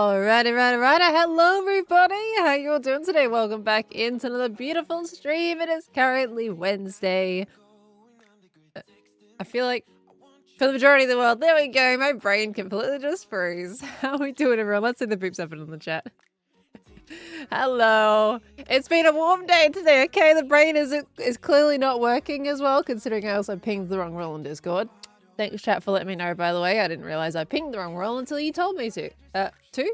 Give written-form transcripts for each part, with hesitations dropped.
Alrighty. Hello, everybody. How you all doing today? Welcome back into another beautiful stream. It is currently Wednesday. I feel like for the majority of the world, there we go. My brain completely just froze. How are we doing, everyone? Let's see the boops happen in the chat. Hello. It's been a warm day today. Okay, the brain is clearly not working as well, considering I also pinged the wrong role in Discord. Thanks, chat, for letting me know, by the way. I didn't realize I pinged the wrong role until you told me to. Until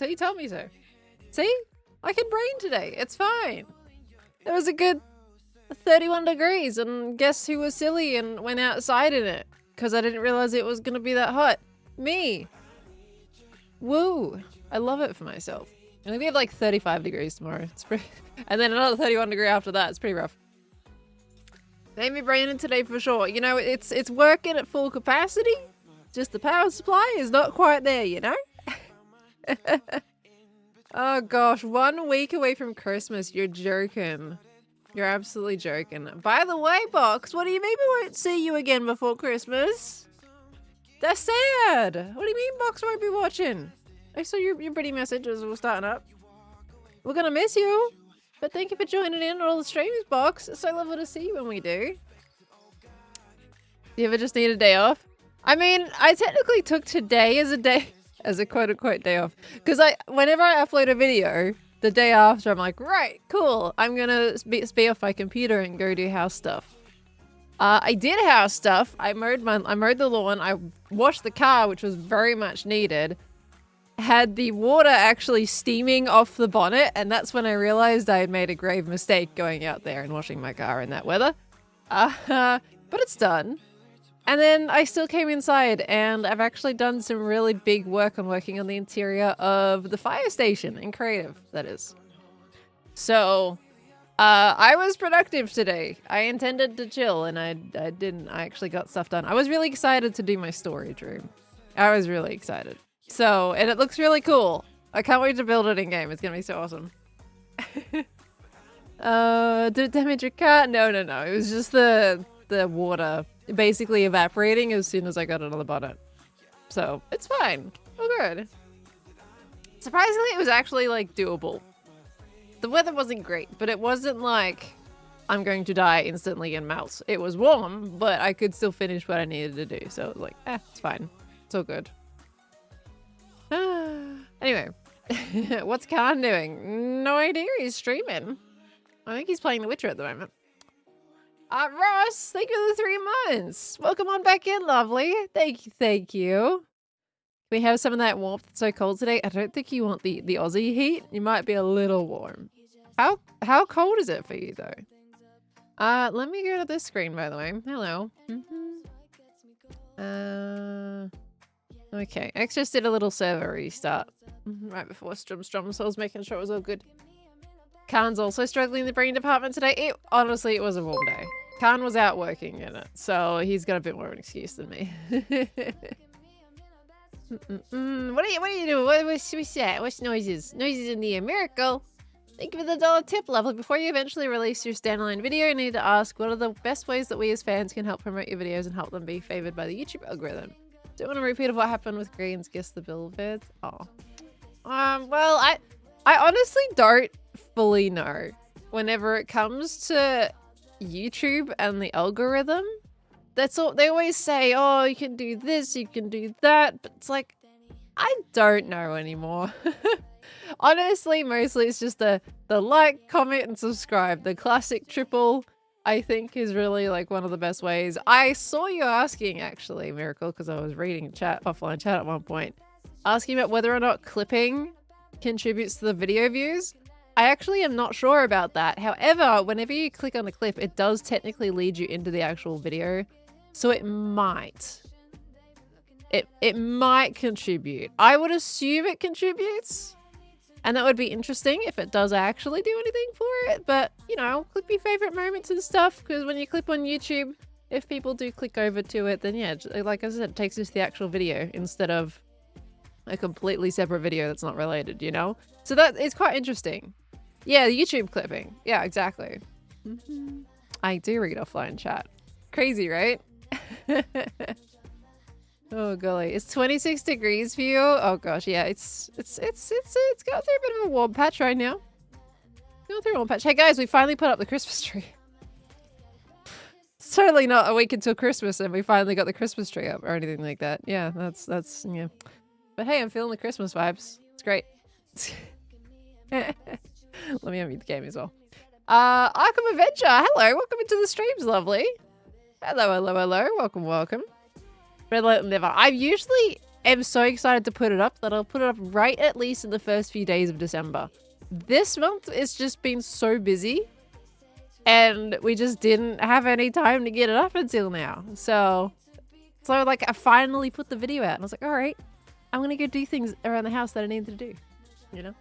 you told me so. See? I can brain today. It's fine. It was a good 31 degrees, and guess who was silly and went outside in it? Because I didn't realize it was going to be that hot. Me. Woo. I love it for myself. And we have like 35 degrees tomorrow. It's pretty... And then another 31 degree after that. It's pretty rough. Made me braining today for sure. You know, it's working at full capacity. Just the power supply is not quite there, you know? Oh gosh, 1 week away from Christmas. You're joking. You're absolutely joking. By the way, Box, what do you mean we won't see you again before Christmas? That's sad. What do you mean Box won't be watching? I saw your pretty message as we're starting up. We're gonna miss you. But thank you for joining in on all the streams, Box. It's so lovely to see you when we do. Do you ever just need a day off? I mean, I technically took today as a quote-unquote day off. Because whenever I upload a video, the day after, I'm like, right, cool. I'm gonna be off my computer and go do house stuff. I did house stuff. I mowed the lawn. I washed the car, which was very much needed. Had the water actually steaming off the bonnet, and that's when I realized I had made a grave mistake going out there and washing my car in that weather. But it's done. And then I still came inside, and I've actually done some really big work on working on the interior of the fire station in creative, that is. So, I was productive today. I intended to chill, and I didn't. I actually got stuff done. I was really excited to do my storage room. I was really excited. So, and it looks really cool. I can't wait to build it in game. It's gonna be so awesome. Did it damage your car? No. It was just the water basically evaporating as soon as I got it on the bonnet. So, it's fine. Oh, good. Surprisingly, it was actually, like, doable. The weather wasn't great, but it wasn't like I'm going to die instantly and melt. It was warm, but I could still finish what I needed to do. So, it was like, it's fine. It's all good. Anyway, what's Khan doing? No idea. He's streaming. I think he's playing The Witcher at the moment. Ross, thank you for the 3 months. Welcome on back in, lovely. Thank you. We have some of that warmth. It's so cold today. I don't think you want the Aussie heat. You might be a little warm. How cold is it for you though? Let me go to this screen, by the way. Hello. Okay, X just did a little server restart right before Strum, so I was making sure it was all good. Khan's also struggling in the brain department today. Honestly, it was a warm day. Khan was out working in it, so he's got a bit more of an excuse than me. What are you doing? What's that? What's noises? Noises in the air. Miracle! Thank you for the $1 tip, lovely. Before you eventually release your standalone video, I need to ask, what are the best ways that we as fans can help promote your videos and help them be favored by the YouTube algorithm? Don't want to repeat of what happened with Green's Guess the Bill vids. Oh. Well, I honestly don't fully know. Whenever it comes to YouTube and the algorithm, that's all they always say. Oh, you can do this, you can do that, but it's like I don't know anymore. Honestly, mostly it's just the like, comment, and subscribe. The classic triple, I think, is really like one of the best ways. I saw you asking, actually, Miracle, because I was reading offline chat at one point, asking about whether or not clipping contributes to the video views. I actually am not sure about that. However, whenever you click on a clip, it does technically lead you into the actual video. So it might. It might contribute. I would assume it contributes. And that would be interesting if it does actually do anything for it. But, you know, clip your favorite moments and stuff. Because when you clip on YouTube, if people do click over to it, then yeah, like I said, it takes us to the actual video instead of a completely separate video that's not related, you know? So that is quite interesting. Yeah, the YouTube clipping. Yeah, exactly. I do read offline chat. Crazy, right? Oh golly, it's 26 degrees for you. Oh gosh, yeah, it's going through a bit of a warm patch right now. Going through a warm patch. Hey guys, we finally put up the Christmas tree. It's totally not a week until Christmas, and we finally got the Christmas tree up or anything like that. Yeah, that's yeah. But hey, I'm feeling the Christmas vibes. It's great. Let me unmute the game as well. Arkham Adventure, hello, welcome into the streams, lovely. Hello, hello, hello, welcome, welcome. Red Light Never. I usually am so excited to put it up that I'll put it up right at least in the first few days of December. This month it's just been so busy and we just didn't have any time to get it up until now. So like I finally put the video out and I was like, all right, I'm gonna go do things around the house that I need to do, you know?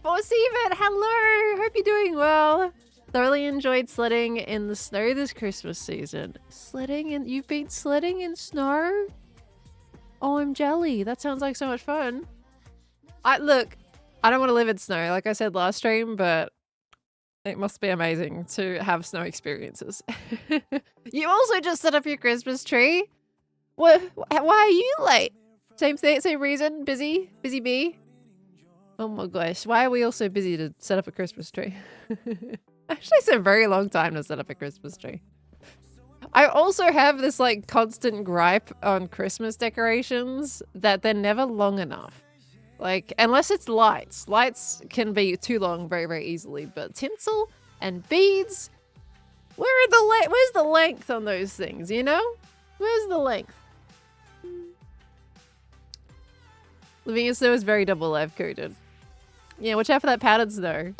Oh, Steven, hello, hope you're doing well. Thoroughly enjoyed sledding in the snow this Christmas season. Sledding and you've been sledding in snow? Oh, I'm jelly. That sounds like so much fun. Look, I don't want to live in snow, like I said last stream, but it must be amazing to have snow experiences. You also just set up your Christmas tree? What? Why are you late? Same thing, same reason? Busy? Busy bee? Oh my gosh, why are we all so busy to set up a Christmas tree? Actually, it's a very long time to set up a Christmas tree. I also have this like constant gripe on Christmas decorations that they're never long enough. Like, unless it's lights. Lights can be too long very, very easily, but tinsel and beads, where's the length on those things, you know? Where's the length? Living in snow is very double life coded. Yeah, watch out for that pattern snow.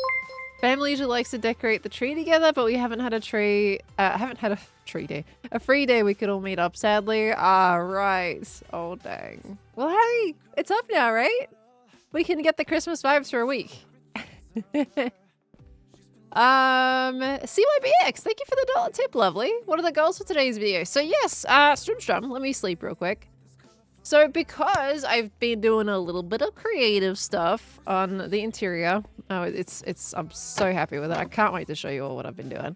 Family usually likes to decorate the tree together, but we haven't had a tree, a free day we could all meet up, sadly. Ah, right. Oh, dang. Well, hey, it's up now, right? We can get the Christmas vibes for a week. CYBX, thank you for the $1 tip, lovely. What are the goals for today's video? So yes, Strum, let me sleep real quick. So because I've been doing a little bit of creative stuff on the interior, I'm so happy with it. I can't wait to show you all what I've been doing.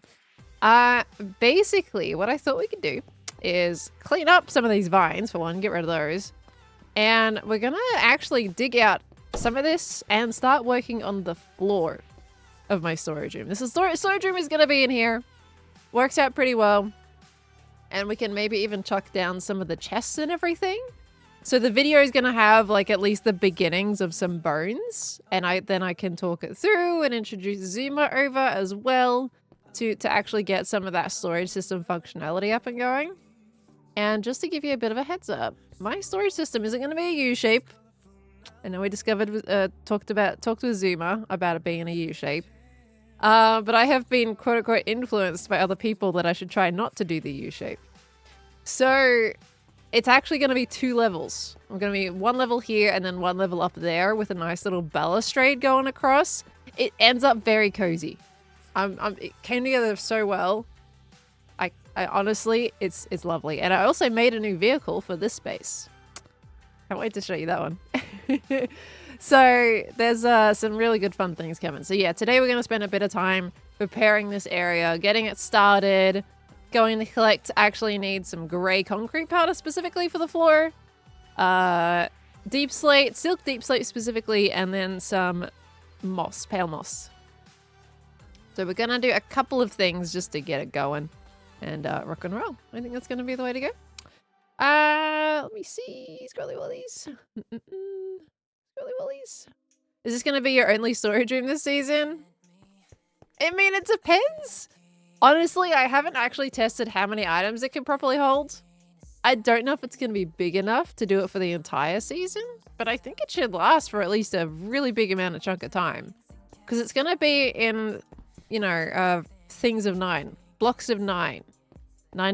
Basically what I thought we could do is clean up some of these vines for one, get rid of those. And we're gonna actually dig out some of this and start working on the floor of my storage room. This is storage room is gonna be in here. Works out pretty well. And we can maybe even chuck down some of the chests and everything. So the video is going to have like at least the beginnings of some bones, and then I can talk it through and introduce Zuma over as well to actually get some of that storage system functionality up and going. And just to give you a bit of a heads up, my storage system isn't going to be a U-shape. I know we talked with Zuma about it being a U-shape. But I have been quote unquote influenced by other people that I should try not to do the U-shape. So it's actually going to be 2 levels. I'm going to be 1 level here and then 1 level up there with a nice little balustrade going across. It ends up very cozy. It came together so well. I honestly, it's lovely. And I also made a new vehicle for this space. Can't wait to show you that one. So there's some really good fun things coming. So yeah, today we're going to spend a bit of time preparing this area, getting it started. Going to collect, actually need some grey concrete powder specifically for the floor. Deep slate, silk deep slate specifically, and then some moss, pale moss. So we're going to do a couple of things just to get it going and rock and roll. I think that's going to be the way to go. Let me see. Scrolly Willies. Scrolly Willies. Is this going to be your only storage room this season? I mean, it depends. Honestly, I haven't actually tested how many items it can properly hold. I don't know if it's going to be big enough to do it for the entire season, but I think it should last for at least a really big amount of chunk of time. Because it's going to be in, you know, things of 9, blocks of 9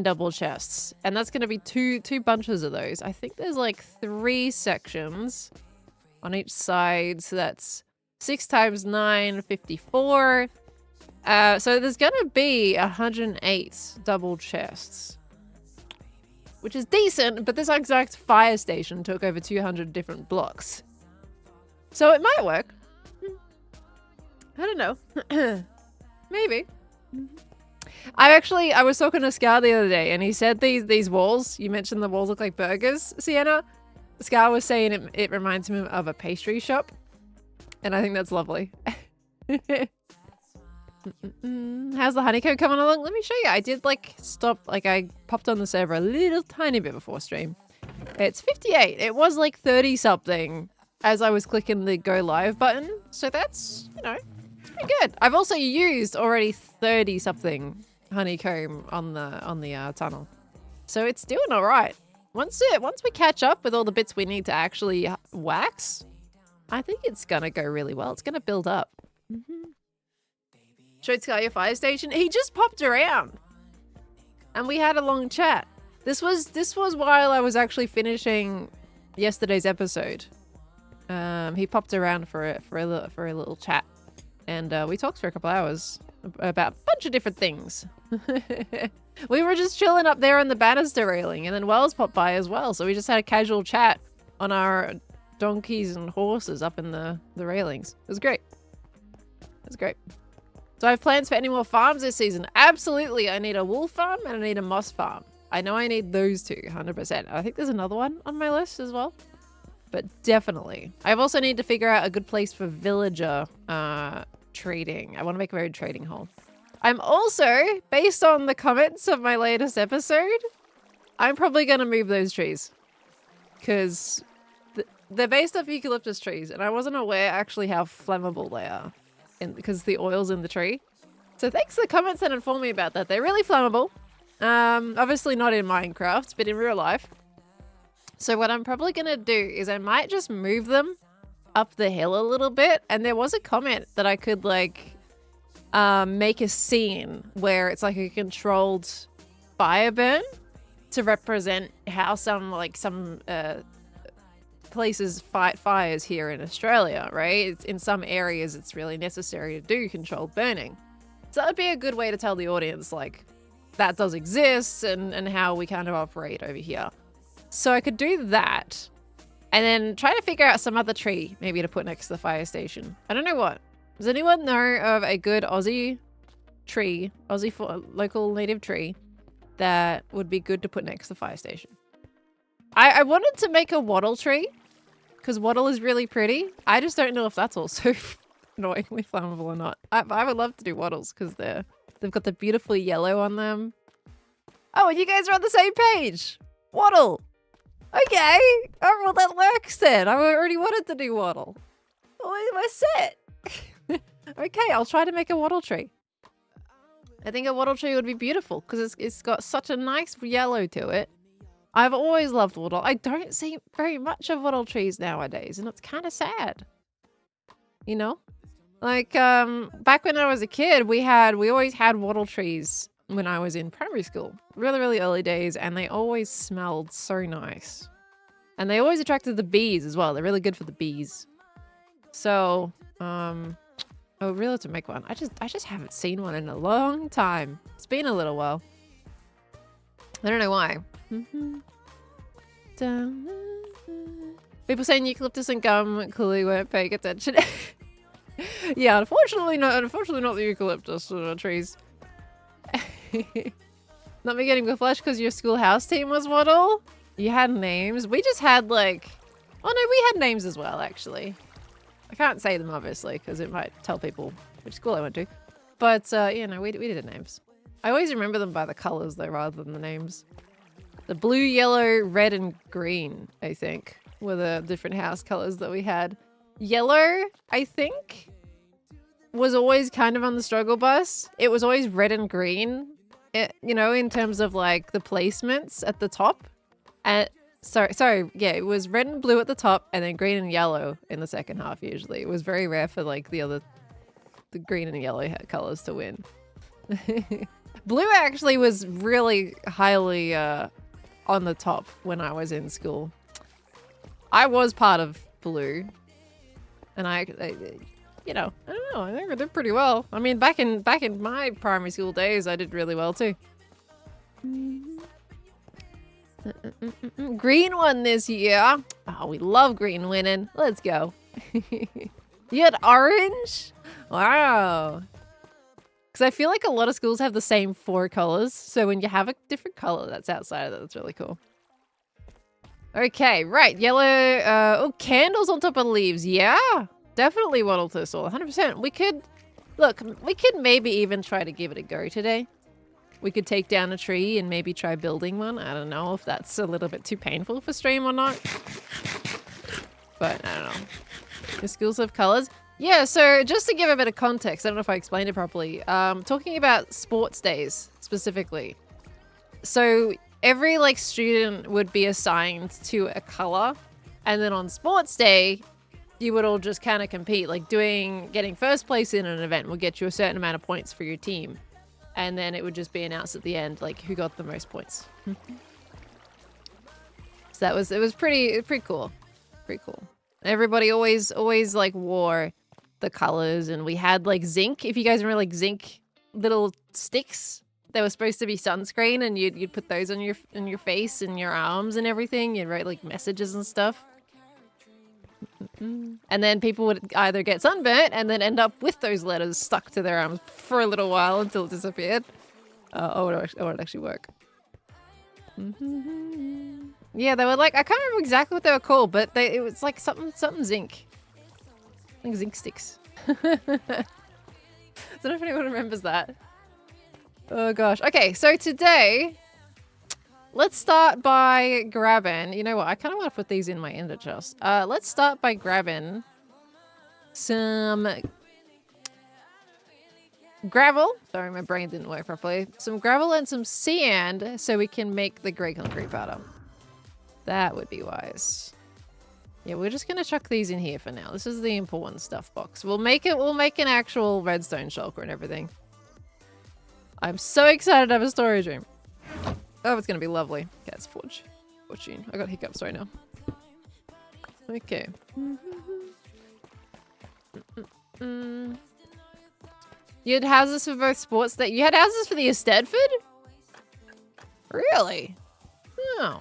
double chests. And that's going to be two bunches of those. I think there's like 3 sections on each side. So that's 6 times 9, 54. So there's gonna be 108 double chests, which is decent, but this exact fire station took over 200 different blocks. So it might work. I don't know. Maybe. I was talking to Scar the other day, and he said these walls. You mentioned the walls look like burgers, Sienna. Scar was saying it reminds him of a pastry shop, and I think that's lovely. How's the honeycomb coming along? Let me show you. I did I popped on the server a little tiny bit before stream. It's 58. It was like 30 something as I was clicking the go live button. So that's, it's pretty good. I've also used already 30 something honeycomb on the tunnel. So it's doing all right. Once we catch up with all the bits we need to actually wax, I think it's gonna go really well. It's gonna build up. Showed Sky your fire station. He just popped around, and we had a long chat. This was while I was actually finishing yesterday's episode. He popped around for a little chat, and we talked for a couple hours about a bunch of different things. We were just chilling up there on the banister railing, and then Wells popped by as well. So we just had a casual chat on our donkeys and horses up in the railings. It was great. It was great. Do I have plans for any more farms this season? Absolutely. I need a wool farm and I need a moss farm. I know I need those two, 100%. I think there's another one on my list as well. But definitely. I also need to figure out a good place for villager trading. I want to make a very trading hall. I'm also, based on the comments of my latest episode, I'm probably going to move those trees. Because they're based off eucalyptus trees, and I wasn't aware actually how flammable they are. Because the oil's in the tree. So thanks for the comments that informed me about that. They're really flammable. Obviously not in Minecraft, but in real life. So what I'm probably going to do is I might just move them up the hill a little bit. And there was a comment that I could make a scene where it's like a controlled fire burn to represent how some places fight fires here in Australia, right? In some areas, it's really necessary to do controlled burning. So that would be a good way to tell the audience, like, that does exist and how we kind of operate over here. So I could do that and then try to figure out some other tree maybe to put next to the fire station. I don't know what. Does anyone know of a good Aussie tree, local native tree that would be good to put next to the fire station? I wanted to make a wattle tree because wattle is really pretty. I just don't know if that's also annoyingly flammable or not. I would love to do wattles because they've got the beautiful yellow on them. Oh, and you guys are on the same page. Wattle. Okay. Oh, well, that works then. I already wanted to do wattle. Oh, we're set. Okay, I'll try to make a wattle tree. I think a wattle tree would be beautiful because it's got such a nice yellow to it. I've always loved wattle. I don't see very much of wattle trees nowadays, and it's kind of sad. You know? Like, back when I was a kid, we always had wattle trees when I was in primary school. Really, really early days, and they always smelled so nice. And they always attracted the bees as well. They're really good for the bees. So, I would really love to make one. I just haven't seen one in a long time. It's been a little while. I don't know why. People saying eucalyptus and gum clearly weren't paying attention. Yeah, unfortunately not the eucalyptus trees. Not me getting the flesh because your schoolhouse team was wattle. You had names. We just had like, oh no, we had names as well actually. I can't say them obviously because it might tell people which school I went to. But you know, we did names. I always remember them by the colors though rather than the names. The blue, yellow, red, and green, I think, were the different house colors that we had. Yellow, I think, was always kind of on the struggle bus. It was always red and green, you know, in terms of like the placements at the top. And sorry, yeah, it was red and blue at the top and then green and yellow in the second half usually. It was very rare for like the green and yellow colors to win. Blue actually was really highly on the top when I was in school. I was part of blue, and I you know, I don't know, I think I did pretty well. I mean, back in my primary school days, I did really well too. Green won this year. Oh, we love green winning. Let's go. You had orange? Wow. Because I feel like a lot of schools have the same 4 colors. So when you have a different color that's outside of that, that's really cool. Okay, right. Yellow. Oh, candles on top of leaves. Yeah, definitely waddle thistle. 100%. We could, look, we could maybe even try to give it a go today. We could take down a tree and maybe try building one. I don't know if that's a little bit too painful for stream or not. But I don't know. The schools have colors. Yeah, so just to give a bit of context, I don't know if I explained it properly. Talking about sports days specifically. So every like student would be assigned to a color, and then on sports day, you would all just kind of compete. Like getting first place in an event will get you a certain amount of points for your team, and then it would just be announced at the end like who got the most points. So it was pretty cool, pretty cool. Everybody always like wore the colors, and we had like zinc. If you guys remember, like zinc little sticks. They were supposed to be sunscreen, and you'd put those on your face and your arms and everything. You'd write like messages and stuff. And then people would either get sunburnt and then end up with those letters stuck to their arms for a little while until it disappeared. Or it would actually work. Yeah, they were like, I can't remember exactly what they were called, but it was like something zinc. Like zinc sticks. I don't know if anyone remembers that. Oh gosh. Okay, so today, let's start by grabbing, you know what, I kind of want to put these in my ender chest. Let's start by grabbing some gravel. Sorry, my brain didn't work properly. Some gravel and some sand so we can make the grey concrete powder. That would be wise. Yeah, we're just gonna chuck these in here for now. This is the important stuff box. We'll make an actual redstone shulker and everything. I'm so excited to have a storage room. Oh, it's gonna be lovely. Cat's fortune. I got hiccups right now. Okay. You had houses for both sports that you had houses for the Estedford? Really? Oh.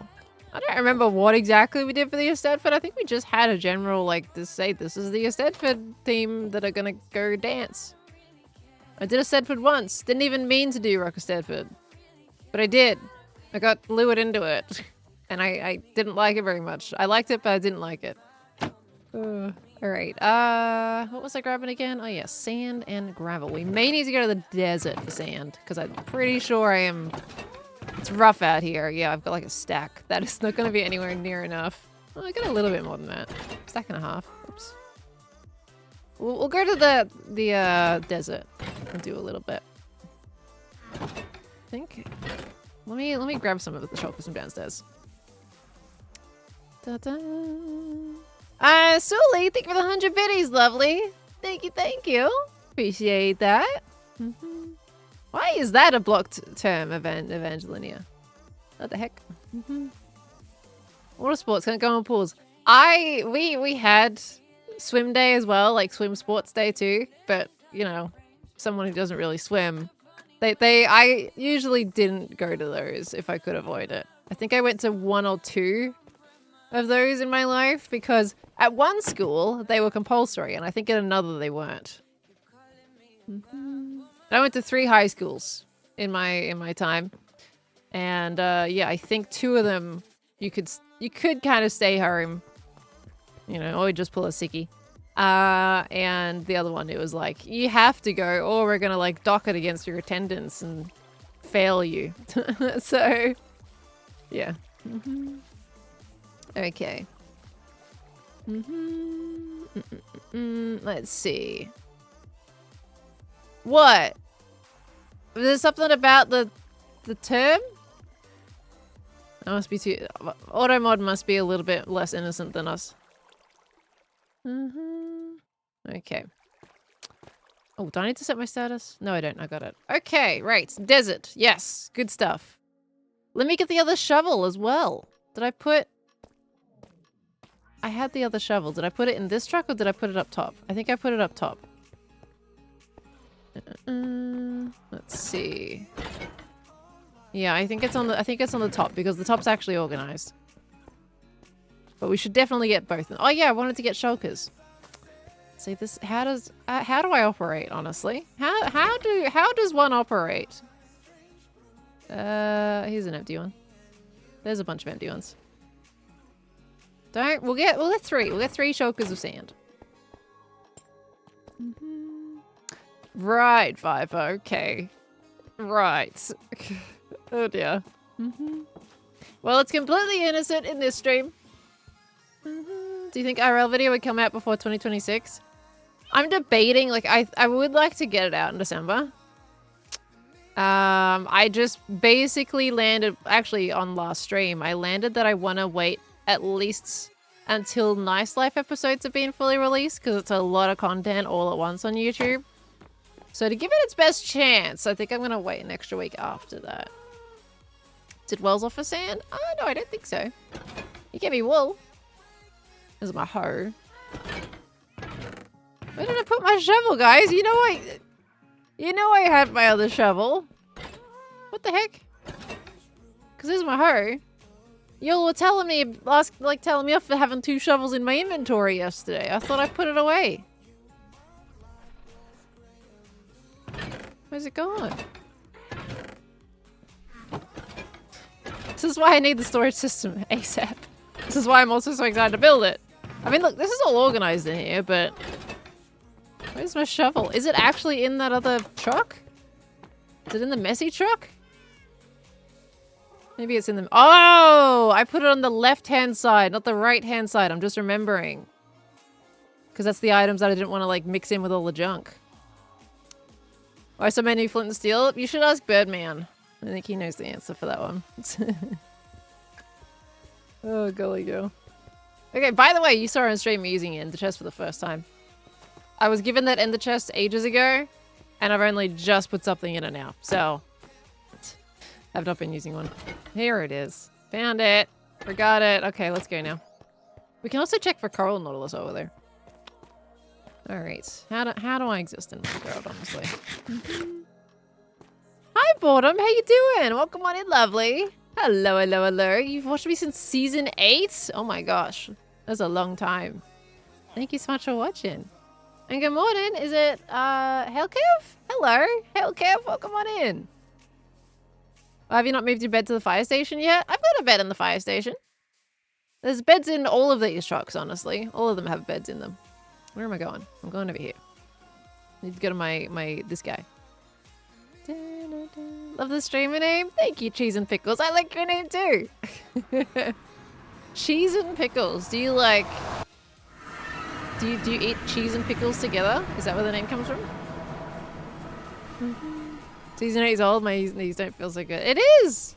I don't remember what exactly we did for the Estedford. I think we just had a general, like, to say this is the Estedford team that are gonna go dance. I did Estedford once. Didn't even mean to do Rock Estedford. But I did. I got lured into it. And I didn't like it very much. I liked it, but I didn't like it. Alright. What was I grabbing again? Oh yeah, sand and gravel. We may need to go to the desert for sand. Because I'm pretty sure it's rough out here. Yeah, I've got like a stack. That is not going to be anywhere near enough. Oh, I got a little bit more than that. Stack and a half. Oops. We'll go to the desert and do a little bit. I think. Let me grab some of the shulkers from downstairs. Ta-da! Sully, thank you for the 100 biddies, lovely. Thank you. Appreciate that. Why is that a blocked term, Evangelinia? What the heck? Water sports, can't go on pools. We had swim day as well, like swim sports day too, but you know, someone who doesn't really swim, I usually didn't go to those if I could avoid it. I think I went to 1 or 2 of those in my life because at one school they were compulsory and I think at another they weren't. I went to 3 high schools in my time, and yeah, I think 2 of them you could kind of stay home, you know, or just pull a sickie. And the other one, it was like you have to go, or we're gonna like dock it against your attendance and fail you. So, yeah. Okay. Let's see. What? Was there something about the term? That must be too... Automod must be a little bit less innocent than us. Okay. Oh, do I need to set my status? No, I don't. I got it. Okay, right. Desert. Yes. Good stuff. Let me get the other shovel as well. Did I put... I had the other shovel. Did I put it in this truck or did I put it up top? I think I put it up top. Let's see. Yeah, I think it's on the top because the top's actually organized. But we should definitely get both. Oh yeah, I wanted to get shulkers. See this, how do I operate, honestly? How does one operate? Here's an empty one. There's a bunch of empty ones. We'll get 3. We'll get 3 shulkers of sand. Right, Viper, okay. Right. Oh dear. Well, it's completely innocent in this stream. Do you think IRL video would come out before 2026? I'm debating, like, I would like to get it out in December. I just basically landed, actually on last stream, I landed that I want to wait at least until Nice Life episodes have been fully released, because it's a lot of content all at once on YouTube. So to give it its best chance, I think I'm going to wait an extra week after that. Did Wells offer sand? Oh, no, I don't think so. You gave me wool. This is my hoe. Where did I put my shovel, guys? You know I had my other shovel. What the heck? Because this is my hoe. Y'all were telling me, telling me off for having 2 shovels in my inventory yesterday. I thought I put it away. Where's it gone? This is why I need the storage system ASAP. This is why I'm also so excited to build it. I mean, look, this is all organized in here, but... Where's my shovel? Is it actually in that other truck? Is it in the messy truck? Maybe it's in the... Oh! I put it on the left-hand side, not the right-hand side. I'm just remembering. Because that's the items that I didn't want to, like, mix in with all the junk. Why so many flint and steel? You should ask Birdman. I think he knows the answer for that one. Oh, golly go. Okay, by the way, you saw on stream me using Ender Chest for the first time. I was given that Ender Chest ages ago, and I've only just put something in it now, so... I've not been using one. Here it is. Found it. Forgot it. Okay, let's go now. We can also check for coral Nautilus over there. Alright. How do I exist in this world, honestly? Hi, Boredom. How you doing? Welcome on in, lovely. Hello, hello, hello. You've watched me since season 8? Oh my gosh. That's a long time. Thank you so much for watching. And good morning. Is it, Hellkev? Hello. Hellkev, welcome on in. Have you not moved your bed to the fire station yet? I've got a bed in the fire station. There's beds in all of these trucks, honestly. All of them have beds in them. Where am I going? I'm going over here. I need to go to this guy. Love the streamer name. Thank you, Cheese and Pickles. I like your name too. Cheese and Pickles. Do you like... Do you eat cheese and pickles together? Is that where the name comes from? Season 8 is old. My knees don't feel so good. It is!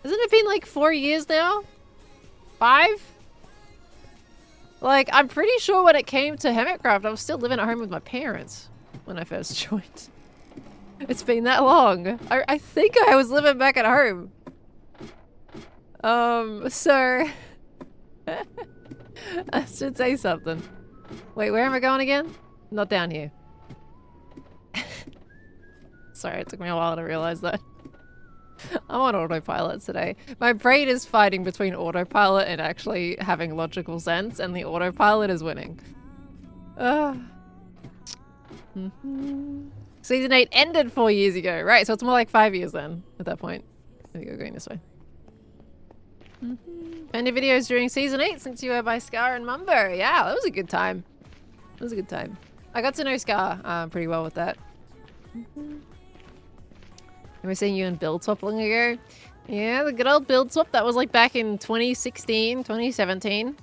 Hasn't it been like 4 years now? 5? Like, I'm pretty sure when it came to Hermitcraft, I was still living at home with my parents when I first joined. It's been that long. I think I was living back at home. So... I should say something. Wait, where am I going again? Not down here. Sorry, it took me a while to realize that. I'm on autopilot today. My brain is fighting between autopilot and actually having logical sense, and the autopilot is winning. Season 8 ended 4 years ago. Right, so it's more like 5 years then, at that point. I think we're going this way. Any videos during Season 8 since you were by Scar and Mumbo? Yeah, that was a good time. That was a good time. I got to know Scar pretty well with that. Remember seeing you and Build Swap long ago? Yeah, the good old Build Swap. That was like back in 2016, 2017.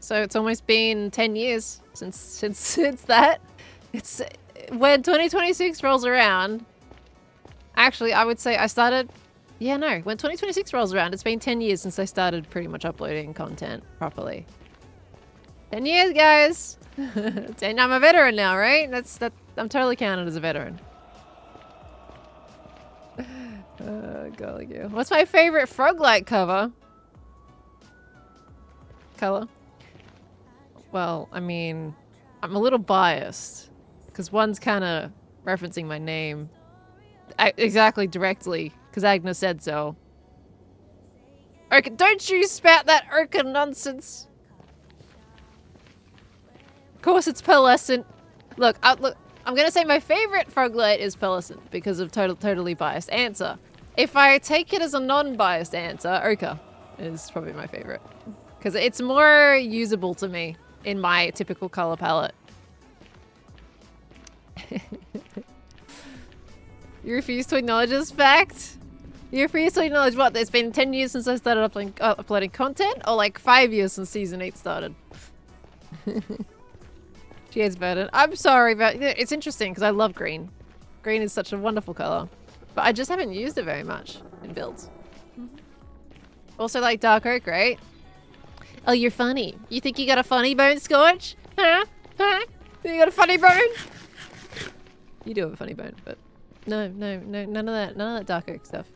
So it's almost been 10 years since that. It's when 2026 rolls around. Actually, I would say I started... Yeah, no. When 2026 rolls around, it's been 10 years since I started pretty much uploading content properly. 10 years, guys! 10, I'm a veteran now, right? I'm totally counted as a veteran. Golly go. What's my favorite Frog-like color? Well, I mean, I'm a little biased. Because one's kind of referencing my name. Exactly, directly. Because Agnes said so. Okay, don't you spout that Urka nonsense. Of course it's pearlescent. Look, I'm gonna say my favorite Froglite is Pelisson because of totally biased answer. If I take it as a non-biased answer, Ochre is probably my favorite. Because it's more usable to me in my typical color palette. You refuse to acknowledge this fact? You refuse to acknowledge what? It's been 10 years since I started uploading content? Or like 5 years since season 8 started? She hates Verdant. I'm sorry, but it's interesting because I love green. Green is such a wonderful color. But I just haven't used it very much in builds. Also like dark oak, right? Oh, you're funny. You think you got a funny bone, Scorch? Huh? Huh? You got a funny bone? You do have a funny bone, but no, none of that dark oak stuff.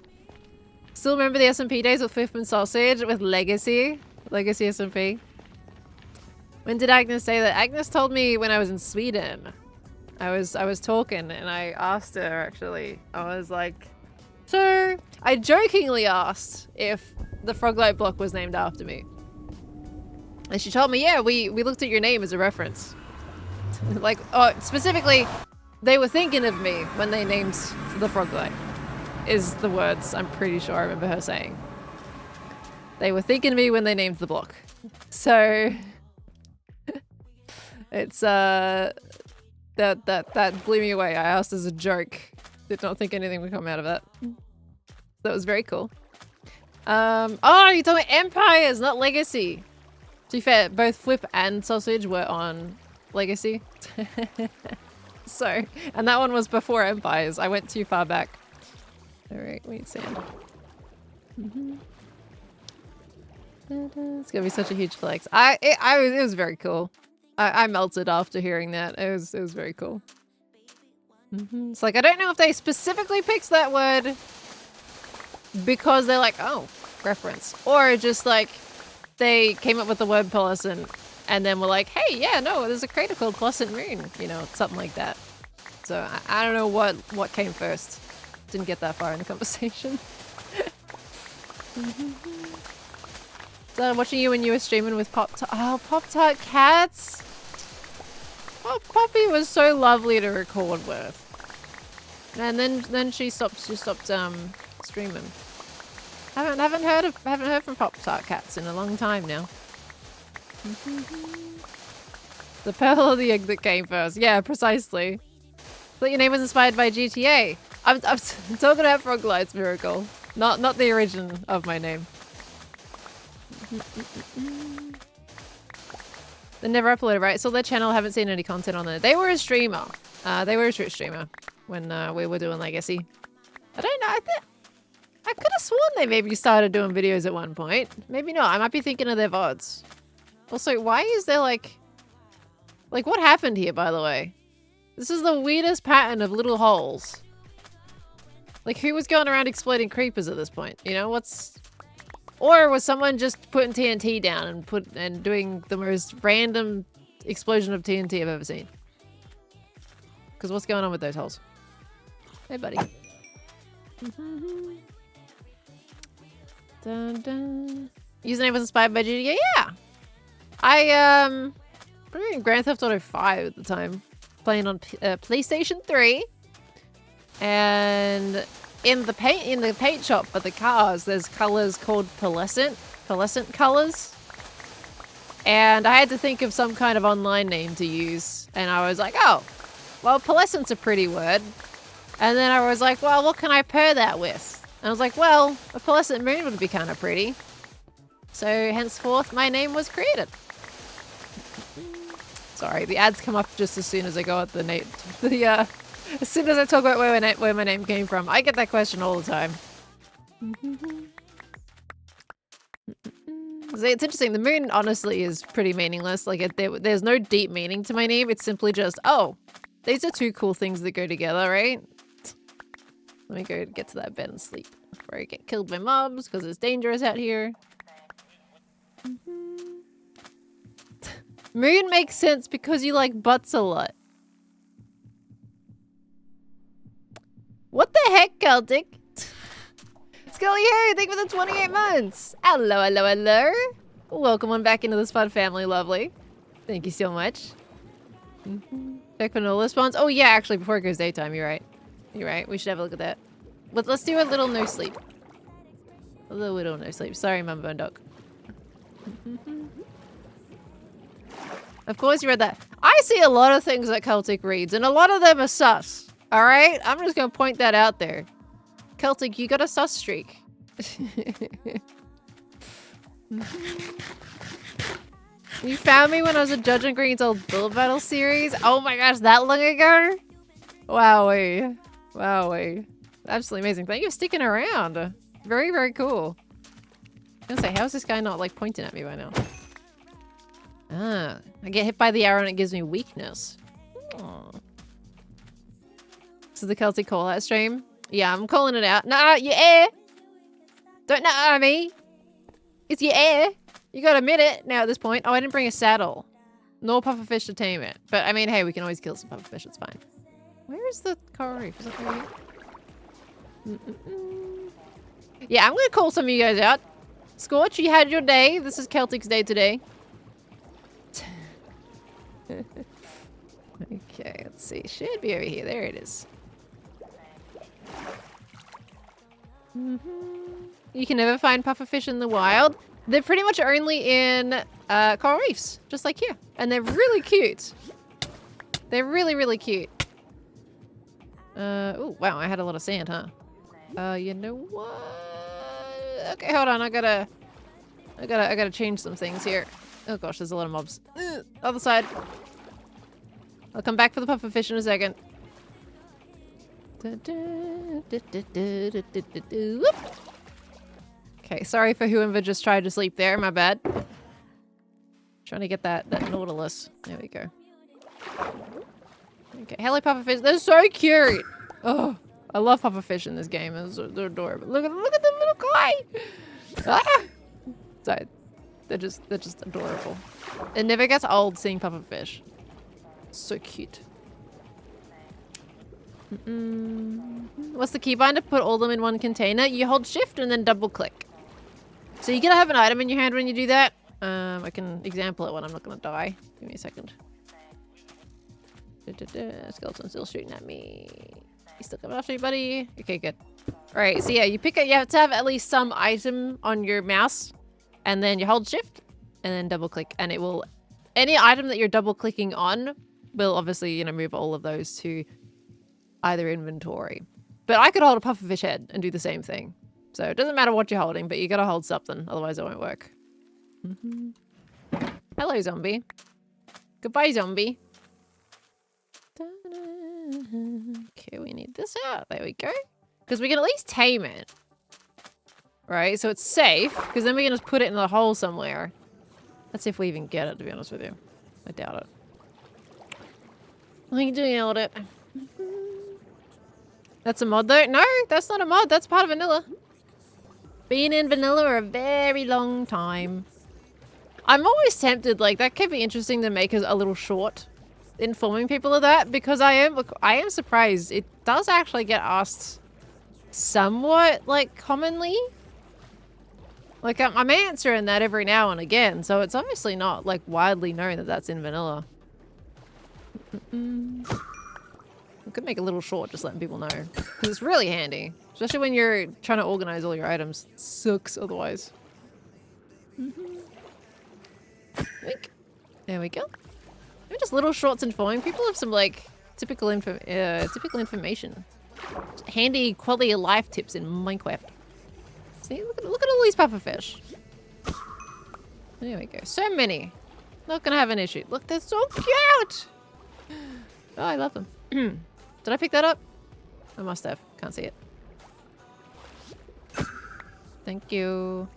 Still remember the SMP days with Fifth and Sausage with Legacy SMP? When did Agnes say that? Agnes told me when I was in Sweden. I was talking and I asked her actually. I was like, so I jokingly asked if the Froglite block was named after me. And she told me, yeah, we looked at your name as a reference. Like, oh, specifically, they were thinking of me when they named the Froglite, is the words I'm pretty sure I remember her saying. They were thinking of me when they named the block. So, it's, that blew me away. I asked as a joke. Did not think anything would come out of that. That was very cool. Oh, you're talking Empires, not Legacy. To be fair, both Flip and Sausage were on Legacy. So, and that one was before Empires. I went too far back. Alright, wait, sand. It's gonna be such a huge flex. It was very cool. I melted after hearing that. It was very cool. It's like, I don't know if they specifically picked that word because they're like, oh, reference. Or just like, they came up with the word Pelisson and then were like, hey, yeah, no, there's a crater called Pleasant Moon. You know, something like that. So I don't know what came first. Didn't get that far in the conversation. So watching you when you were streaming with Pop-Tart cats. Oh, Poppy was so lovely to record with. And then she stopped streaming. Haven't heard from Pop-Tart cats in a long time now. The pearl or the egg that came first. Yeah, precisely. Thought your name was inspired by GTA. I'm talking about Froglite's Miracle. Not the origin of my name. They never uploaded, right? So their channel, haven't seen any content on it. They were a streamer. They were a Twitch streamer when we were doing Legacy. I don't know. I could have sworn they maybe started doing videos at one point. Maybe not. I might be thinking of their VODs. Also, why is there like what happened here, by the way? This is the weirdest pattern of little holes. Like, who was going around exploiting creepers at this point? You know, or was someone just putting TNT down and doing the most random explosion of TNT I've ever seen? Because what's going on with those holes? Hey, buddy. Dun, dun. Username was inspired by GTA. Yeah, I probably in Grand Theft Auto 5 at the time, playing on PlayStation 3, and in the paint shop for the cars, there's colors called pearlescent colors, and I had to think of some kind of online name to use, and I was like, oh, well, pearlescent's a pretty word, and then I was like, well, what can I pair that with? And I was like, well, a pearlescent moon would be kind of pretty. So henceforth, my name was created. Sorry, the ads come up just as soon as I go at the name. As soon as I talk about where my name came from. I get that question all the time. So it's interesting. The moon, honestly, is pretty meaningless. Like, there's no deep meaning to my name. It's simply just, oh, these are two cool things that go together, right? Let me go get to that bed and sleep before I get killed by mobs, because it's dangerous out here. Moon makes sense because you like butts a lot. What the heck, Celtic? Scully here, thank you for the 28 months. Hello, hello, hello. Welcome on back into this fun family, lovely. Thank you so much. Check for Nautilus spawns. Oh yeah, actually, before it goes daytime, you're right. You're right. We should have a look at that. But let's do a little no sleep. A little no sleep. Sorry, Mum Bone Dog. Of course you read that. I see a lot of things that Celtic reads, and a lot of them are sus. Alright? I'm just gonna point that out there. Celtic, you got a sus streak. You found me when I was a judge on Green's old Build Battle series? Oh my gosh, that long ago? Wowee. Wowee. Absolutely amazing. Thank you for sticking around. Very, very cool. I was gonna say, how is this guy not like pointing at me by now? Ah, I get hit by the arrow and it gives me weakness. Oh. This is the Celtic call out stream. Yeah, I'm calling it out. Nah, you air. Don't nah me. It's your air. You gotta admit it now at this point. Oh, I didn't bring a saddle. Nor pufferfish to tame it. But I mean, hey, we can always kill some pufferfish. It's fine. Where is the coral reef? Is that over here? Yeah, I'm gonna call some of you guys out. Scorch, you had your day. This is Celtic's day today. Okay, let's see. Should be over here. There it is. You can never find pufferfish in the wild. They're pretty much only in coral reefs, just like here. And they're really cute. They're really, really cute. Oh, wow, I had a lot of sand, huh? You know what? Okay, hold on, I gotta change some things here. Oh gosh, there's a lot of mobs. Other side. I'll come back for the pufferfish in a second. Okay, sorry for whoever just tried to sleep there. My bad. Trying to get that Nautilus. There we go. Okay, hello pufferfish. They're so cute. Oh, I love pufferfish in this game. They're adorable. Look at the little guy. Ah! Sorry, they're just adorable. It never gets old seeing pufferfish. So cute. What's the keybind to put all of them in one container? You hold shift and then double click. So you're gonna have an item in your hand when you do that. I can example it when I'm not gonna die. Give me a second. Skeleton's still shooting at me. He's still coming after you, buddy. Okay, good. Alright, so yeah, you have to have at least some item on your mouse. And then you hold shift and then double click. And it will... Any item that you're double clicking on will obviously, you know, move all of those to either inventory. But I could hold a pufferfish head and do the same thing. So it doesn't matter what you're holding, but you gotta hold something, otherwise it won't work. Hello, zombie. Goodbye, zombie. Okay, we need this out. There we go. Because we can at least tame it. Right, so it's safe, because then we can just put it in the hole somewhere. Let's see if we even get it, to be honest with you. I doubt it. I doubt it. That's a mod though? No, that's not a mod. That's part of vanilla. Been in vanilla for a very long time. I'm always tempted, like, that could be interesting to make a little short informing people of that, because I am surprised. It does actually get asked somewhat, like, commonly. Like, I'm answering that every now and again, so it's obviously not, like, widely known that that's in vanilla. I could make a little short, just letting people know. Because it's really handy. Especially when you're trying to organize all your items. It sucks otherwise. There we go. Maybe just little shorts informing people of some, like, typical information. Just handy quality of life tips in Minecraft. See, look at all these pufferfish. There we go. So many. Not gonna have an issue. Look, they're so cute! Oh, I love them. Did I pick that up? I must have. Can't see it. Thank you.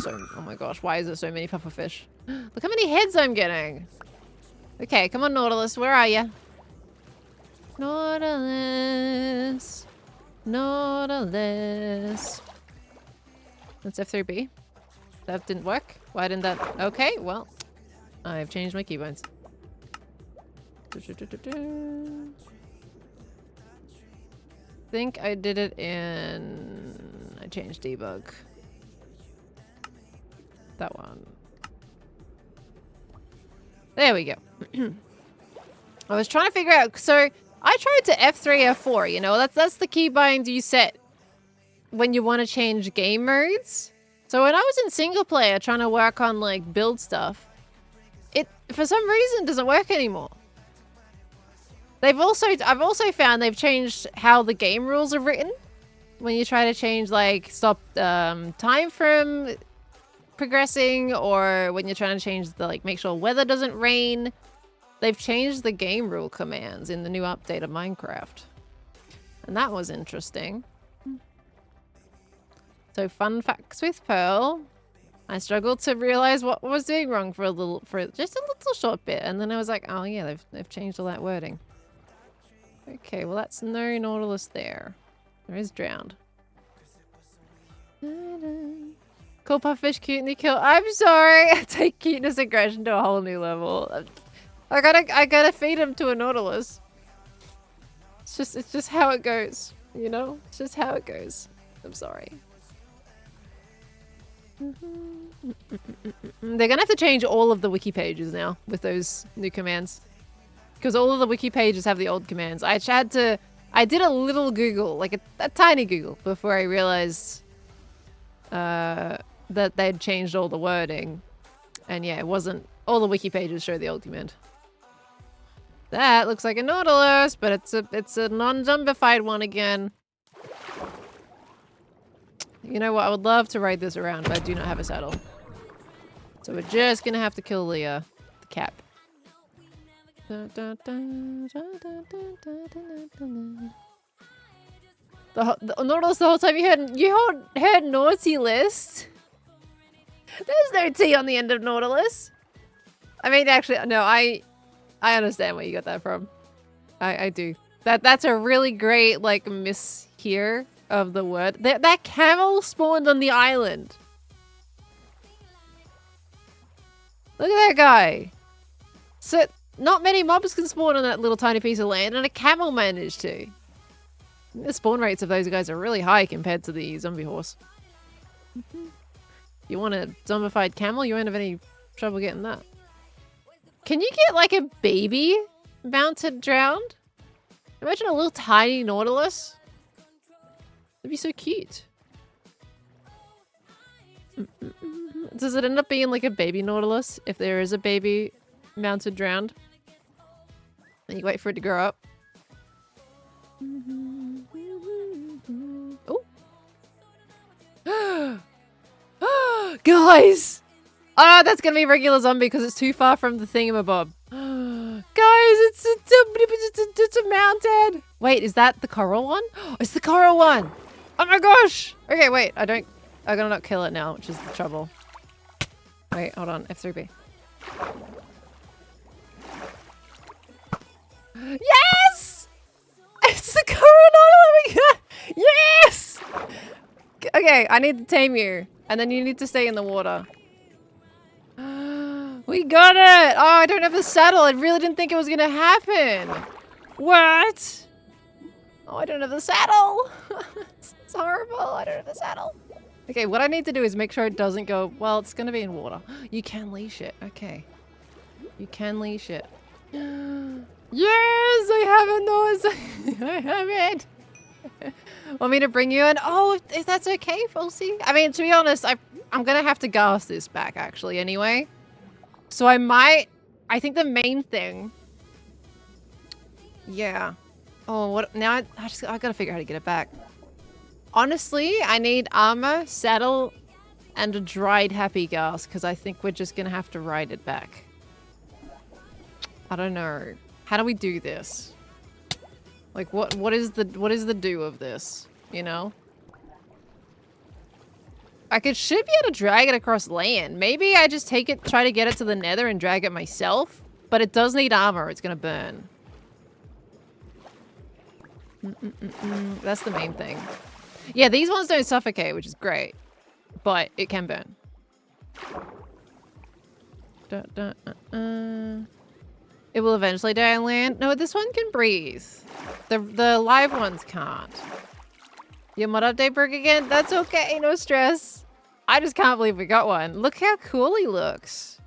Oh my gosh, why is there so many pufferfish? Look how many heads I'm getting. Okay, come on, Nautilus. Where are you? Nautilus. Nautilus. That's F3B. That didn't work. Why didn't that? Okay, well, I've changed my keybinds. Think I did it in... I changed debug. That one. There we go. I was trying to figure out, so I tried to F3, F4, you know, that's the keybind you set when you want to change game modes. So when I was in single player trying to work on like build stuff, it for some reason doesn't work anymore. I've also found they've changed how the game rules are written. When you try to change like stop time from progressing, or when you're trying to change the like make sure weather doesn't rain, they've changed the game rule commands in the new update of Minecraft. And that was interesting. So fun facts with Pearl. I struggled to realize what I was doing wrong for just a little short bit, and then I was like, oh yeah, they've changed all that wording. Okay, well that's no Nautilus there. There is drowned. Cool puffish, cuteness kill. I'm sorry. I take cuteness aggression to a whole new level. I gotta feed him to a Nautilus. It's just how it goes, you know? It's just how it goes. I'm sorry. They're gonna have to change all of the wiki pages now with those new commands. Because all of the wiki pages have the old commands. I did a little Google, like a tiny Google, before I realized that they'd changed all the wording. And yeah, it wasn't, all the wiki pages show the old command. That looks like a Nautilus, but it's a non-zombified one again. You know what? I would love to ride this around, but I do not have a saddle. So we're just gonna have to kill the cap. The Nautilus the whole time you heard Nautilus. There's no T on the end of Nautilus. I mean, actually, no, I understand where you got that from. I do. That's a really great like mishear of the word. That camel spawned on the island. Look at that guy. So not many mobs can spawn on that little tiny piece of land, and a camel managed to. The spawn rates of those guys are really high compared to the zombie horse. You want a zombified camel, you won't have any trouble getting that. Can you get like a baby mounted drowned? Imagine a little tiny Nautilus. That'd be so cute. Does it end up being like a baby Nautilus if there is a baby mounted drowned? And you wait for it to grow up. Oh. Guys! Oh, that's gonna be a regular zombie because it's too far from the thingamabob. Guys, it's a mounted. Wait, is that the coral one? It's the coral one. Oh my gosh. Okay, wait. I gotta not kill it now, which is the trouble. Wait, hold on. F3B. Yes! It's the coral. Yes! Okay, I need to tame you, and then you need to stay in the water. We got it! Oh, I don't have the saddle. I really didn't think it was gonna happen. What? Oh, I don't have the saddle. It's horrible. I don't have the saddle. Okay, what I need to do is make sure it doesn't go... Well, it's gonna be in water. You can leash it. Okay. You can leash it. Yes! I have a nose! I have it! Want me to bring you in? Oh, if that's okay, Falsey. I mean, to be honest, I'm gonna have to gas this back, actually, anyway. So I think the main thing... Yeah. Oh, what? Now I gotta figure out how to get it back. Honestly, I need armor, saddle, and a dried happy gas, because I think we're just gonna have to ride it back. I don't know. How do we do this? Like, what is the do of this? You know? Should be able to drag it across land. Maybe I just try to get it to the nether and drag it myself. But it does need armor. It's gonna burn. That's the main thing. Yeah, these ones don't suffocate, which is great. But it can burn. It will eventually die on land. No, this one can breathe. The live ones can't. Your mod update broke again? That's okay, no stress. I just can't believe we got one. Look how cool he looks.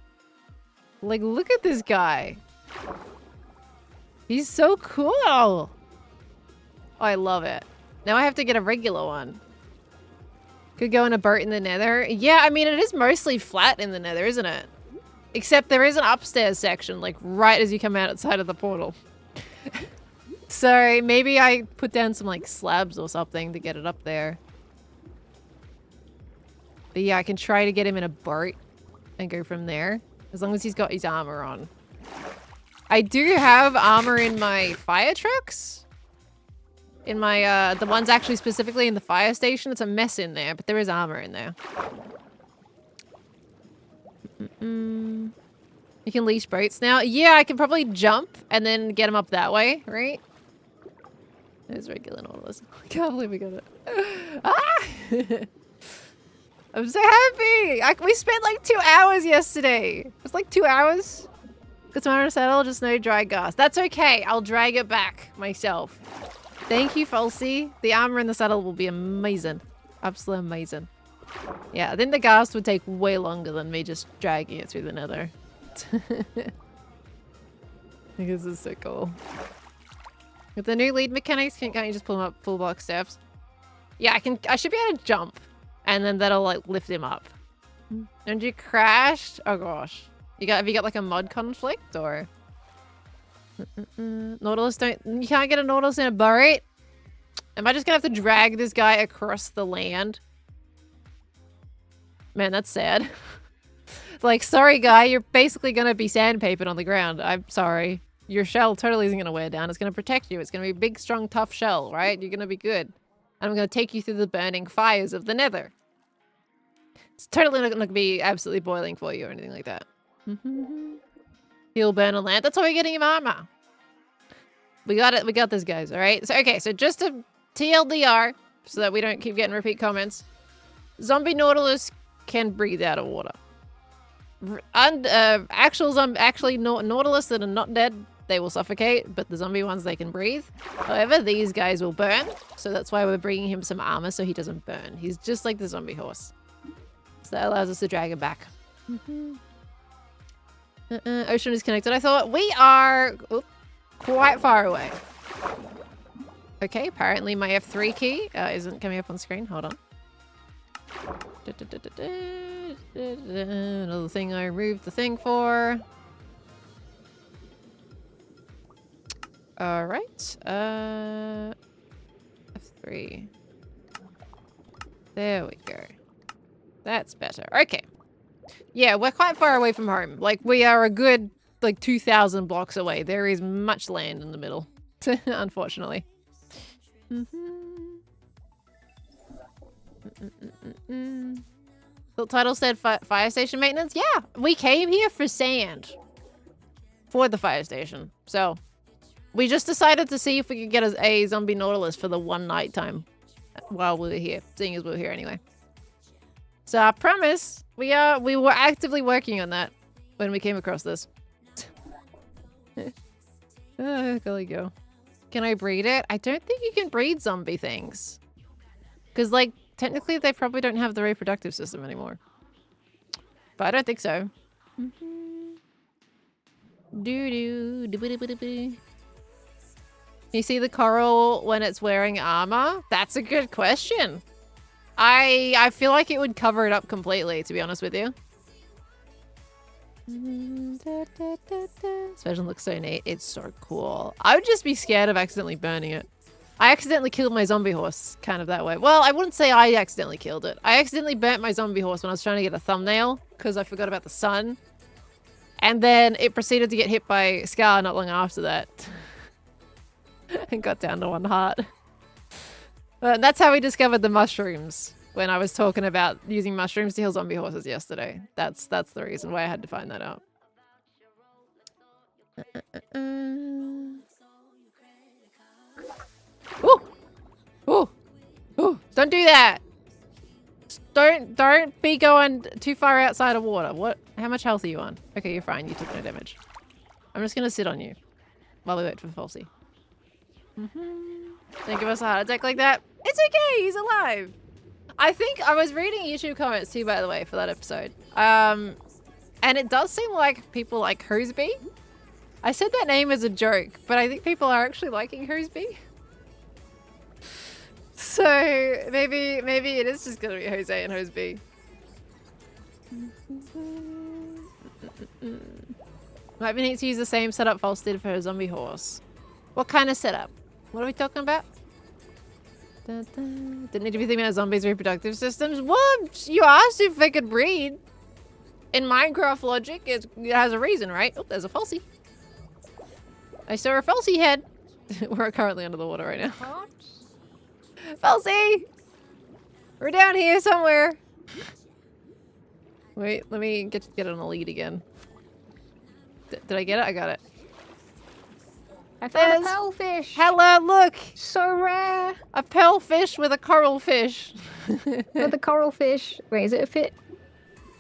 Like, look at this guy. He's so cool. Oh, I love it. Now I have to get a regular one. Could go in a boat in the nether. Yeah, I mean, it is mostly flat in the nether, isn't it? Except there is an upstairs section, like right as you come outside of the portal. So maybe I put down some like slabs or something to get it up there. But yeah, I can try to get him in a boat and go from there. As long as he's got his armor on. I do have armor in my fire trucks. In my, the ones actually specifically in the fire station. It's a mess in there, but there is armor in there. You can leash boats now. Yeah, I can probably jump and then get them up that way, right? There's regular Nautilus. I can't believe we got it. Ah! I'm so happy! We spent like 2 hours yesterday. It was like 2 hours. Got some armor saddle, just no dry gas. That's okay. I'll drag it back myself. Thank you, Falsey. The armor in the saddle will be amazing. Absolutely amazing. Yeah, I think the ghast would take way longer than me just dragging it through the nether. Because it's so cool. With the new lead mechanics, can't you just pull him up full block steps? Yeah, I should be able to jump. And then that'll like lift him up. And you crashed? Oh gosh. Have you got like a mod conflict or? Nautilus you can't get a Nautilus in a boat? Am I just gonna have to drag this guy across the land? Man, that's sad. Like, sorry guy, you're basically gonna be sandpapered on the ground. I'm sorry. Your shell totally isn't gonna wear down. It's gonna protect you. It's gonna be a big, strong, tough shell, right? You're gonna be good. And I'm gonna take you through the burning fires of the nether. It's totally not gonna be absolutely boiling for you or anything like that. He'll burn on land. That's why we're getting him armor. We got it. We got this, guys. All right. So, okay. So just to TLDR, so that we don't keep getting repeat comments. Zombie Nautilus can breathe out of water. And actually Nautilus that are not dead, they will suffocate. But the zombie ones, they can breathe. However, these guys will burn. So that's why we're bringing him some armor so he doesn't burn. He's just like the zombie horse. So that allows us to drag him back. Ocean is connected. I thought we are quite far away. Okay, apparently my F3 key isn't coming up on screen. Hold on. Another thing I removed the thing for. All right. F3. There we go. That's better. Okay. Yeah, we're quite far away from home. Like, we are a good, like, 2,000 blocks away. There is much land in the middle, unfortunately. The title said fire station maintenance. Yeah, we came here for sand. For the fire station. So, we just decided to see if we could get a zombie Nautilus for the one night time while we were here, seeing as we were here anyway. So I promise we were actively working on that when we came across this. Golly go. Can I breed it? I don't think you can breed zombie things. Because, like, technically they probably don't have the reproductive system anymore. But I don't think so. You see the coral when it's wearing armor? That's a good question. I feel like it would cover it up completely, to be honest with you. This version looks so neat. It's so cool. I would just be scared of accidentally burning it. I accidentally killed my zombie horse kind of that way. Well, I wouldn't say I accidentally killed it. I accidentally burnt my zombie horse when I was trying to get a thumbnail because I forgot about the sun. And then it proceeded to get hit by Scar not long after that. And got down to 1 heart. But that's how we discovered the mushrooms when I was talking about using mushrooms to heal zombie horses yesterday. That's the reason why I had to find that out. Ooh! Ooh! Ooh! Don't do that! Don't be going too far outside of water. What? How much health are you on? Okay, you're fine. You took no damage. I'm just gonna sit on you while we wait for Falsey. Don't give us a heart attack like that. It's okay, he's alive. I think I was reading YouTube comments too, by the way, for that episode. And it does seem like people like Hoseby I said that name as a joke, but I think people are actually liking Hoseby. So maybe it is just gonna be Jose and Hoseby. Might be neat to use the same setup False did for a zombie horse. What kind of setup? What are we talking about? Didn't need to be thinking about zombies' reproductive systems. What? You asked if they could breed. In Minecraft logic, it has a reason, right? Oh, there's a falsie. I saw a falsie head. We're currently under the water right now. Falsie! We're down here somewhere. Wait, let me get it on the lead again. Did I get it? I got it. I found a pearlfish. Hello, look! So rare. A pearlfish with a coral fish. With a coral fish. Wait, is it a fit?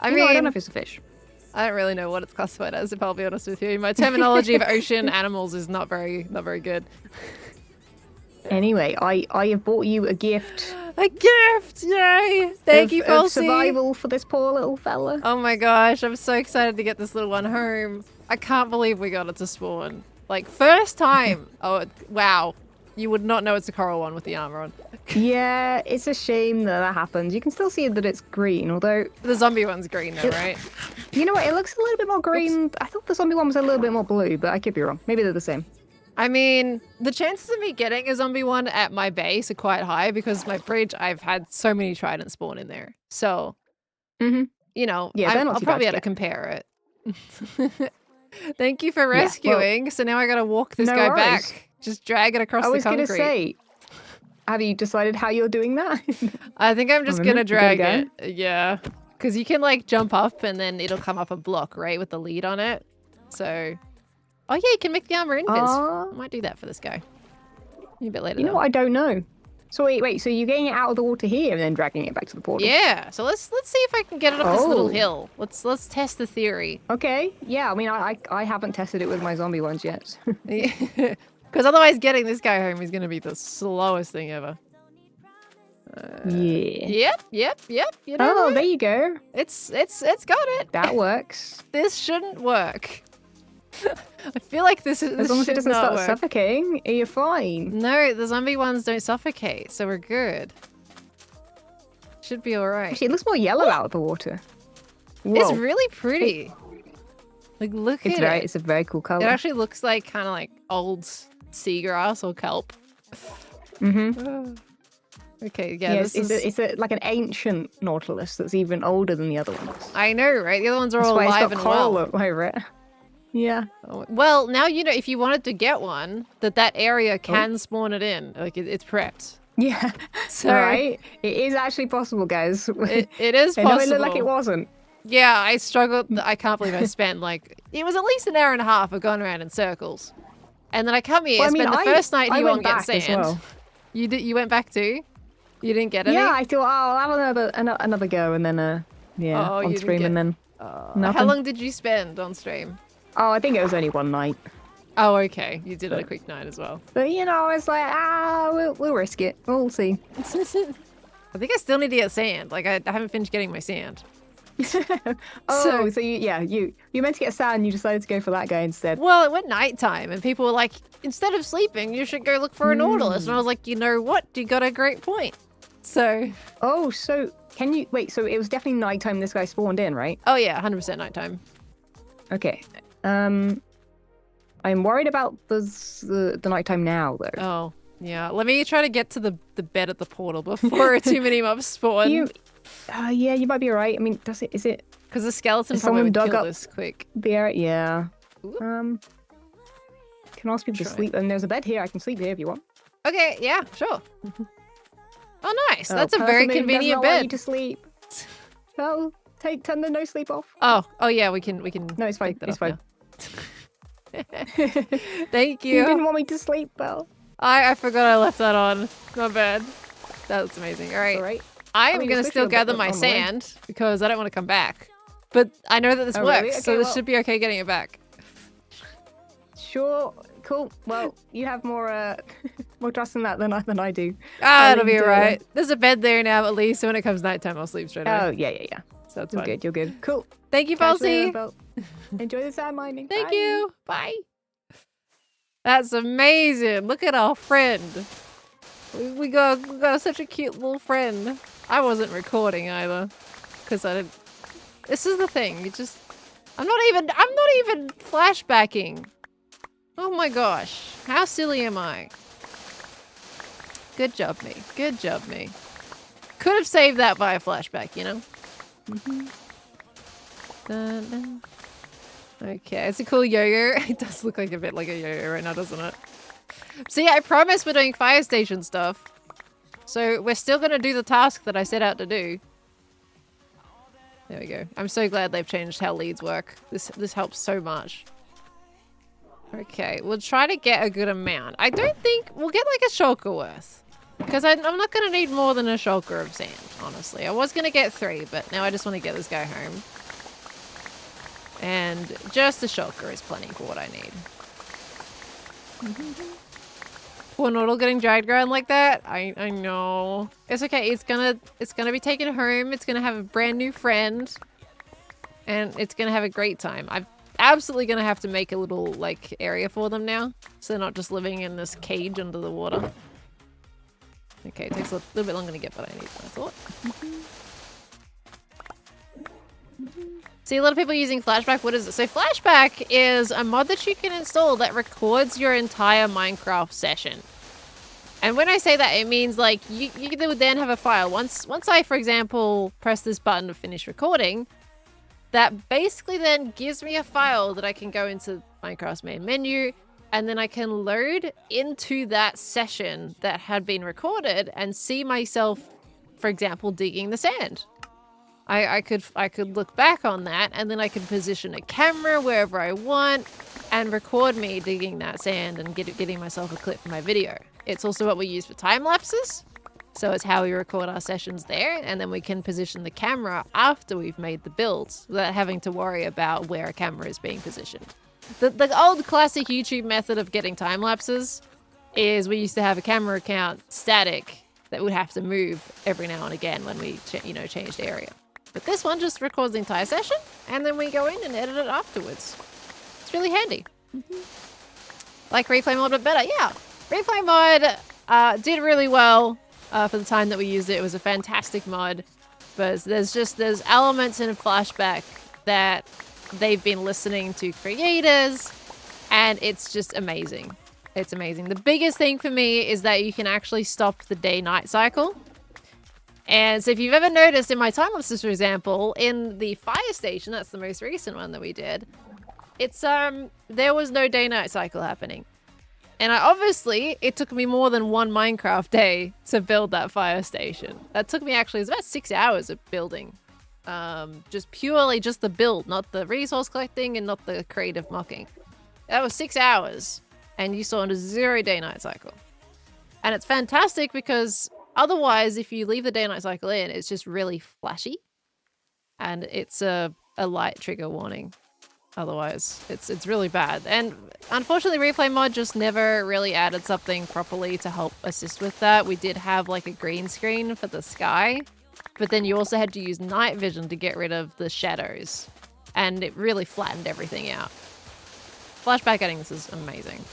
I mean, I don't know if it's a fish. I don't really know what it's classified as, if I'll be honest with you. My terminology of ocean animals is not very good. Anyway, I have bought you a gift. A gift! Yay! Thank you, Falsie. Of survival for this poor little fella. Oh my gosh, I'm so excited to get this little one home. I can't believe we got it to spawn. Like, first time. Oh, wow. You would not know it's a coral one with the armor on. Yeah, it's a shame that happens. You can still see that it's green, although... The zombie one's green though, right? You know what? It looks a little bit more green. Oops. I thought the zombie one was a little bit more blue, but I could be wrong. Maybe they're the same. I mean, the chances of me getting a zombie one at my base are quite high because my bridge, I've had so many tridents spawn in there. So, you know, yeah, I'll probably have to compare it. Thank you for rescuing. So now I gotta walk this guy back. Just drag it across the concrete. I was gonna say, have you decided how you're doing that? I think I'm just gonna drag it. Yeah. Because you can like jump up and then it'll come up a block, right? With the lead on it. So, oh yeah, you can make the armor invis. I might do that for this guy. A bit later. You know what? I don't know. So wait, so you're getting it out of the water here and then dragging it back to the portal? Yeah, so let's see if I can get it up this little hill. Let's test the theory. Okay, yeah, I mean, I haven't tested it with my zombie ones yet. Because otherwise getting this guy home is going to be the slowest thing ever. Yeah. Yep. You know what? There you go. It's got it. That works. This shouldn't work. I feel like this as long as it doesn't start suffocating, you're fine. No, the zombie ones don't suffocate, so we're good. Should be all right. Actually, it looks more yellow out of the water. Whoa. It's really pretty. Like, look at it. It's a very cool color. It actually looks like kind of like old seagrass or kelp. Okay, yeah, it's like an ancient Nautilus that's even older than the other ones. I know, right? The other ones are all alive and well. Over it. Yeah. Well, now you know if you wanted to get one, that area can spawn it in. Like it's prepped. Yeah. So, right. It is actually possible, guys. It is possible. I know it looked like it wasn't. Yeah, I struggled. I can't believe I spent like it was at least an hour and a half of going around in circles, and then I come here. Spend the first night you won't get sand. Well. You did. You went back too. You didn't get any. Yeah, I thought I'll have another go, and then on stream, and then. How long did you spend on stream? Oh, I think it was only one night. Oh, okay. You did it a quick night as well. But you know, I was like, we'll risk it. We'll see. I think I still need to get sand. Like I haven't finished getting my sand. So you meant to get sand, you decided to go for that guy instead. Well, it went nighttime, and people were like, instead of sleeping, you should go look for a Nautilus. And I was like, you know what? You got a great point. So. Oh, so can you wait? So it was definitely nighttime. This guy spawned in, right? Oh yeah, 100% nighttime. Okay. I'm worried about the nighttime now, though. Oh, yeah. Let me try to get to the bed at the portal before too many mobs spawn. Yeah, you might be right. I mean, is it? Because the skeleton probably would kill this quick. The area, yeah. Can ask people to sleep, and there's a bed here. I can sleep here if you want. Okay, yeah, sure. Oh, nice. That's a very convenient bed. Want you to sleep. Well, turn the no sleep off. Oh yeah, we can. No, it's fine. It's fine. Thank you. You didn't want me to sleep, Belle. I forgot I left that on. Not bad. That's amazing. All right. All right. I am going to still gather my sand because I don't want to come back. But I know that this works, really? Okay, so this should be okay getting it back. Sure. Cool. Well, you have more more trust in that than I do. It'll be alright. There's a bed there now at least, so when it comes nighttime, I'll sleep straight away. Oh, yeah. So that's fine. You're good. Cool. Thank you, Falsie. Enjoy the sand mining. Thank you. Bye. That's amazing. Look at our friend. We got such a cute little friend. I wasn't recording either, because I didn't. This is the thing. You just. I'm not even flashbacking. Oh my gosh. How silly am I? Good job, me. Good job, me. Could have saved that by a flashback, you know? Dun, dun. Okay, it's a cool yo-yo. It does look like a bit like a yo-yo right now, doesn't it? See, I promise we're doing fire station stuff. So we're still going to do the task that I set out to do. There we go. I'm so glad they've changed how leads work. This helps so much. Okay, we'll try to get a good amount. I don't think we'll get like a shulker worth. Because I'm not going to need more than a shulker of sand, honestly. I was going to get 3, but now I just want to get this guy home. And just a shulker is plenty for what I need. Poor Nautilus getting dragged around like that. I know. It's okay. It's gonna be taken home. It's gonna have a brand new friend. And it's gonna have a great time. I'm absolutely gonna have to make a little like area for them now. So they're not just living in this cage under the water. Okay, it takes a little bit longer to get what I need than I thought. See, a lot of people using Flashback. What is it? So Flashback is a mod that you can install that records your entire Minecraft session. And when I say that, it means like you would then have a file. Once I, for example, press this button to finish recording, that basically then gives me a file that I can go into Minecraft's main menu, and then I can load into that session that had been recorded and see myself, for example, digging the sand. I could look back on that, and then I could position a camera wherever I want and record me digging that sand and getting myself a clip for my video. It's also what we use for time lapses. So it's how we record our sessions there, and then we can position the camera after we've made the builds without having to worry about where a camera is being positioned. The old classic YouTube method of getting time lapses is we used to have a camera account static that would have to move every now and again when we changed area. But this one just records the entire session, and then we go in and edit it afterwards. It's really handy. Like replay mod, but better. Yeah, replay mod did really well for the time that we used it. It was a fantastic mod, but there's elements in Flashback that they've been listening to creators, and it's just amazing. It's amazing. The biggest thing for me is that you can actually stop the day-night cycle. And so if you've ever noticed in my time lapses, for example, in the fire station, that's the most recent one that we did, it's there was no day-night cycle happening. And it took me more than one Minecraft day to build that fire station. That took me it was about 6 hours of building. Just the build, not the resource collecting and not the creative mocking. That was 6 hours, and you saw a 0 day-night cycle. And it's fantastic because otherwise, if you leave the day-night cycle in, it's just really flashy. And it's a light trigger warning. Otherwise, it's really bad. And unfortunately, replay mod just never really added something properly to help assist with that. We did have like a green screen for the sky, but then you also had to use night vision to get rid of the shadows. And it really flattened everything out. Flashback adding this is amazing.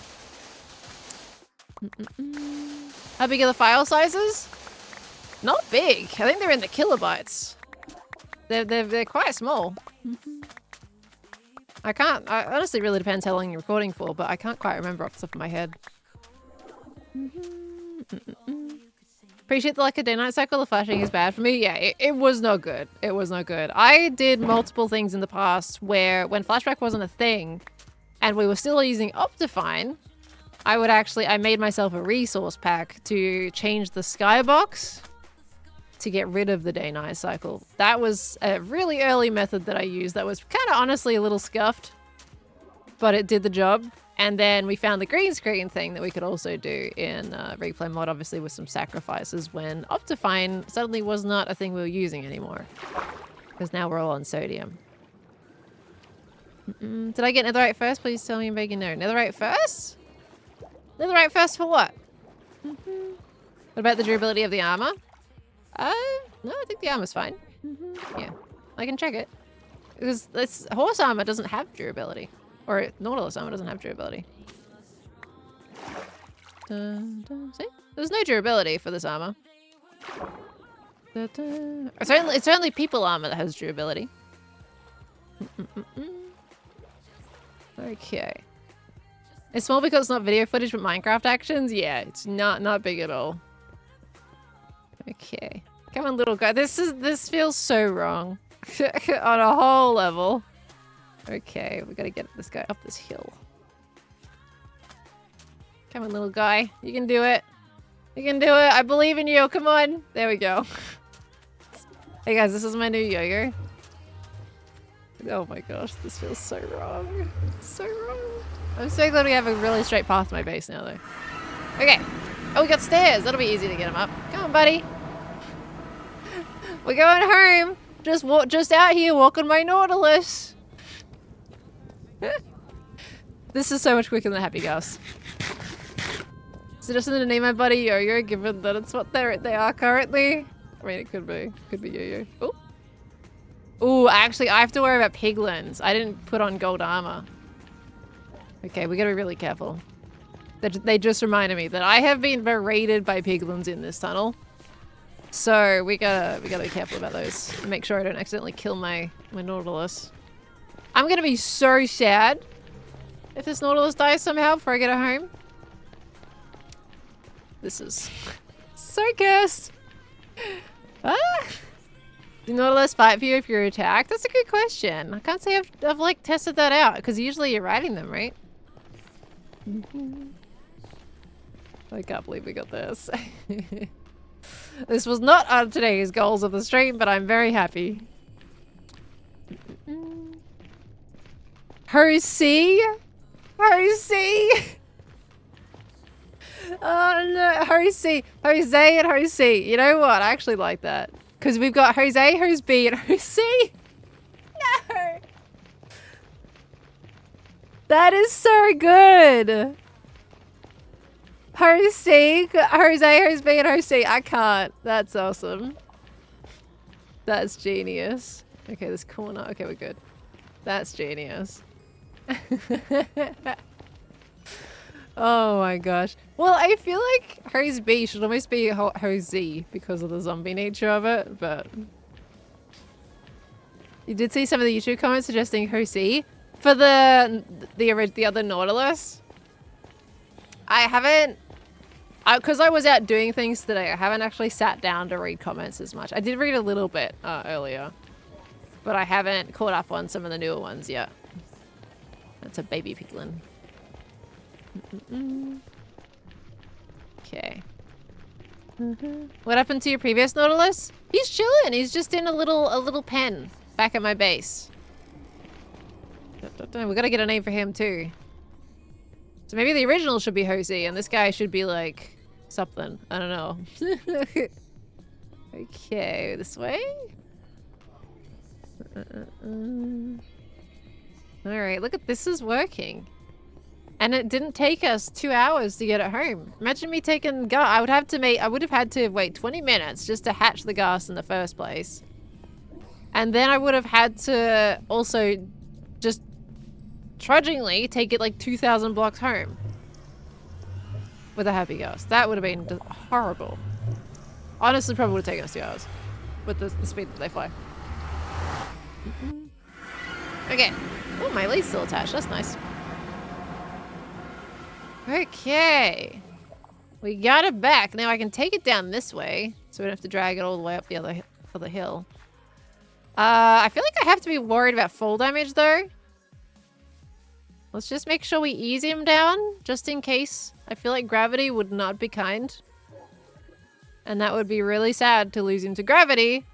How big are the file sizes? Not big. I think they're in the kilobytes. They're quite small. I honestly really depends how long you're recording for, but I can't quite remember off the top of my head. Appreciate the like a day-night cycle. The flashing is bad for me. Yeah, it was no good. It was no good. I did multiple things in the past where when Flashback wasn't a thing and we were still using Optifine, I made myself a resource pack to change the skybox to get rid of the day-night cycle. That was a really early method that I used that was kind of honestly a little scuffed, but it did the job. And then we found the green screen thing that we could also do in replay mod, obviously with some sacrifices when Optifine suddenly was not a thing we were using anymore. Because now we're all on sodium. Did I get netherite first? Please tell me and beg you no. Netherite first? Netherite first for what? What about the durability of the armor? No, I think the armor's fine. Yeah, I can check it. Because this horse armor doesn't have durability. Or Nautilus armor doesn't have durability. See? There's no durability for this armor. It's only people armor that has durability. Okay. It's small because it's not video footage, but Minecraft actions? Yeah, it's not big at all. Okay. Come on, little guy. This feels so wrong. On a whole level. Okay, we gotta get this guy up this hill. Come on, little guy. You can do it. You can do it. I believe in you. Come on. There we go. Hey guys, this is my new yo-yo. Oh my gosh, this feels so wrong. So wrong. I'm so glad we have a really straight path to my base now, though. Okay. Oh, we got stairs. That'll be easy to get him up. Come on, buddy. We're going home. Just out here walking my Nautilus. This is so much quicker than Happy Gus. Suggesting to name my buddy Yo-Yo, given that it's what they are currently. I mean, it could be Yo-Yo. Oh. Ooh, actually, I have to worry about piglins. I didn't put on gold armor. Okay, we gotta be really careful. They just reminded me that I have been berated by piglins in this tunnel. So we gotta be careful about those. Make sure I don't accidentally kill my Nautilus. I'm gonna be so sad if this Nautilus dies somehow before I get it home. This is so cursed. Ah! Do Nautilus fight for you if you're attacked? That's a good question. I can't say I've like tested that out because usually you're riding them, right? I can't believe we got this. This was not on today's goals of the stream, but I'm very happy. Hosey? Hosey? Oh no, Hosey. Jose and Hosey. You know what? I actually like that. Because we've got Jose, Hoseby, and Hosey. No! That is so good. Jose, Hoseby, and Hosey. I can't. That's awesome. That's genius. Okay, this corner. Okay, we're good. That's genius. Oh my gosh. Well, I feel like Hoseby should almost be Hosey because of the zombie nature of it, but... You did see some of the YouTube comments suggesting Hosey for the other Nautilus. I haven't... Because I was out doing things today, I haven't actually sat down to read comments as much. I did read a little bit earlier, but I haven't caught up on some of the newer ones yet. That's a baby piglin. Okay. What happened to your previous Nautilus? He's chilling. He's just in a little pen back at my base. We gotta get a name for him too. So maybe the original should be Hosey, and this guy should be like something. I don't know. Okay, this way. All right, look at this is working. And it didn't take us 2 hours to get it home. Imagine me taking gas. I would have had to wait 20 minutes just to hatch the gas in the first place. And then I would have had to also just trudgingly take it like 2,000 blocks home. With a happy gas. That would have been horrible. Honestly, probably would have taken us 2 hours. With the speed that they fly. Okay. Oh, my lead's still attached. That's nice. Okay. We got it back. Now I can take it down this way, so we don't have to drag it all the way up the other hill. I feel like I have to be worried about fall damage, though. Let's just make sure we ease him down, just in case. I feel like gravity would not be kind. And that would be really sad to lose him to gravity.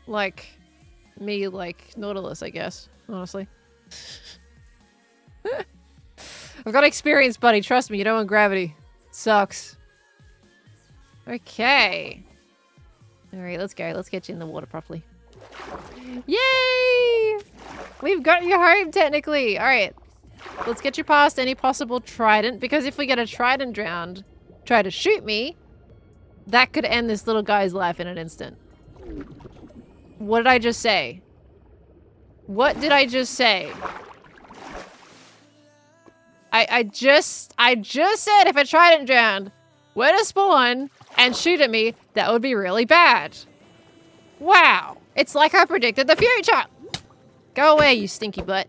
Like me, like Nautilus, I guess, honestly. I've got experience, buddy. Trust me, you don't want gravity. It sucks. Okay. Alright, let's go. Let's get you in the water properly. Yay! We've got you home, technically. Alright. Let's get you past any possible trident, because if we get a trident drowned, try to shoot me, that could end this little guy's life in an instant. What did I just say? What did I just say? I just said if a trident drowned were to spawn and shoot at me, that would be really bad. Wow. It's like I predicted the future. Go away, you stinky butt.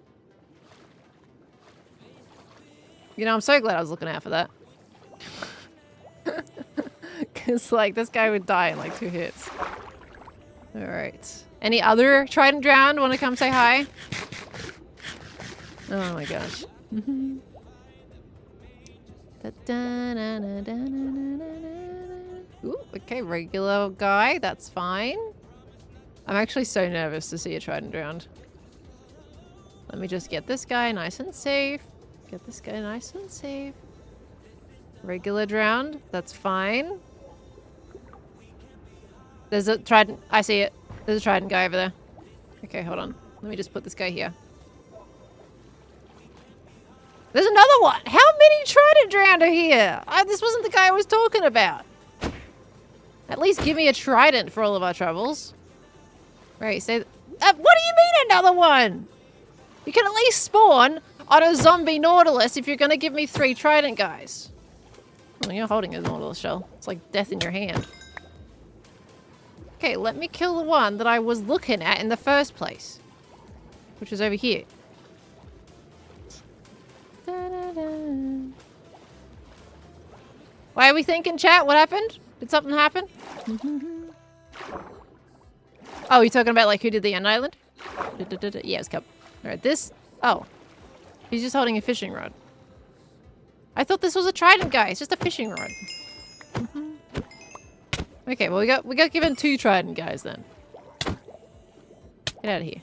You know, I'm so glad I was looking out for that. Because, like, this guy would die in, like, 2 hits. Alright. Any other trident drowned want to come say hi? Oh my gosh. Ooh, okay, regular guy. That's fine. I'm actually so nervous to see a trident drowned. Let me just get this guy nice and safe. Get this guy nice and safe. Regular drowned. That's fine. There's a trident. I see it. There's a trident guy over there. Okay, hold on. Let me just put this guy here. There's another one! How many trident drowned are here? This wasn't the guy I was talking about. At least give me a trident for all of our troubles. Right, so... what do you mean another one? You can at least spawn on a zombie Nautilus if you're gonna give me 3 trident guys. Well, you're holding a Nautilus shell. It's like death in your hand. Okay, let me kill the one that I was looking at in the first place. Which is over here. Why are we thinking, chat? What happened? Did something happen? Oh, you're talking about like who did the end island? Yeah, it's Cup. Alright, this... Oh. He's just holding a fishing rod. I thought this was a trident guy. It's just a fishing rod. Okay, well we got given 2 trident guys then. Get out of here.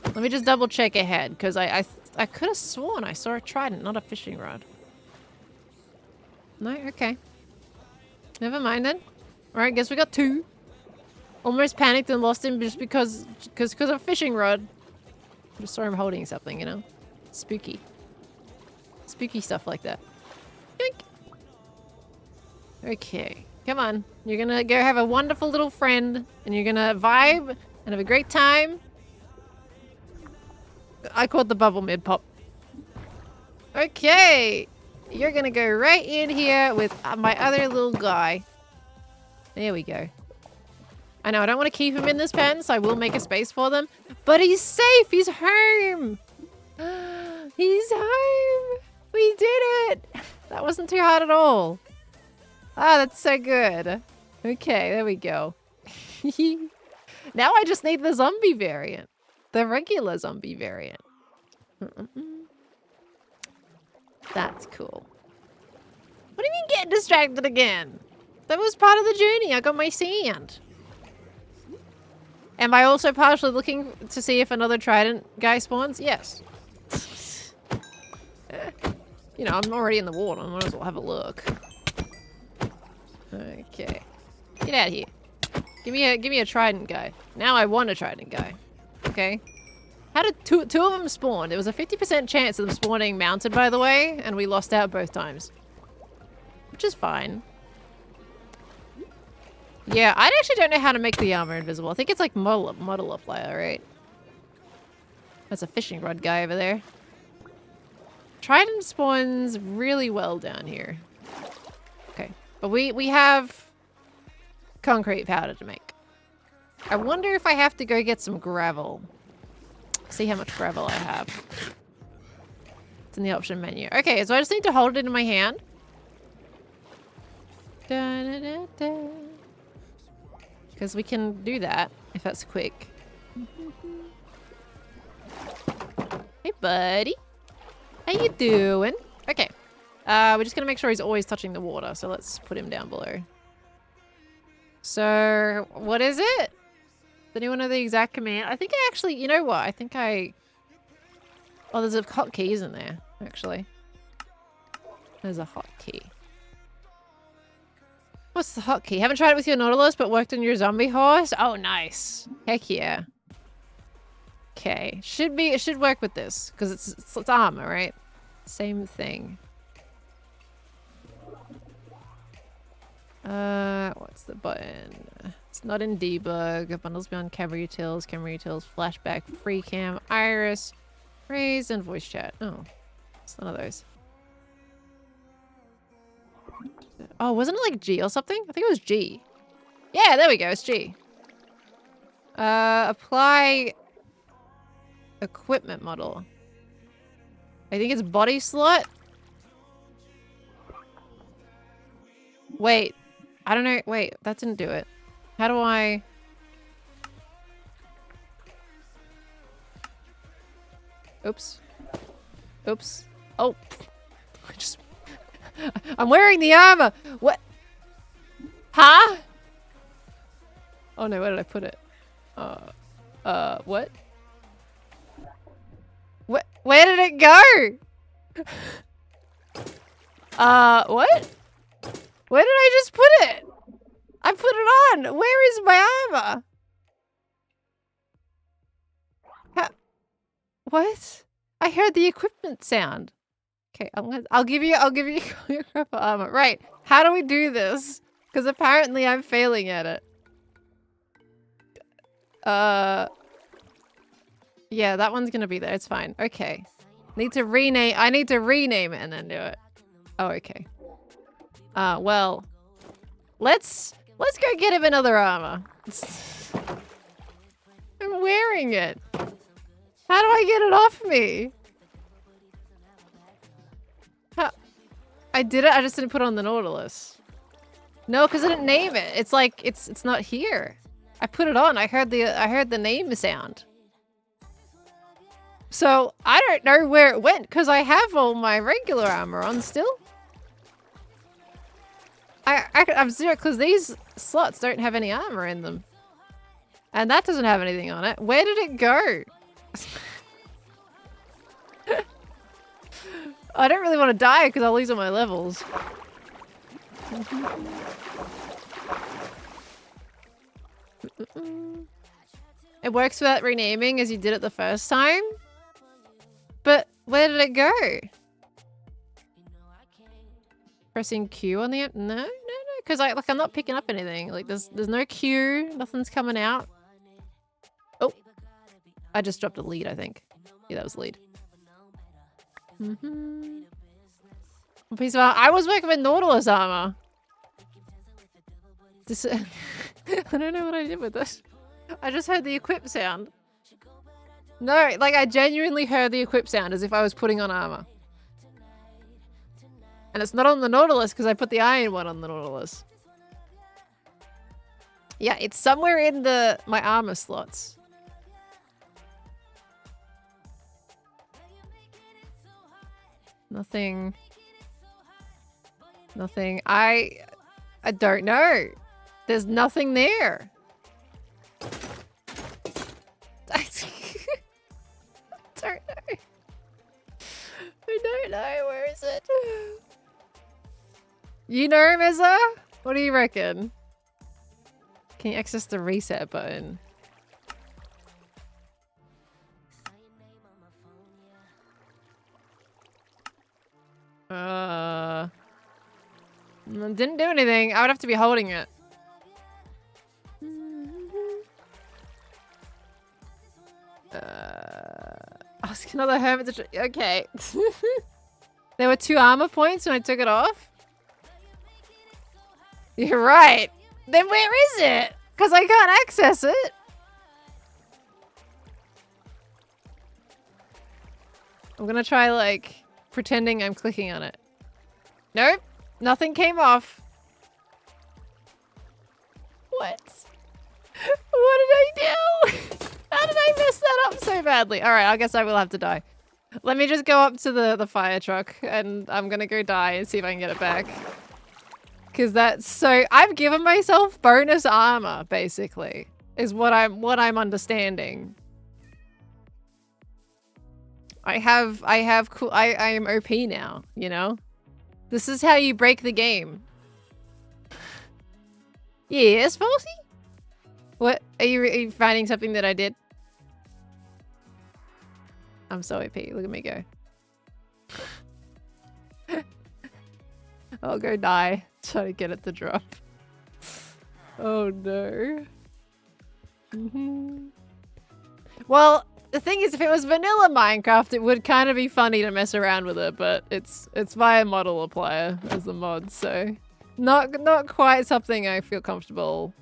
Let me just double check ahead, because I could have sworn I saw a trident, not a fishing rod. No? Okay. Never mind then. Alright, guess we got 2. Almost panicked and lost him just because of a fishing rod. I just saw him holding something, you know? Spooky. Spooky stuff like that. Yoink. Okay. Come on. You're gonna go have a wonderful little friend, and you're gonna vibe and have a great time. I caught the bubble mid-pop. Okay. You're gonna go right in here with my other little guy. There we go. I know, I don't want to keep him in this pen, so I will make a space for them. But he's safe! He's home! He's home! We did it! That wasn't too hard at all. Ah, that's so good. Okay, there we go. Now I just need the zombie variant. The regular zombie variant. That's cool. What do you mean getting distracted again? That was part of the journey. I got my sand. Am I also partially looking to see if another trident guy spawns? Yes. You know, I'm already in the water. I might as well have a look. Okay. Get out of here. Give me a trident guy. Now I want a trident guy. Okay. How did two of them spawn? There was a 50% chance of them spawning mounted, by the way, and we lost out both times. Which is fine. Yeah, I actually don't know how to make the armor invisible. I think it's like model up layer, right? There's a fishing rod guy over there. Trident spawns really well down here. Okay, but we have concrete powder to make. I wonder if I have to go get some gravel. See how much gravel I have. It's in the option menu. Okay, so I just need to hold it in my hand. Because we can do that if that's quick. Hey, buddy. How you doing? Okay. We're just going to make sure he's always touching the water. So let's put him down below. So, what is it? Does anyone know the exact command? I think I actually... You know what? I think I... Oh, there's a hotkey, isn't there? Actually. There's a hotkey. What's the hotkey? Haven't tried it with your Nautilus, but worked on your zombie horse? Oh, nice. Heck yeah. Okay. It should work with this, because it's armor, right? Same thing. What's the button? It's not in debug. Bundles beyond camera utils, flashback, free cam, iris, raise, and voice chat. Oh, it's none of those. Oh, wasn't it like G or something? I think it was G. Yeah, there we go. It's G. Apply equipment model. I think it's body slot. Wait. I don't know. Wait, that didn't do it. How do I... Oops. Oops. Oh. I just... I'm wearing the armor! What? Huh? Oh no, where did I put it? What? What? Where did it go? What? Where did I just put it? I put it on! Where is my armor? What? I heard the equipment sound. Okay, I'll give you your proper armor. Right. How do we do this? Because apparently I'm failing at it. Yeah, that one's gonna be there. It's fine. Okay. I need to rename it and then do it. Oh, okay. Well, let's go get him another armor. I'm wearing it. How do I get it off me? I did it. I just didn't put it on the Nautilus. No, because I didn't name it. It's like it's not here. I put it on. I heard the name sound. So I don't know where it went because I have all my regular armor on still. I'm serious because these slots don't have any armor in them, and that doesn't have anything on it. Where did it go? I don't really want to die because I'll lose all my levels. It works without renaming as you did it the first time. But where did it go? Pressing Q on the end? No, because I'm not picking up anything. Like there's no Q, nothing's coming out. Oh, I just dropped a lead, I think. Yeah, that was lead. Piece of armor. I was working with Nautilus armor. I don't know what I did with this. I just heard the equip sound. No, like I genuinely heard the equip sound as if I was putting on armor. And it's not on the Nautilus because I put the iron one on the Nautilus. Yeah, it's somewhere in my armor slots. Nothing. Nothing. I don't know. There's nothing there. I don't know. I don't know. Where is it? You know, Meza? What do you reckon? Can you access the reset button? Didn't do anything. I would have to be holding it. Ask another hermit to okay. There were 2 armor points when I took it off. You're right. Then where is it? Because I can't access it. I'm gonna try like pretending I'm clicking on it. Nope. Nothing came off. What? What did I do? How did I mess that up so badly? Alright, I guess I will have to die. Let me just go up to the fire truck and I'm gonna go die and see if I can get it back. Cause that's so I've given myself bonus armor, basically, is what I'm understanding. I am OP now, you know? This is how you break the game. Yes, Falsey? What? Are you finding something that I did? I'm so OP. Look at me go. I'll go die. Try to get it to drop. Oh no. Well, the thing is, if it was vanilla Minecraft, it would kind of be funny to mess around with it, but it's via model applier as the mod, so Not quite something I feel comfortable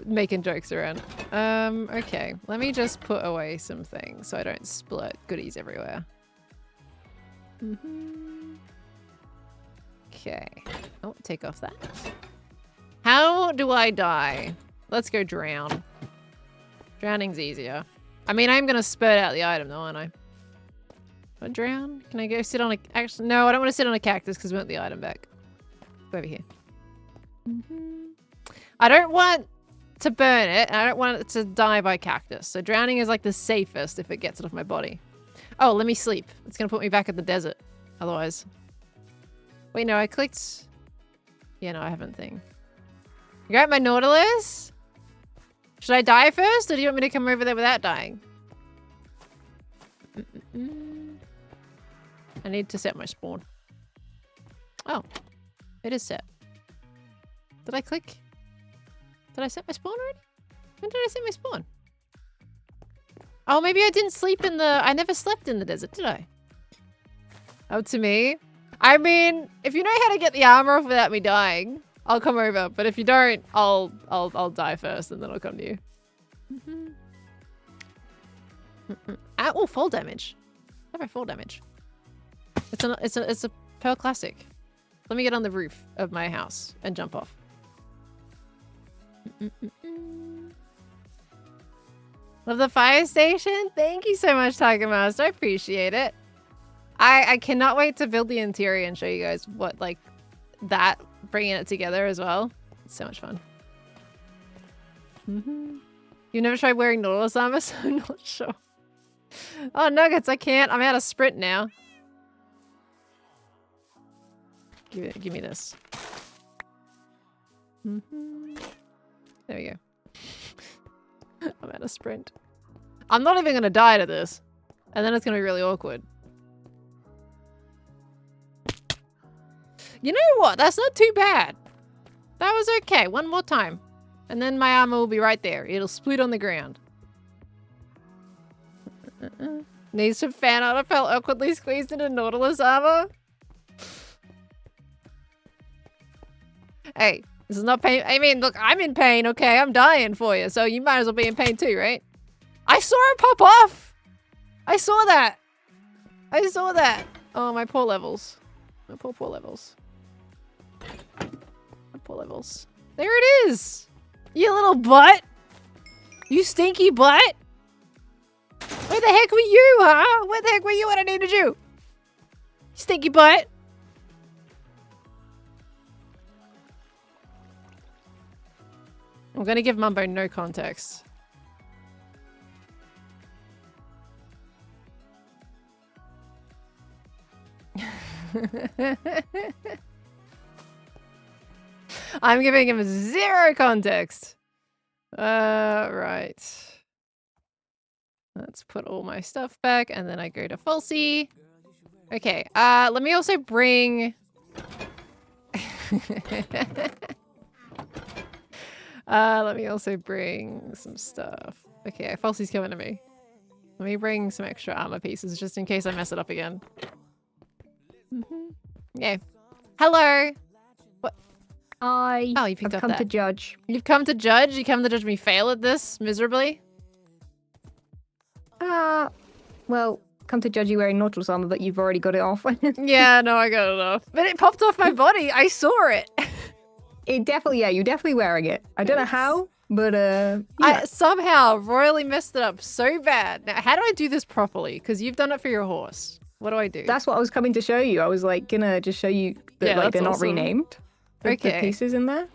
making jokes around. Okay. Let me just put away some things so I don't split goodies everywhere. Okay. Oh, take off that. How do I die? Let's go drown. Drowning's easier. I mean, I'm gonna spurt out the item though, aren't I? Do I drown? Can I go sit on a... Actually, no, I don't want to sit on a cactus because we want the item back. Go over here. I don't want to burn it, and I don't want it to die by cactus. So drowning is like the safest if it gets it off my body. Oh, let me sleep. It's gonna put me back at the desert. Otherwise. Wait, no, I clicked... Yeah, no, I haven't thing. You got my Nautilus? Should I die first, or do you want me to come over there without dying? I need to set my spawn. Oh. It is set. Did I click? Did I set my spawn already? When did I set my spawn? Oh, maybe I didn't sleep in the... I never slept in the desert, did I? Oh, to me? I mean, if you know how to get the armor off without me dying, I'll come over. But if you don't, I'll die first and then I'll come to you. Oh, fall damage. I have fall damage. It's a Pearl Classic. Let me get on the roof of my house and jump off. Love the fire station. Thank you so much, Tiger Master. I appreciate it. I cannot wait to build the interior and show you guys what, like, that, bringing it together as well. It's so much fun. You never tried wearing Nautilus armor, so I'm not sure. Oh, Nuggets, I can't. I'm out of sprint now. Give me this. There we go. I'm out of sprint. I'm not even gonna die to this. And then it's gonna be really awkward. You know what? That's not too bad. That was okay. One more time. And then my armor will be right there. It'll split on the ground. Needs some fan art. I felt awkwardly squeezed into Nautilus armor. Hey, this is not pain. I mean, look, I'm in pain, okay? I'm dying for you, so you might as well be in pain too, right? I saw it pop off! I saw that! I saw that! Oh, my poor levels. My poor levels. My poor levels. There it is! You little butt! You stinky butt! Where the heck were you, huh? Where the heck were you when I needed you? Stinky butt! I'm gonna give Mumbo no context. I'm giving him 0 context. Right. Let's put all my stuff back and then I go to Falsey. Okay, let me also bring... let me also bring some stuff. Okay, Falsey's coming to me. Let me bring some extra armor pieces just in case I mess it up again. Yeah. Hello! What? Hi. Oh, you picked up that. I've come to judge. You've come to judge? You come to judge me fail at this miserably? Well, come to judge you wearing Nautilus armor, but you've already got it off. Yeah, no, I got it off. But it popped off my body. I saw it. It definitely, yeah, you're definitely wearing it. I don't know how, but I somehow royally messed it up so bad. Now, how do I do this properly? Because you've done it for your horse. What do I do? That's what I was coming to show you. I was like gonna just show you that like they're not renamed. The pieces in there.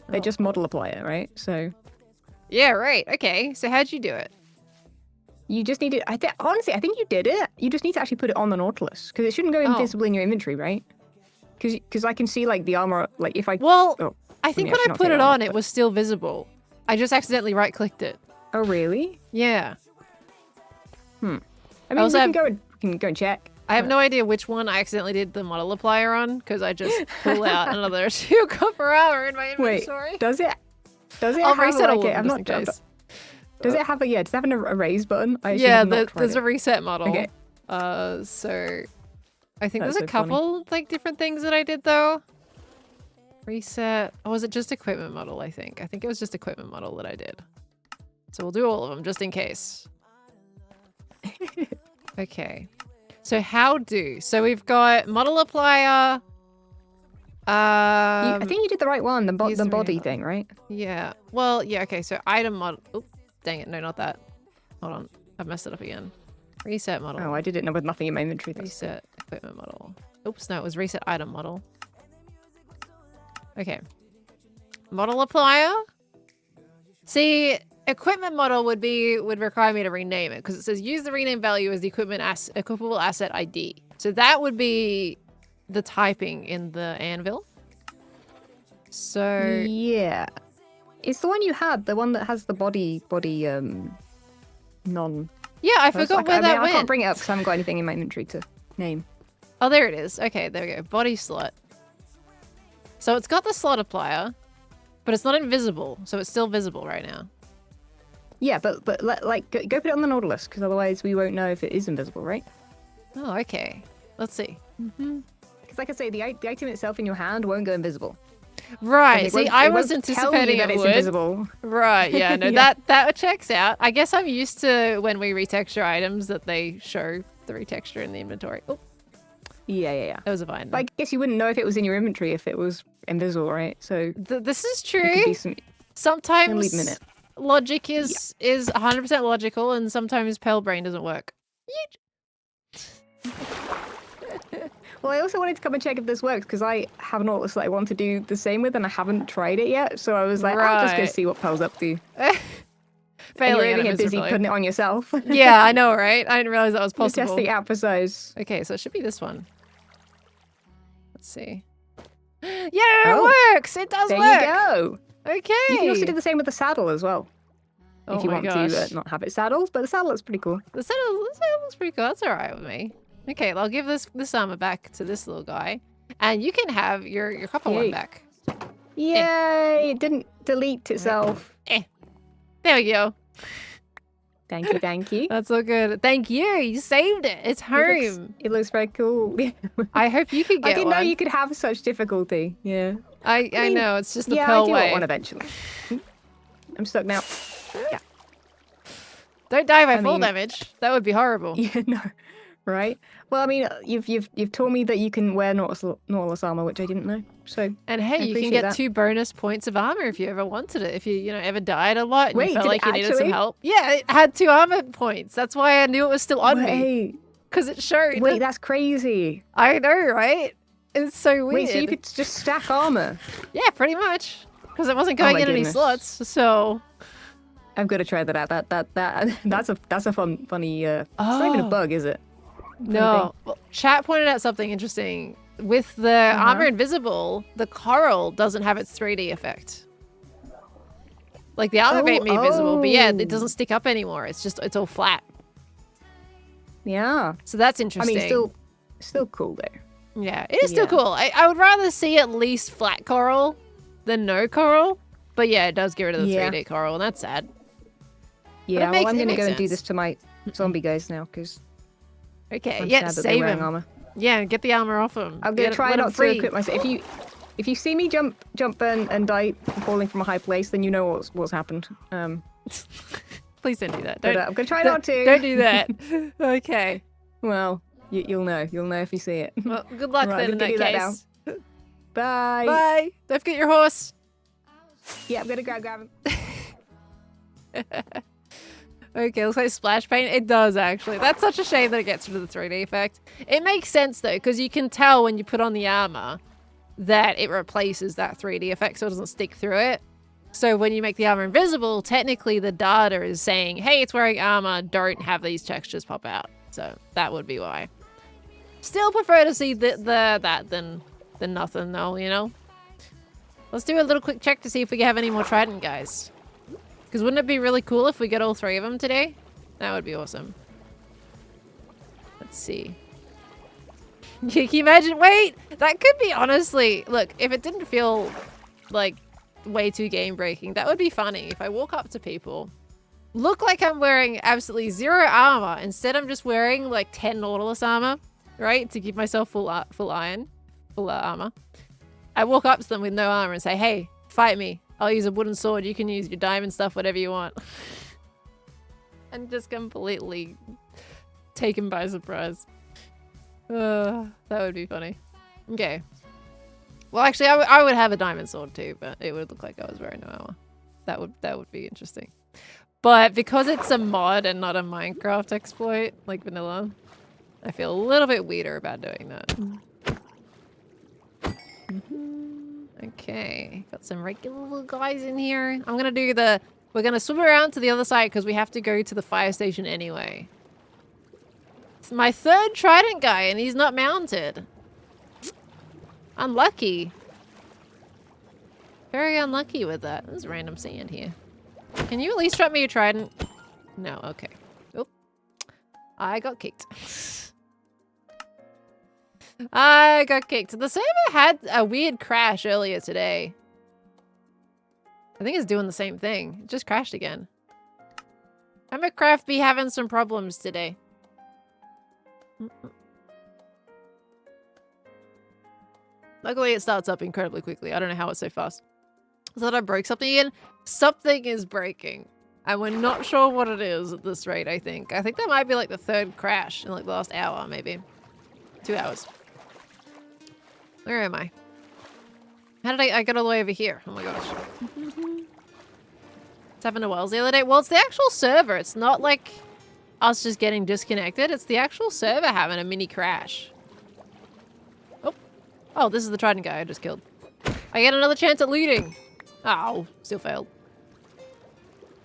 They just model apply it, right? So. Yeah, right. Okay. So how'd you do it? You just need to. Honestly, I think you did it. You just need to actually put it on the Nautilus because it shouldn't go invisible in your inventory, right? Because I can see like the armor, like if I. Well, I think when I put it on, it was still visible. I just accidentally right-clicked it. Oh really? Yeah. I mean, we can go and check. I have no idea which one I accidentally did the model applier on because I just pull out another 2 copper armor in my inventory. Wait, does it? I'll have reset all I'm not. Does it have a does it have an erase button? There's a reset model. Okay. So I think there's a couple like different things that I did though. Reset. Oh, was it just equipment model, I think? I think it was just equipment model that I did. So we'll do all of them just in case. Okay. So how do? So we've got model applier. I think you did the right one, the use the body real- thing, right? Yeah. Well, yeah, okay. So item model. Oh, dang it. No, not that. Hold on. I've messed it up again. Reset model. Oh, I did it with nothing in my inventory. Reset equipment model. Oops, no, it was reset item model. Okay. Model applier. See, equipment model would require me to rename it because it says use the rename value as the equipable asset ID. So that would be the typing in the anvil. So yeah, it's the one you had, the one that has the body non. Yeah, I forgot where that went. I can't bring it up because I haven't got anything in my inventory to name. Oh, there it is. Okay, there we go. Body slot. So it's got the slot applier, but it's not invisible, so it's still visible right now. Yeah, but like go put it on the Nautilus because otherwise we won't know if it is invisible, right? Oh, okay. Let's see. Because like I say, the item itself in your hand won't go invisible. Right. See, I was anticipating that it it's would. invisible. Right. Yeah. No, Yeah. that checks out. I guess I'm used to when we retexture items that they show the retexture in the inventory. Oh, Yeah. that was a vine. But I guess you wouldn't know if it was in your inventory if it was invisible, right? So This is it true. could be some. Sometimes leave a minute. logic is 100% logical, and sometimes Pale Brain doesn't work. Well, I also wanted to come and check if this works because I have an Nautilus that I want to do the same with, and I haven't tried it yet. So I was like, I'm just gonna see what Pel's up to. And Failing you're at over it here busy miserably. putting it on yourself. Yeah, I know, right? I didn't realize that was You're possible. testing out for size. Okay, so it should be this one. Let's see. Yeah, Oh, it works! It does There work! you go. Okay. You can also do the same with the saddle as well. Oh if you my want gosh. to not have it saddled, but the saddle looks pretty cool. The saddle looks pretty cool. That's alright with me. Okay, I'll give this armor back to this little guy. And you can have your copper one Yay. back. Yay! It didn't delete itself. There we go. Thank you, thank you. That's all good. Thank you. You saved it. It's home. It looks very cool. I hope you could get I didn't one. know you could have such difficulty. Yeah. I mean, know. It's just the Yeah, I Pearl do way. want one eventually. I'm stuck now. Yeah. Don't die by I full mean- damage. That would be horrible. Yeah, no. Right? Well, I mean, you've told me that you can wear Nautilus armor, which I didn't know. So And hey, I you can appreciate get that. 2 bonus points of armor if you ever wanted it. If you ever died a lot and Wait, you felt did like it you needed some actually? help. Yeah, it had 2 armor points. That's why I knew it was still on me. wait, Because it showed. wait, that's crazy. I know, right? It's so weird. Wait, so you could just stack armor? Yeah, pretty much. Because it wasn't Oh going my in any goodness. slots, so... I'm gonna try that out. That's a funny. It's not even a Oh. bug, is it? No. Well, chat pointed out something interesting. With the armor invisible, the coral doesn't have its 3D effect. Like the armor made me invisible, but yeah, it doesn't stick up anymore. It's all flat. Yeah. So that's I interesting. mean, still cool though. Yeah, it is still Yeah. cool. I would rather see at least flat coral than no coral. But yeah, it does get rid of the Yeah. 3D coral, and that's sad. Yeah. makes- Well, I'm it gonna makes go and do sense. this to my zombie guys now because Okay, I'm yeah, sad that they're save wearing him. armor. Yeah, get the armor off him. I'm gonna try let him not to free. equip myself. If you see me jump and die from falling from a high place, then you know what's happened. Please don't do that. But Don't, I'm gonna try not to. don't do that. Okay. Well, you'll know. You'll know if you see it. Well, good luck Right, then I'm in gonna that do that case. Bye. Bye. Don't forget your horse. Yeah, I'm gonna grab him. Okay, looks like splash paint. It does, actually. That's such a shame that it gets rid of the 3D effect. It makes sense, though, because you can tell when you put on the armor that it replaces that 3D effect so it doesn't stick through it. So when you make the armor invisible, technically the data is saying, hey, it's wearing armor, don't have these textures pop out. So that would be why. Still prefer to see that than nothing, though, you know? Let's do a little quick check to see if we have any more trident guys. Because wouldn't it be really cool if we get all 3 of them today? That would be awesome. Let's see. Can you imagine? Wait! That could be, honestly... Look, if it didn't feel, like, way too game-breaking, that would be funny. If I walk up to people, look like I'm wearing absolutely 0 armor. Instead, I'm just wearing, like, 10 Nautilus armor, right? To give myself full armor. I walk up to them with no armor and say, hey, fight me. I'll use a wooden sword. You can use your diamond stuff, whatever you want. And just completely taken by surprise. That would be funny. Okay. Well, actually, I would have a diamond sword too, but it would look like I was wearing no armor. That would be interesting. But because it's a mod and not a Minecraft exploit, like vanilla, I feel a little bit weirder about doing that. Okay, got some regular little guys in here. I'm gonna do we're gonna swim around to the other side because we have to go to the fire station anyway. It's my third trident guy and he's not mounted. Unlucky. Very unlucky with that. There's random sand here. Can you at least drop me a trident? No, okay. Oop. I got kicked. I got kicked. The server had a weird crash earlier today. I think it's doing the same thing. It just crashed again. Hermitcraft be having some problems today. Luckily, it starts up incredibly quickly. I don't know how it's so fast. I thought I broke something again. Something is breaking. And we're not sure what it is at this rate, I think. I think that might be like the third crash in like the last hour, maybe. 2 hours. Where am I? How did I get all the way over here? Oh my gosh. It's happened to Wells the other day. Well, it's the actual server. It's not like us just getting disconnected. It's the actual server having a mini crash. Oh. Oh, this is the trident guy I just killed. I get another chance at looting. Oh, still failed.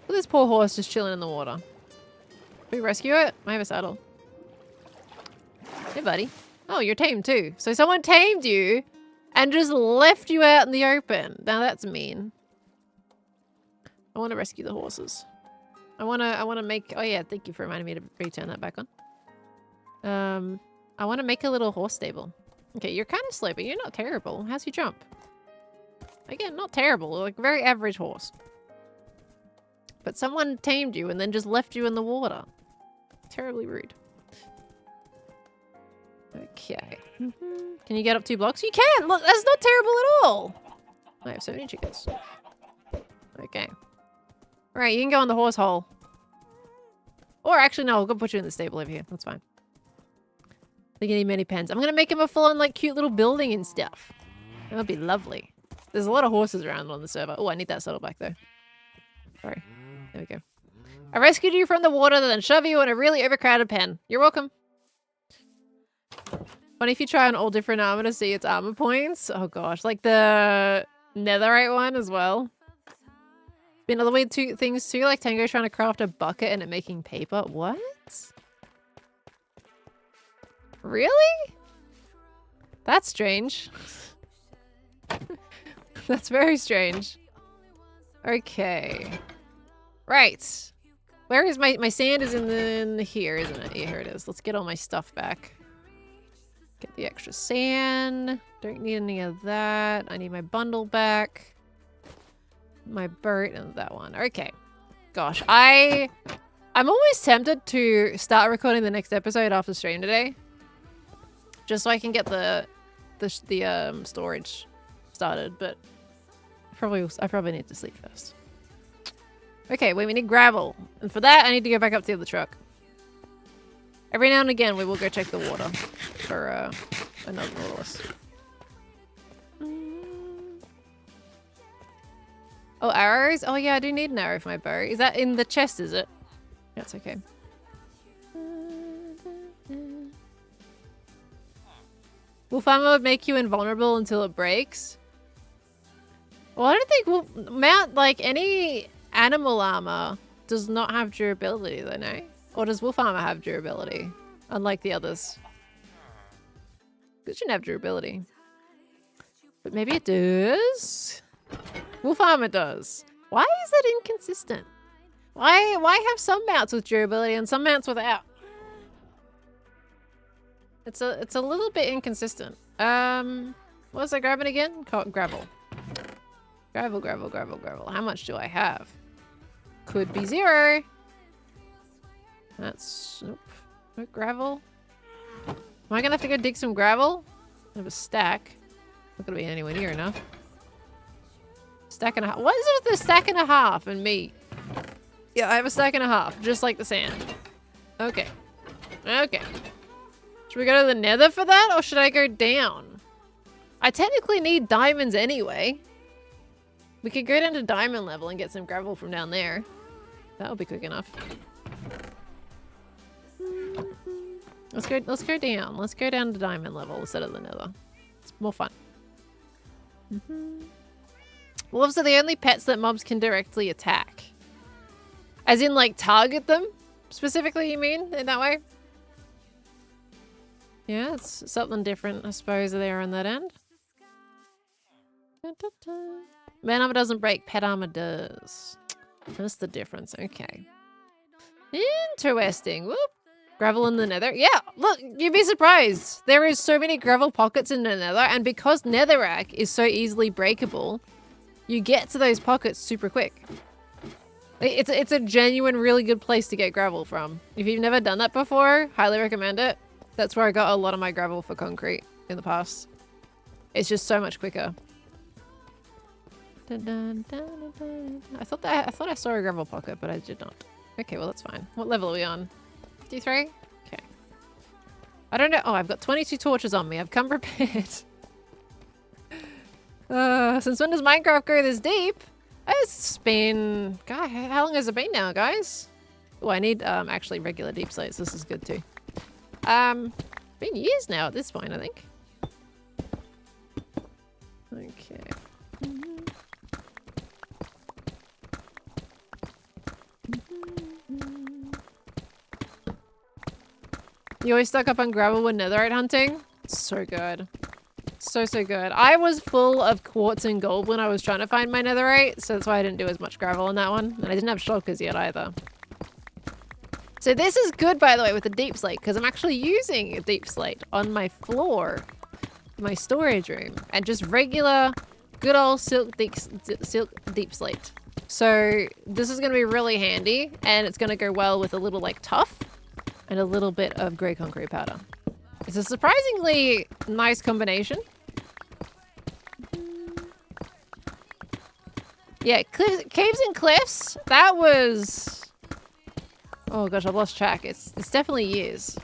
Look at this poor horse just chilling in the water. Can we rescue it? I have a saddle. Hey, buddy. Oh, you're tamed too. So someone tamed you and just left you out in the open. Now that's mean. I want to rescue the horses. I want to make... Oh yeah, thank you for reminding me to return that back on. I want to make a little horse stable. Okay, you're kind of slow, but you're not terrible. How's your jump? Again, not terrible. Like, very average horse. But someone tamed you and then just left you in the water. Terribly rude. Okay. Can you get up 2 blocks? You can! Look, that's not terrible at all! I have so many chickens. Okay. Alright, you can go in the horse hole. Or actually, no, I'll go put you in the stable over here. That's fine. I think you need many pens. I'm gonna make him a full-on, like, cute little building and stuff. That would be lovely. There's a lot of horses around on the server. Oh, I need that saddleback, though. Sorry. There we go. I rescued you from the water, then shove you in a really overcrowded pen. You're welcome. Funny if you try on all different armor to see its armor points. Oh gosh, like the netherite one as well. Been other weird things too, like Tango trying to craft a bucket and it making paper. What? Really? That's strange. That's very strange. Okay. Right. Where is my sand is in here, isn't it? Yeah, here it is. Let's get all my stuff back. Get the extra sand. Don't need any of that. I need my bundle back. My boat and that one. Okay. Gosh, I'm always tempted to start recording the next episode after stream today. Just so I can get the storage started, but I probably need to sleep first. Okay, wait, we need gravel. And for that, I need to go back up to the other truck. Every now and again, we will go check the water for another Nautilus. Oh, arrows? Oh yeah, I do need an arrow for my bow. Is that in the chest, is it? That's okay. Wolf armor would make you invulnerable until it breaks. Well, I don't think mount, like, any animal armor does not have durability, though, no? Or does wolf armor have durability? Unlike the others. It shouldn't have durability. But maybe it does? Wolf armor does. Why is that inconsistent? Why have some mounts with durability and some mounts without? It's a little bit inconsistent. What was I grabbing again? Gravel. Gravel, gravel, gravel, gravel. How much do I have? Could be 0. That's... Nope. No gravel. Am I gonna have to go dig some gravel? I have a stack. Not gonna be anywhere near enough. Stack and a half. What is it with the stack and a half and me? Yeah, I have a stack and a half, just like the sand. Okay. Okay. Should we go to the nether for that, or should I go down? I technically need diamonds anyway. We could go down to diamond level and get some gravel from down there. That'll be quick enough. Let's go down. Let's go down to diamond level instead of the nether. It's more fun. Wolves are the only pets that mobs can directly attack. As in, like, target them? Specifically, you mean? In that way? Yeah, it's something different, I suppose, there on that end. Man armor doesn't break, pet armor does. That's the difference, okay. Interesting. Whoop. Gravel in the nether. Yeah, look, you'd be surprised. There is so many gravel pockets in the nether, and because netherrack is so easily breakable, you get to those pockets super quick. It's a genuine, really good place to get gravel from. If you've never done that before, highly recommend it. That's where I got a lot of my gravel for concrete in the past. It's just so much quicker. I thought I saw a gravel pocket, but I did not. Okay, well that's fine. What level are we on? 53? Okay. I don't know. Oh, I've got 22 torches on me. I've come prepared. Since when does Minecraft go this deep? It's been... God, how long has it been now, guys? Oh, I need actually regular deep slates. This is good too. Been years now at this point, I think. Okay. You always stuck up on gravel when netherite hunting? So good. So good. I was full of quartz and gold when I was trying to find my netherite, so that's why I didn't do as much gravel on that one. And I didn't have shulkers yet either. So this is good, by the way, with the deep slate, because I'm actually using a deep slate on my floor, my storage room, and just regular, good old silk deep slate. So this is going to be really handy, and it's going to go well with a little like tuff and a little bit of grey concrete powder. It's a surprisingly nice combination. Yeah, caves and cliffs. That was... Oh gosh, I've lost track. It's definitely years.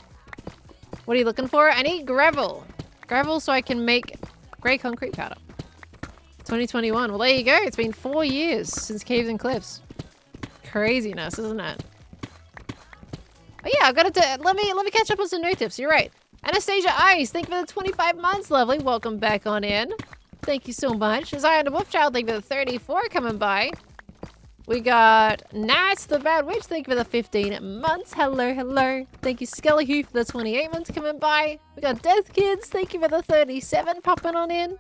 What are you looking for? I need gravel. Gravel so I can make grey concrete powder. 2021. Well, there you go. It's been 4 years since caves and cliffs. Craziness, isn't it? Oh yeah, I've got to... Let me catch up on some no tips. You're right. Anastasia Ice, thank you for the 25 months, lovely. Welcome back on in. Thank you so much. Zion the Wolfchild, thank you for the 34 coming by. We got Nats the Bad Witch, thank you for the 15 months. Hello, hello. Thank you, Skelly Hugh, for the 28 months coming by. We got Death Kids, thank you for the 37 popping on in.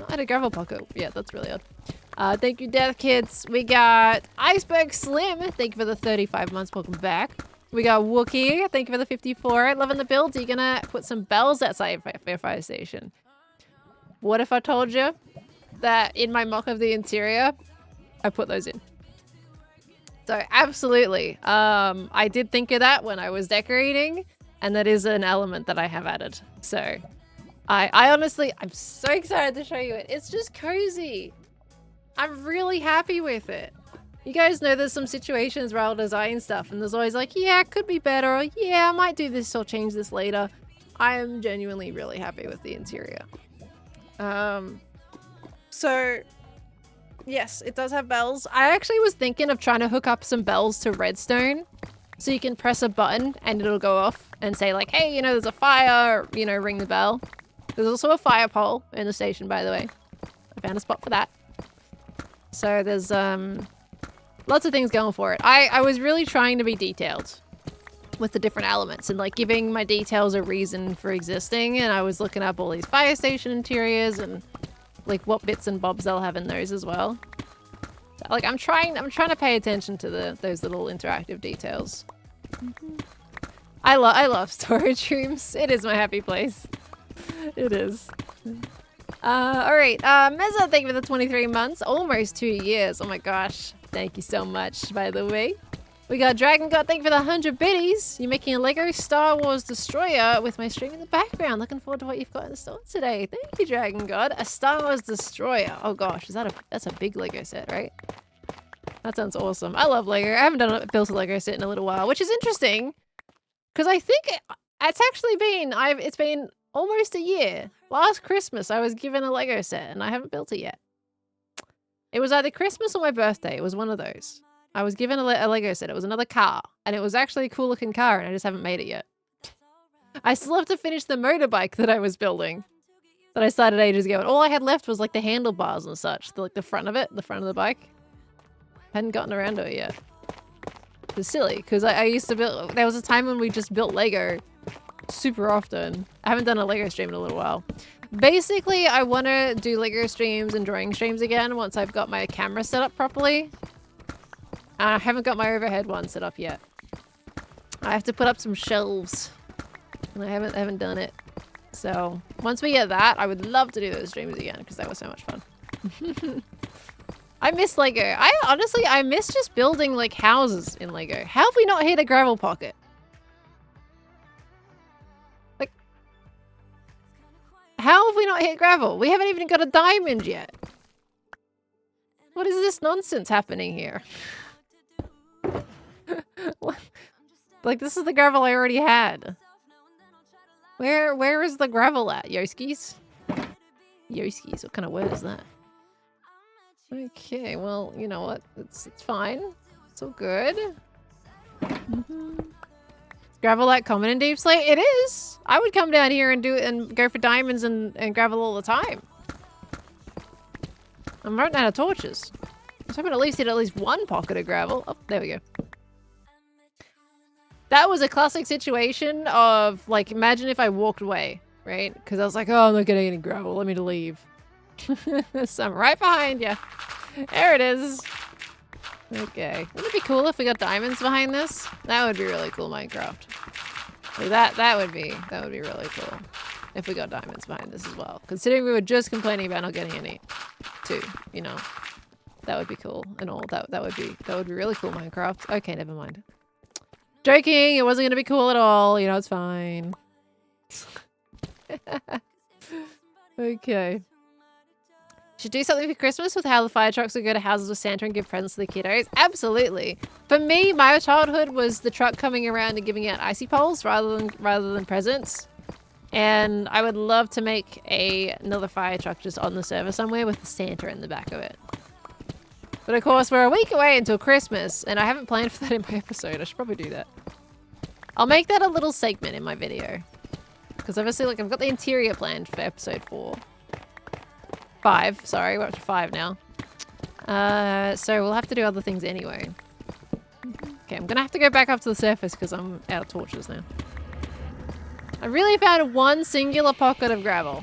I had a gravel pocket. Yeah, that's really odd. Thank you, Death Kids. We got Iceberg Slim, thank you for the 35 months. Welcome back. We got Wookie, thank you for the 54. Loving the build. Are you gonna put some bells outside your fire station? What if I told you that in my mock of the interior, I put those in? So absolutely. I did think of that when I was decorating, and that is an element that I have added. So I honestly, I'm so excited to show you it. It's just cozy. I'm really happy with it. You guys know there's some situations where I'll design stuff and there's always like, yeah, it could be better. Or, yeah, I might do this or change this later. I am genuinely really happy with the interior. So yes, it does have bells. I actually was thinking of trying to hook up some bells to redstone so you can press a button and it'll go off and say like, hey, you know, there's a fire, you know, ring the bell. There's also a fire pole in the station, by the way. I found a spot for that. So there's lots of things going for it. I was really trying to be detailed with the different elements and like giving my details a reason for existing, and I was looking up all these fire station interiors and like what bits and bobs they'll have in those as well. So, like I'm trying to pay attention to those little interactive details. I love storage rooms. It is my happy place. It is. All right, Meza, thank you for the 23 months, almost 2 years. Oh my gosh, thank you so much, by the way. We got Dragon God, thank you for the 100 biddies. You're making a Lego Star Wars Destroyer with my stream in the background. Looking forward to what you've got in store today. Thank you, Dragon God. A Star Wars Destroyer. Oh gosh, that's a big Lego set, right? That sounds awesome. I love Lego. I haven't built a Lego set in a little while, which is interesting. Because I think it's actually been, it's been almost a year. Last Christmas, I was given a Lego set and I haven't built it yet. It was either Christmas or my birthday. It was one of those. I was given a Lego set. It was another car. And it was actually a cool looking car and I just haven't made it yet. I still have to finish the motorbike that I was building. That I started ages ago. And all I had left was like the handlebars and such. Like the front of it. The front of the bike. Hadn't gotten around to it yet. It's silly. Because I used to build... There was a time when we just built Lego super often. I haven't done a Lego stream in a little while. Basically, I want to do Lego streams and drawing streams again once I've got my camera set up properly. I haven't got my overhead one set up yet. I have to put up some shelves. And I haven't done it. So, once we get that, I would love to do those streams again because that was so much fun. I miss Lego. I miss just building like houses in Lego. How have we not hit a gravel pocket? Like, how have we not hit gravel? We haven't even got a diamond yet. What is this nonsense happening here? Like, this is the gravel I already had. Where is the gravel at? Yoski's? Yoski's, what kind of word is that? Okay, well, you know what? It's fine. It's all good. Gravel that common in Deep Slate? It is! I would come down here and do it and go for diamonds and gravel all the time. I'm running out of torches. I was hoping at least hit at least one pocket of gravel. Oh, there we go. That was a classic situation of, like, imagine if I walked away, right? Because I was like, oh, I'm not getting any gravel. Let me leave. So I'm right behind you. There it is. Okay. Wouldn't it be cool if we got diamonds behind this? That would be really cool, Minecraft. Like that would be really cool if we got diamonds behind this as well. Considering we were just complaining about not getting any, too. You know, that would be cool and all. That would be really cool, Minecraft. Okay, never mind. Joking, it wasn't gonna be cool at all. You know, it's fine. Okay. Should do something for Christmas with how the fire trucks would go to houses with Santa and give presents to the kiddos. Absolutely. For me, my childhood was the truck coming around and giving out icy poles rather than presents. And I would love to make another fire truck just on the server somewhere with the Santa in the back of it. But of course, we're a week away until Christmas, and I haven't planned for that in my episode. I should probably do that. I'll make that a little segment in my video. Because obviously, like, I've got the interior planned for episode 4. 5, sorry, we're up to 5 now. So we'll have to do other things anyway. Okay, I'm gonna have to go back up to the surface because I'm out of torches now. I really found one singular pocket of gravel.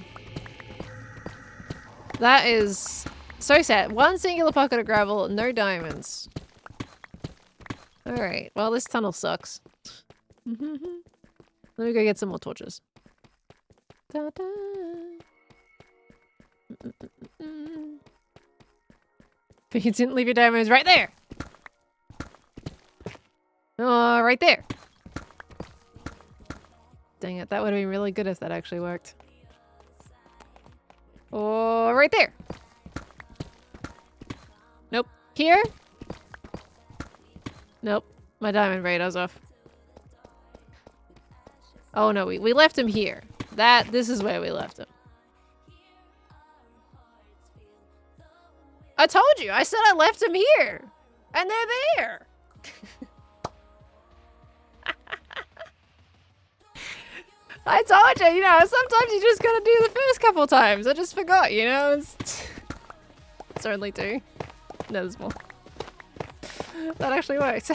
That is so sad. One singular pocket of gravel, no diamonds. Alright, well this tunnel sucks. Let me go get some more torches. Ta-da. But you didn't leave your diamonds right there. Oh, right there. Dang it, that would have been really good if that actually worked. Oh, right there. Nope. Here? Nope. My diamond radar's off. Oh no, we left him here. This is where we left him. I told you, I said I left them here. And they're there. I told you, you know, sometimes you just gotta do the first couple times. I just forgot, you know. It's only 2. No, there's more. That actually worked.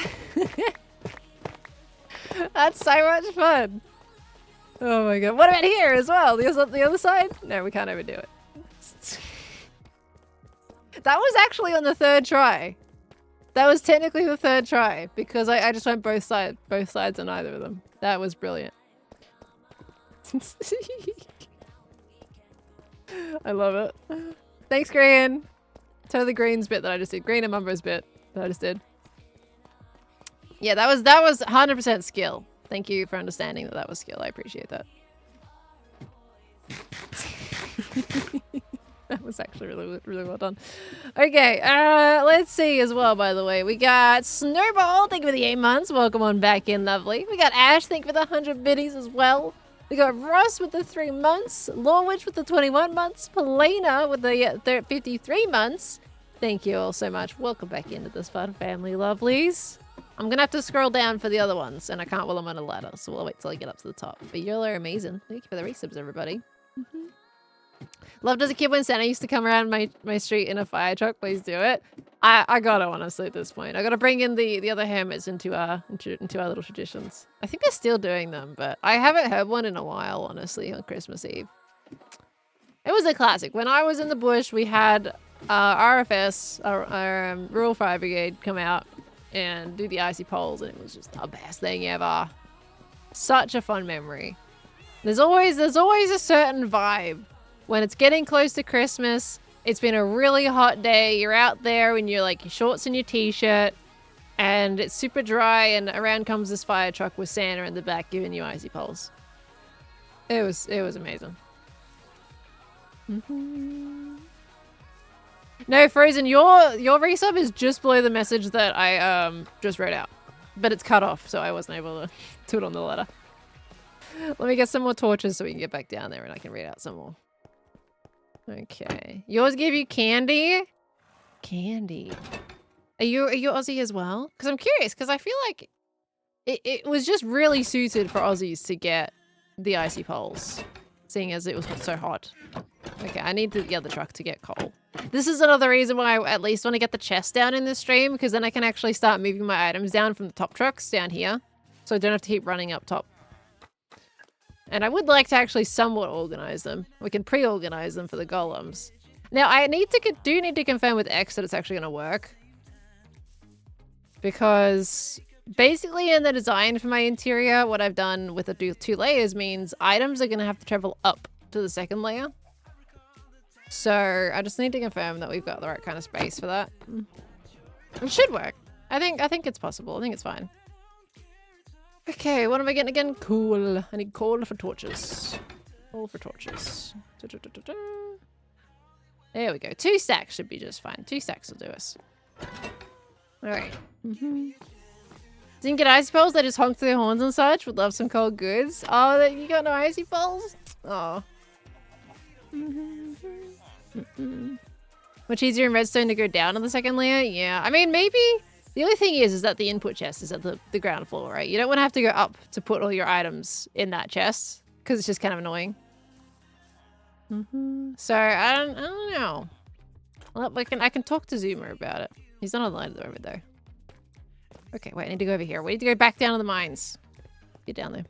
That's so much fun. Oh my god. What about here as well? The other side? No, we can't overdo it. That was actually on the 3rd try. That was technically the 3rd try because I just went both sides on either of them. That was brilliant. I love it. Thanks, Green. Totally Green's bit that I just did. Green and Mumbo's bit that I just did. Yeah, that was 100% skill. Thank you for understanding that was skill. I appreciate that. That was actually really well done. Okay, let's see as well, by the way. We got Snowball, thank you for the 8 months. Welcome on back in, lovely. We got Ash, thank you for the 100 biddies as well. We got Ross with the 3 months. Lorwich with the 21 months. Polina with the 53 months. Thank you all so much. Welcome back into this fun family, lovelies. I'm gonna have to scroll down for the other ones, and I can't while I'm on a ladder, so we'll wait till I get up to the top. But y'all are amazing. Thank you for the resubs, everybody. Loved as a kid when Santa used to come around my street in a fire truck. Please do it. I gotta, honestly, at this point. I gotta bring in the other hermits into our little traditions. I think they're still doing them, but I haven't heard one in a while, honestly, on Christmas Eve. It was a classic. When I was in the bush, we had RFS, our Rural Fire Brigade, come out and do the icy poles, and it was just the best thing ever. Such a fun memory. There's always a certain vibe when it's getting close to Christmas. It's been a really hot day. You're out there in your shorts and your t-shirt, and it's super dry, and around comes this fire truck with Santa in the back giving you icy poles. It was amazing. No, Frozen, your resub is just below the message that I just read out, but it's cut off, so I wasn't able to do it on the letter. Let me get some more torches so we can get back down there and I can read out some more. Okay. Yours gave you candy? Candy. Are you Aussie as well? Because I'm curious, because I feel like it was just really suited for Aussies to get the icy poles, seeing as it was so hot. Okay, I need the other truck to get coal. This is another reason why I at least want to get the chest down in this stream, because then I can actually start moving my items down from the top trucks down here, so I don't have to keep running up top. And I would like to actually somewhat organize them. We can pre-organize them for the golems. Now, I do need to confirm with X that it's actually going to work. Because basically in the design for my interior, what I've done with the two layers means items are going to have to travel up to the second layer. So I just need to confirm that we've got the right kind of space for that. It should work. I think it's possible. I think it's fine. Okay, what am I getting again? Cool. I need coal for torches. Coal for torches. There we go. 2 stacks should be just fine. 2 stacks will do us. Alright. Didn't get icy poles? They just honked their horns and such. Would love some cold goods. Oh, you got no icy poles? Oh. Much easier in redstone to go down on the second layer? Yeah. I mean, maybe... The only thing is that the input chest is at the ground floor, right? You don't want to have to go up to put all your items in that chest, because it's just kind of annoying. So, I don't know. Well, I can talk to Zuma about it. He's not online at the moment, though. Okay, wait, I need to go over here. We need to go back down to the mines. Get down there.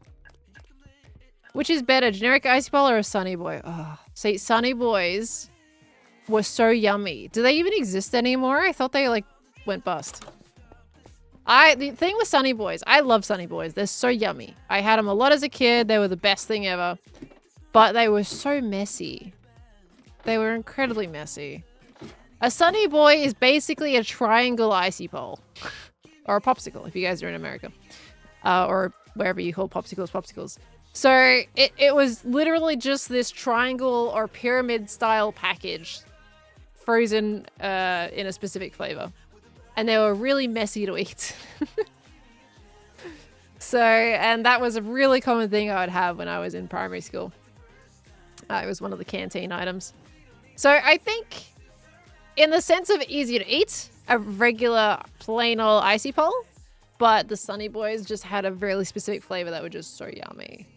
Which is better, generic icy pole or a sunny boy? Oh, see, sunny boys were so yummy. Do they even exist anymore? I thought they, went bust. The thing with Sunny Boys, I love Sunny Boys. They're so yummy. I had them a lot as a kid. They were the best thing ever. But they were so messy. They were incredibly messy. A Sunny Boy is basically a triangle icy pole. Or a popsicle, if you guys are in America. Or wherever you call popsicles. So, it was literally just this triangle or pyramid style package. Frozen in a specific flavor. And they were really messy to eat. So, and that was a really common thing I would have when I was in primary school. It was one of the canteen items. So I think, in the sense of easy to eat, a regular plain old icy pole, but the Sunny Boys just had a really specific flavor that was just so yummy.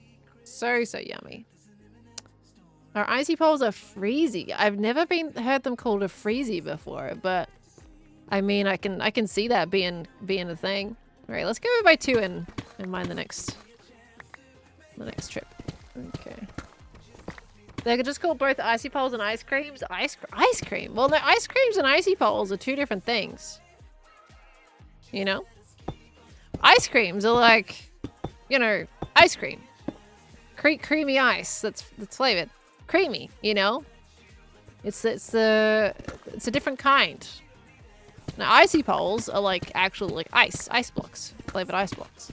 So yummy. Our icy poles are freezy. I've never heard them called a freezy before, but I mean, I can see that being a thing. All right, let's go by 2 and mine the next trip. Okay. They could just call both icy poles and ice creams ice cream. Well, no, ice creams and icy poles are 2 different things. You know, ice creams are like, you know, ice cream, creamy ice that's flavored, creamy. You know, it's a different kind. Now, icy poles are like actual like ice blocks, flavored ice blocks.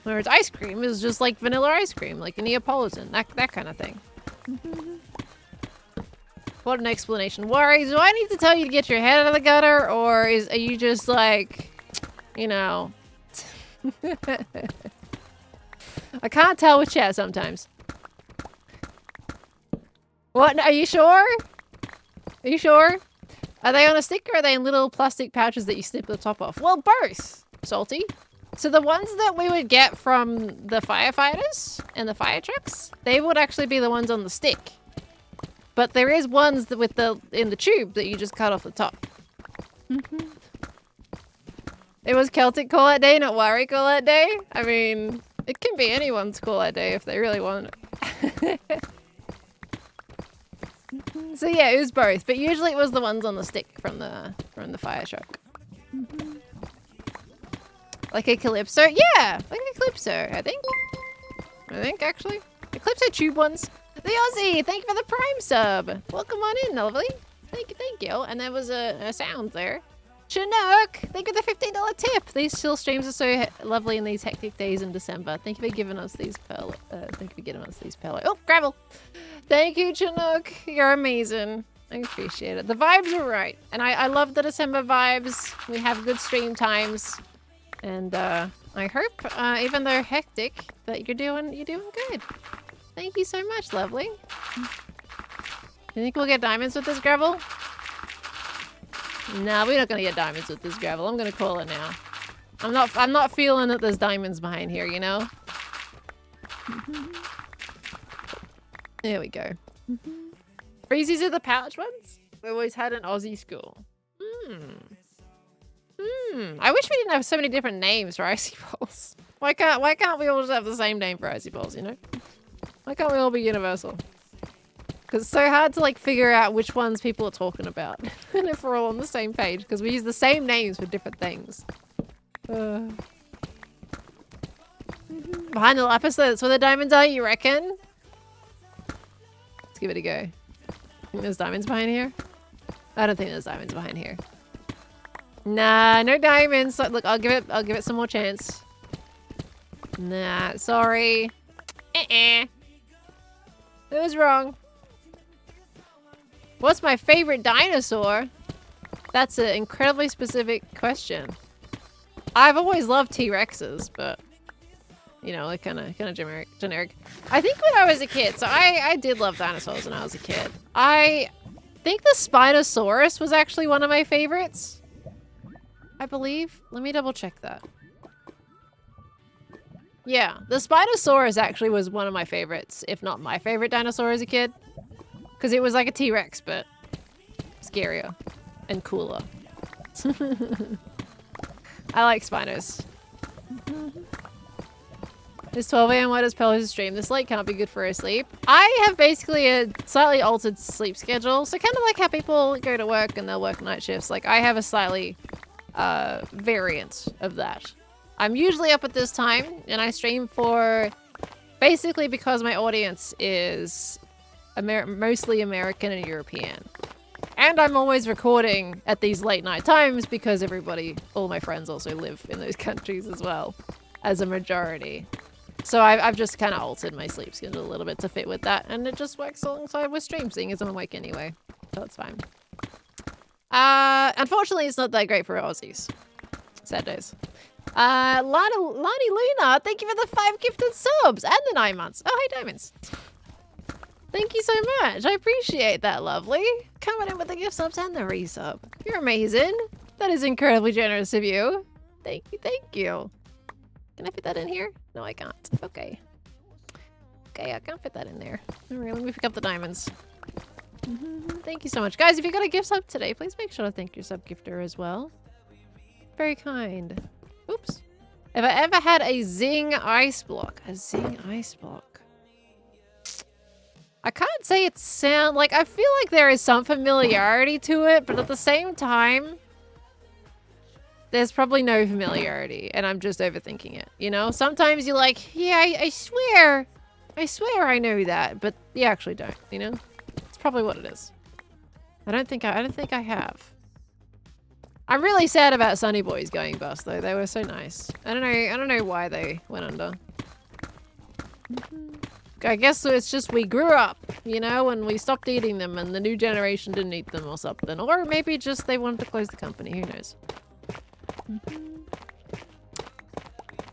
Whereas ice cream is just like vanilla ice cream, like a Neapolitan, that kind of thing. What an explanation. Worry, do I need to tell you to get your head out of the gutter, or are you just like, you know... I can't tell with chat sometimes. What? Are you sure? Are you sure? Are they on a stick or are they in little plastic pouches that you snip the top off? Well, both, Salty. So the ones that we would get from the firefighters and the fire trucks, they would actually be the ones on the stick. But there is ones that in the tube that you just cut off the top. It was Celtic call-out day, not Worry call-out day. I mean, it can be anyone's call-out day if they really want it. So yeah, it was both, but usually it was the ones on the stick from the fire truck. Like a Calypso? Yeah, like a Calypso, I think actually. The Calypso tube ones. The Aussie, thank you for the Prime sub. Welcome on in, lovely. Thank you. And there was a sound there. Chinook, thank you for the $15 tip. These chill streams are so lovely in these hectic days in December. Thank you for giving us these pearl. Oh, gravel. Thank you, Chinook. You're amazing. I appreciate it. The vibes are right, and I love the December vibes. We have good stream times, and I hope, even though hectic, that you're doing good. Thank you so much, lovely. You think we'll get diamonds with this gravel? Nah, we're not gonna get diamonds with this gravel. I'm gonna call it now. I'm not feeling that there's diamonds behind here, you know? There we go. Freezies are the pouch ones? We always had an Aussie school. I wish we didn't have so many different names for icy balls. Why can't we all just have the same name for icy balls, you know? Why can't we all be universal? Because it's so hard to like figure out which ones people are talking about. And if we're all on the same page, because we use the same names for different things. Behind the lapis, that's where the diamonds are, you reckon? Let's give it a go. Think there's diamonds behind here? I don't think there's diamonds behind here. Nah, no diamonds. So, look, I'll give it some more chance. Nah, sorry. It was wrong. What's my favorite dinosaur? That's an incredibly specific question. I've always loved T-Rexes, but you know, like kind of generic. I think when I was a kid, so I did love dinosaurs when I was a kid. I think the Spinosaurus was actually one of my favorites. I believe. Let me double check that. Yeah, the Spinosaurus actually was one of my favorites, if not my favorite dinosaur as a kid. Because it was like a T-Rex, but scarier and cooler. I like Spinos. It's 12 AM. Why does Pelham stream? This late can't be good for her sleep. I have basically a slightly altered sleep schedule. So kind of like how people go to work and they'll work night shifts. Like I have a slightly variant of that. I'm usually up at this time and I stream for basically because my audience is mostly American and European. And I'm always recording at these late night times because all my friends also live in those countries as well as a majority. So I've just kind of altered my sleep schedule a little bit to fit with that, and it just works alongside with stream, seeing as I'm awake anyway. So it's fine. Unfortunately, it's not that great for Aussies. Sad days. Lani Luna, thank you for the 5 gifted subs and the 9 months. Oh, hey, Diamonds. Thank you so much. I appreciate that, lovely. Coming in with the gift subs and the resub. You're amazing. That is incredibly generous of you. Thank you, thank you. Can I fit that in here? No, I can't. Okay. Okay, I can't fit that in there. Alright, let me pick up the diamonds. Thank you so much. Guys, if you got a gift sub today, please make sure to thank your sub gifter as well. Very kind. Oops. Have I ever had a Zing ice block? A Zing ice block. I can't say it sound like, I feel like there is some familiarity to it, but at the same time, there's probably no familiarity, and I'm just overthinking it, you know? Sometimes you're like, yeah, I swear I know that, but you actually don't, you know? It's probably what it is. I don't think I have. I'm really sad about Sunny Boys going bust though. They were so nice. I don't know why they went under. I guess it's just we grew up, you know, and we stopped eating them and the new generation didn't eat them or something. Or maybe just they wanted to close the company, who knows.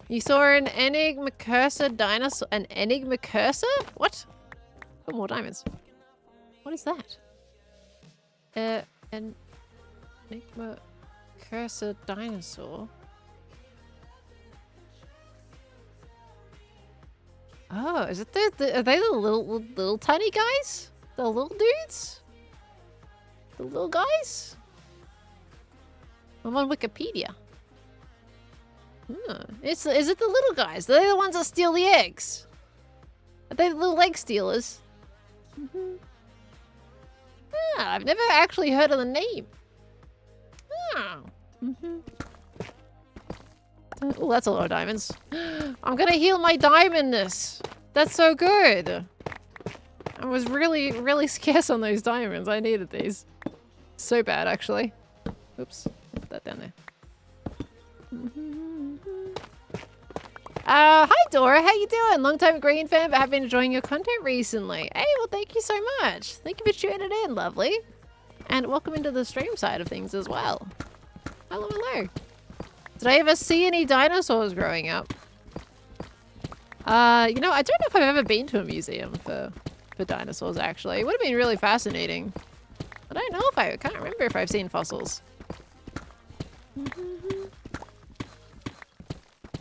You saw an Enigma cursor dinosaur. An Enigma cursor? What? Oh, more diamonds. What is that? An Enigma cursor dinosaur. Oh, is it are they the little tiny guys? The little dudes? The little guys? I'm on Wikipedia. Is it the little guys? Are they the ones that steal the eggs? Are they the little egg stealers? I've never actually heard of the name. Oh, that's a lot of diamonds. I'm gonna heal my diamondness. That's so good. I was really scarce on those diamonds. I needed these. So bad, actually. Oops. Put that down there. Hi Dora, how you doing? Long time green fan, but have been enjoying your content recently. Hey, well thank you so much. Thank you for tuning in, lovely. And welcome into the stream side of things as well. Hello, hello. Did I ever see any dinosaurs growing up? You know, I don't know if I've ever been to a museum for dinosaurs, actually. It would have been really fascinating. I don't know if I can't remember if I've seen fossils.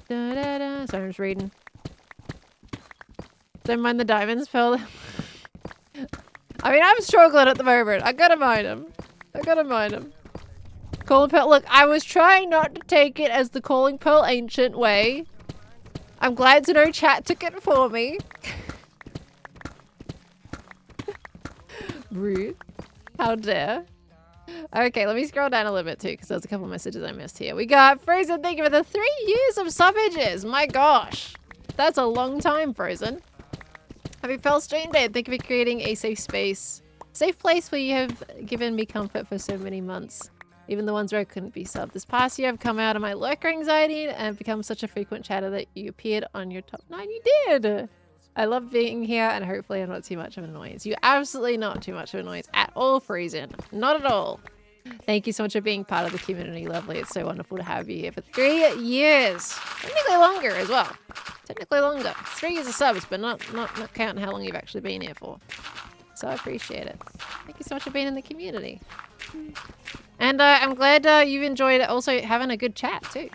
Sorry, I'm just reading. Don't mind the diamonds, Pearl. I mean, I'm struggling at the moment. I gotta mind them. I gotta mind them. Calling Pearl. Look, I was trying not to take it as the Calling Pearl ancient way. I'm glad to know chat took it for me. Rude. How dare. Okay, let me scroll down a little bit too, because there's a couple messages I missed here. We got Frozen, thank you for the 3 years of savages. My gosh. That's a long time, Frozen. Happy Pearl stream day. Thank you for creating a safe space. Safe place where you have given me comfort for so many months. Even the ones where I couldn't be subbed. This past year, I've come out of my lurker anxiety and become such a frequent chatter that you appeared on your top 9. You did! I love being here, and hopefully I'm not too much of an annoyance. You're absolutely not too much of an annoyance at all, Friesen. Not at all. Thank you so much for being part of the community, lovely. It's so wonderful to have you here for 3 years. Technically longer as well. Technically longer. 3 years of subs, but not counting how long you've actually been here for. So I appreciate it. Thank you so much for being in the community. And I'm glad you've enjoyed also having a good chat too.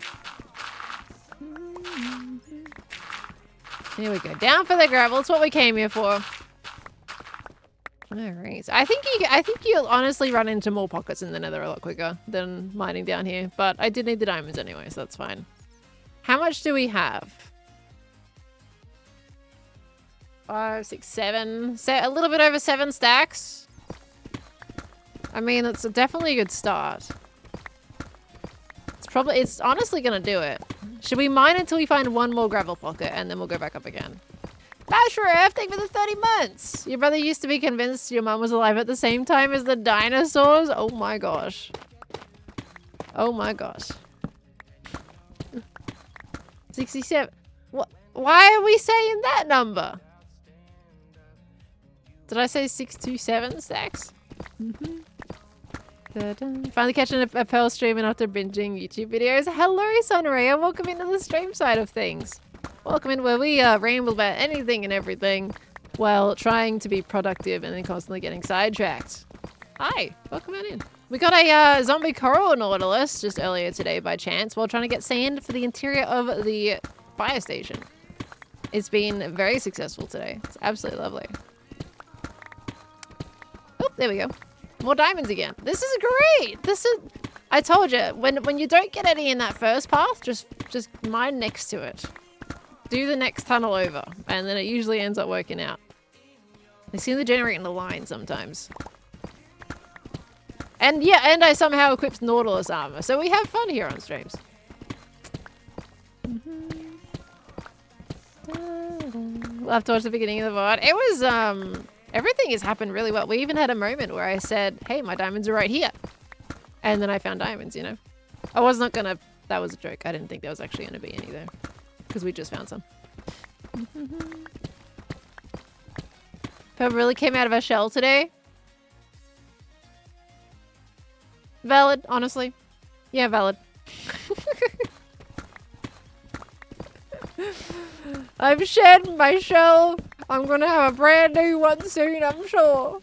Here we go. Down for the gravel. It's what we came here for. Alright. I think you'll honestly run into more pockets in the nether a lot quicker than mining down here. But I did need the diamonds anyway, so that's fine. How much do we have? 5, 6, 7. A little bit over 7 stacks. I mean, it's definitely a good start. It's honestly gonna do it. Should we mine until we find one more gravel pocket and then we'll go back up again? Bashrev, thank you for the 30 months. Your brother used to be convinced your mum was alive at the same time as the dinosaurs. Oh my gosh. Oh my gosh. 67. What? Why are we saying that number? Did I say 627 stacks? Finally catching a Pearl streaming after binging YouTube videos. Hello, Sunray. Welcome into the stream side of things. Welcome in where we ramble about anything and everything while trying to be productive and then constantly getting sidetracked. Hi, welcome on in. We got a zombie coral Nautilus just earlier today by chance while trying to get sand for the interior of the fire station. It's been very successful today. It's absolutely lovely. Oh, there we go. More diamonds again. This is great. I told you, when you don't get any in that first path, just mine next to it. Do the next tunnel over, and then it usually ends up working out. They seem to generate in the line sometimes. And yeah, and I somehow equipped Nautilus armor, so we have fun here on streams. We'll have to watch the beginning of the VOD. It was Everything has happened really well. We even had a moment where I said, hey, my diamonds are right here. And then I found diamonds, you know? I was not gonna... That was a joke. I didn't think there was actually gonna be any there. Because we just found some. Purple really came out of her shell today. Valid, honestly. Yeah, valid. I've shed my shell. I'm gonna have a brand new one soon, I'm sure.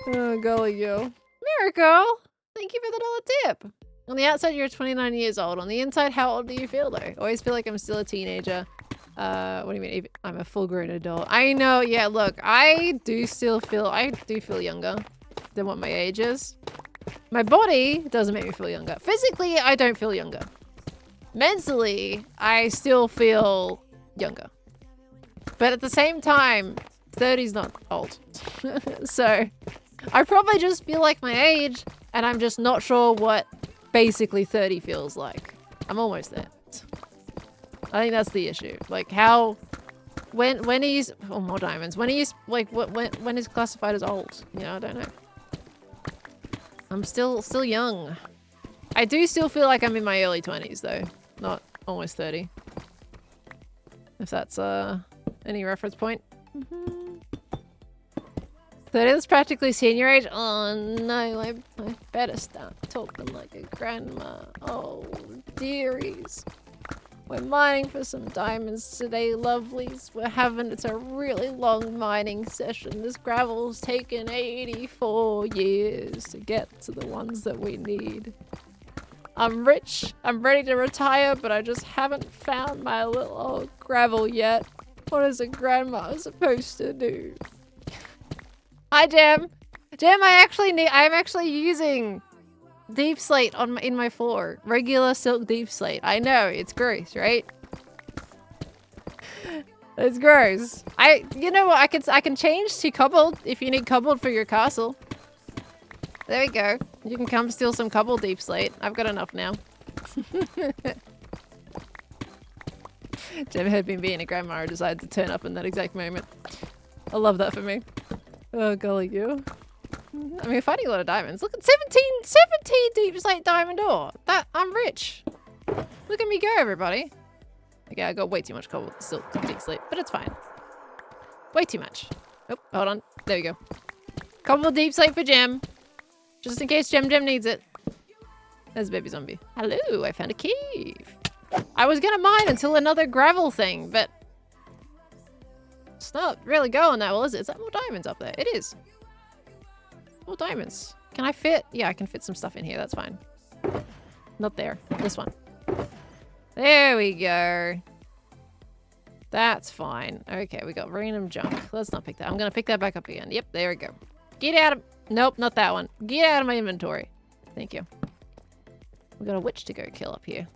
Oh, golly you. Miracle! Thank you for the $1 tip. On the outside, you're 29 years old. On the inside, how old do you feel, though? Always feel like I'm still a teenager. What do you mean? I'm a full-grown adult. I know, yeah, look. I do feel younger than what my age is. My body doesn't make me feel younger. Physically, I don't feel younger. Mentally, I still feel younger. But at the same time, 30's not old. So, I probably just feel like my age, and I'm just not sure what basically 30 feels like. I'm almost there. I think that's the issue. Like how, when he's, oh, more diamonds. When he's, like, when is classified as old? You know, I don't know. I'm still young. I do still feel like I'm in my early 20s though. Not almost 30. If that's, any reference point. 30 is practically senior age. Oh no, I better start talking like a grandma. Oh, dearies. We're mining for some diamonds today, lovelies. It's a really long mining session. This gravel's taken 84 years to get to the ones that we need. I'm rich. I'm ready to retire, but I just haven't found my little old gravel yet. What is a grandma supposed to do? Hi, Jam. Jam, I'm actually using deep slate in my floor. Regular silk deep slate. I know, it's gross, right? It's gross. You know what? I can change to cobbled if you need cobbled for your castle. There we go. You can come steal some cobbled deep slate. I've got enough now. Jam had been being a grandma and decided to turn up in that exact moment. I love that for me. Oh, golly you. I mean, finding a lot of diamonds. Look at 17 deep slate diamond ore. I'm rich. Look at me go, everybody. Okay, I got way too much cobble still deep slate, but it's fine. Way too much. Oh, hold on. There we go. Cobble deep slate for Gem. Just in case Gem needs it. There's a baby zombie. Hello, I found a cave. I was gonna mine until another gravel thing, but it's not really going that well, is it? Is that more diamonds up there? It is. More diamonds. Can I fit? Yeah, I can fit some stuff in here. That's fine. Not there. This one. There we go. That's fine. Okay, we got random junk. Let's not pick that. I'm gonna pick that back up again. Yep, there we go. Get out of... Nope, not that one. Get out of my inventory. Thank you. We got a witch to go kill up here.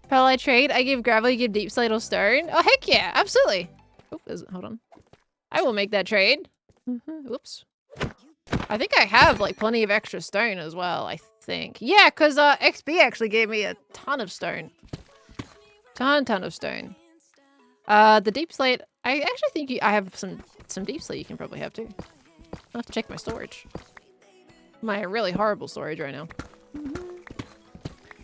Pearl I trade. I give gravel, you give deep slate or stone. Oh, heck yeah, absolutely. Oh, hold on. I will make that trade. Whoops. I think I have like plenty of extra stone as well, I think. Yeah, because XB actually gave me a ton of stone. Ton of stone. The deep slate, I actually think I have some deep slate you can probably have too. I'll have to check my storage. My really horrible storage right now.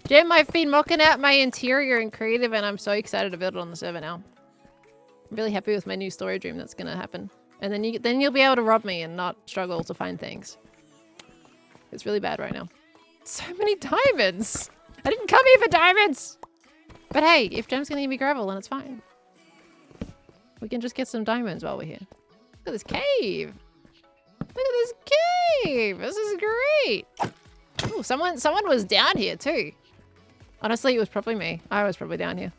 Jim, I've been mocking out my interior and creative and I'm so excited to build it on the server now. I'm really happy with my new storage room that's gonna happen. And then you'll be able to rob me and not struggle to find things. It's really bad right now. So many diamonds! I didn't come here for diamonds! But hey, if Gem's gonna give me gravel, then it's fine. We can just get some diamonds while we're here. Look at this cave! Look at this cave! This is great! Oh, someone was down here too. Honestly, it was probably me. I was probably down here.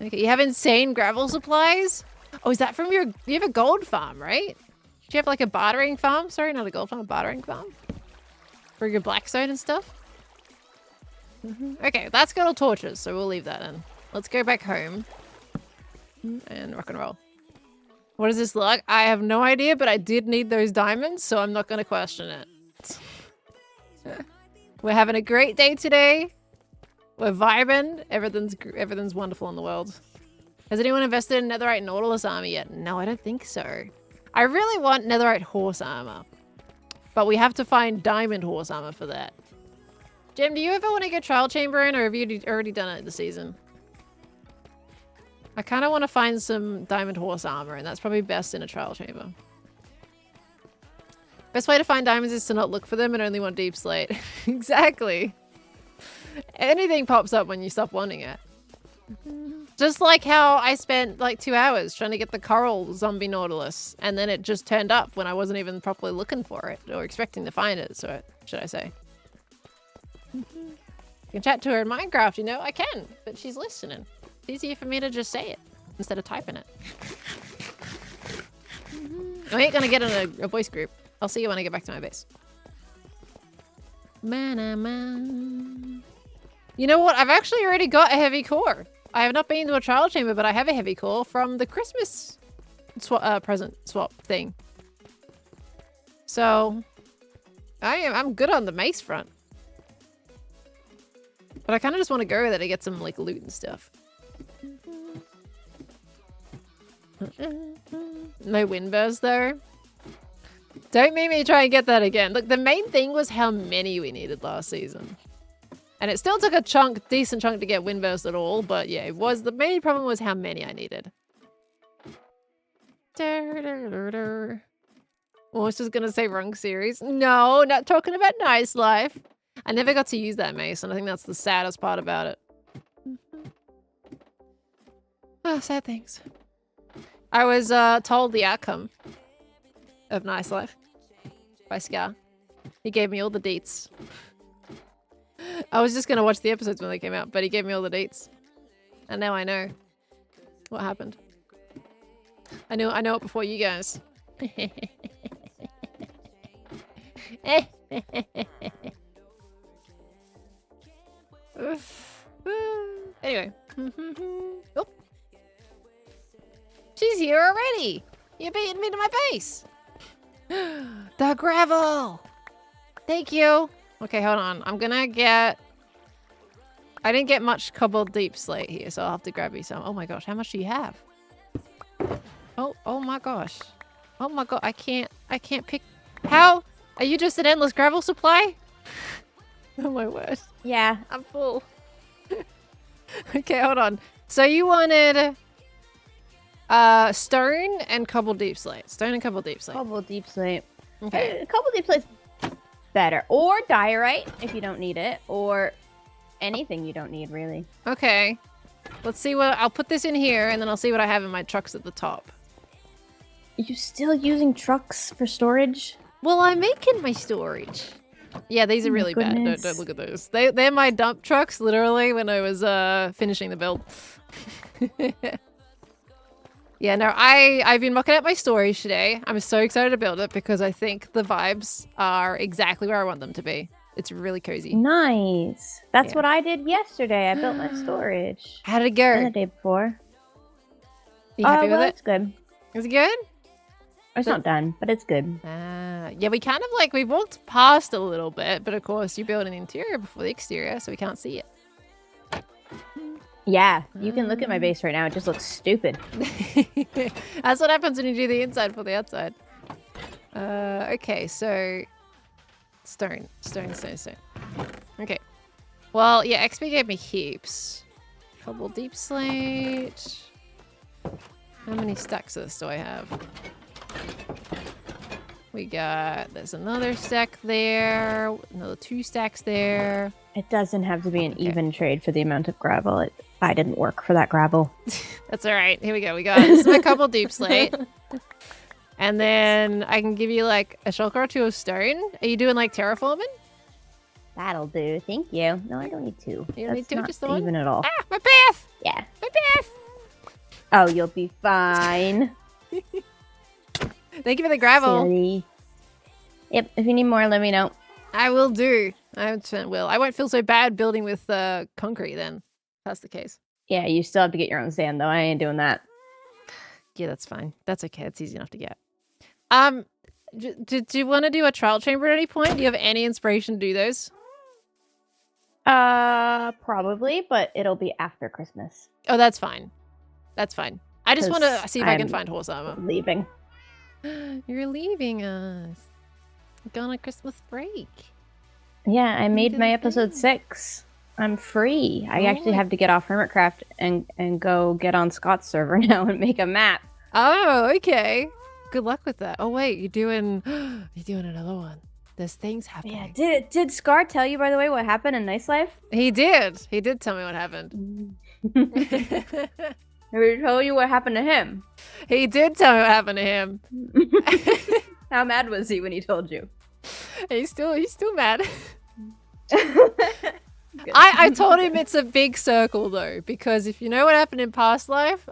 Okay, you have insane gravel supplies? Oh, is that from you have a gold farm, right? Do you have like a bartering farm? Sorry, not a gold farm, a bartering farm? For your blackstone and stuff? Okay, that's got all torches, so we'll leave that in. Let's go back home. And rock and roll. What does this look? I have no idea, but I did need those diamonds, so I'm not going to question it. We're having a great day today. We're vibing. Everything's wonderful in the world. Has anyone invested in netherite Nautilus armor yet? No, I don't think so. I really want netherite horse armor. But we have to find diamond horse armor for that. Jim, do you ever want to go trial chamber in, or have you already done it this season? I kind of want to find some diamond horse armor, and that's probably best in a trial chamber. Best way to find diamonds is to not look for them and only want deep slate. Exactly. Anything pops up when you stop wanting it. Just like how I spent like 2 hours trying to get the coral zombie Nautilus, and then it just turned up when I wasn't even properly looking for it or expecting to find it, so should I say. I can chat to her in Minecraft, you know? I can, but she's listening. It's easier for me to just say it instead of typing it. I ain't gonna get in a voice group. I'll see you when I get back to my base. Man. You know what? I've actually already got a heavy core. I have not been to a trial chamber, but I have a heavy core from the Christmas present swap thing. So I'm good on the mace front. But I kind of just want to go there to get some like loot and stuff. No wind burst though. Don't make me try and get that again. Look, the main thing was how many we needed last season. And it still took a decent chunk to get wind burst at all, but yeah, the main problem was how many I needed. I was just gonna say wrong series. No, not talking about Nice Life. I never got to use that mace, and I think that's the saddest part about it. Oh, sad things. I was told the outcome of Nice Life by Scar. He gave me all the deets. I was just gonna watch the episodes when they came out, but he gave me all the deets. And now I know what happened. I know it before you guys. Anyway. Oh. She's here already. You beating me to my base. The gravel. Thank you. Okay, hold on. I'm gonna get... I didn't get much cobbled deep slate here, so I'll have to grab you some. Oh my gosh, how much do you have? Oh my gosh. Oh my god, I can't pick... How? Are you just an endless gravel supply? Oh my word. Yeah. I'm full. Okay, hold on. So you wanted... stone and cobbled deep slate. Stone and cobbled deep slate. Cobble deep slate. Okay. Cobble deep slate's better. Or diorite if you don't need it. Or anything you don't need, really. Okay. Let's see what... I'll put this in here, and then I'll see what I have in my trucks at the top. Are you still using trucks for storage? Well, I'm making my storage. Yeah, these are really bad. Don't look at those. They're my dump trucks, literally, when I was finishing the build. Yeah, no, I've been mocking out my storage today. I'm so excited to build it because I think the vibes are exactly where I want them to be. It's really cozy. Nice. That's what I did yesterday. I built my storage. How did it go? And the day before. You happy with it? It's good. Is it good? It's not done, but it's good. Yeah, we kind of like, we walked past a little bit, but of course you build an interior before the exterior, so we can't see it. Yeah, you can look at my base right now. It just looks stupid. That's what happens when you do the inside for the outside. Okay, so stone. Okay. Well, yeah, XP gave me heaps. Cobble deep slate. How many stacks of this do I have? There's another stack there. Another 2 stacks there. It doesn't have to be an even trade for the amount of gravel. I didn't work for that gravel. That's all right. Here we go. This is my cobble deep slate. And then I can give you like a shulker or 2 of stone. Are you doing like terraforming? That'll do. Thank you. No, I don't need 2. You don't need 2, just the one? Even at all. Ah, my path! Yeah. My path! Oh, you'll be fine. Thank you for the gravel. Silly. Yep, if you need more, let me know. I will do. I will. I won't feel so bad building with concrete then. If that's the case. Yeah, you still have to get your own sand, though. I ain't doing that. Yeah, that's fine. That's okay. It's easy enough to get. Do you want to do a trial chamber at any point? Do you have any inspiration to do those? Probably, but it'll be after Christmas. Oh, that's fine. That's fine. I just want to 'Cause see if I can I'm find horse armor. leaving. You're leaving us. Going on Christmas break. Yeah, I made did my the episode thing. 6. I'm free. I Oh actually my- have to get off Hermitcraft and go get on Scott's server now and make a map. Oh, okay. Good luck with that. Oh wait, you're doing another one. There's things happening. Yeah. Did Scar tell you, by the way, what happened in Nice Life? He did. He did tell me what happened. Did he tell you what happened to him? He did tell me what happened to him. How mad was he when he told you? He's still mad. I told him it's a big circle though, because if you know what happened in past life,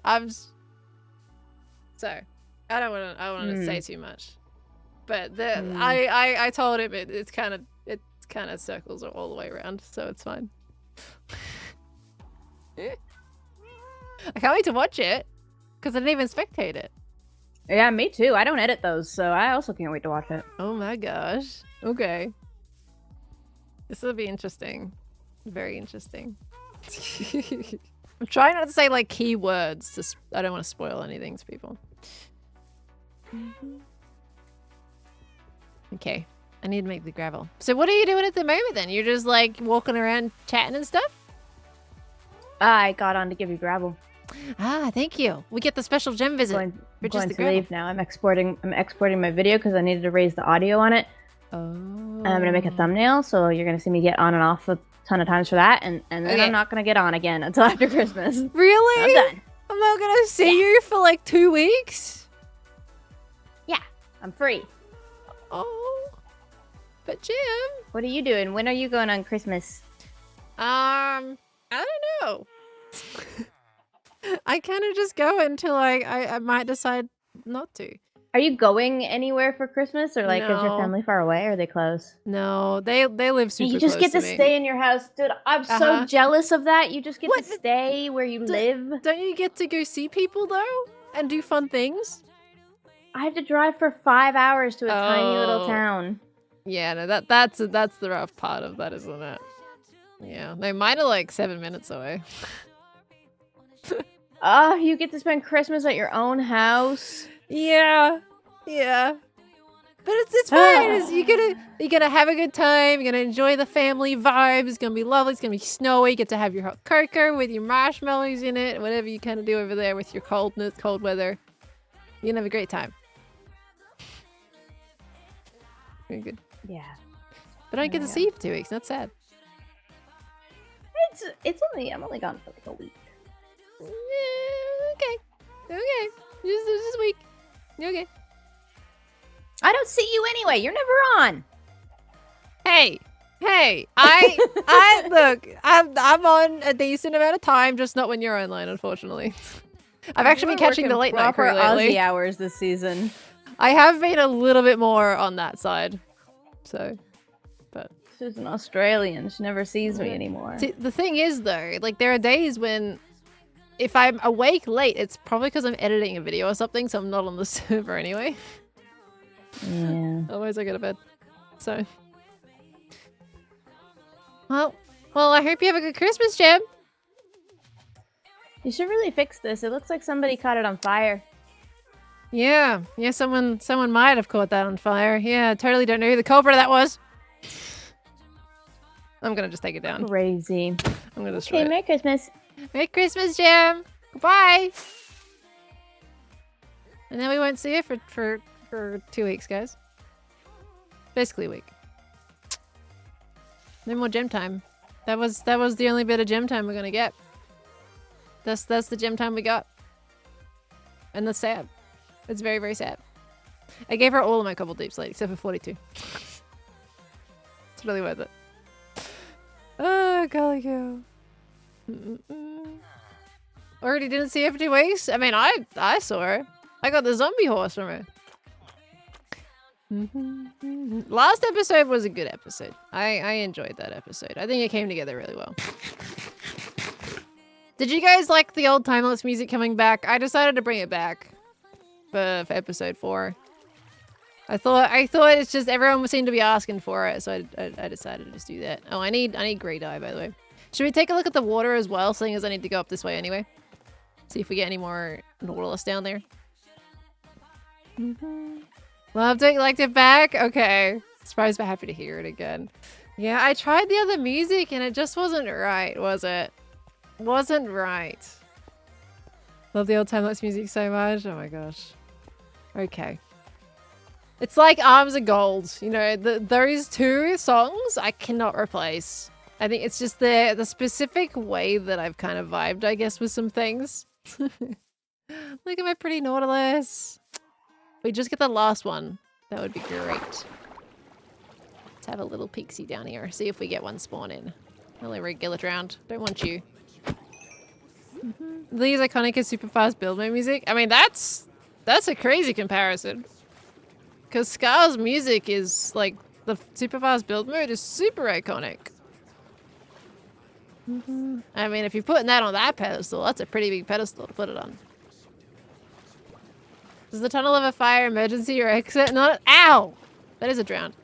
so I don't want to say too much, but I told him it's kind of circles all the way around, so it's fine. I can't wait to watch it because I didn't even spectate it. Yeah, me too. I don't edit those, so I also can't wait to watch it. Oh my gosh. Okay. This will be interesting. Very interesting. I'm trying not to say like keywords. I don't want to spoil anything to people. Okay. I need to make the gravel. So what are you doing at the moment then? You're just like walking around chatting and stuff? I got on to give you gravel. Ah, thank you. We get the special gem visit. I'm which going is the to gravel. leave now. I'm exporting my video because I needed to raise the audio on it. Oh. And I'm gonna make a thumbnail, so you're gonna see me get on and off a ton of times for that, and then Okay. I'm not gonna get on again until after Christmas. Really? I'm done. I'm not gonna see you for like 2 weeks? Yeah, I'm free. Oh. But Jim. What are you doing? When are you going on Christmas? I don't know. I kind of just go until I might decide not to. Are you going anywhere for Christmas, or like is your No. family far away, or are they close? No, they live super You just close get to me. stay in your house, dude. I'm so Uh-huh. jealous of that. You just get What? to stay where you live. Don't you get to go see people though and do fun things? I have to drive for 5 hours to a tiny little Oh. town. Yeah, no, that's the rough part of that, isn't it? Yeah, no, mine are like 7 minutes away. Oh, you get to spend Christmas at your own house. Yeah, yeah. But it's fine. You're gonna have a good time. You're gonna enjoy the family vibe. It's gonna be lovely. It's gonna be snowy. You get to have your hot cocoa with your marshmallows in it. Whatever you kind of do over there with your cold weather. You're gonna have a great time. Very good. Yeah. But I don't get to Yeah. see you for 2 weeks. That's sad. I'm only gone for like a week. Yeah, okay. Just this week. Okay. I don't see you anyway. You're never on. Hey, I look. I'm on a decent amount of time, just not when you're online, unfortunately. I've actually been catching the late night crew lately. Aussie hours this season. I have been a little bit more on that side, so. But She's an Australian. She never sees me anymore. see, the thing is, though, like there are days when, if I'm awake late, it's probably because I'm editing a video or something, so I'm not on the server anyway. Yeah. Otherwise, I go to bed. So. Well, I hope you have a good Christmas, Jim. You should really fix this. It looks like somebody caught it on fire. Yeah, someone might have caught that on fire. Yeah, I totally don't know who the culprit of that was. I'm gonna just take it down. Crazy. I'm gonna destroy Okay, it. Merry Christmas. Merry Christmas, Jim. Goodbye. And then we won't see you for 2 weeks, guys. Basically a week. No more gem time. That was the only bit of gem time we're gonna get. That's the gem time we got. And that's sad. It's very, very sad. I gave her all of my cobble deep slate except for 42. It's really worth it. Oh, golly go. Already didn't see her for 2 weeks? I mean, I saw her. I got the zombie horse from her. Last episode was a good episode. I enjoyed that episode. I think it came together really well. Did you guys like the old timeless music coming back? I decided to bring it back for episode 4. I thought it's just everyone seemed to be asking for it, so I decided to just do that. Oh, I need grey dye, by the way. Should we take a look at the water as well, seeing as I need to go up this way anyway? See if we get any more Nautilus down there. Loved it, liked it back? Okay. Surprised but happy to hear it again. Yeah, I tried the other music and it just wasn't right, was it? Wasn't right. Love the old time-lapse music so much. Oh my gosh. Okay. It's like Arms of Gold. You know, those two songs I cannot replace. I think it's just the specific way that I've kind of vibed, I guess, with some things. Look at my pretty Nautilus. If we just get the last one, that would be great. Let's have a little peeksy down here. See if we get one spawn in. Hello, regular drowned. Don't want you. These iconic and super fast build mode music. I mean, that's a crazy comparison. Because Scar's music is like the super fast build mode is super iconic. I mean, if you're putting that on that pedestal, that's a pretty big pedestal to put it on. Does the tunnel have a fire emergency or exit? Not. Ow! That is a drowned.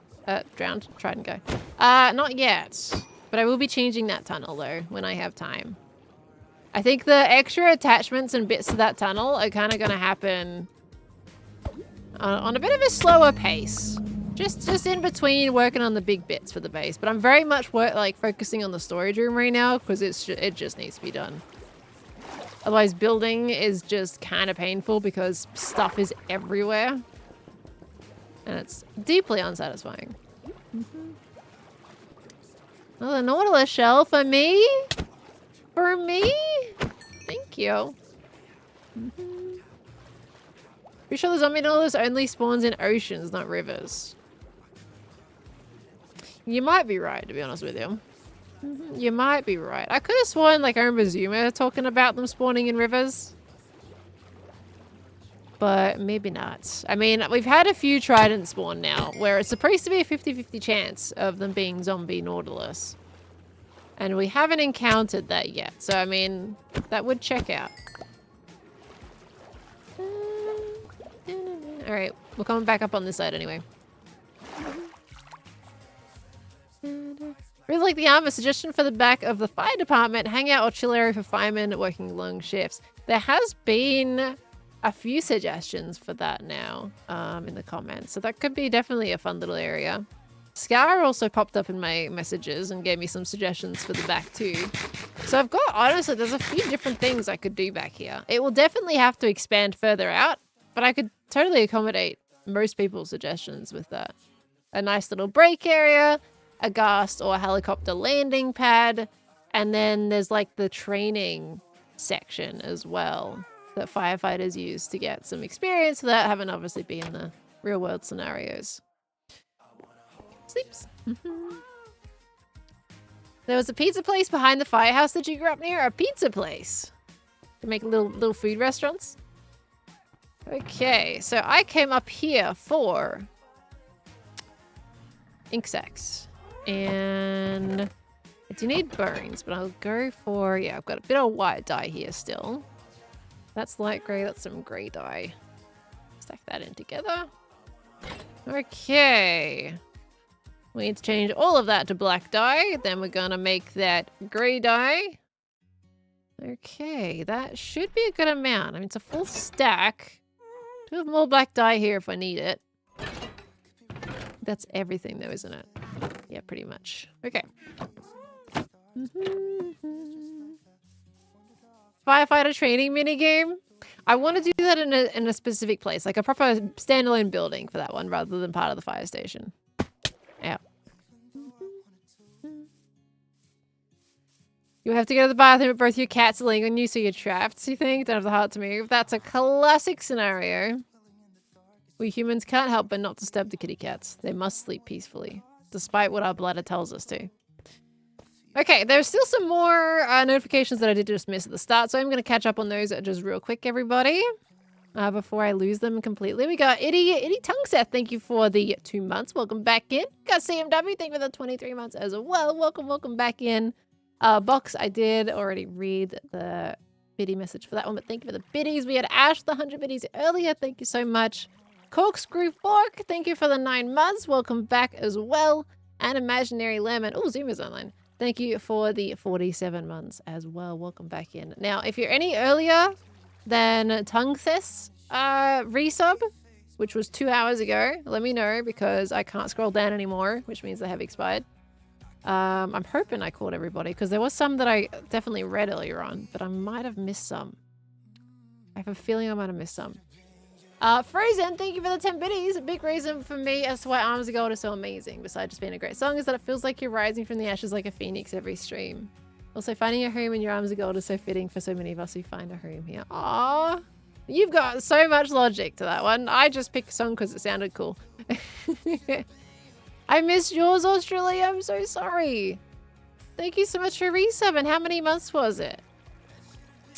Drowned. Try and go. Not yet. But I will be changing that tunnel though when I have time. I think the extra attachments and bits to that tunnel are kind of going to happen on a bit of a slower pace. Just in between working on the big bits for the base. But I'm very much focusing on the storage room right now because it just needs to be done. Otherwise, building is just kind of painful because stuff is everywhere. And it's deeply unsatisfying. Another Nautilus shell for me? For me? Thank you. Pretty sure the zombie Nautilus only spawns in oceans, not rivers. You might be right, to be honest with you. You might be right. I could have sworn, like, I remember Zuma talking about them spawning in rivers. But maybe not. I mean, we've had a few trident spawn now, where it's supposed to be a 50-50 chance of them being zombie Nautilus. And we haven't encountered that yet. So, I mean, that would check out. Alright, we're coming back up on this side anyway. Really like the armor. Suggestion for the back of the fire department. Hangout or chill area for firemen working long shifts. There has been a few suggestions for that now in the comments. So that could be definitely a fun little area. Scar also popped up in my messages and gave me some suggestions for the back too. So I've got, honestly, there's a few different things I could do back here. It will definitely have to expand further out, but I could totally accommodate most people's suggestions with that. A nice little break area, a ghast or a helicopter landing pad, and then there's like the training section as well that firefighters use to get some experience without having obviously been in the real world scenarios. Sleeps. There was a pizza place behind the firehouse that you grew up near. A pizza place to make little food restaurants. Okay, so I came up here for ink sacs, and I do need bones, but I'll go for, yeah, I've got a bit of white dye here still. That's light grey. That's some grey dye. Stack that in together. Okay. We need to change all of that to black dye. Then we're gonna make that grey dye. Okay, that should be a good amount. I mean, it's a full stack. Do have more black dye here if I need it. That's everything though, isn't it? Yeah, pretty much. Okay. Firefighter training minigame. I want to do that in a specific place, like a proper standalone building for that one, rather than part of the fire station. Yeah. You have to go to the bathroom, but both your cats are laying on you, so you're trapped. You think? Don't have the heart to move. That's a classic scenario. We humans can't help but not disturb the kitty cats. They must sleep peacefully, despite what our bladder tells us to. Okay, there's still some more notifications that I did just miss at the start, so I'm going to catch up on those just real quick, everybody, before I lose them completely. We got Itty Tongueset, thank you for the 2 months. Welcome back in. Got CMW, thank you for the 23 months as well. Welcome back in. Box, I did already read the biddy message for that one, but thank you for the biddies. We had Ash, the 100 biddies earlier. Thank you so much. Corkscrew Fork, thank you for the 9 months. Welcome back as well. And Imaginary Lemon. Oh, Zuma's online. Thank you for the 47 months as well. Welcome back in. Now, if you're any earlier Then Tungthis resub, which was 2 hours ago. Let me know because I can't scroll down anymore, which means they have expired. I'm hoping I called everybody because there was some that I definitely read earlier on, but I might have missed some. I have a feeling I might have missed some. Frozen, thank you for the 10 biddies. A big reason for me as to why Arms of Gold is so amazing, besides just being a great song, is that it feels like you're rising from the ashes like a phoenix every stream. Also, finding a home in your Arms of Gold is so fitting for so many of us who find a home here. Aww. You've got so much logic to that one. I just picked a song because it sounded cool. I missed yours, Australia. I'm so sorry. Thank you so much for resub. And how many months was it?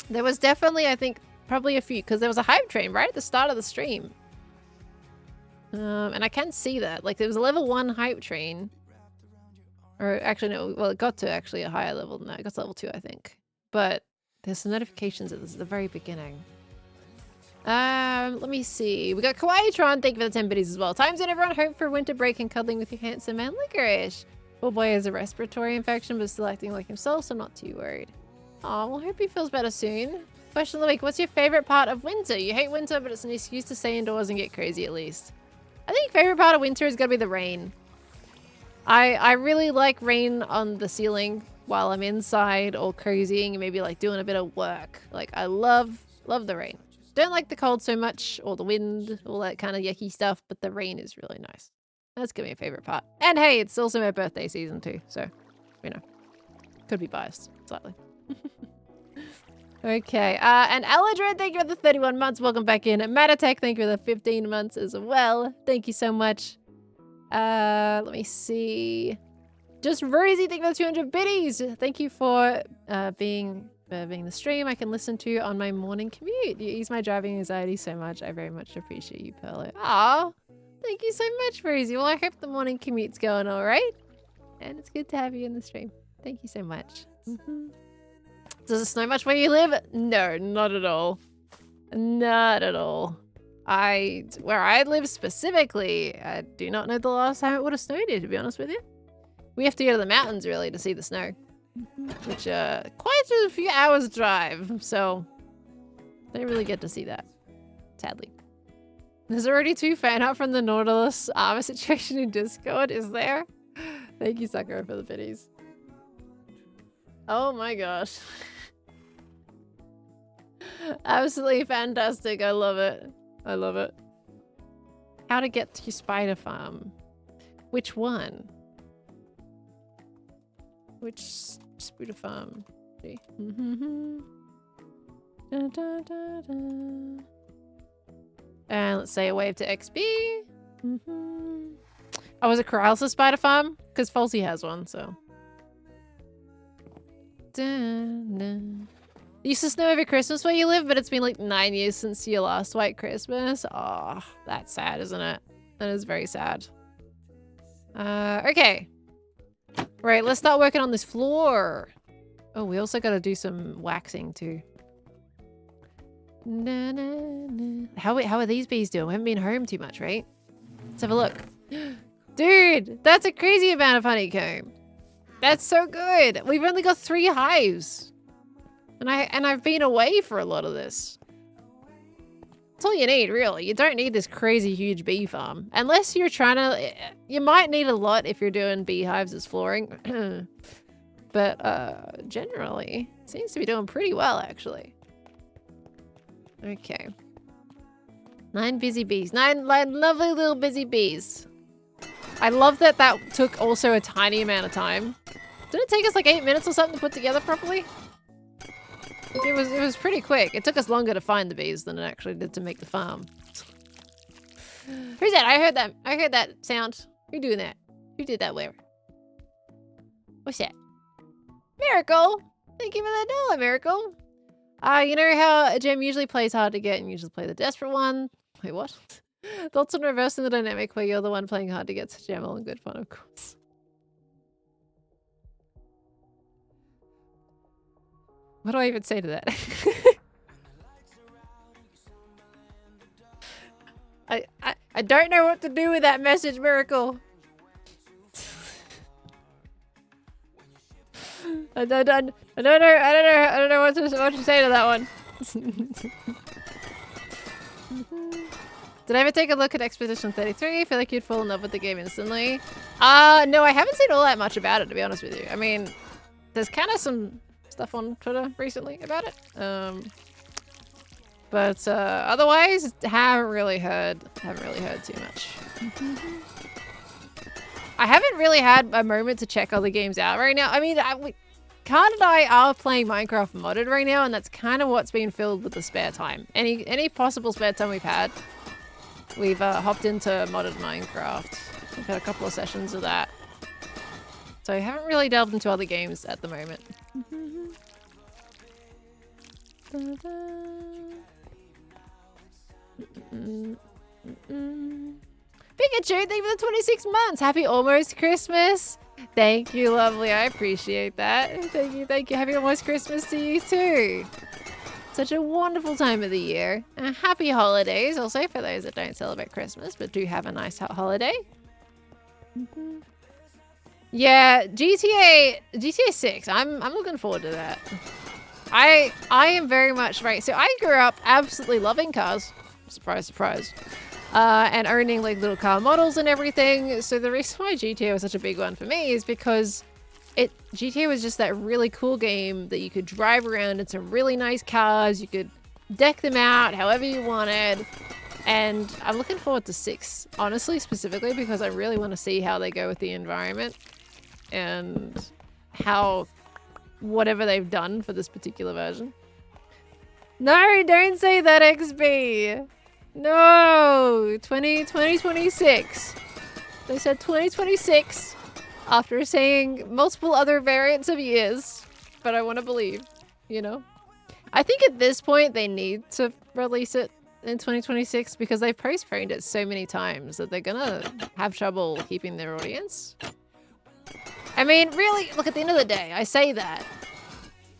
There was definitely, I think, probably a few, because there was a hype train right at the start of the stream. And I can see that. Like, there was a level 1 hype train. Or actually, no. Well, it got to actually a higher level than that. It got to level 2, I think. But there's some notifications at the very beginning. Let me see. We got Kawaii-tron, thank you for the 10 biddies as well. Times when everyone hoped for winter break and cuddling with your handsome man Licorice. Poor boy has a respiratory infection but still acting like himself, so I'm not too worried. Aw, well, hope he feels better soon. Question of the week, what's your favorite part of winter? You hate winter, but it's an excuse to stay indoors and get crazy at least. I think favorite part of winter is gonna be the rain. I really like rain on the ceiling while I'm inside or cozying and maybe like doing a bit of work. Like, I love the rain. Don't like the cold so much, or the wind, all that kind of yucky stuff, but the rain is really nice. That's gonna be my favorite part. And hey, it's also my birthday season too, so, you know, could be biased slightly. Okay, and Aladred, thank you for the 31 months. Welcome back in. Matatek, thank you for the 15 months as well. Thank you so much. Let me see. Just Rosie, thank you for the 200 biddies. Thank you for being the stream I can listen to on my morning commute. You ease my driving anxiety so much. I very much appreciate you, Perlo. Aw, thank you so much, Rosie. Well, I hope the morning commute's going all right. And it's good to have you in the stream. Thank you so much. Does it snow much where you live? No, not at all. Not at all. Where I live specifically, I do not know the last time it would have snowed here, to be honest with you. We have to go to the mountains, really, to see the snow. Which, quite a few hours drive, so don't really get to see that, sadly. There's already 2 fan art from the Nautilus armor situation in Discord, is there? Thank you, Sakura, for the biddies. Oh my gosh. Absolutely fantastic. I love it. I love it. How to get to Spider Farm. Which one? Which Spider Farm? See? Da, da, da, da. And let's say a wave to XP. Oh, was it Corrales' Spider Farm? Because Falsey has one, so. It used to snow over Christmas where you live, but it's been like 9 years since your last white Christmas. Oh, that's sad, isn't it? That is very sad. Okay. Right, let's start working on this floor. Oh, we also got to do some waxing too. How are these bees doing? We haven't been home too much, right? Let's have a look. Dude, that's a crazy amount of honeycomb. That's so good. We've only got 3 hives. And I've been away for a lot of this. That's all you need, really. You don't need this crazy huge bee farm. Unless you're trying to... You might need a lot if you're doing beehives as flooring. But generally, it seems to be doing pretty well, actually. Okay. 9 busy bees. 9 lovely little busy bees. I love that that took also a tiny amount of time. Did it take us like 8 minutes or something to put together properly? It was pretty quick. It took us longer to find the bees than it actually did to make the farm. Who's that? I heard that sound. Who doing that? Who did that where? What's that? Miracle! Thank you for that dollar, Miracle. You know how Gem usually plays hard to get and usually play the desperate one? Wait, what? Thoughts on reversing the dynamic where you're the one playing hard to get to Gem, all in good fun, of course. What do I even say to that? I don't know what to do with that message, Miracle. I don't know what to say to that one. Did I ever take a look at Expedition 33? I feel like you'd fall in love with the game instantly. No, I haven't seen all that much about it, to be honest with you. I mean, there's kind of some stuff on Twitter recently about it. But otherwise, haven't really heard too much. I haven't really had a moment to check other games out right now. I mean, Khan and I are playing Minecraft modded right now, and that's kind of what's been filled with the spare time. Any possible spare time we've had, we've hopped into modded Minecraft. We've had a couple of sessions of that. So I haven't really delved into other games at the moment. Pikachu, thank you for the 26 months. Happy almost Christmas. Thank you, lovely. I appreciate that. Thank you, thank you. Happy almost Christmas to you too. Such a wonderful time of the year. And happy holidays also for those that don't celebrate Christmas but do have a nice holiday. Yeah, GTA 6. I'm looking forward to that. I am very much right. So I grew up absolutely loving cars. Surprise, surprise. And owning like little car models and everything. So the reason why GTA was such a big one for me is because GTA was just that really cool game that you could drive around in some really nice cars. You could deck them out however you wanted. And I'm looking forward to 6, honestly, specifically because I really want to see how they go with the environment and how whatever they've done for this particular version. No, don't say that, XB. No, 2026. They said 2026 after saying multiple other variants of years, but I want to believe, you know. I think at this point they need to release it in 2026 because they've postponed it so many times that they're gonna have trouble keeping their audience. I mean, really, look, at the end of the day, I say that.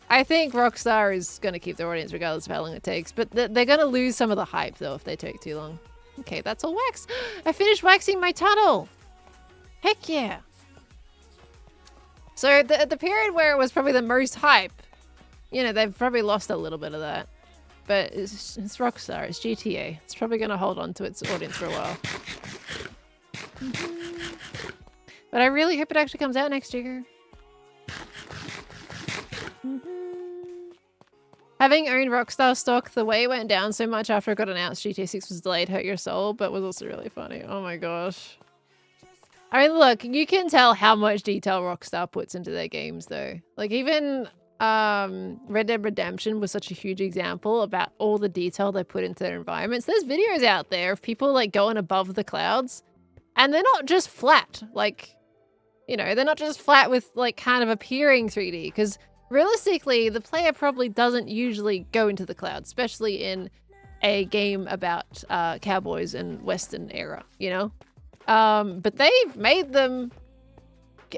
I think Rockstar is going to keep their audience regardless of how long it takes, but they're going to lose some of the hype, though, if they take too long. Okay, that's all wax. I finished waxing my tunnel. Heck yeah. So the period where it was probably the most hype, you know, they've probably lost a little bit of that. But it's Rockstar, it's GTA. It's probably going to hold on to its audience for a while. But I really hope it actually comes out next year. Having owned Rockstar stock, the way it went down so much after it got announced GTA 6 was delayed hurt your soul, but was also really funny. Oh my gosh. I mean, look, you can tell how much detail Rockstar puts into their games, though. Like, even Red Dead Redemption was such a huge example about all the detail they put into their environments. There's videos out there of people, like, going above the clouds, and they're not just flat. Like, you know, they're not just flat with, like, kind of appearing 3D, because realistically, the player probably doesn't usually go into the clouds, especially in a game about cowboys and Western era, you know? But they've made them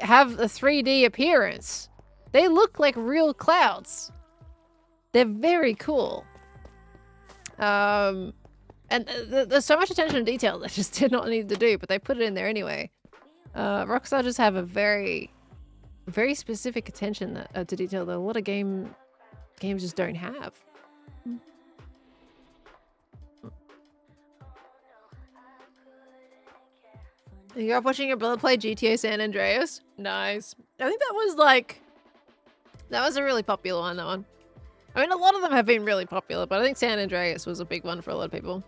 have a 3D appearance. They look like real clouds. They're very cool. And there's so much attention to detail they just did not need to do, but they put it in there anyway. Rockstar just have a very specific attention to detail that a lot of games just don't have. You grew up watching your brother play GTA San Andreas? Nice. I think that was a really popular one, that one. I mean, a lot of them have been really popular, but I think San Andreas was a big one for a lot of people.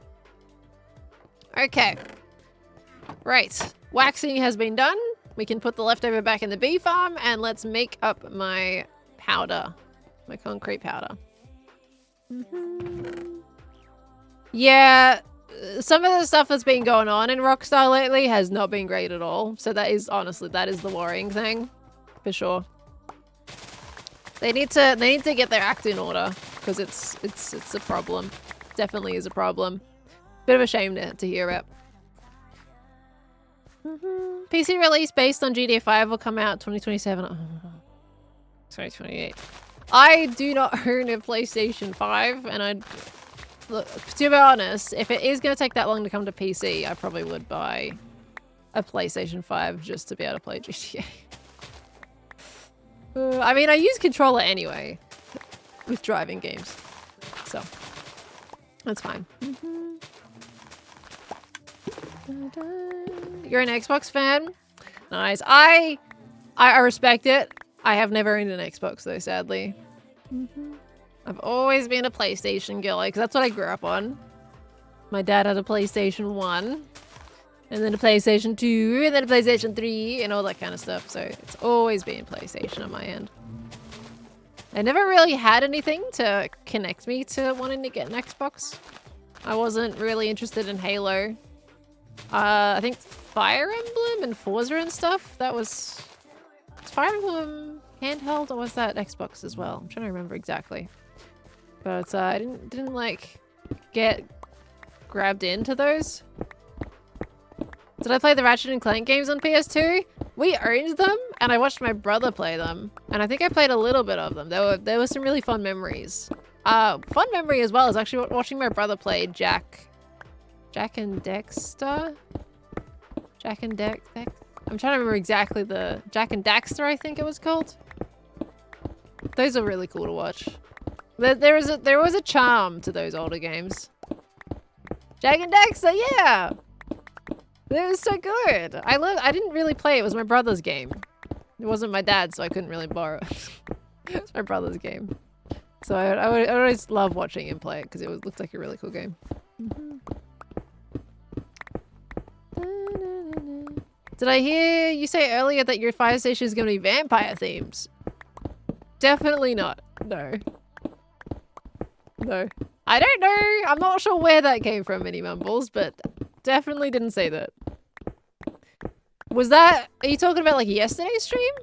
Okay. Right. Waxing has been done. We can put the leftover back in the bee farm, and let's make up my powder. My concrete powder. Yeah, some of the stuff that's been going on in Rockstar lately has not been great at all. So that is, honestly, that is the worrying thing. For sure. They need to get their act in order, because it's a problem. Definitely is a problem. Bit of a shame to hear about. PC release based on GTA 5 will come out 2027. Oh, 2028. I do not own a PlayStation 5, and look, to be honest, if it is going to take that long to come to PC, I probably would buy a PlayStation 5 just to be able to play GTA. I mean, I use controller anyway with driving games, so. That's fine. You're an Xbox fan? Nice. I respect it. I have never owned an Xbox though, sadly. I've always been a PlayStation girl, because that's what I grew up on. My dad had a PlayStation 1, and then a PlayStation 2, and then a PlayStation 3, and all that kind of stuff. So it's always been PlayStation on my end. I never really had anything to connect me to wanting to get an Xbox. I wasn't really interested in Halo. I think Fire Emblem and Forza and stuff, that was Fire Emblem handheld, or was that Xbox as well? I'm trying to remember exactly. But I didn't like get grabbed into those. Did I play the Ratchet and Clank games on PS2? We owned them, and I watched my brother play them, and I think I played a little bit of them. There were some really fun memories. Fun memory as well is actually watching my brother play Jack and Dexter? Jack and Dex? I'm trying to remember exactly the... Jack and Daxter, I think it was called. Those are really cool to watch. There was a charm to those older games. Jack and Daxter, yeah! It was so good. I didn't really play it. It was my brother's game. It wasn't my dad's, so I couldn't really borrow it. It was my brother's game. So I would always love watching him play it because it looked like a really cool game. Did I hear you say earlier that your fire station is going to be vampire themes? Definitely not. No. No. I don't know. I'm not sure where that came from, Mini Mumbles, but definitely didn't say that. Was that... Are you talking about like yesterday's stream?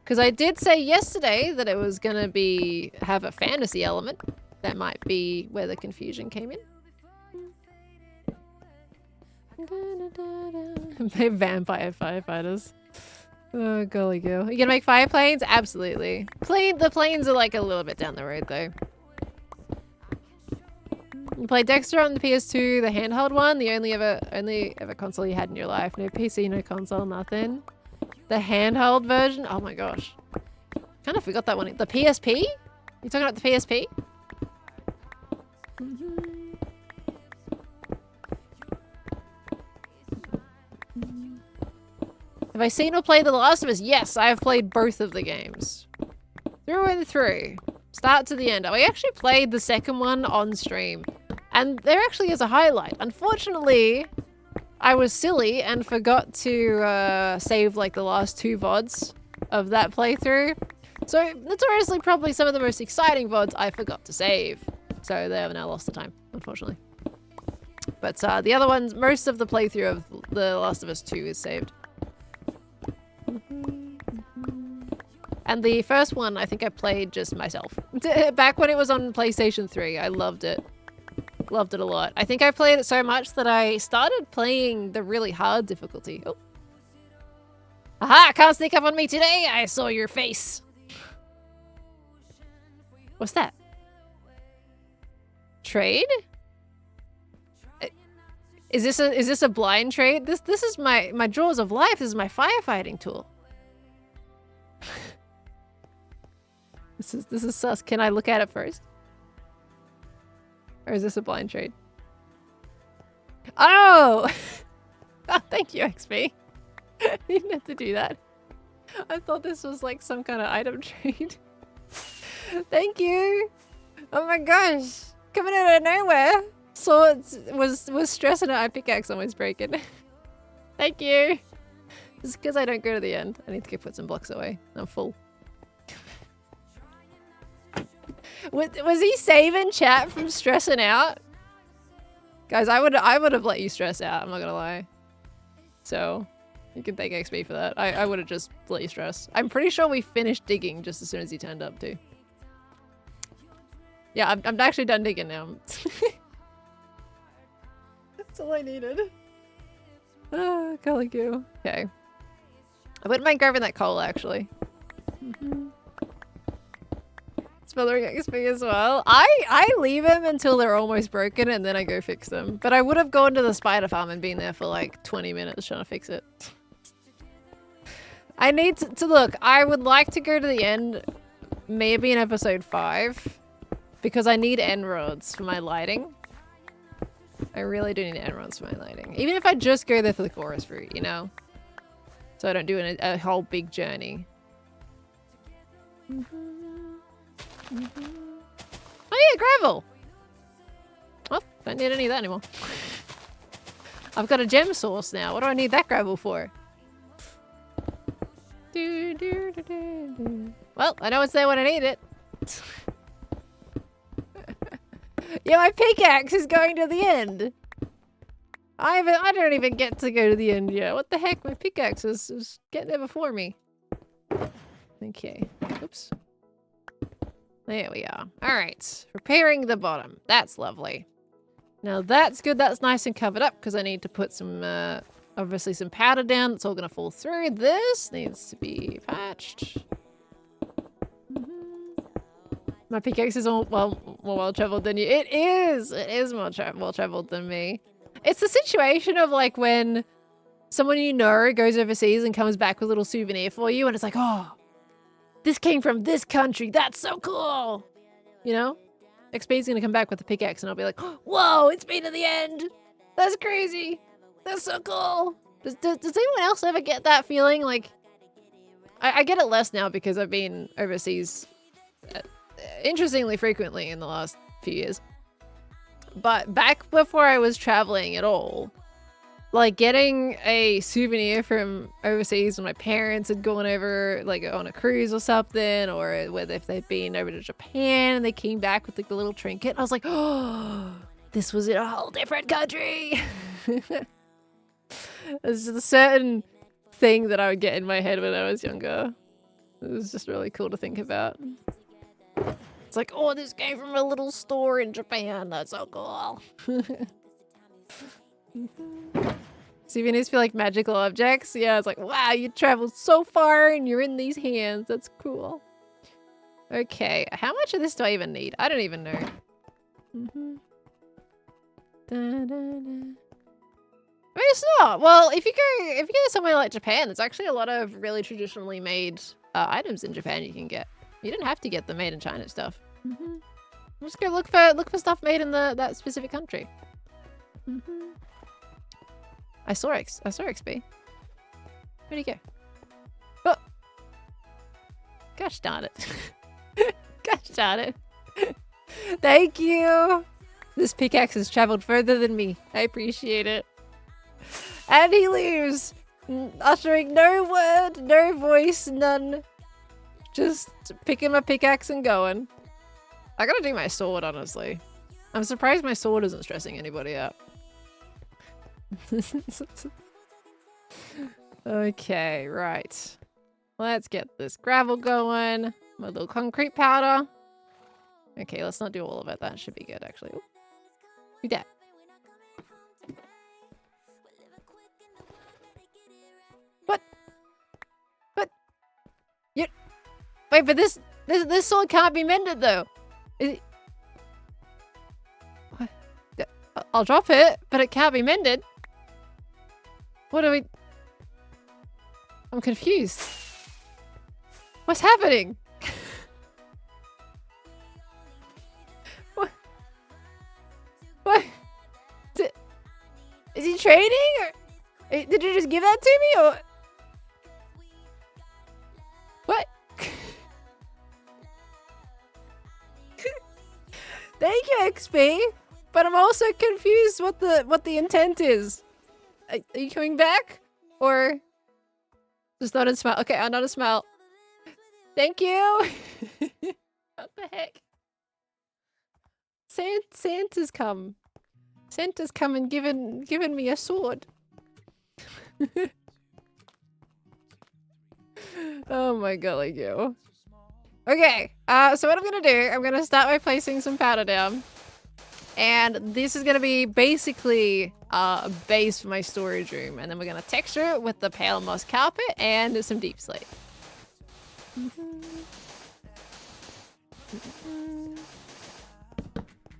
Because I did say yesterday that it was going to have a fantasy element. That might be where the confusion came in. Vampire firefighters. Oh, golly go. You gonna make fire planes? Absolutely. The planes are like a little bit down the road though. You played Dexter on the PS2, the handheld one, the only ever console you had in your life. No PC, no console, nothing. The handheld version? Oh my gosh. Kind of forgot that one. The PSP? You talking about the PSP? Have I seen or played The Last of Us? Yes, I have played both of the games. Through and through. Start to the end. I actually played the second one on stream. And there actually is a highlight. Unfortunately, I was silly and forgot to save like the last 2 VODs of that playthrough. So notoriously probably some of the most exciting VODs I forgot to save. So they have now lost the time, unfortunately. But the other ones, most of the playthrough of The Last of Us 2 is saved. And the first one, I think I played just myself. Back when it was on PlayStation 3, I loved it. Loved it a lot. I think I played it so much that I started playing the really hard difficulty. Oh. Aha! Can't sneak up on me today! I saw your face! What's that? Trade? Is this a blind trade? This is my Jaws of Life. This is my firefighting tool. This is sus. Can I look at it first? Or is this a blind trade? Oh! Oh, thank you, XP. You didn't have to do that. I thought this was like some kind of item trade. Thank you. Oh my gosh. Coming out of nowhere. Swords was stressing out. My pickaxe almost breaking. Thank you. It's because I don't go to the end. I need to go put some blocks away. I'm full. Was he saving chat from stressing out? Guys, I would have let you stress out, I'm not gonna lie. So, you can thank XP for that. I would have just let you stress. I'm pretty sure we finished digging just as soon as he turned up too. Yeah, I'm actually done digging now. That's all I needed. Oh, golly goo. Okay. I wouldn't mind grabbing that coal actually. Smothering XP as well. I leave them until they're almost broken and then I go fix them. But I would have gone to the spider farm and been there for like 20 minutes trying to fix it. I need to look. I would like to go to the end, maybe in episode 5. because I need end rods for my lighting. I really do need end rods for my lighting. Even if I just go there for the chorus route, you know? So I don't do a whole big journey. Oh yeah, gravel! Well, don't need any of that anymore. I've got a gem source now. What do I need that gravel for? Well, I know it's there when I need it. Yeah, my pickaxe is going to the end. I don't even get to go to the end yet. What the heck? My pickaxe is getting there before me. Okay. Oops. There we are. Alright. Repairing the bottom. That's lovely. Now that's good. That's nice and covered up because I need to put some, obviously some powder down. That's all going to fall through. This needs to be patched. My pickaxe is all, well, more well-traveled than you. It is! It is more well-traveled than me. It's the situation of like when someone you know goes overseas and comes back with a little souvenir for you and it's like, oh, this came from this country. That's so cool. You know? XP's gonna come back with a pickaxe and I'll be like, whoa, it's been to the end. That's crazy. That's so cool. Does anyone else ever get that feeling? Like, I get it less now because I've been overseas interestingly frequently in the last few years. But back before I was traveling at all, like getting a souvenir from overseas when my parents had gone over like on a cruise or something, or whether if they'd been over to Japan and they came back with like the little trinket, I was like, oh, this was in a whole different country. There's just a certain thing that I would get in my head when I was younger. It was just really cool to think about. It's like, oh, this came from a little store in Japan. That's so cool. Souvenirs feel like magical objects. Yeah, it's like, wow, you traveled so far and you're in these hands. That's cool. Okay, how much of this do I even need? I don't even know. Da, da, da. I mean, it's not. Well, if you go somewhere like Japan, there's actually a lot of really traditionally made items in Japan you can get. You don't have to get the made in China stuff. Just go look for stuff made in that specific country. I saw XP. Where'd he go? Oh! Gosh darn it. Gosh darn it. Thank you! This pickaxe has traveled further than me. I appreciate it. And he leaves! Uttering no word, no voice, none. Just picking my pickaxe and going. I gotta do my sword, honestly. I'm surprised my sword isn't stressing anybody out. Okay, right. Let's get this gravel going. My little concrete powder. Okay, let's not do all of it. That should be good, actually. Ooh. Do that. What? What? You... Wait, but this sword can't be mended, though. Is it... What? I'll drop it, but it can't be mended. What do we... I'm confused. What's happening? What? What? Is he trading? Or did you just give that to me? Or... What? Thank you, XP. But I'm also confused what the intent is. Are you coming back? Or just not a smile? Okay, I'm not a smile. Thank you. What the heck? Santa's come. Santa's come and given me a sword. Oh my golly go. Okay, so what I'm gonna do, I'm gonna start by placing some powder down. And this is gonna be basically a base for my storage room. And then we're gonna texture it with the pale moss carpet and some deep slate.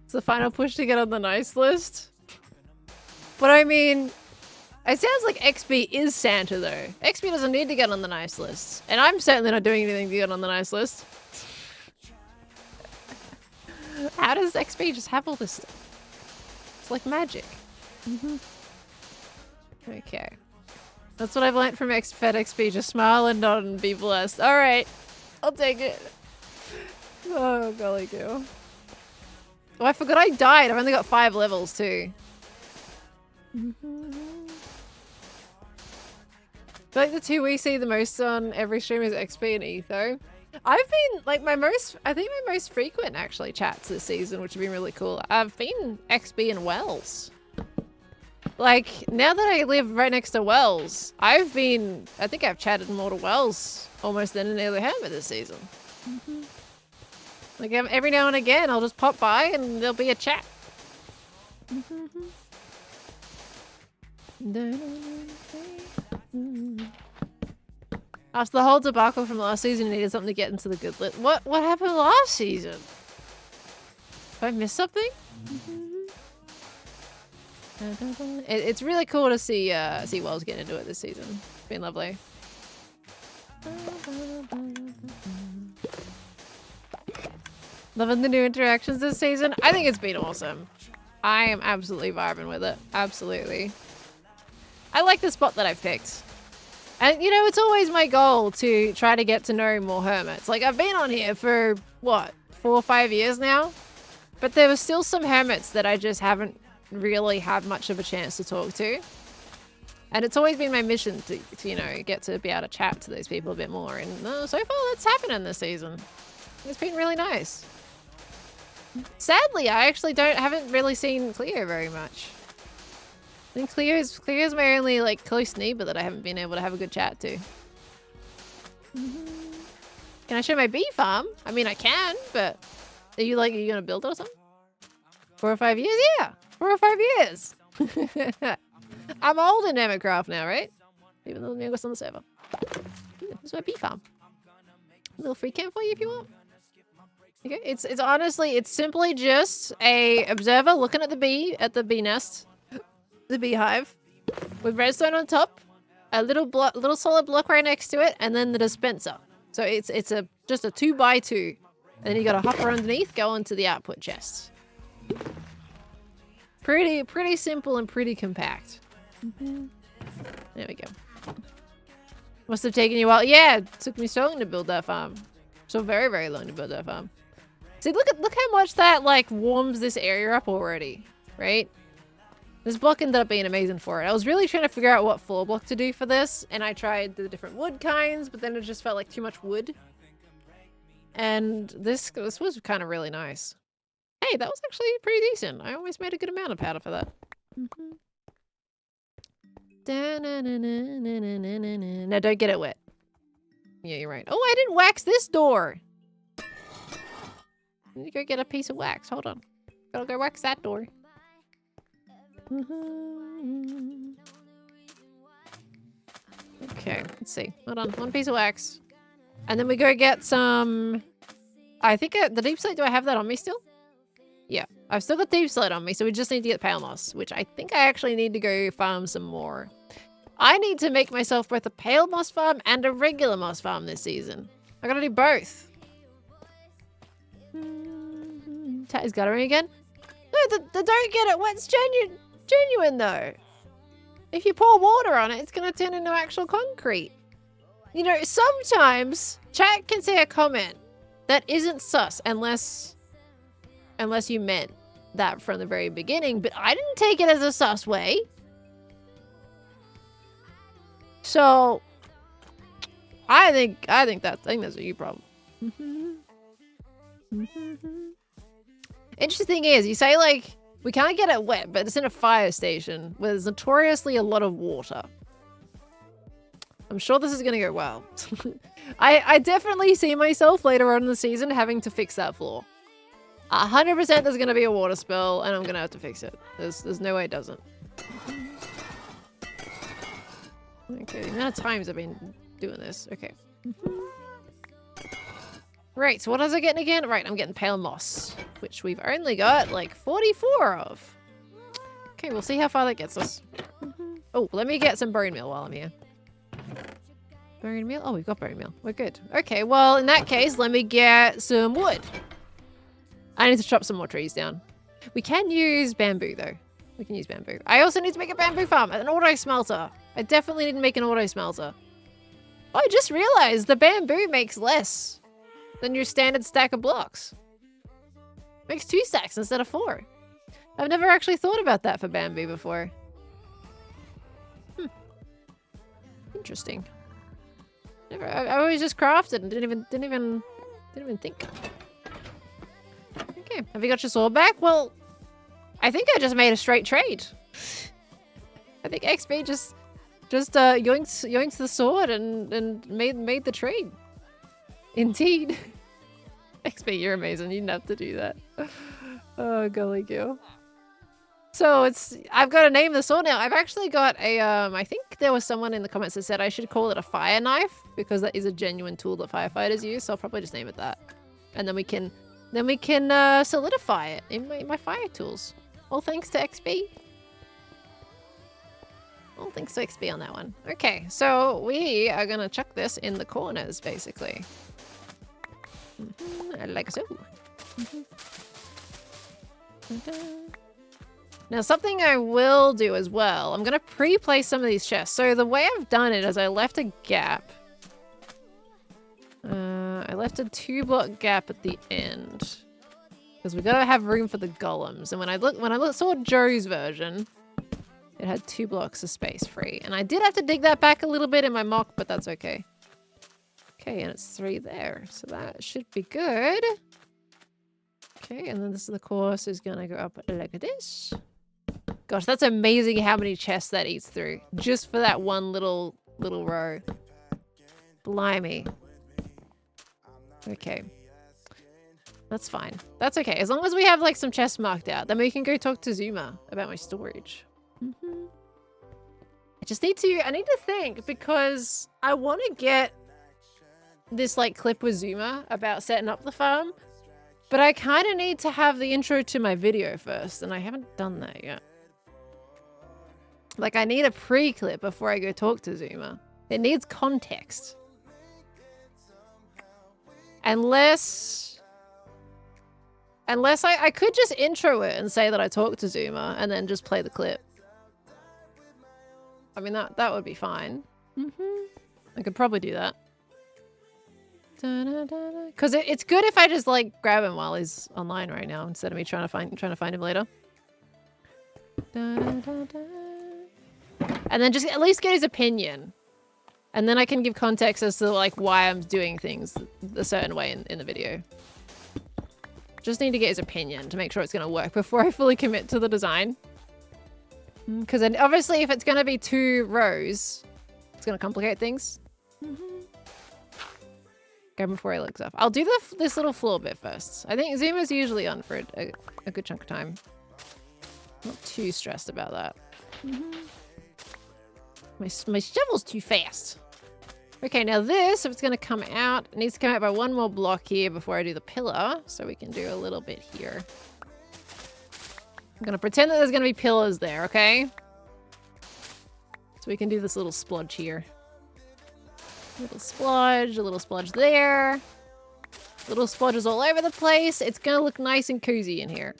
It's the final push to get on the nice list. But I mean, it sounds like XP is Santa though. XP doesn't need to get on the nice list. And I'm certainly not doing anything to get on the nice list. How does XP just have all this stuff? It's like magic. Okay. That's what I've learned from Fed XP. Just smile and nod and be blessed. Alright. I'll take it. Oh, golly go. Oh, I forgot I died. I've only got 5 levels too. I feel like the two we see the most on every stream is XP and Etho. I've been, like, I think my most frequent, actually, chats this season, which have been really cool, I've been XP and Wells. Like, now that I live right next to Wells, I think I've chatted more to Wells almost than any other Hermit this season. Like, every now and again, I'll just pop by and there'll be a chat. After the whole debacle from last season, you needed something to get into the good lit. What happened last season? Did I miss something? It's really cool to see Wells get into it this season. It's been lovely. Loving the new interactions this season. I think it's been awesome. I am absolutely vibing with it. Absolutely. I like the spot that I've picked. And, you know, it's always my goal to try to get to know more Hermits. Like, I've been on here for, what, 4 or 5 years now? But there were still some Hermits that I just haven't really had much of a chance to talk to. And it's always been my mission to you know, get to be able to chat to those people a bit more. And so far, that's happening this season. It's been really nice. Sadly, I actually haven't really seen Cleo very much. I think Cleo's my only, like, close neighbor that I haven't been able to have a good chat to. Can I show my bee farm? I mean, I can, but are you gonna build it or something? 4 or 5 years? Yeah, 4 or 5 years. I'm old in Hermitcraft now, right? Even though I'm the youngest on the server. This is my bee farm. A little free camp for you if you want. Okay, it's honestly, it's simply just a observer looking at the bee nest, the beehive, with redstone on top, a little solid block right next to it, and then the dispenser. So it's just a 2x2, and then you got a hopper underneath, go into the output chest. Pretty simple and pretty compact. There we go. Must have taken you a while. Yeah, it took me so long to build that farm. So very, very long to build that farm. See, look how much that, like, warms this area up already, right? This block ended up being amazing for it. I was really trying to figure out what floor block to do for this, and I tried the different wood kinds, but then it just felt like too much wood. And this was kind of really nice. Hey, that was actually pretty decent. I almost made a good amount of powder for that. No, don't get it wet. Yeah, you're right. Oh, I didn't wax this door. I need to go get a piece of wax. Hold on. Gotta go wax that door. Okay, let's see. Hold on. 1 piece of wax. And then we go get some... I think the deep slate, do I have that on me still? Yeah, I've still got deep slate on me, so we just need to get pale moss, which I think I actually need to go farm some more. I need to make myself both a pale moss farm and a regular moss farm this season. I gotta do both. Tatty's guttering again? No, the don't get it wet's genuine though. If you pour water on it, it's gonna turn into actual concrete. You know, sometimes chat can say a comment that isn't sus unless you meant that from the very beginning, but I didn't take it as a sus way. So I think that's a you problem. Interesting thing is, you say, like, we can't get it wet, but it's in a fire station where there's notoriously a lot of water. I'm sure this is gonna go well. I definitely see myself later on in the season having to fix that floor. 100% there's gonna be a water spill, and I'm gonna have to fix it. There's no way it doesn't. Okay, the amount of times I've been doing this. Okay. Right, so what was I getting again? Right, I'm getting pale moss, which we've only got like 44 of. Okay, we'll see how far that gets us. Oh, let me get some bone meal while I'm here. Bone meal? Oh, we've got bone meal. We're good. Okay, well, in that case, let me get some wood. I need to chop some more trees down. We can use bamboo, though. We can use bamboo. I also need to make a bamboo farm, an auto smelter. I definitely need to make an auto smelter. Oh, I just realized the bamboo makes less than your standard stack of blocks. Makes 2 stacks instead of 4. I've never actually thought about that for bamboo before. Interesting. I always just crafted and didn't even think. Okay, have you got your sword back? Well, I think I just made a straight trade. I think XP just yoinked the sword and made the trade. Indeed. XP, you're amazing. You didn't have to do that. Oh, golly girl. So I've got to name the sword now. I've actually got a, I think there was someone in the comments that said I should call it a fire knife because that is a genuine tool that firefighters use. So I'll probably just name it that. And then we can solidify it in my fire tools. All thanks to XP. All thanks to XP on that one. Okay, so we are gonna chuck this in the corners, basically. Like so. Now, something I will do as well, I'm going to pre-place some of these chests. So the way I've done it is I left a gap. I left a 2-block gap at the end. Because we've got to have room for the golems. And when I saw Joe's version, it had 2 blocks of space free. And I did have to dig that back a little bit in my mock, but that's okay. Okay, and it's 3 there. So that should be good. Okay, and then the course is going to go up like this. Gosh, that's amazing how many chests that eats through. Just for that one little row. Blimey. Okay. That's fine. That's okay. As long as we have like some chests marked out, then we can go talk to Zuma about my storage. I need to think because I want to get this like clip with Zuma about setting up the farm. But I kind of need to have the intro to my video first, and I haven't done that yet. Like, I need a pre-clip before I go talk to Zuma. It needs context. Unless I could just intro it and say that I talked to Zuma, and then just play the clip. I mean, that would be fine. I could probably do that. Because it's good if I just like grab him while he's online right now instead of me trying to find him later. And then just at least get his opinion, and then I can give context as to like why I'm doing things a certain way in the video. Just need to get his opinion to make sure it's gonna work before I fully commit to the design. Because then obviously if it's gonna be 2 rows, it's gonna complicate things. Go before he looks up. I'll do this little floor bit first. I think Zuma's usually on for a good chunk of time. Not too stressed about that. My shovel's too fast. Okay, now this, if it's going to come out, it needs to come out by 1 more block here before I do the pillar. So we can do a little bit here. I'm going to pretend that there's going to be pillars there, okay? So we can do this little splodge here. A little splodge there. Little splodges all over the place. It's going to look nice and cozy in here.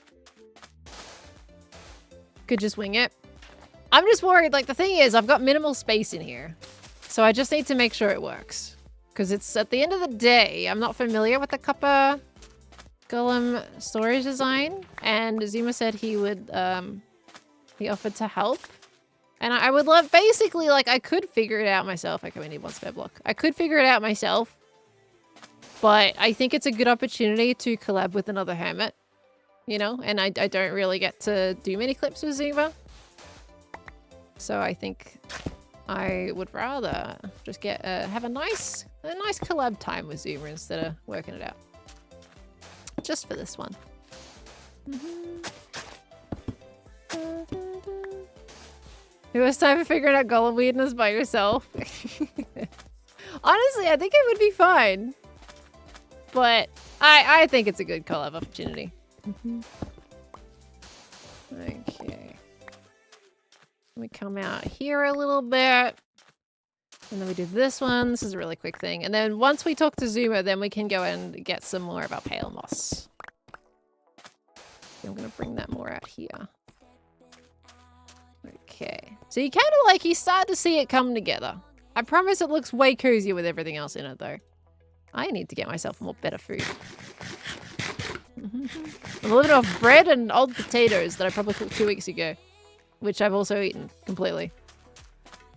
Could just wing it. I'm just worried, like, the thing is, I've got minimal space in here. So I just need to make sure it works. Because it's, at the end of the day, I'm not familiar with the copper golem storage design. And Zuma said he would, he offered to help. And I would love, basically, like, I could figure it out myself. Okay, we need 1 spare block. I could figure it out myself. But I think it's a good opportunity to collab with another hermit. You know? And I don't really get to do many clips with Zuma. So I think I would rather just get have a nice collab time with Zuma instead of working it out. Just for this one. It was time for figuring out golem weirdness by yourself. Honestly, I think it would be fine. But I think it's a good collab opportunity. Okay. We come out here a little bit. And then we do this one. This is a really quick thing. And then once we talk to Zuma, then we can go and get some more of our pale moss. I'm gonna bring that more out here. Okay. So you kind of like, you start to see it come together. I promise it looks way cozier with everything else in it though. I need to get myself more better food. I'm living off bread and old potatoes that I probably cooked 2 weeks ago, which I've also eaten completely.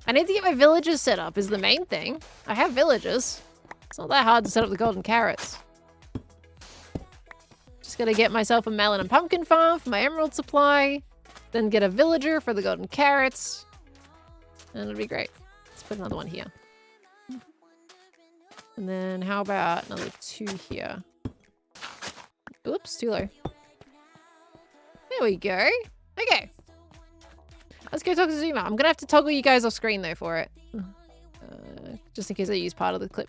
I need to get my villagers set up is the main thing. I have villagers. It's not that hard to set up the golden carrots. Just gotta get myself a melon and pumpkin farm for my emerald supply. Then get a villager for the golden carrots. And it'll be great. Let's put another one here. And then how about another 2 here? Oops, too low. There we go. Okay. Let's go talk to Zuma. I'm gonna have to toggle you guys off screen though for it. Just in case I use part of the clip.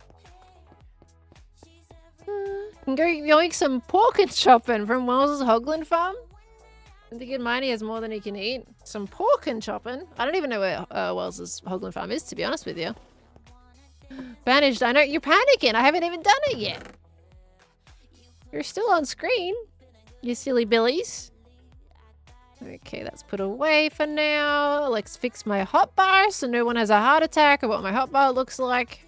Can go yoink some pork and chopping from Wells' Hoglin farm. I think in mine he has more than he can eat. Some pork and chopping. I don't even know where Wells' Hoglin farm is, to be honest with you. Banished. I know you're panicking. I haven't even done it yet. You're still on screen, you silly billies. Okay, that's put away for now. Let's fix my hotbar so no one has a heart attack of what my hotbar looks like.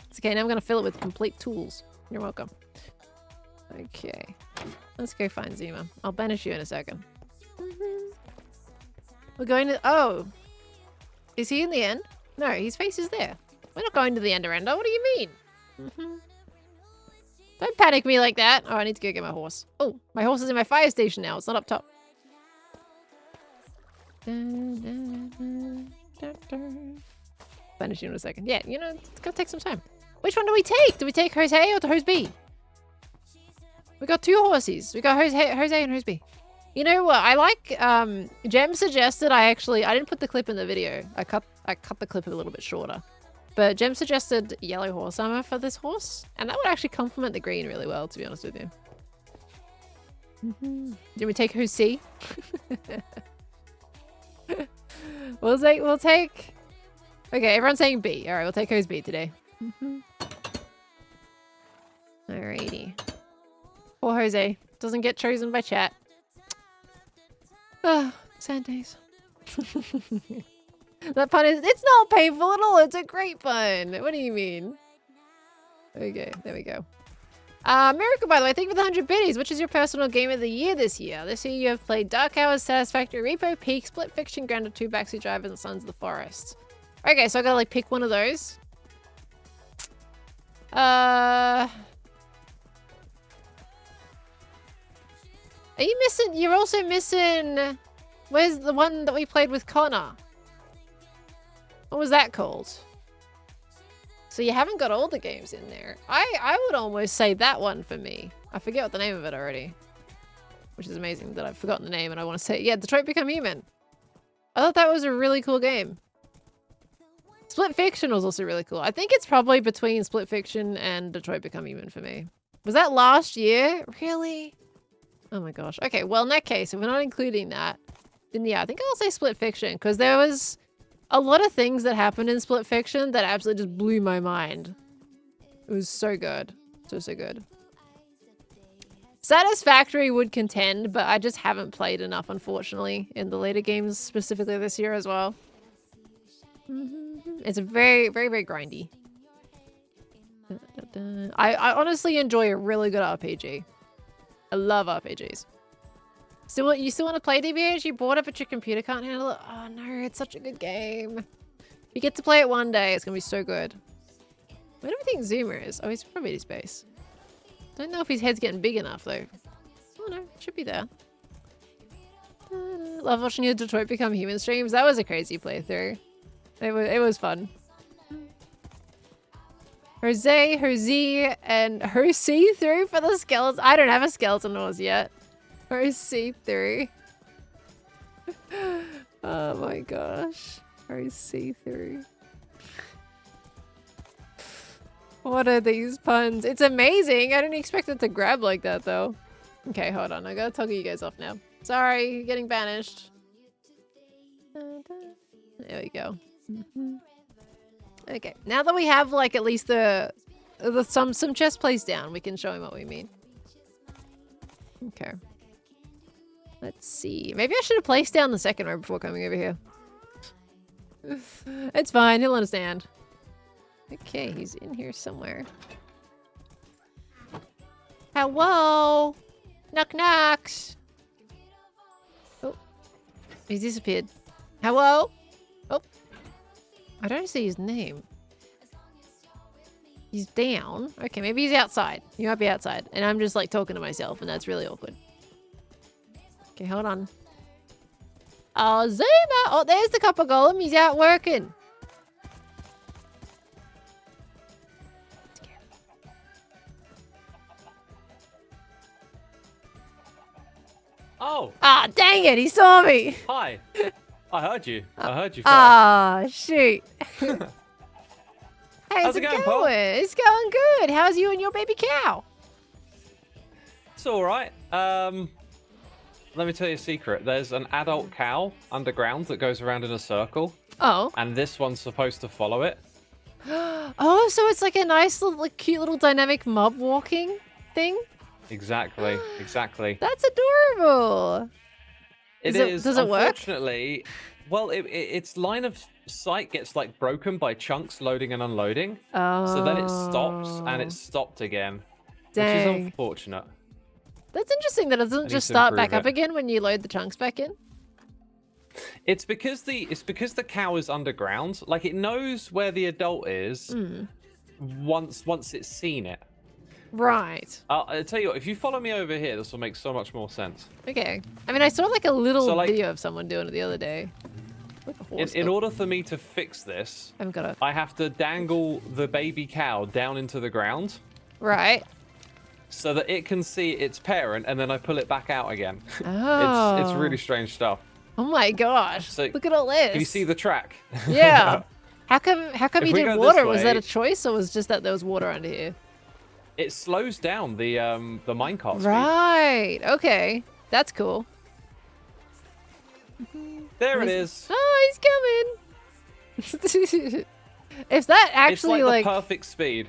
It's okay, now I'm gonna fill it with complete tools. You're welcome. Okay, let's go find Zuma. I'll banish you in a second. We're going to, oh. Is he in the end? No, his face is there. We're not going to the Ender Ender, what do you mean? Don't panic me like that. Oh, I need to go get my horse. Oh, my horse is in my fire station now. It's not up top. Banish you in a second. Yeah, you know, it's gonna take some time. Which one do we take? Do we take Jose or Hose B? We got 2 horses. We got Jose and Hose B. You know what? I like, Jem suggested I didn't put the clip in the video. I cut the clip a little bit shorter. But Jem suggested yellow horse armor for this horse. And that would actually complement the green really well, to be honest with you. Do we take Jose? We'll take... Okay, everyone's saying B. Alright, we'll take Hose B today. Alrighty. Poor Jose. Doesn't get chosen by chat. Ah, sad days. That pun is... It's not painful at all. It's a great pun. What do you mean? Okay, there we go. Miracle, by the way, thank you for the 100 biddies. Which is your personal game of the year this year? This year you have played Dark Hours, Satisfactory, Repo, Peak, Split Fiction, Grounded 2, Backseat Driver, and Sons of the Forest. Okay, so I gotta like pick one of those. Are you missing? You're also missing... Where's the one that we played with Connor? What was that called? So you haven't got all the games in there. I would almost say that one for me. I forget what the name of it already. Which is amazing that I've forgotten the name and I want to say... Yeah, Detroit Become Human. I thought that was a really cool game. Split Fiction was also really cool. I think it's probably between Split Fiction and Detroit Become Human for me. Was that last year? Really? Oh my gosh. Okay, well in that case, if we're not including that, then yeah, I think I'll say Split Fiction because there was a lot of things that happened in Split Fiction that absolutely just blew my mind. It was so good. So good. Satisfactory would contend, but I just haven't played enough, unfortunately, in the later games, specifically this year as well. It's very, very, very grindy. I honestly enjoy a really good RPG. I love RPGs. You still want to play DBH? You bought it, but your computer can't handle it? Oh no, it's such a good game. You get to play it one day, it's gonna be so good. Where do we think Zuma is? Oh, he's probably his base. Don't know if his head's getting big enough though. Oh no, should be there. Love watching your Detroit Become Human streams. That was a crazy playthrough. It was fun. Jose, and Jose through for the skeletons. I don't have a skeleton horse yet. Jose through. Oh my gosh. Jose through. What are these puns? It's amazing. I didn't expect it to grab like that though. Okay, hold on. I gotta toggle you guys off now. Sorry, you're getting banished. There we go. Okay, now that we have like at least some chest plays down, we can show him what we mean. Okay. Let's see. Maybe I should have placed down the second row before coming over here. It's fine. He'll understand. Okay, he's in here somewhere. Hello? Knock knocks. Oh. He's disappeared. Hello? Oh. I don't see his name. He's down. Okay, maybe he's outside. He might be outside. And I'm just like talking to myself and that's really awkward. Okay, hold on. Oh, Zuma! Oh, there's the copper golem. He's out working. Oh! Ah, dang it! He saw me! Hi! I heard you. I heard you. Ah, shoot. How's it going, Paul? It's going good. How's you and your baby cow? It's all right. Let me tell you a secret. There's an adult cow underground that goes around in a circle, Oh. and this one's supposed to follow it. Oh, so it's like a nice little, like, cute little dynamic mob walking thing? Exactly. Exactly. That's adorable. It is. Does it work? Unfortunately, well, its line of sight gets like broken by chunks loading and unloading. Oh. So then it stops, and it's stopped again, which is Dang. unfortunate. That's interesting that it doesn't need just to start back improve up it. again when you load the chunks back in. It's because the cow is underground. Like it knows where the adult is once it's seen it. Right. I'll tell you what, if you follow me over here, this will make so much more sense. Okay. I mean, I saw like a little So, like- video of someone doing it the other day. Like a horse. In order for me to fix this, I haven't got it. I have to dangle the baby cow down into the ground Right. so that it can see its parent, and then I pull it back out again. Oh. It's really strange stuff. Oh my gosh. So, Look at all this. Can you see the track? Yeah. How come If you we did go this water? Was that a way- choice or was it just that there was water under here? It slows down the minecart speed. Right. Okay. That's cool. There it is. Oh, he's coming. If that It's actually like the perfect speed.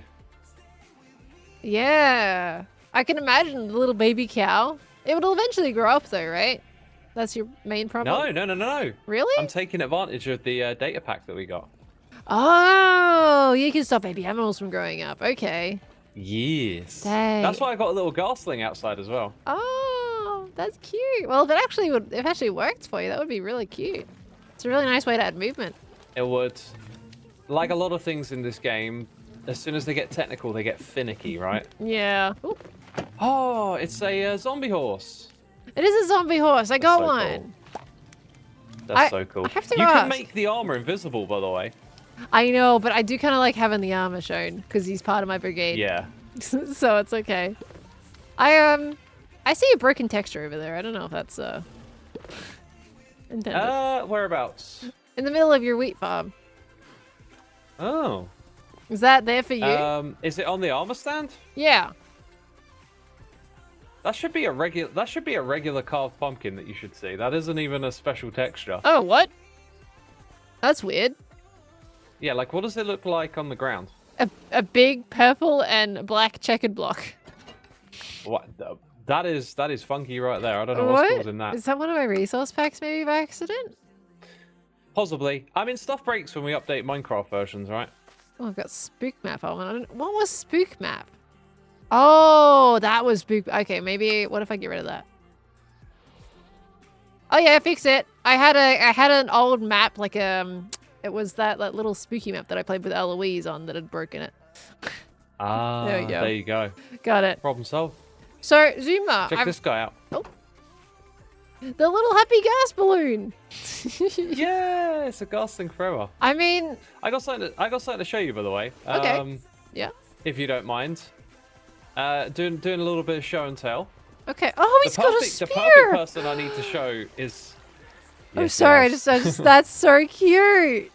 yeah. I can imagine the little baby cow. It will eventually grow up though, right? That's your main problem? No. Really? I'm taking advantage of the data pack that we got. Oh, you can stop baby animals from growing up. Okay. Yes. Dang. That's why I got a little ghastling outside as well. Oh, that's cute. Well, if it actually worked for you, that would be really cute. It's a really nice way to add movement. It would. Like a lot of things in this game, as soon as they get technical, they get finicky, right? Yeah. Ooh, Oh, it's a zombie horse. it is a zombie horse. I got so one. cool. That's so cool. I have to you ask. can make the armor invisible, by the way. I know, but I do kind of like having the armor shown because he's part of my brigade. Yeah. So it's okay. I see a broken texture over there. I don't know if that's intended. Whereabouts? In the middle of your wheat farm. Oh. Is that there for you? Is it on the armor stand? Yeah. That should be a regular carved pumpkin that you should see. That isn't even a special texture. Oh, what? That's weird. Yeah, like what does it look like on the ground? A big purple and black checkered block. What? That is funky right there. I don't know what's causing that. Is that one of my resource packs maybe by accident? Possibly. I mean, stuff breaks when we update Minecraft versions, right? Oh, I've got spook map on. What was spook map? Oh, that was spook. Okay, maybe. What if I get rid of that? Oh yeah, fix it. I had an old map, like it was that little spooky map that I played with Eloise on that had broken it. Ah, There we go. There you go. Got it. Problem solved. So Zuma, Check this guy out. the little happy gas balloon. Yeah, it's a ghastling forever. I mean, I got something to show you, by the way. Okay. Yeah. If you don't mind. Doing a little bit of show and tell. Okay. Oh, he's got a The spear. perfect person I need to show is. I'm Yes, sorry. yes. I just that's so cute.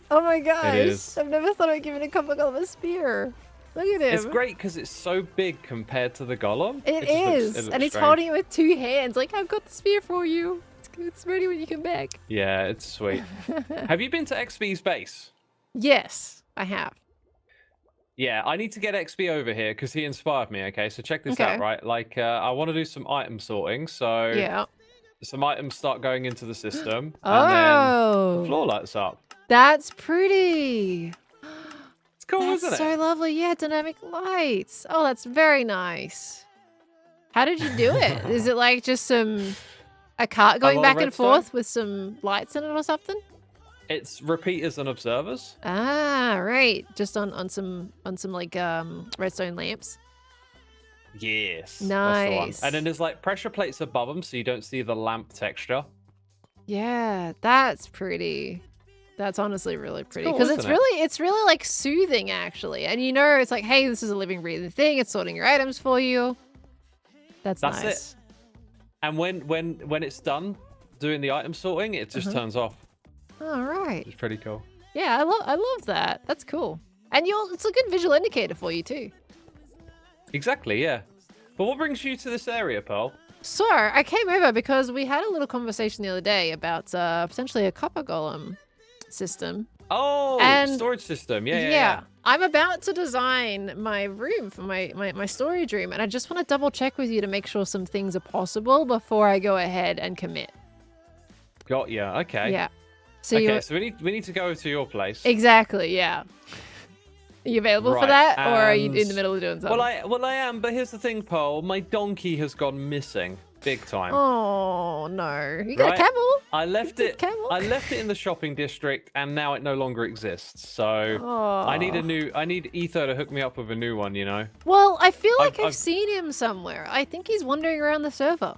Oh my gosh. is. I've never thought I'd given a copper golem a spear. Look at him. It's great because it's so big compared to the golem. It just is. looks And he's strange. holding it with two hands. Like, I've got the spear for you. It's ready when you come back. Yeah, it's sweet. Have you been to XB's base? Yes, I have. Yeah, I need to get XB over here because he inspired me. Okay, so check this Okay. out, right? Like, I want to do some item sorting. So Yeah. some items start going into the system, and then the floor lights up. That's pretty. It's cool, That's isn't so it? lovely. Yeah, dynamic lights. Oh, that's very nice. How did you do it? Is it like just a cart going lot of back and redstone? forth with some lights in it or something? It's repeaters and observers. Ah, right. Just on some like redstone lamps. Yes. Nice. That's the one. And then there's like pressure plates above them, so you don't see the lamp texture. Yeah, that's pretty. That's honestly really pretty cool, because isn't it's really like soothing actually, and you know it's like, hey, this is a living, breathing thing. It's sorting your items for you. That's That's nice. it. And when it's done doing the item sorting, it just turns off. All right. It's pretty cool. Yeah, I love that. That's cool. And it's a good visual indicator for you too. Exactly, yeah. But what brings you to this area, Pearl? So I came over because we had a little conversation the other day about potentially a copper golem system. Oh, And- storage system. Yeah. I'm about to design my room for my storage room, and I just want to double check with you to make sure some things are possible before I go ahead and commit. Got ya. Okay. Yeah. So Okay, so we need to go to your place. exactly, yeah. Are you available for Right, that, or are you in and- the middle of doing something? Well, I am, but here's the thing, Pearl. My donkey has gone missing, big time. Oh no! You got a Right. camel? I left Good it. camel. I left it in the shopping district, and now it no longer exists. So I need Ether to hook me up with a new one. You know. Well, I feel like I've I've- seen him somewhere. I think he's wandering around the server.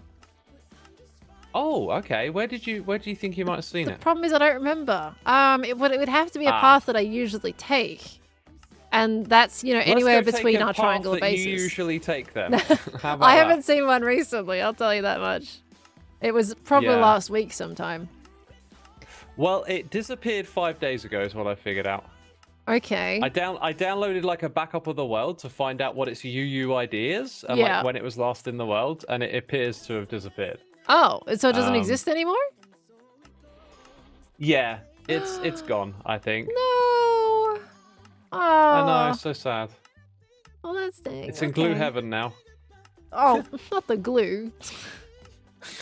Oh, okay. Where do you think you might have seen The it? problem is I don't remember. It would have to be a Ah. path that I usually take, and that's anywhere Let's go between take a our path triangular that bases. you usually take then. How about I that? haven't seen one recently. I'll tell you that much. It was probably Yeah. last week sometime. Well, it disappeared 5 days ago, is what I figured out. Okay. I downloaded like a backup of the world to find out what its UUID is and Yeah. like when it was last in the world, and it appears to have disappeared. Oh, so it doesn't Um, exist anymore? Yeah, it's gone. I think. No. Oh. I know, it's so sad. Well, that's dang. It's in glue okay. heaven now. Oh, not the glue.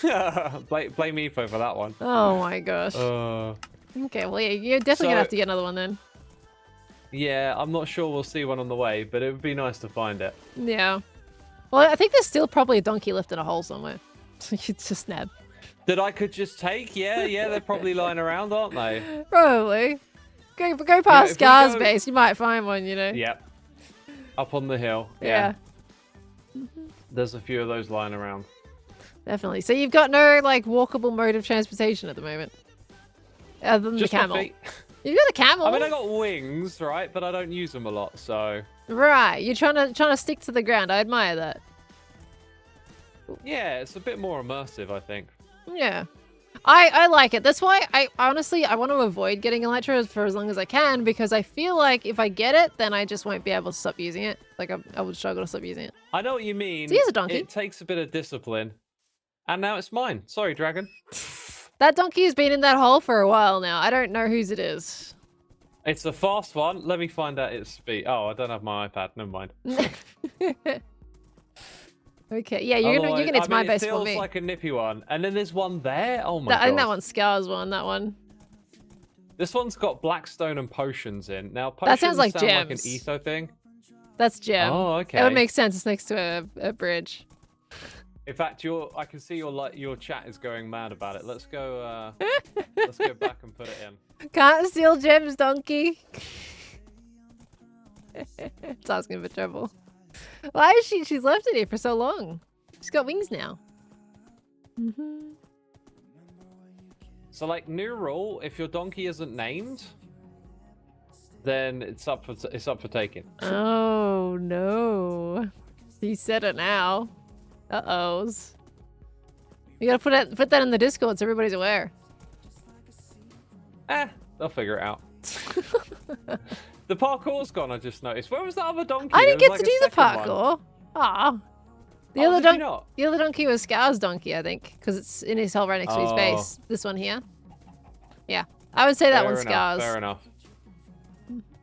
Blame Etho for that one. Oh my gosh. Okay, well, yeah, you're definitely gonna So- have to get another one then. Yeah, I'm not sure we'll see one on the way, but it would be nice to find it. Yeah. Well, I think there's still probably a donkey left in a hole somewhere. It's just snap. That I could just take? Yeah, they're probably lying around, aren't they? Probably. Go if past we Scar's go- base, you might find one, Yep. Up on the hill. Yeah, There's a few of those lying around. definitely. So you've got no, like, walkable mode of transportation at the moment? Other than Just the my camel. feet. You've got a camel? I mean, I got wings, right? But I don't use them a lot, so Right, you're trying to stick to the ground. I admire that. yeah, it's a bit more immersive, I think. Yeah. I like it. That's why I honestly want to avoid getting Elytra for as long as I can, because I feel like if I get it, then I just won't be able to stop using it. Like I would struggle to stop using it. I know what you mean. So here's a donkey. It takes a bit of discipline. And now it's mine. Sorry, dragon. That donkey has been in that hole for a while now. I don't know whose it is. It's a fast one. Let me find out its speed. Oh, I don't have my iPad. Never mind. Okay, yeah, you're gonna Otherwise- get to my it base for feels me. like a nippy one. And then there's one there. Oh my I think that god. one's Scar's one. That one. This one's got blackstone and potions in. Now potions sounds like sound like an gems. etho thing. That's Gem. Oh, okay. It would make sense. It's next to a bridge. In fact, I can see your chat is going mad about it. Let's go. Let's go back and put it in. Can't steal gems, donkey. It's asking for trouble. Why is she? She's left it here for so long. She's got wings now. So, like, new rule: if your donkey isn't named, then it's up for taking. Oh no! He said it now. Uh-ohs. You gotta put that in the Discord so everybody's aware. They'll figure it out. The parkour's gone. I just noticed. Where was that other donkey? I didn't There get was to like do a the second one. parkour. Ah. The Oh, other did you not? The other donkey was Scar's donkey, I think, because it's in his hole right next to his Oh. base. This one here. Yeah, I would say that one's Fair Scar's. Fair enough.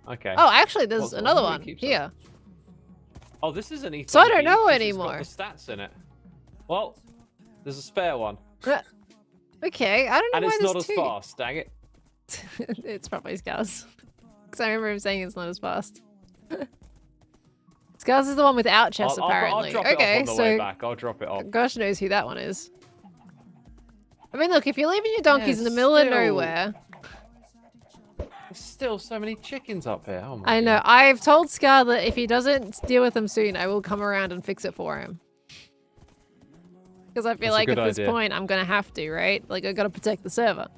Okay. Oh, actually, there's What another do we one keep here. Oh, this is an etho. So I don't know donkey, 'cause anymore. It's got the stats in it. Well, there's a spare one. Okay, I don't know And why it's not there's as two. fast, dang it. It's probably Scars. Because I remember him saying it's not as fast. Scars is the one without chests, I'll apparently. drop it Okay, off on the so way back. I'll drop it off. gosh knows who that one is. I mean, look, if you're leaving your donkeys in the middle of still- nowhere... There's still so many chickens up here. Oh my I know. God. I've told Scar that if he doesn't deal with them soon, I will come around and fix it for him. Because I feel That's a like at good this idea. point, I'm going to have to, right? Like, I've got to protect the server.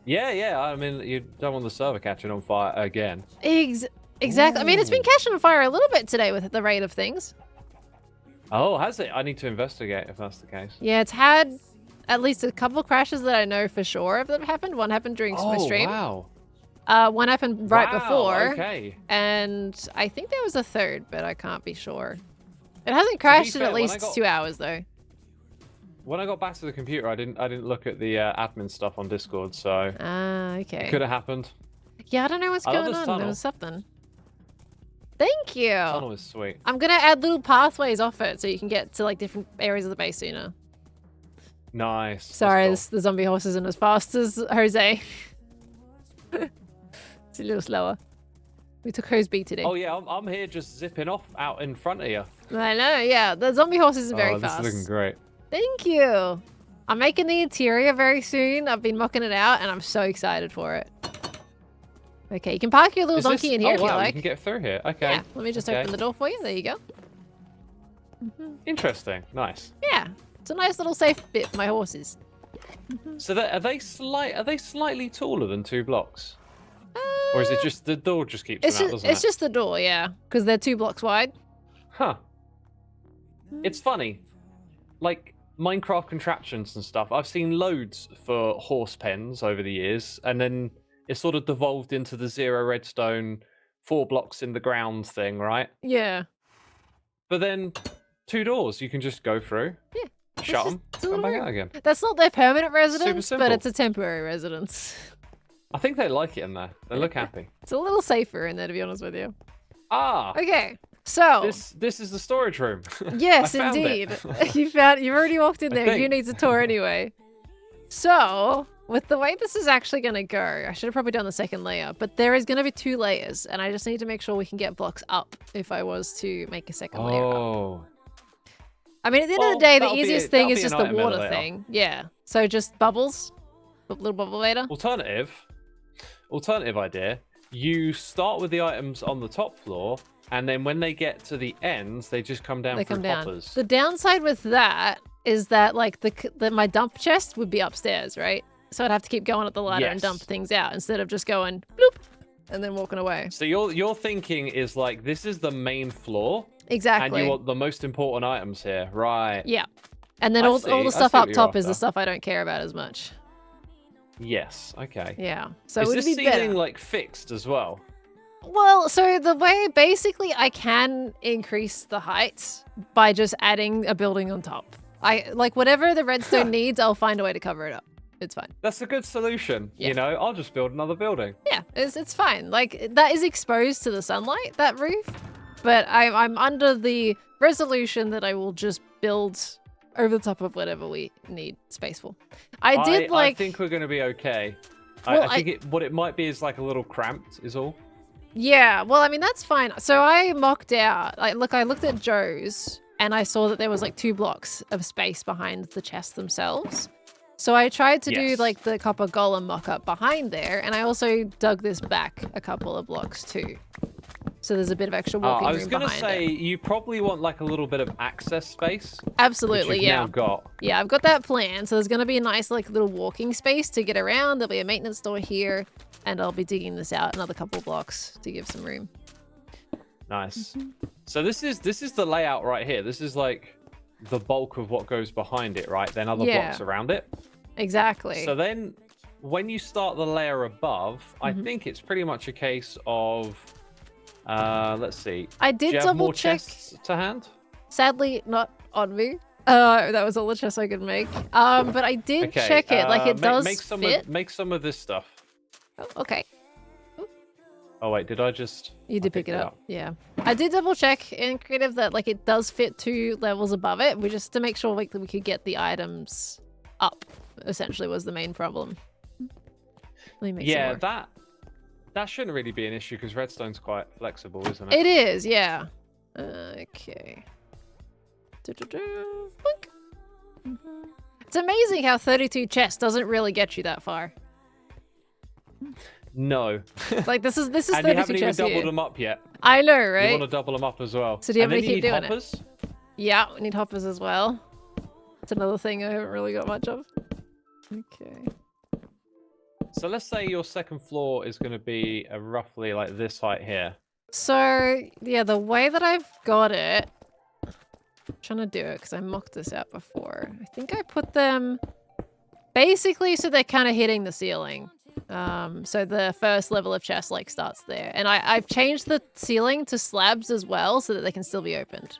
Yeah. I mean, you don't want the server catching on fire again. Exactly. I mean, it's been catching on fire a little bit today with the rate of things. Oh, has it? I need to investigate if that's the case. Yeah, it's had at least a couple of crashes that I know for sure have happened. One happened during my stream. Wow. One happened right Wow, before. Okay. And I think there was a third, but I can't be sure. It hasn't crashed in fair, at when I least got- 2 hours, though. When I got back to the computer, I didn't look at the admin stuff on Discord, so Ah, it okay. could have happened. Yeah, I don't know what's I love going this on. There tunnel. was something. Thank you. Tunnel is sweet. I'm gonna add little pathways off it so you can get to like different areas of the base sooner. Nice. That's Sorry, cool. the zombie horse isn't as fast as Jose. It's a little slower. We took Jose B today. Oh yeah, I'm here just zipping off out in front of you. I know, yeah. The zombie horse isn't very Oh, this fast. is looking great. Thank you. I'm making the interior very soon. I've been mocking it out and I'm so excited for it. Okay, you can park your little Is donkey this... in here oh, if wow, you you like. can get through here. Okay. Yeah, let me just okay. open the door for you. There you go. Interesting. Nice. Yeah, it's a nice little safe bit for my horses. So are they slightly taller than 2 blocks? Or is it just the door just keeps It's them out, just, doesn't it's it? just the door, yeah, because they're 2 blocks wide. Huh. It's funny. Like Minecraft contraptions and stuff, I've seen loads for horse pens over the years, and then it sort of devolved into the 0 redstone, 4 blocks in the ground thing, right? Yeah. But then 2 doors, you can just go through, Yeah. shut them, it's a come little back room. out again. That's not their permanent residence, simple. but it's a temporary residence. I think they like it in there. They look happy. It's a little safer in there, to be honest with you. Ah, Okay, so this is the storage room. yes, I found indeed, it. you've already walked in I there. You think. need a tour anyway. So with the way this is actually going to go, I should have probably done the second layer, but there is going to be 2 layers, and I just need to make sure we can get blocks up if I was to make a second layer up. Oh, I mean, at the end of Well, the day, the that'll be easiest a- thing that'll is be just an the item water elevator. thing. Yeah. So just bubbles. A little bubble later. Alternative idea. You start with the items on the top floor, and then when they get to the ends, they just come down They through come down. hoppers. The downside with that is that like my dump chest would be upstairs, right? So I'd have to keep going up the ladder and dump Yes. things out instead of just going bloop and then walking away. So your thinking is like, this is the main floor, Exactly. and you want the most important items here, right? Yeah. And then I all see. the I stuff see what up you're top is the after. stuff I don't care about as much. Yes. Okay. Yeah. So Is it would this be ceiling better. like fixed as well? Well, so the way basically I can increase the height by just adding a building on top. I like whatever the redstone needs, I'll find a way to cover it up. It's fine. That's a good solution. Yeah. You know, I'll just build another building. Yeah, it's fine. Like that is exposed to the sunlight, that roof, but I'm under the resolution that I will just build over the top of whatever we need space for. I I think we're going to be okay. Well, I think what it might be is like a little cramped is all. Yeah, well, I mean, that's fine. So I mocked out, I looked at Joe's and I saw that there was like 2 blocks of space behind the chests themselves. So I tried to do Yes. like the copper golem mock-up behind there, and I also dug this back a couple of blocks too. So there's a bit of extra walking I was room going to behind say, it. you probably want like a little bit of access space. Absolutely, which you've yeah. now got. Yeah, I've got that plan. So there's going to be a nice like little walking space to get around. There'll be a maintenance door here, and I'll be digging this out another couple of blocks to give some room. Nice. Mm-hmm. So this is the layout right here. This is like the bulk of what goes behind it, right? Then other Yeah. blocks around it. Exactly. So then when you start the layer above, I Mhm. think it's pretty much a case of let's see. I Do did you have double more check. chests to hand? Sadly, not on me. That was all the chests I could make. But I did Okay. check it. Like it does make some fit. make some of this stuff. Oh, okay. Oh wait, did I just You I did pick picked it up. Yeah. I did double check in creative that like it does fit 2 levels above it. We just to make sure like that we could get the items up essentially was the main problem. Let me make Yeah, some more. that shouldn't really be an issue because redstone's quite flexible, isn't it? It is, yeah. Okay. Boink. It's amazing how 32 chests doesn't really get you that far. No. Like this is And 32 you haven't even chests doubled here. them up yet. I know, You right? want to double them up as well. So do you and want then me to you keep need doing it? hoppers. Yeah, we need hoppers as well. It's another thing I haven't really got much of. Okay. So let's say your second floor is going to be roughly like this height here. So, yeah, the way that I've got it, I'm trying to do it because I mocked this out before. I think I put them basically so they're kind of hitting the ceiling. So the first level of chest like starts there. And I've changed the ceiling to slabs as well so that they can still be opened.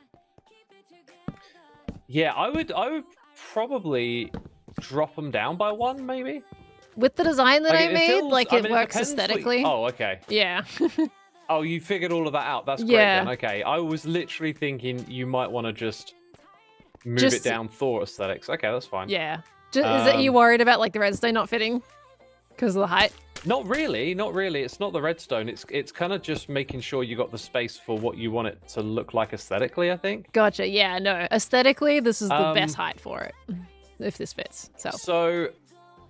Yeah, I would probably drop them down by one, maybe. With the design that I it made, feels- like I it mean, works depends what aesthetically. Oh, okay. Yeah. Oh, you figured all of that out. That's great Yeah. then. Okay, I was literally thinking you might want to just move Just- it down Thor aesthetics. Okay, that's fine. Yeah. Is that you worried about like the redstone not fitting because of the height? Not really, not really. It's not the redstone. It's kind of just making sure you got the space for what you want it to look like aesthetically, I think. Gotcha. Yeah, no. Aesthetically, this is the best height for it. If this fits. So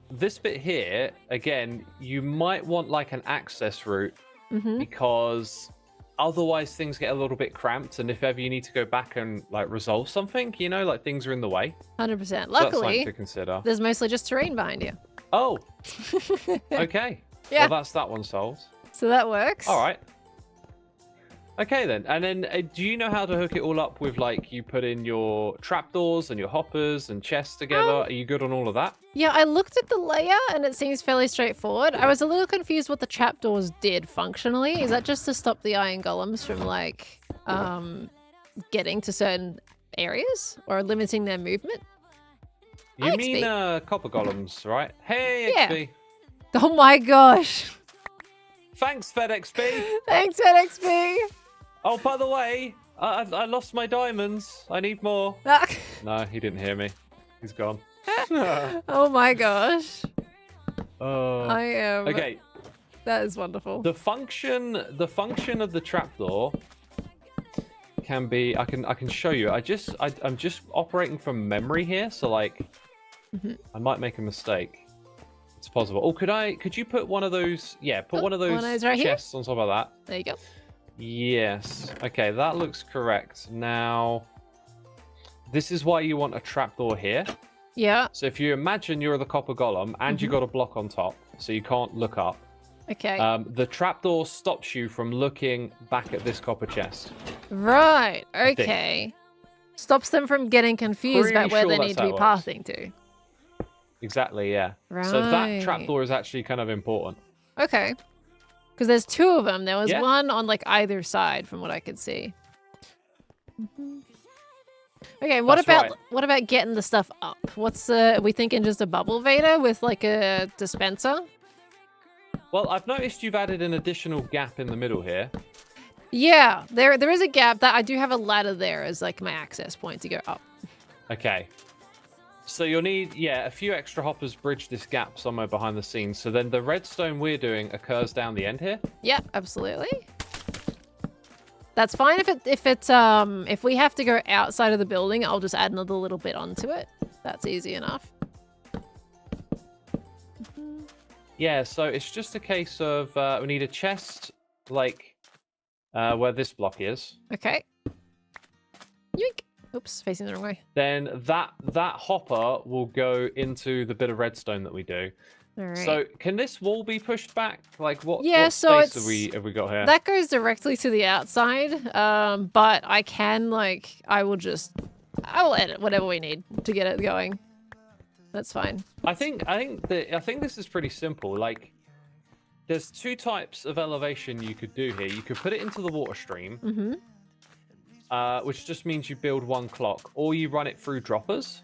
this bit here, again, you might want like an access route because otherwise things get a little bit cramped, and if ever you need to go back and like resolve something, you know, like things are in the way. 100%. So that's Luckily, something to consider. there's mostly just terrain behind you. Oh, okay. Yeah. Well, that's that one solved. So that works. All right. Okay then. And then do you know how to hook it all up with like you put in your trapdoors and your hoppers and chests together? Are you good on all of that? Yeah, I looked at the layer and it seems fairly straightforward. I was a little confused what the trapdoors did functionally. Is that just to stop the iron golems from like getting to certain areas or limiting their movement? You Hi, mean XP. copper golems, right? Hey, Yeah. XP. Oh my gosh. Thanks, FedXP. Thanks, FedXP. Oh, by the way, I lost my diamonds. I need more. No, he didn't hear me. He's gone. Oh my gosh. I am. Okay. That is wonderful. The function of the trapdoor can be. I can show you. I'm just operating from memory here, so like, I might make a mistake. It's possible. Oh, could you put one of those? Yeah, put one of those right here? chests on top of that. There you go. Yes. Okay, that looks correct. Now, this is why you want a trapdoor here. Yeah. So if you imagine you're the copper golem and you got a block on top, so you can't look up. Okay. The trapdoor stops you from looking back at this copper chest. Right. Okay. Stops them from getting confused about Pretty where sure they that's need to how be it works. passing to. Exactly, yeah. So that Right. trapdoor is actually kind of important. Okay. Because there's two of them. There was Yeah. one on like either side from what I could see. Okay, what That's about right. what about getting the stuff up? What's are we thinking just a bubble Vader with like a dispenser? Well, I've noticed you've added an additional gap in the middle here. Yeah, there is a gap that I do have a ladder there as like my access point to go up. Okay. So you'll need, a few extra hoppers bridge this gap somewhere behind the scenes. So then the redstone we're doing occurs down the end here. Yeah, absolutely. That's fine if we have to go outside of the building, I'll just add another little bit onto it. That's easy enough. Yeah, so it's just a case of we need a chest like where this block is. Okay. Yoink. Oops, facing the wrong way. Then that hopper will go into the bit of redstone that we do. All right. So can this wall be pushed back? Like what so space have we got here? that goes directly to the outside. But I can I will edit whatever we need to get it going. That's fine. I think this is pretty simple. Like there's two types of elevation you could do here. You could put it into the water stream. Which just means you build one clock, or you run it through droppers.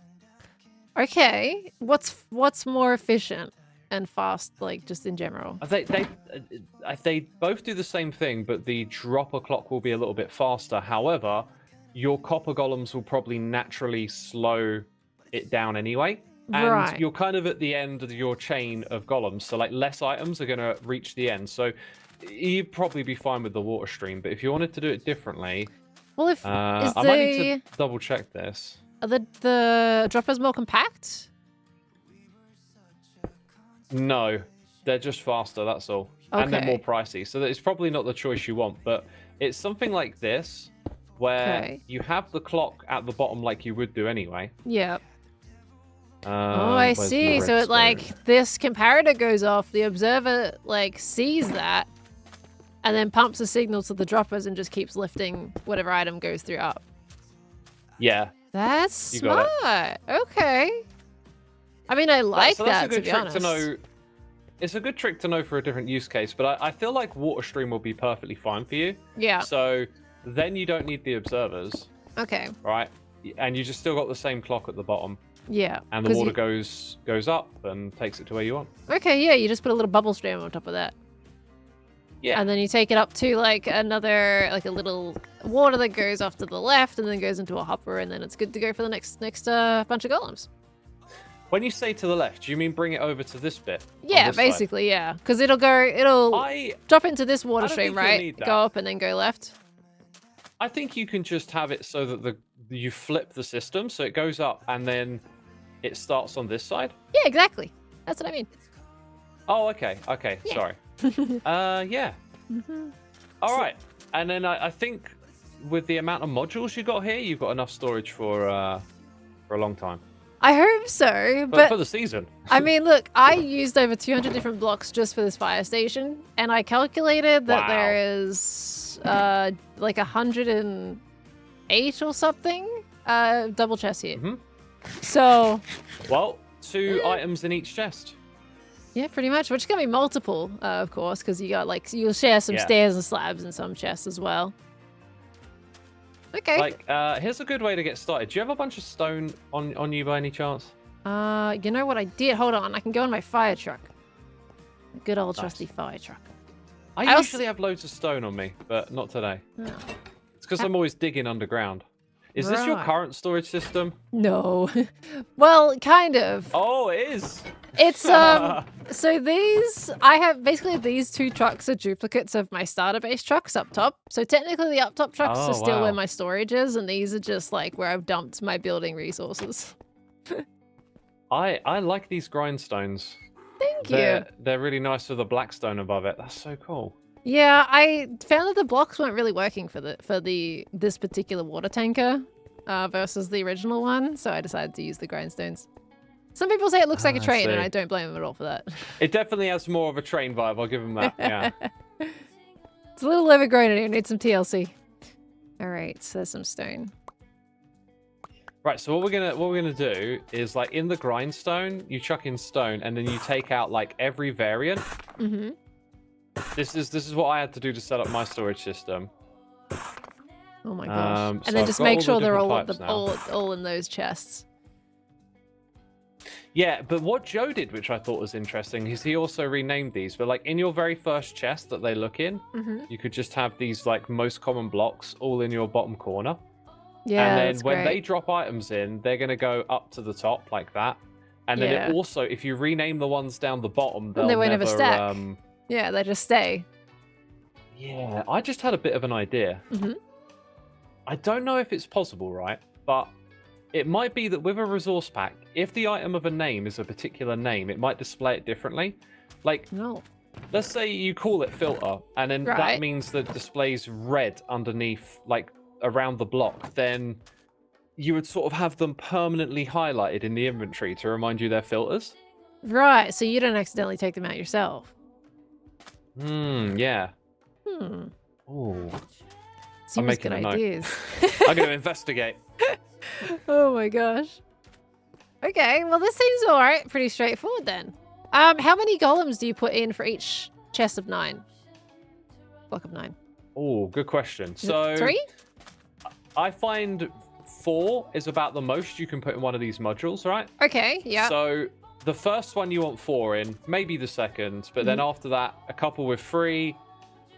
Okay. What's more efficient and fast, like just in general? They both do the same thing, but the dropper clock will be a little bit faster. However, your copper golems will probably naturally slow it down anyway. And Right. you're kind of at the end of your chain of golems, so like less items are going to reach the end. So you'd probably be fine with the water stream, but if you wanted to do it differently, Well, if I might need to double check this. are the droppers more compact? No, they're just faster, that's all. And they're more Okay. pricey, so it's probably not the choice you want, but it's something like this, where Okay. you have the clock at the bottom like you would do anyway. Yeah. Oh, I Where's the see. So it redstone? like this comparator goes off, the observer like sees that, and then pumps a signal to the droppers and just keeps lifting whatever item goes through up. Yeah. That's You got smart. Okay. I mean, I like So that's that, a good to be trick honest. to know. It's a good trick to know for a different use case, but I feel like water stream will be perfectly fine for you. Yeah. So then you don't need the observers, Okay. right? And you just still got the same clock at the bottom, Yeah. and the 'Cause water you- goes up and takes it to where you want. Okay, yeah, you just put a little bubble stream on top of that. Yeah. And then you take it up to like another, like a little water that goes off to the left and then goes into a hopper, and then it's good to go for the next bunch of golems. When you say to the left, do you mean bring it over to this bit? on Yeah, this side? basically, yeah. Because it'll drop into this water I don't stream, think you'll right? need that. Go up and then go left. I think you can just have it so that you flip the system, so it goes up and then it starts on this side. Yeah, exactly. That's what I mean. Oh, okay. Yeah. Sorry. Yeah. Mm-hmm. All right. And then I think with the amount of modules you got here, you've got enough storage for a long time. I hope so, But but for the season. I mean, look, I used over 200 different blocks just for this fire station, and I calculated that Wow. there is like 108 or something double chests here. Mhm. So Well, 2 items in each chest. yeah, pretty much, which can be multiple, of course, because you got like you'll share some Yeah. stairs and slabs in some chests as well. Okay. Like, here's a good way to get started. Do you have a bunch of stone on you by any chance? You know what I did? Hold on, I can go in my fire truck. Good old Nice. trusty fire truck. I I usually have loads of stone on me, but not today. Oh. It's because I'm always digging underground. Is this your Right. current storage system? No. Well, kind of. Oh, it is. It's so these I have basically these 2 trucks are duplicates of my starter base trucks up top. So technically the up top trucks Oh, are still where wow. my storage is, and these are just like where I've dumped my building resources. I like these grindstones. Thank you. They're really nice with the black stone above it. That's so cool. Yeah, I found that the blocks weren't really working for this particular water tanker versus the original one, so I decided to use the grindstones. Some people say it looks like a I train, and see. I don't blame them at all for that. It definitely has more of a train vibe. I'll give them that. Yeah. It's a little overgrown and it needs some TLC. All right, so there's some stone. Right. So what we're gonna do is like in the grindstone, you chuck in stone, and then you take out like every variant. Mm-hmm. This is what I had to do to set up my storage system. Oh my gosh. So And then I've just got make all the sure they're different all types now. all in those chests. Yeah, but what Joe did, which I thought was interesting, is he also renamed these. But like in your very first chest that they look in, Mm-hmm. you could just have these like most common blocks all in your bottom corner. Yeah, And then that's when they great. drop items in, they're going to go up to the top like that. And then Yeah. it also, if you rename the ones down the bottom, they'll they won't never ever stack. Yeah, they just stay. Yeah, I just had a bit of an idea. Mhm. I don't know if it's possible, right? But it might be that with a resource pack, if the item of a name is a particular name, it might display it differently. Like, No. let's say you call it filter, and then that Right. means that it displays red underneath, like around the block. Then you would sort of have them permanently highlighted in the inventory to remind you they're filters. Right, so you don't accidentally take them out yourself. Yeah. Hmm. Oh, Seems making good a note. ideas. I'm going to investigate. Oh my gosh. Okay, well this seems alright. Pretty straightforward then. How many golems do you put in for each chest of 9? Block of 9. Oh, good question. Is So it 3? I find 4 is about the most you can put in one of these modules, right? Okay, yeah. So the first one you want 4 in, maybe the second, but then after that, a couple with 3,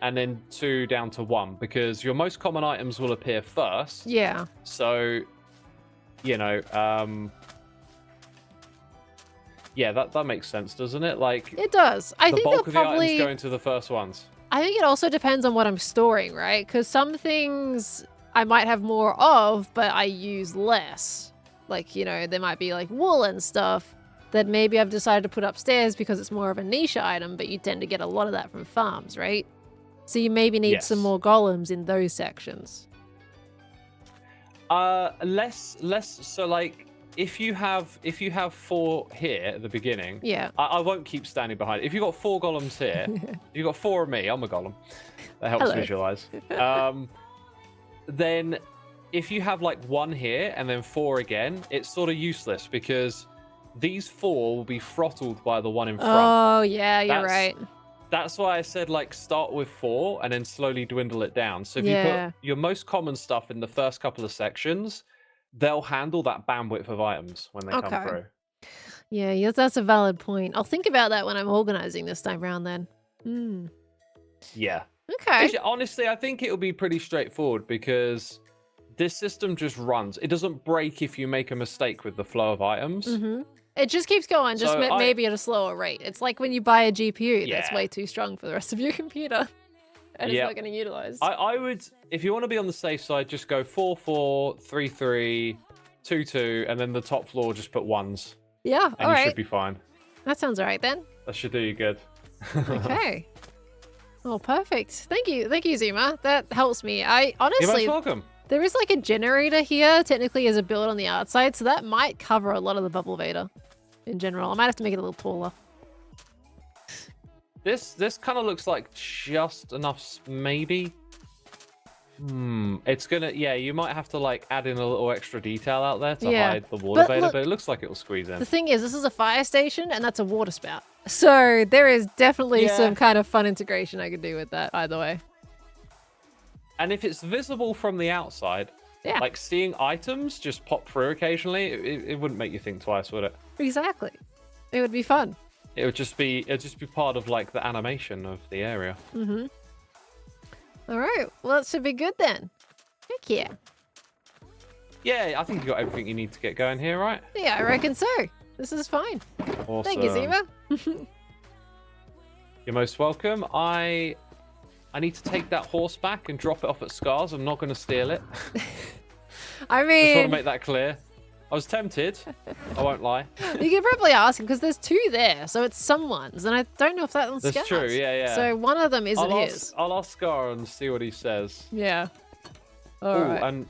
and then 2 down to 1, because your most common items will appear first. Yeah. So, you know, Yeah, that makes sense, doesn't it? Like, It does. I the think bulk they'll of the probably... items going to the first ones. I think it also depends on what I'm storing, right? Because some things I might have more of, but I use less. Like, you know, there might be like wool and stuff that maybe I've decided to put upstairs because it's more of a niche item, but you tend to get a lot of that from farms, right? So you maybe need some Yes. more golems in those sections. Less. So like, if you have 4 here at the beginning, Yeah. I won't keep standing behind. If you've got 4 golems here, you've got 4 of me. I'm a golem. That helps Hello. visualize. Then, if you have like 1 here and then 4 again, it's sort of useless because these 4 will be throttled by the one in front. Oh, yeah, you're right. That's why I said like start with 4 and then slowly dwindle it down. So if you Yeah. put your most common stuff in the first couple of sections, they'll handle that bandwidth of items when they come Okay. through. Yeah, that's a valid point. I'll think about that when I'm organizing this time round then. Hmm. Yeah. Okay. Actually, honestly, I think it'll be pretty straightforward because this system just runs. It doesn't break if you make a mistake with the flow of items. Mm-hmm. It just keeps going, just So maybe at a slower rate. It's like when you buy a GPU that's Yeah. way too strong for the rest of your computer. And it's Yep. not getting utilized. I would, if you want to be on the safe side, just go 4-4, 3-3, 2-2, and then the top floor just put 1s. Yeah, And all you right. should be fine. That sounds all right then. That should do you good. Okay. Oh, perfect. Thank you, Zuma. That helps me. I You're honestly, most welcome. there is like a generator here, technically as a build on the outside, so that might cover a lot of the bubble Vader in general. I might have to make it a little taller. This kind of looks like just enough, maybe. It's gonna, yeah, you might have to like add in a little extra detail out there to Yeah, hide the water but Vader, look- but it looks like it'll squeeze in. The thing is, this is a fire station and that's a water spout. So there is definitely Yeah. some kind of fun integration I could do with that either way. And if it's visible from the outside, Yeah. like seeing items just pop through occasionally, it wouldn't make you think twice, would it? Exactly. It would be fun. It'd just be part of like the animation of the area. Mm-hmm. All right. Well, that should be good then. Heck yeah. Yeah, I think you got everything you need to get going here, right? Yeah, I reckon so. This is fine. Awesome. Thank you, Zima. You're most welcome. I need to take that horse back and drop it off at Scars. I'm not going to steal it. I Just want to mean, make that clear. I was tempted. I won't lie. you could probably ask him because there's 2 there, so it's someone's, and I don't know if that one's That's Scout's. true, yeah. So one of them isn't his. I'll ask Scar and see what he says. Yeah. All Ooh, right. and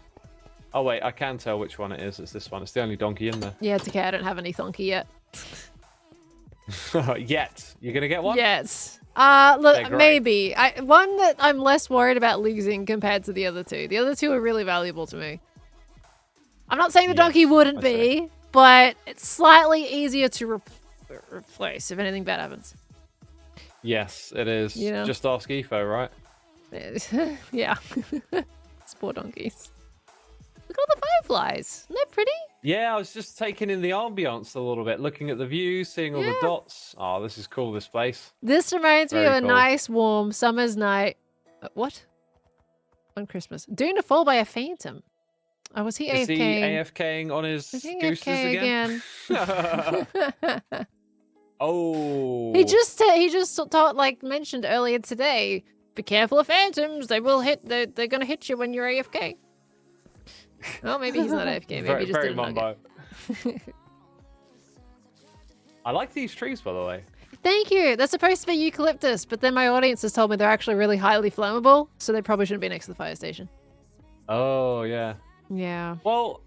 oh wait, I can tell which one it is. It's this one. It's the only donkey in there. Yeah, it's okay. I don't have any thonky yet. Yet. You're gonna get one? Yes. Look, Okay, great. maybe. One that I'm less worried about losing compared to the other 2. The other 2 are really valuable to me. I'm not saying the donkey Yes, wouldn't I be, but it's slightly easier to replace if anything bad happens. Yes, it is. You know? Just ask Etho, right? Yeah. It's poor donkeys. Look at all the fireflies. Isn't that pretty? Yeah, I was just taking in the ambiance a little bit, looking at the views, seeing all the Yeah. dots. Oh, this is cool, this place. This reminds me Very of a cool. nice, warm summer's night. What? On Christmas. Doomed to fall by a phantom. Oh, was he Is he AFKing? AFKing on his Was he gooses AFK again? Oh. He just mentioned earlier today. Be careful of phantoms. They will hit. They're gonna hit you when you're AFK. Oh, maybe he's not AFK. Maybe very, he just very didn't know. mumbo. I like these trees, by the way. Thank you. They're supposed to be eucalyptus, but then my audience has told me they're actually really highly flammable, so they probably shouldn't be next to the fire station. Oh, yeah. Yeah. Well,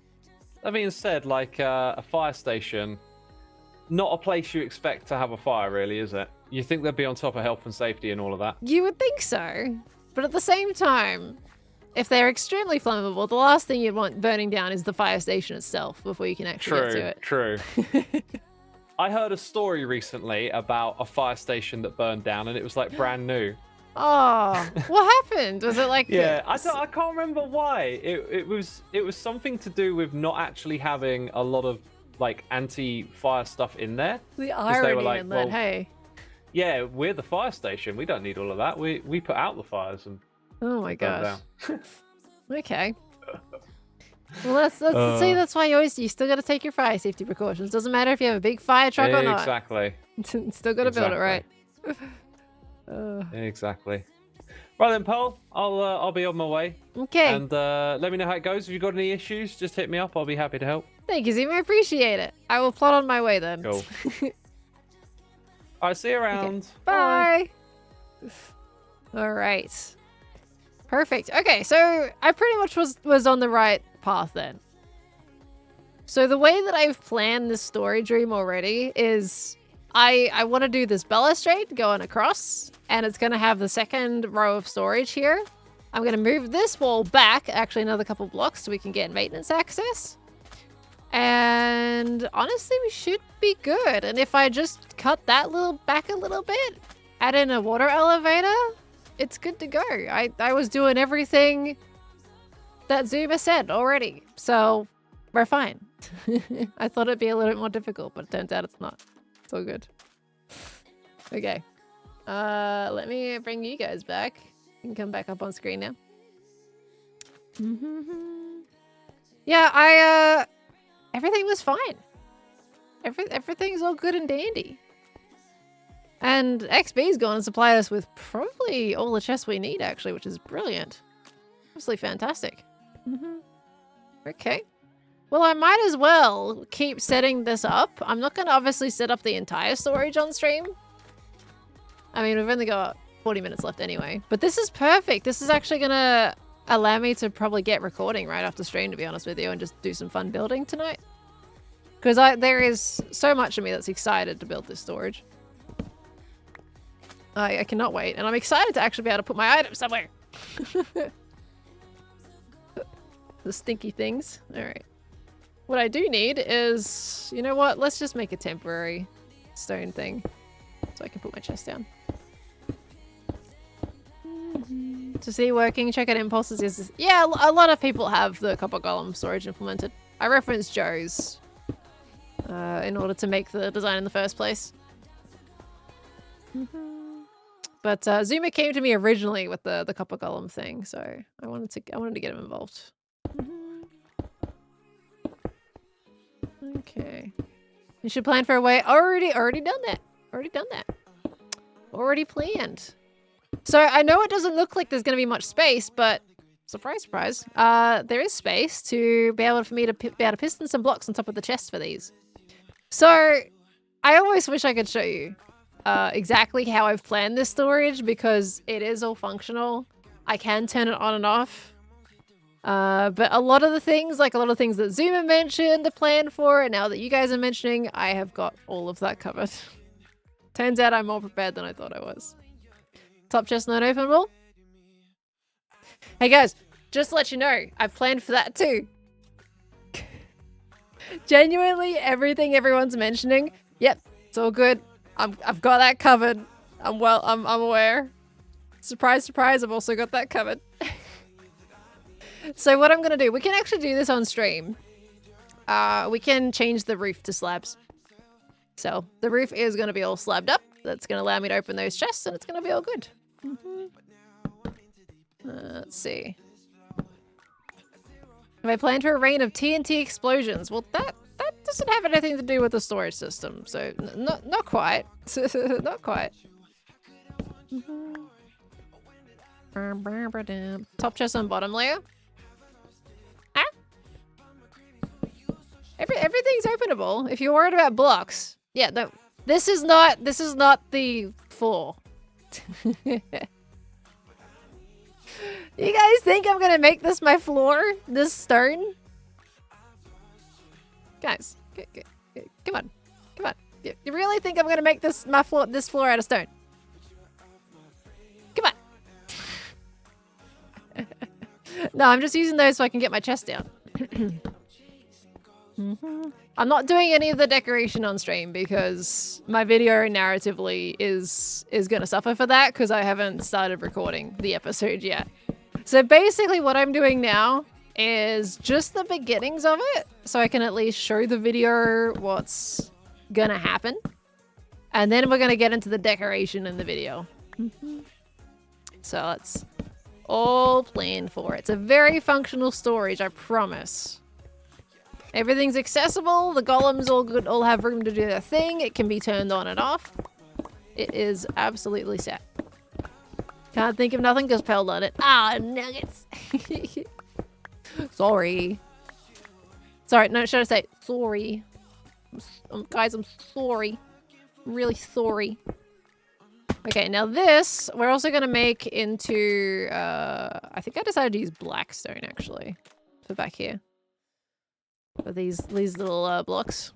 that being said, like a fire station, not a place you expect to have a fire, really, is it? You think they'd be on top of health and safety and all of that? You would think so, but at the same time, if they're extremely flammable, the last thing you'd want burning down is the fire station itself before you can actually get to it. True. I heard a story recently about a fire station that burned down, and it was like brand new. Oh, what happened? Was it like Yeah, I can't remember why. It was something to do with not actually having a lot of like anti-fire stuff in there. the they irony were like, in that? well, Hey. Yeah, we're the fire station. We don't need all of that. We put out the fires and Oh my burn gosh. down. Okay. Well, see, that's why you still got to take your fire safety precautions. Doesn't matter if you have a big fire truck or not. Exactly. Still got to build it right. Exactly. Right then, Pearl. I'll be on my way. Okay. And let me know how it goes. If you've got any issues, just hit me up. I'll be happy to help. Thank you, Zuma. I appreciate it. I will plot on my way then. Cool. All right, see you around. Okay. Bye. All right. Perfect. Okay, so I pretty much was on the right path then. So the way that I've planned this story dream already is I want to do this balustrade going across, and it's going to have the second row of storage here. I'm going to move this wall back, actually another couple blocks, so we can get maintenance access. And honestly, we should be good. And if I just cut that back a little bit, add in a water elevator, it's good to go. I was doing everything that Zuma said already, so we're fine. I thought it'd be a little bit more difficult, but it turns out it's not. It's all good. Okay. Let me bring you guys back. You can come back up on screen now. Yeah, everything was fine. Everything's all good and dandy. And XB's gone and supplied us with probably all the chests we need, actually, which is brilliant. Absolutely fantastic. Okay. Well, I might as well keep setting this up. I'm not going to obviously set up the entire storage on stream. I mean, we've only got 40 minutes left anyway. But this is perfect. This is actually going to allow me to probably get recording right after stream, to be honest with you, and just do some fun building tonight. Because there is so much of me that's excited to build this storage. I cannot wait. And I'm excited to actually be able to put my items somewhere. The stinky things. All right. What I do need is, you know what? Let's just make a temporary stone thing so I can put my chest down. To see working, check out impulses. Yeah, a lot of people have the copper golem storage implemented. I referenced Joe's in order to make the design in the first place. But Zuma came to me originally with the copper golem thing, so I wanted to get him involved. Okay. You should plan for a way. Already done that. Already planned. So I know it doesn't look like there's going to be much space, but surprise, surprise, there is space to be able for me to be able to piston some blocks on top of the chest for these. So I always wish I could show you exactly how I've planned this storage, because it is all functional. I can turn it on and off. But a lot of the things that Zuma mentioned to plan for, and now that you guys are mentioning, I have got all of that covered. Turns out I'm more prepared than I thought I was. Top chest not openable. Hey guys, just to let you know, I've planned for that too. Genuinely, everything everyone's mentioning, yep, it's all good. I've got that covered. I'm aware. Surprise, surprise, I've also got that covered. So what I'm gonna do, we can actually do this on stream. We can change the roof to slabs. So the roof is gonna be all slabbed up. That's gonna allow me to open those chests, and it's gonna be all good. Let's see. Have I planned for a rain of TNT explosions? Well, that doesn't have anything to do with the storage system, so not quite. Not quite. Top chest on bottom layer. Ah. Everything's openable. If you're worried about blocks, yeah, no, this is not the floor. You guys think I'm gonna make this my floor? This stone? Guys, come on. You really think I'm gonna make this this floor out of stone? Come on. No, I'm just using those so I can get my chest down. I'm not doing any of the decoration on stream because my video narratively is gonna suffer for that because I haven't started recording the episode yet. So basically what I'm doing now is just the beginnings of it, so I can at least show the video what's gonna happen. And then we're gonna get into the decoration in the video. So let's All planned for. It's a very functional storage, I promise. Everything's accessible. The golems all have room to do their thing. It can be turned on and off. It is absolutely set. Can't think of nothing because Pell done it. Ah, nuggets. Sorry. Sorry, no, should I say sorry? Guys, I'm sorry. I'm really sorry. Okay, now this, we're also going to make into, I think I decided to use blackstone, actually, for back here. For these little blocks.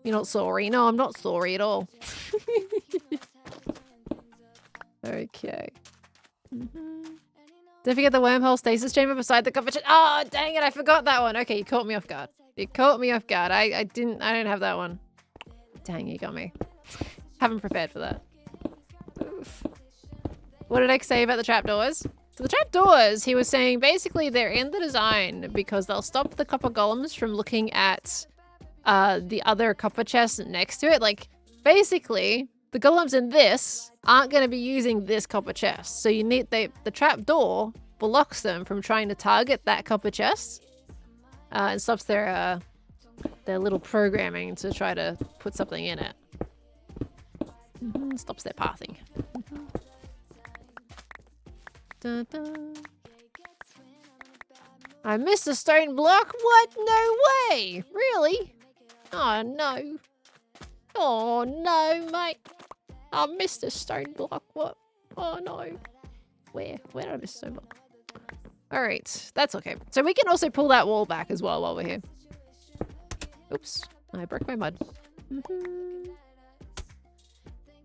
You're not sorry. No, I'm not sorry at all. Okay. Don't forget the wormhole stasis chamber beside the copper chest. Oh, dang it, I forgot that one. Okay, you caught me off guard. You caught me off guard. I don't have that one. Dang, you got me. Haven't prepared for that. Oof. What did I say about the trapdoors? So the trapdoors, he was saying basically they're in the design because they'll stop the copper golems from looking at the other copper chests next to it. Like, basically, the golems in this aren't going to be using this copper chest. So you need the trapdoor blocks them from trying to target that copper chest and stops their little programming to try to put something in it. Stops their pathing. Dun, dun. I missed a stone block? What? No way! Really? Oh no. Oh no, mate. I missed a stone block. What? Oh no. Where? Where did I miss a stone block? Alright, that's okay. So we can also pull that wall back as well while we're here. Oops. I broke my mud.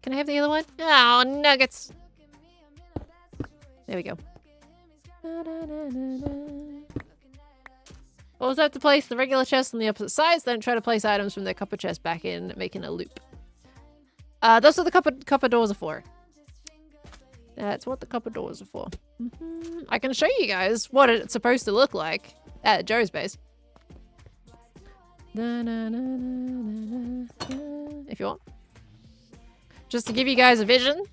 Can I have the other one? Oh, nuggets. There we go. Also have to place the regular chest on the opposite sides, then try to place items from their copper chest back in, making a loop. Those are the copper doors are for. That's what the copper doors are for. I can show you guys what it's supposed to look like at Joe's base. If you want. Just to give you guys a vision.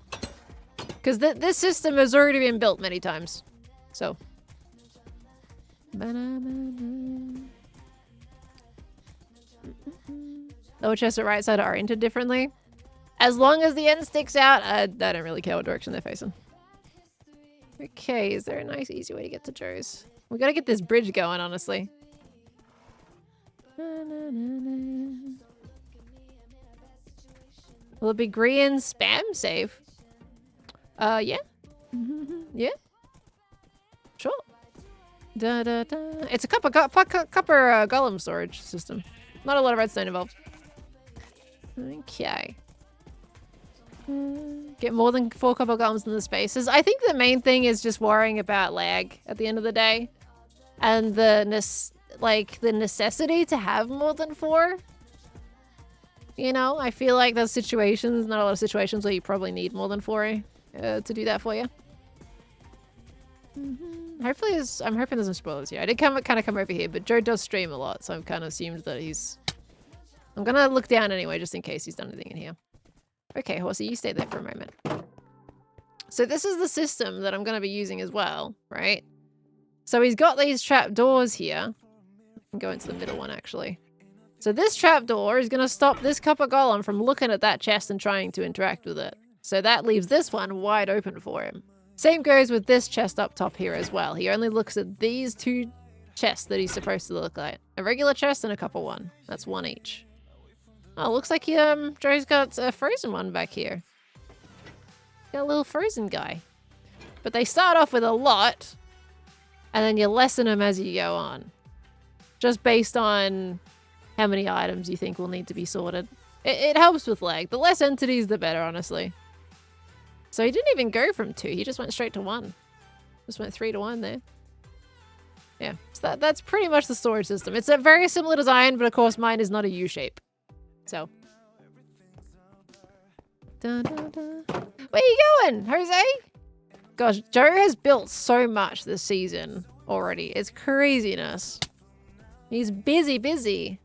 Because this system has already been built many times. So. Lower chest and right side are entered differently. As long as the end sticks out, I don't really care what direction they're facing. Okay, is there a nice easy way to get to Joe's? We gotta get this bridge going, honestly. Will it be Grian's spam save? Yeah. Yeah. Sure. It's a copper golem storage system. Not a lot of redstone involved. Okay. Get more than 4 copper golems in the spaces. I think the main thing is just worrying about lag at the end of the day. And the necessity to have more than 4. You know, I feel like there's situations, not a lot of situations where you probably need more than 4 to do that for you. Hopefully, I'm hoping there's no spoilers here. I did kind of come over here, but Joe does stream a lot, so I've kind of assumed that he's... I'm gonna look down anyway, just in case he's done anything in here. Okay, Horsey, you stay there for a moment. So this is the system that I'm gonna be using as well, right? So he's got these trap doors here. I can go into the middle one, actually. So this trapdoor is going to stop this copper golem from looking at that chest and trying to interact with it. So that leaves this one wide open for him. Same goes with this chest up top here as well. He only looks at these 2 chests that he's supposed to look at. A regular chest and a copper one. That's 1 each. Oh, looks like Joe's got a frozen one back here. Got a little frozen guy. But they start off with a lot, and then you lessen them as you go on. Just based on how many items you think will need to be sorted. It helps with lag. The less entities, the better, honestly. So he didn't even go from 2. He just went straight to 1. Just went 3 to 1 there. Yeah, so that's pretty much the storage system. It's a very similar design, but of course mine is not a U-shape. So. Dun, dun, dun. Where you going, Jose? Gosh, Joe has built so much this season already. It's craziness. He's busy.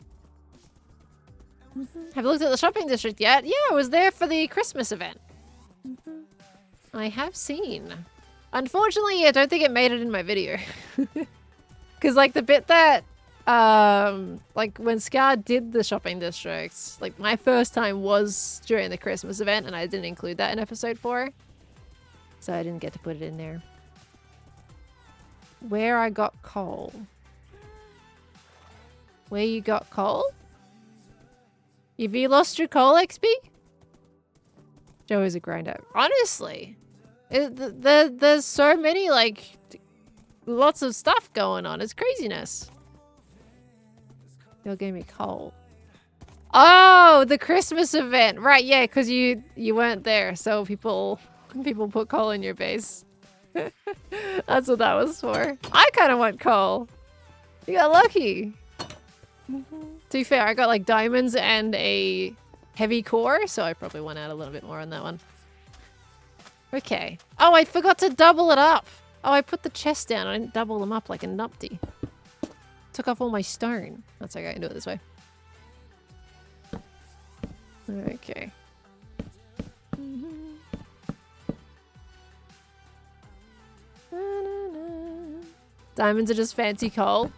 Have you looked at the shopping district yet? Yeah, I was there for the Christmas event. I have seen. Unfortunately, I don't think it made it in my video. Because, like, the bit that, like, when Scar did the shopping districts, like, my first time was during the Christmas event, and I didn't include that in episode 4. So I didn't get to put it in there. Where I got coal. Where you got coal? Have you lost your coal XP? Joe is a grinder. Honestly, there's so many, like, lots of stuff going on. It's craziness. You'll give me coal. Oh, the Christmas event. Right, yeah, because you weren't there, so people put coal in your base. That's what that was for. I kind of want coal. You got lucky. To be fair, I got like diamonds and a heavy core, so I probably went out a little bit more on that one. Okay. Oh, I forgot to double it up. Oh, I put the chest down. I didn't double them up like a numpty. Took off all my stone. That's okay, I can do it this way. Okay. Diamonds are just fancy coal.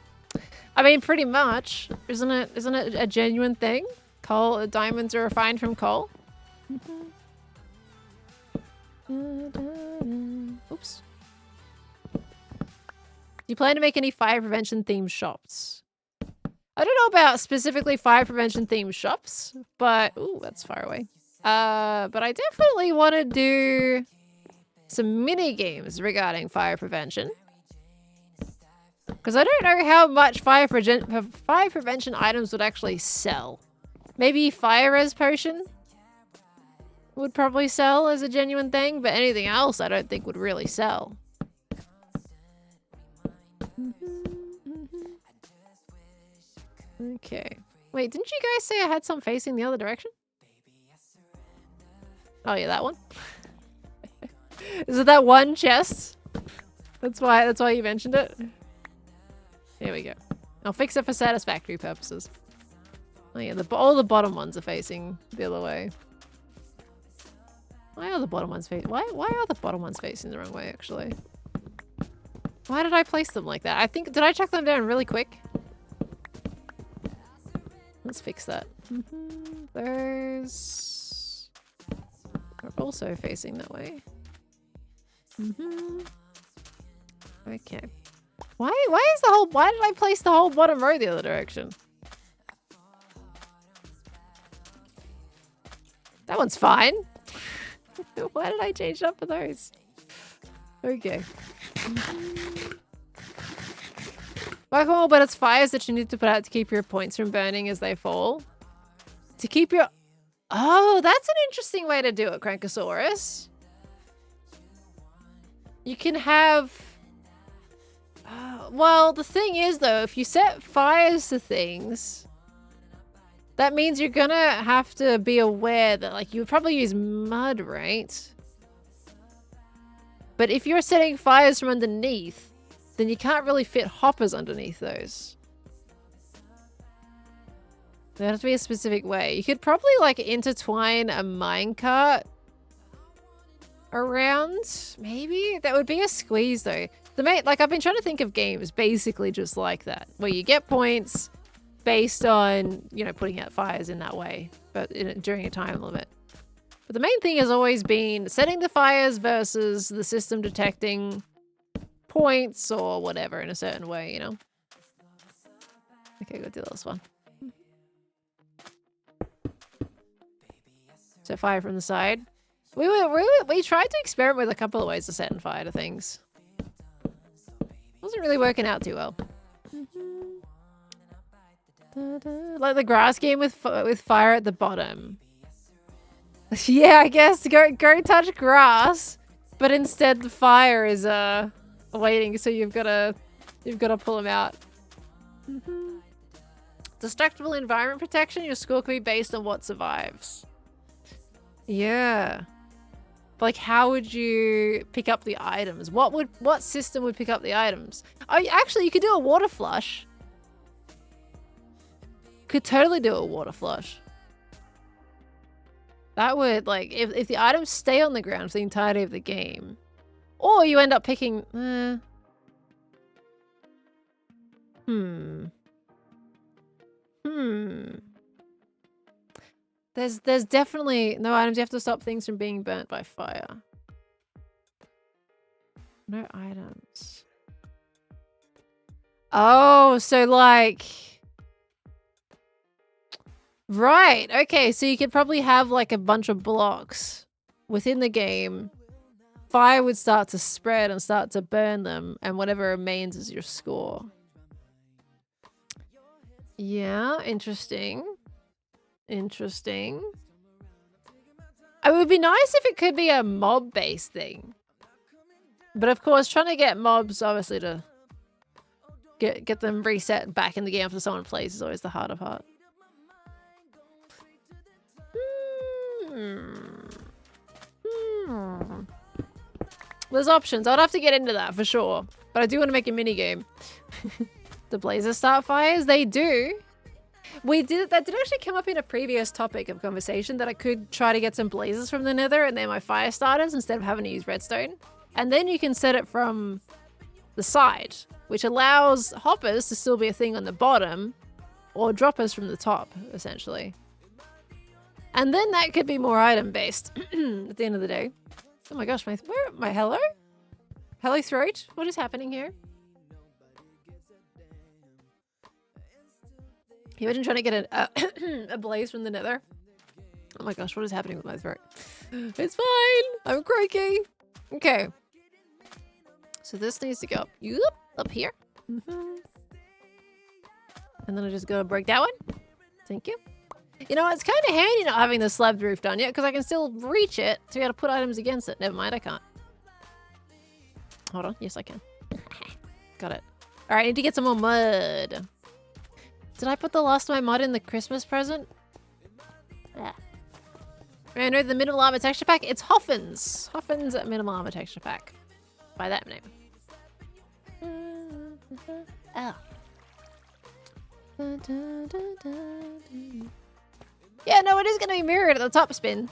I mean, pretty much. Isn't it a genuine thing? Coal, diamonds are refined from coal. Oops. Do you plan to make any fire prevention themed shops? I don't know about specifically fire prevention themed shops, but ooh, that's far away. But I definitely want to do some mini games regarding fire prevention. Because I don't know how much fire prevention items would actually sell. Maybe fire res potion would probably sell as a genuine thing, but anything else I don't think would really sell. Okay. Wait, didn't you guys say I had some facing the other direction? Oh yeah, that one. Is it that one chest? That's why you mentioned it. Here we go. I'll fix it for satisfactory purposes. Oh yeah, all the bottom ones are facing the other way. Why are the bottom ones facing? Why are the bottom ones facing the wrong way? Actually, why did I place them like that? I think did I chuck them down really quick? Let's fix that. Those are also facing that way. Okay. Why did I place the whole bottom row the other direction? That one's fine. Why did I change it up for those? Okay. Well, but it's fires that you need to put out to keep your points from burning as they fall. To keep your... Oh, that's an interesting way to do it, Crankosaurus. You can have... well, the thing is, though, if you set fires to things, that means you're gonna have to be aware that, like, you would probably use mud, right? But if you're setting fires from underneath, then you can't really fit hoppers underneath those. There has to be a specific way. You could probably, like, intertwine a minecart around, maybe? That would be a squeeze, though. Like, I've been trying to think of games basically just like that, where you get points based on, you know, putting out fires in that way, but during a time limit. But the main thing has always been setting the fires versus the system detecting points or whatever in a certain way, you know? Okay, go do this one. Set fire from the side. We tried to experiment with a couple of ways of setting fire to things. Wasn't really working out too well. Like the grass game with fire at the bottom. Yeah, I guess go touch grass, but instead the fire is waiting, so you've got to pull them out. Destructible environment protection. Your score can be based on what survives. Yeah. But like, how would you pick up the items? What system would pick up the items? Oh, actually, you could do a water flush. Could totally do a water flush. That would, like, if the items stay on the ground for the entirety of the game, or you end up picking... There's definitely no items. You have to stop things from being burnt by fire. No items. Oh, so like... Right, okay, so you could probably have like a bunch of blocks within the game. Fire would start to spread and start to burn them, and whatever remains is your score. Yeah, interesting. Interesting. It would be nice if it could be a mob-based thing. But of course, trying to get mobs, obviously, to get them reset back in the game after someone plays is always the harder part. There's options. I'd have to get into that for sure. But I do want to make a mini game. The blazes start fires? They do. That did actually come up in a previous topic of conversation, that I could try to get some blazes from the nether and they're my fire starters instead of having to use redstone. And then you can set it from the side, which allows hoppers to still be a thing on the bottom, or droppers from the top, essentially. And then that could be more item based at the end of the day. Oh my gosh, my hello? Hello throat? What is happening here? Can you imagine trying to get a blaze from the nether? Oh my gosh, what is happening with my throat? It's fine! I'm croaky! Okay. So this needs to go up here. And then I just go break that one. Thank you. You know, it's kind of handy not having the slab roof done yet, because I can still reach it to be able to put items against it. Never mind, I can't. Hold on. Yes, I can. Got it. All right, I need to get some more mud. Did I put the last of my mud in the Christmas present? Yeah. I know the minimal armor texture pack. It's Hoffin's. Hoffin's minimal armor texture pack. By that name. Oh. Yeah, no, it is going to be mirrored at the top spin.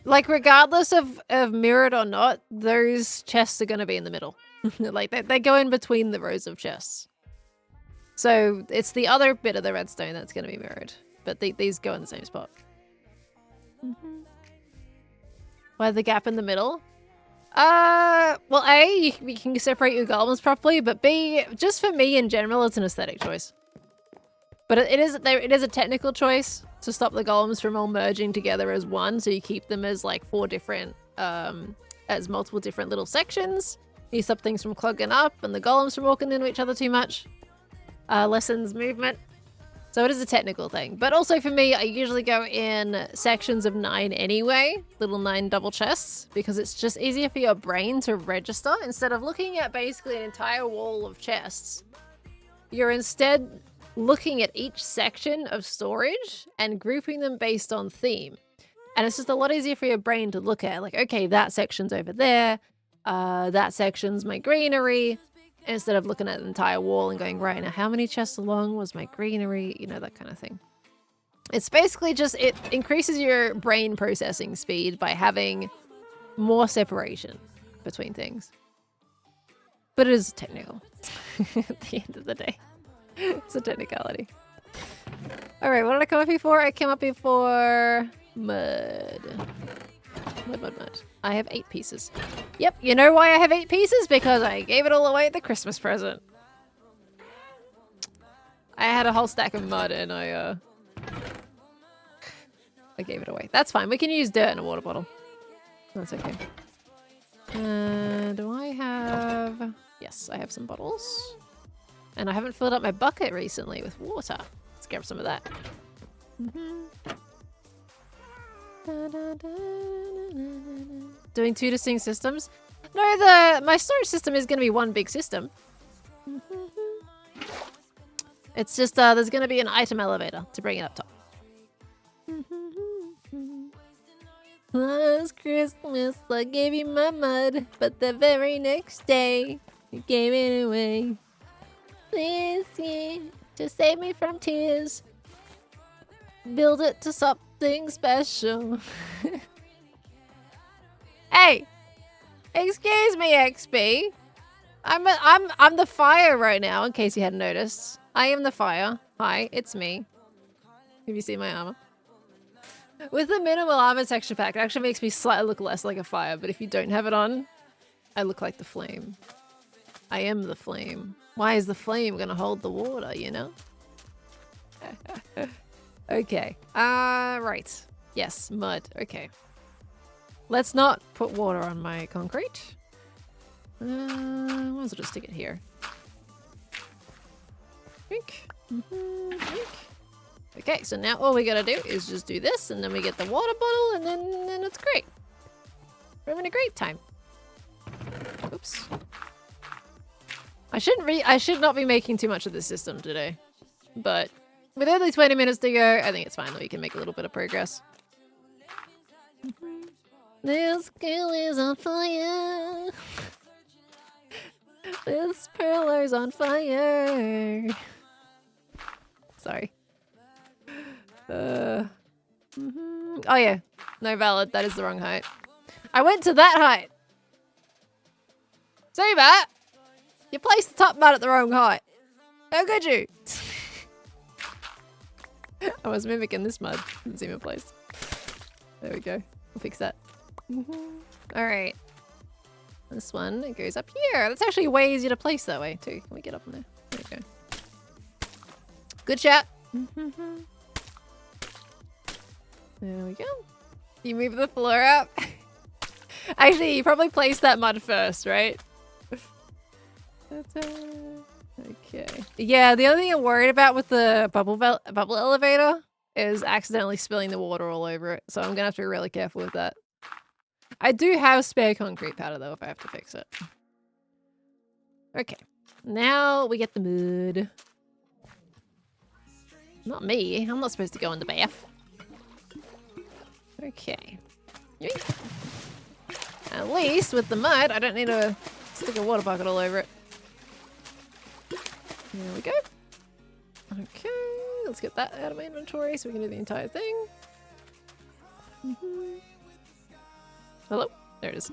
Like, regardless of mirrored or not, those chests are going to be in the middle. Like, they go in between the rows of chests. So, it's the other bit of the redstone that's going to be mirrored. But these go in the same spot. Why the gap in the middle? Well, A, you can separate your golems properly, but B, just for me in general, it's an aesthetic choice. But it is a technical choice to stop the golems from all merging together as one, so you keep them as like 4 different, as multiple different little sections. You stop things from clogging up and the golems from walking into each other too much. Lessens movement. So it is a technical thing. But also for me, I usually go in sections of 9 anyway, little 9 double chests, because it's just easier for your brain to register instead of looking at basically an entire wall of chests. You're instead looking at each section of storage and grouping them based on theme. And it's just a lot easier for your brain to look at, like, okay, that section's over there, that section's my greenery, instead of looking at an entire wall and going, right, now how many chests along was my greenery, you know, that kind of thing. It's basically just, it increases your brain processing speed by having more separation between things. But it is technical at the end of the day. It's a technicality. Alright, what did I come up here for? I came up here for mud. Mud. I have 8 pieces. Yep, you know why I have 8 pieces? Because I gave it all away at the Christmas present. I had a whole stack of mud and I gave it away. That's fine. We can use dirt in a water bottle. That's okay. Do I have... Yes, I have some bottles. And I haven't filled up my bucket recently with water. Let's grab some of that. Doing 2 distinct systems? No, my storage system is going to be one big system. It's just there's going to be an item elevator to bring it up top. Last Christmas I gave you my mud, but the very next day you gave it away. This year, to save me from tears, build it to stop something special. Hey! Excuse me, XP. I'm the fire right now, in case you hadn't noticed. I am the fire. Hi, it's me. Have you seen my armor? With the minimal armor texture pack, it actually makes me slightly look less like a fire, but if you don't have it on, I look like the flame. I am the flame. Why is the flame gonna hold the water, you know? Okay. Right. Yes, mud. Okay. Let's not put water on my concrete. Might as well just stick it here. Drink. Drink. Okay, so now all we gotta do is just do this, and then we get the water bottle, and then it's great. We're having a great time. Oops. I should not be making too much of this system today, but with only 20 minutes to go, I think it's fine that we can make a little bit of progress. This girl is on fire. This pillar's on fire. Sorry. Oh yeah, no, valid. That is the wrong height. I went to that height. Zuma, you placed the top mud at the wrong height. How could you? I was mimicking this mud that Zuma placed. There we go. We'll fix that. All right. This one, it goes up here. That's actually way easier to place that way too. Can we get up on there? There we go. Good shot. There we go. You move the floor up. Actually, you probably placed that mud first, right? Okay. Yeah, the only thing I'm worried about with the bubble elevator is accidentally spilling the water all over it. So I'm gonna have to be really careful with that. I do have spare concrete powder though if I have to fix it. Okay. Now we get the mud. Not me. I'm not supposed to go in the bath. Okay. Yoink. At least with the mud, I don't need to stick a water bucket all over it. There we go. Okay, let's get that out of my inventory so we can do the entire thing. Hello? There it is.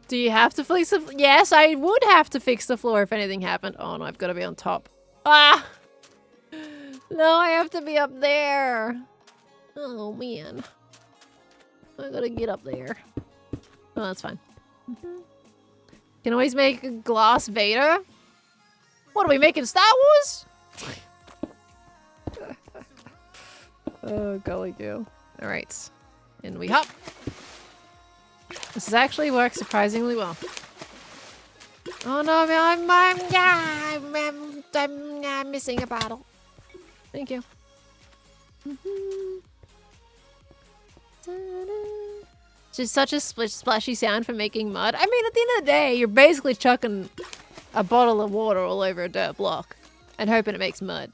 Do you have to fix the... Yes, I would have to fix the floor if anything happened. Oh no, I've got to be on top. Ah! No, I have to be up there. Oh man. I gotta get up there. Oh, that's fine. Can always make a glass Vader. What are we making, Star Wars? Oh, golly goo. All right, and we hop. This has actually worked surprisingly well. Oh no, I'm missing a bottle. Thank you. Just such a splashy sound for making mud. I mean, at the end of the day, you're basically chucking a bottle of water all over a dirt block and hoping it makes mud.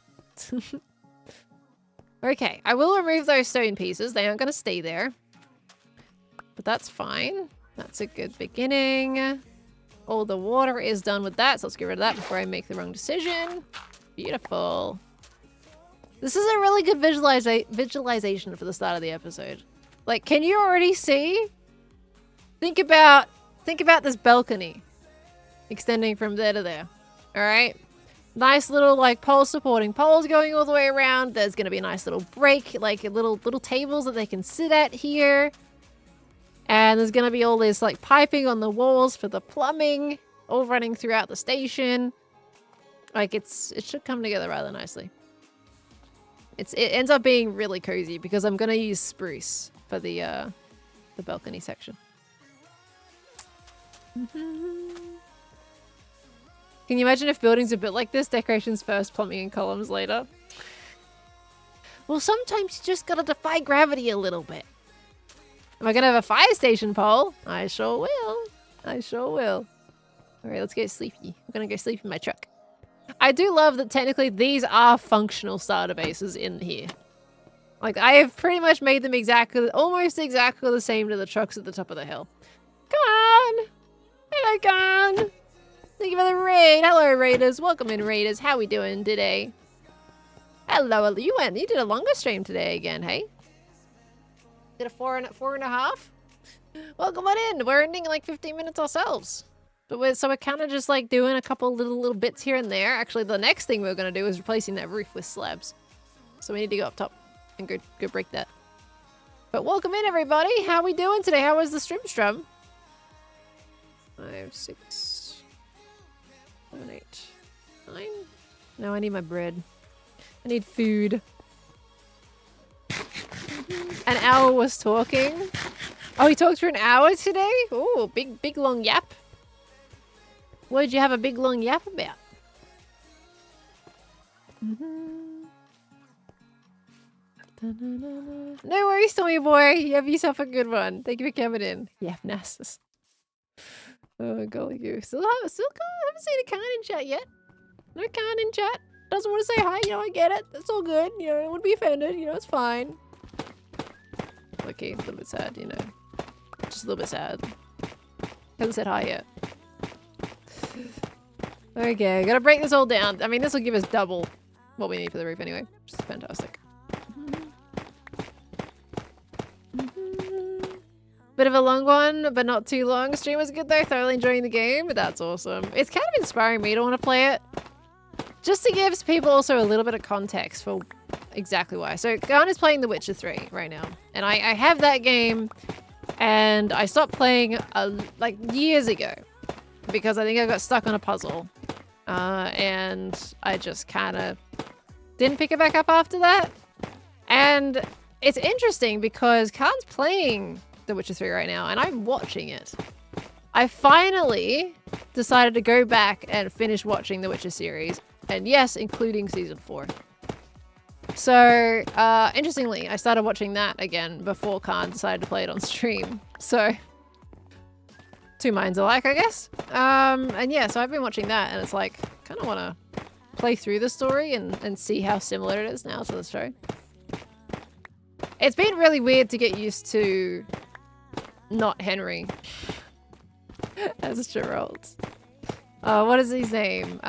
Okay, I will remove those stone pieces. They aren't going to stay there. But that's fine. That's a good beginning. All the water is done with that, so let's get rid of that before I make the wrong decision. Beautiful. This is a really good visualization for the start of the episode. Like, can you already see? Think about this balcony extending from there to there. All right. Nice little like pole supporting poles going all the way around. There's gonna be a nice little break, like little tables that they can sit at here. And there's gonna be all this like piping on the walls for the plumbing, all running throughout the station. Like it should come together rather nicely. It ends up being really cozy because I'm gonna use spruce for the balcony section. Can you imagine if buildings are built like this? Decorations first, plumbing and columns later. Well, sometimes you just gotta defy gravity a little bit. Am I gonna have a fire station pole? I sure will. I sure will. Alright, let's get sleepy. I'm gonna go sleep in my truck. I do love that technically these are functional starter bases in here. Like, I have pretty much made them almost exactly the same to the trucks at the top of the hill. Come on! Hello, Con! Thank you for the raid. Hello, raiders. Welcome in, raiders. How we doing today? Hello, you did a longer stream today again, hey? Did a four and a half? Well, come on in. We're ending in like 15 minutes ourselves. But we're kind of just like doing a couple little bits here and there. Actually, the next thing we're going to do is replacing that roof with slabs. So we need to go up top and go break that. But welcome in, everybody. How we doing today? How was the stream? 5, 6, 7, 8, 9. No, I need my bread. I need food. An hour was talking. Oh, he talked for an hour today? Oh, big long yap. What did you have a big long yap about? No worries, Tommy boy. You have yourself a good one. Thank you for coming in. Yap Nassus. Oh, golly goose. Still haven't seen a Khan in chat yet. No Khan in chat. Doesn't want to say hi. You know, I get it. That's all good. You know, I wouldn't be offended. You know, it's fine. Okay, a little bit sad, you know. Just a little bit sad. Hasn't said hi yet. Okay, gotta break this all down. I mean, this will give us double what we need for the roof anyway. Which is fantastic. Bit of a long one, but not too long. Stream was good though. Thoroughly enjoying the game. That's awesome. It's kind of inspiring me to want to play it. Just to give people also a little bit of context for exactly why. So Khan is playing The Witcher 3 right now. And I have that game and I stopped playing like years ago because I think I got stuck on a puzzle. And I just kind of didn't pick it back up after that. And it's interesting because Khan's playing The Witcher 3 right now and I'm watching it. I finally decided to go back and finish watching The Witcher series. And yes, including season 4. So, interestingly, I started watching that again before Khan decided to play it on stream. So, two minds alike, I guess. And yeah, so I've been watching that and it's like, kind of want to play through the story and see how similar it is now to the show. It's been really weird to get used to not Henry as Geralt. What is his name?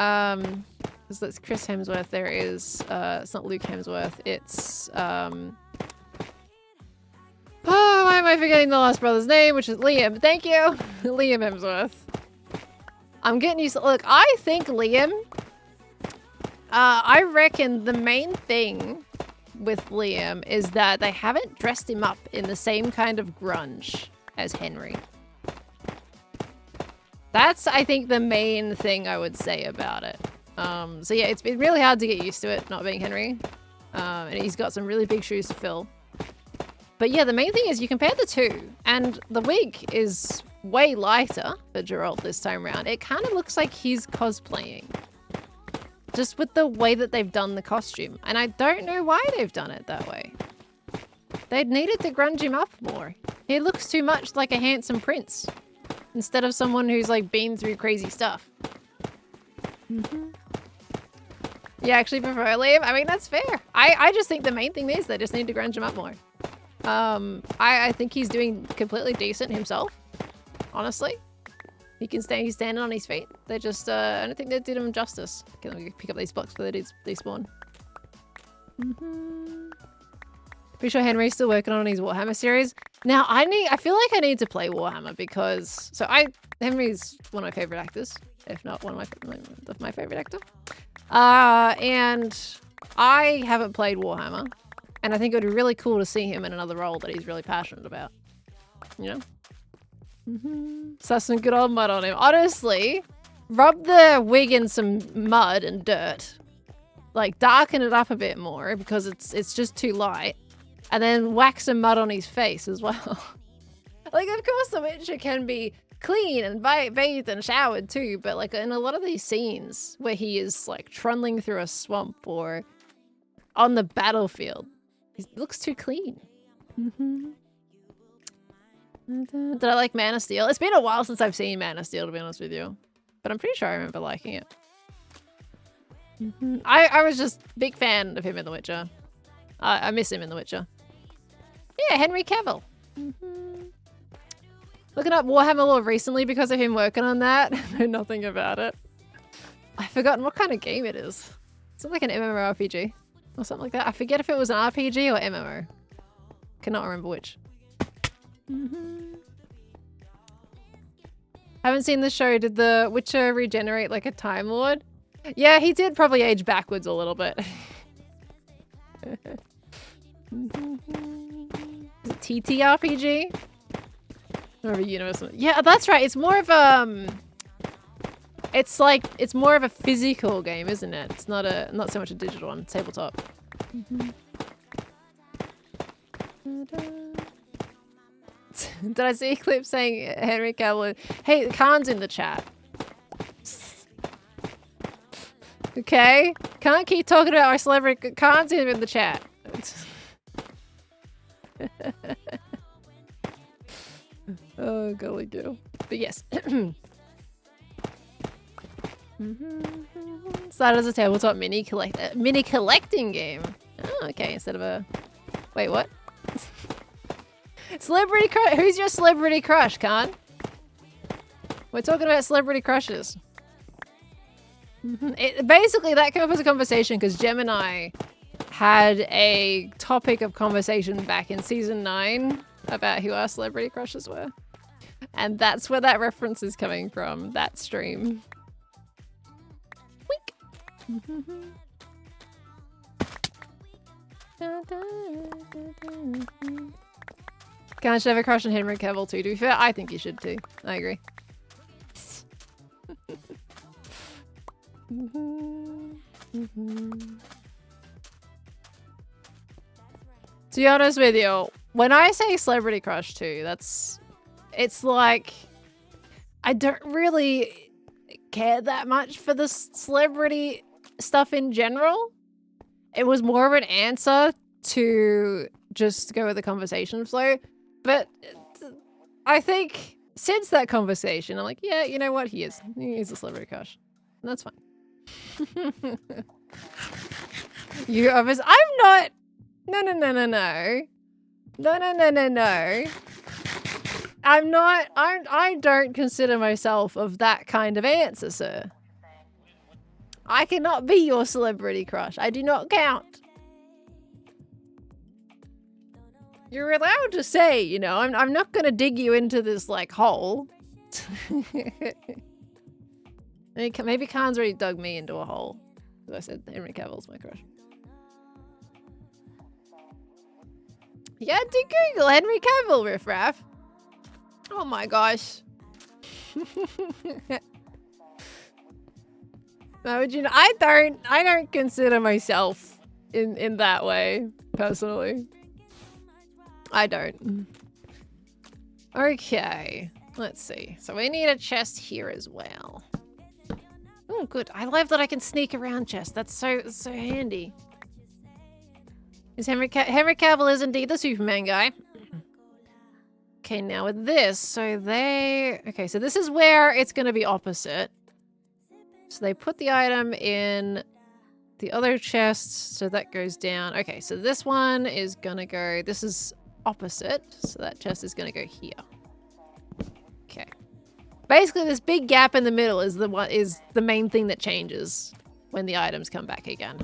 So it's Chris Hemsworth. There is, it's not Luke Hemsworth. It's, oh, why am I forgetting the last brother's name, which is Liam. Thank you. Liam Hemsworth. I'm getting used to, look, I think Liam, I reckon the main thing with Liam is that they haven't dressed him up in the same kind of grunge as Henry. That's, I think, the main thing I would say about it. So yeah, it's been really hard to get used to it, not being Henry. And he's got some really big shoes to fill. But yeah, the main thing is you compare the two, and the wig is way lighter for Geralt this time around. It kind of looks like he's cosplaying. Just with the way that they've done the costume. And I don't know why they've done it that way. They'd needed to grunge him up more. He looks too much like a handsome prince. Instead of someone who's like been through crazy stuff. You actually prefer Liam? I mean, that's fair. I just think the main thing is they just need to grunge him up more. I think he's doing completely decent himself. Honestly. He can stay, he's standing on his feet. They just, I don't think they did him justice. Okay, let me pick up these blocks before they despawn. Pretty sure Henry's still working on his Warhammer series. Now, I feel like I need to play Warhammer because, Henry's one of my favorite actors, if not one of my favorite actor. And I haven't played Warhammer, and I think it would be really cool to see him in another role that he's really passionate about. You know? So some good old mud on him. Honestly, rub the wig in some mud and dirt. Like, darken it up a bit more because it's just too light. And then whack some mud on his face as well. Like, of course the Witcher can be clean and bathed and showered too, but like in a lot of these scenes where he is like trundling through a swamp or on the battlefield, he looks too clean. Did I like Man of Steel? It's been a while since I've seen Man of Steel, to be honest with you, but I'm pretty sure I remember liking it. I was just a big fan of him in The Witcher. I miss him in The Witcher. Yeah, Henry Cavill. Looking up Warhammer lore recently because of him working on that. I know nothing about it. I've forgotten what kind of game it is. It's like an MMORPG. or something like that. I forget if it was an RPG or MMO. Cannot remember which. Haven't seen the show. Did the Witcher regenerate like a Time Lord? Yeah, he did probably age backwards a little bit. TTRPG? Or a universal. Yeah, that's right. It's more of it's like it's more of a physical game, isn't it? It's not so much a digital one. Tabletop. Did I see a clip saying Henry Cavill? Hey, Khan's in the chat. Okay, can't keep talking about our celebrity. Khan's in the chat. Oh, golly go. But yes. Started as a tabletop mini collecting game. Oh, okay, instead of a... Wait, what? Celebrity crush? Who's your celebrity crush, Khan? We're talking about celebrity crushes. Basically, that came up as a conversation because Gemini had a topic of conversation back in season 9 about who our celebrity crushes were. And that's where that reference is coming from, that stream. Wink! Khan should have a crush on Henry Cavill too. To be fair, I think you should too. I agree. To be honest with you, when I say celebrity crush too, it's like I don't really care that much for the celebrity stuff in general. It was more of an answer to just go with the conversation flow. But I think since that conversation, I'm like, yeah, you know what? He is a celebrity crush. And that's fine. You obviously, I'm not. No. I'm not. I don't consider myself of that kind of answer, sir. I cannot be your celebrity crush. I do not count. You're allowed to say, you know, I'm not gonna dig you into this like hole. Maybe Khan's already dug me into a hole. As I said, Henry Cavill's my crush. Yeah, do Google Henry Cavill, riffraff. Oh my gosh. No, would you know, I don't consider myself in that way, personally. I don't. Okay, let's see. So we need a chest here as well. Oh, good. I love that I can sneak around chests. That's so handy. Is Henry Cavill is indeed the Superman guy. Okay, now with this, so this is where it's going to be opposite. So they put the item in the other chest, so that goes down. Okay, so this one is going to go, this is opposite, so that chest is going to go here. Okay. Basically, this big gap in the middle is the main thing that changes when the items come back again.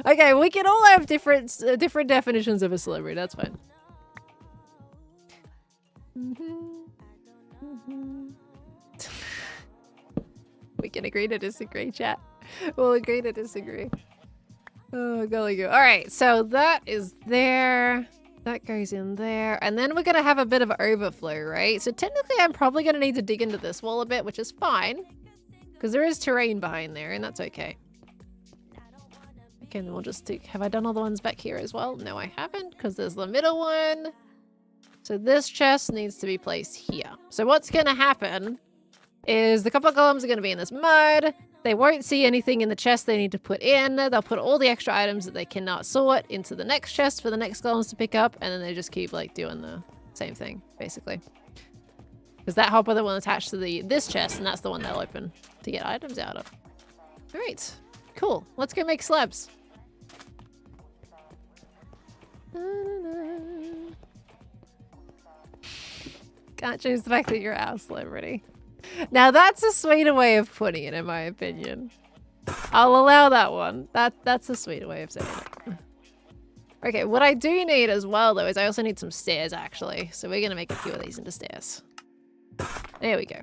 Okay, we can all have different definitions of a celebrity. That's fine. We can agree to disagree, chat. We'll agree to disagree. Oh, golly go. All right, so that is there. That goes in there. And then we're going to have a bit of overflow, right? So technically, I'm probably going to need to dig into this wall a bit, which is fine. Because there is terrain behind there, and that's okay. Okay, then we'll just have I done all the ones back here as well? No, I haven't, because there's the middle one. So this chest needs to be placed here. So what's going to happen is the copper golems are going to be in this mud. They won't see anything in the chest they need to put in. They'll put all the extra items that they cannot sort into the next chest for the next golems to pick up, and then they just keep like doing the same thing, basically. Because that hopper that will attach to this chest, and that's the one they'll open to get items out of. All right, cool. Let's go make slabs. Can't change the fact that you're our celebrity. Now that's a sweeter way of putting it, in my opinion. I'll allow that one. That's a sweeter way of saying it. Okay, what I do need as well, though, is I also need some stairs, actually. So we're going to make a few of these into stairs. There we go.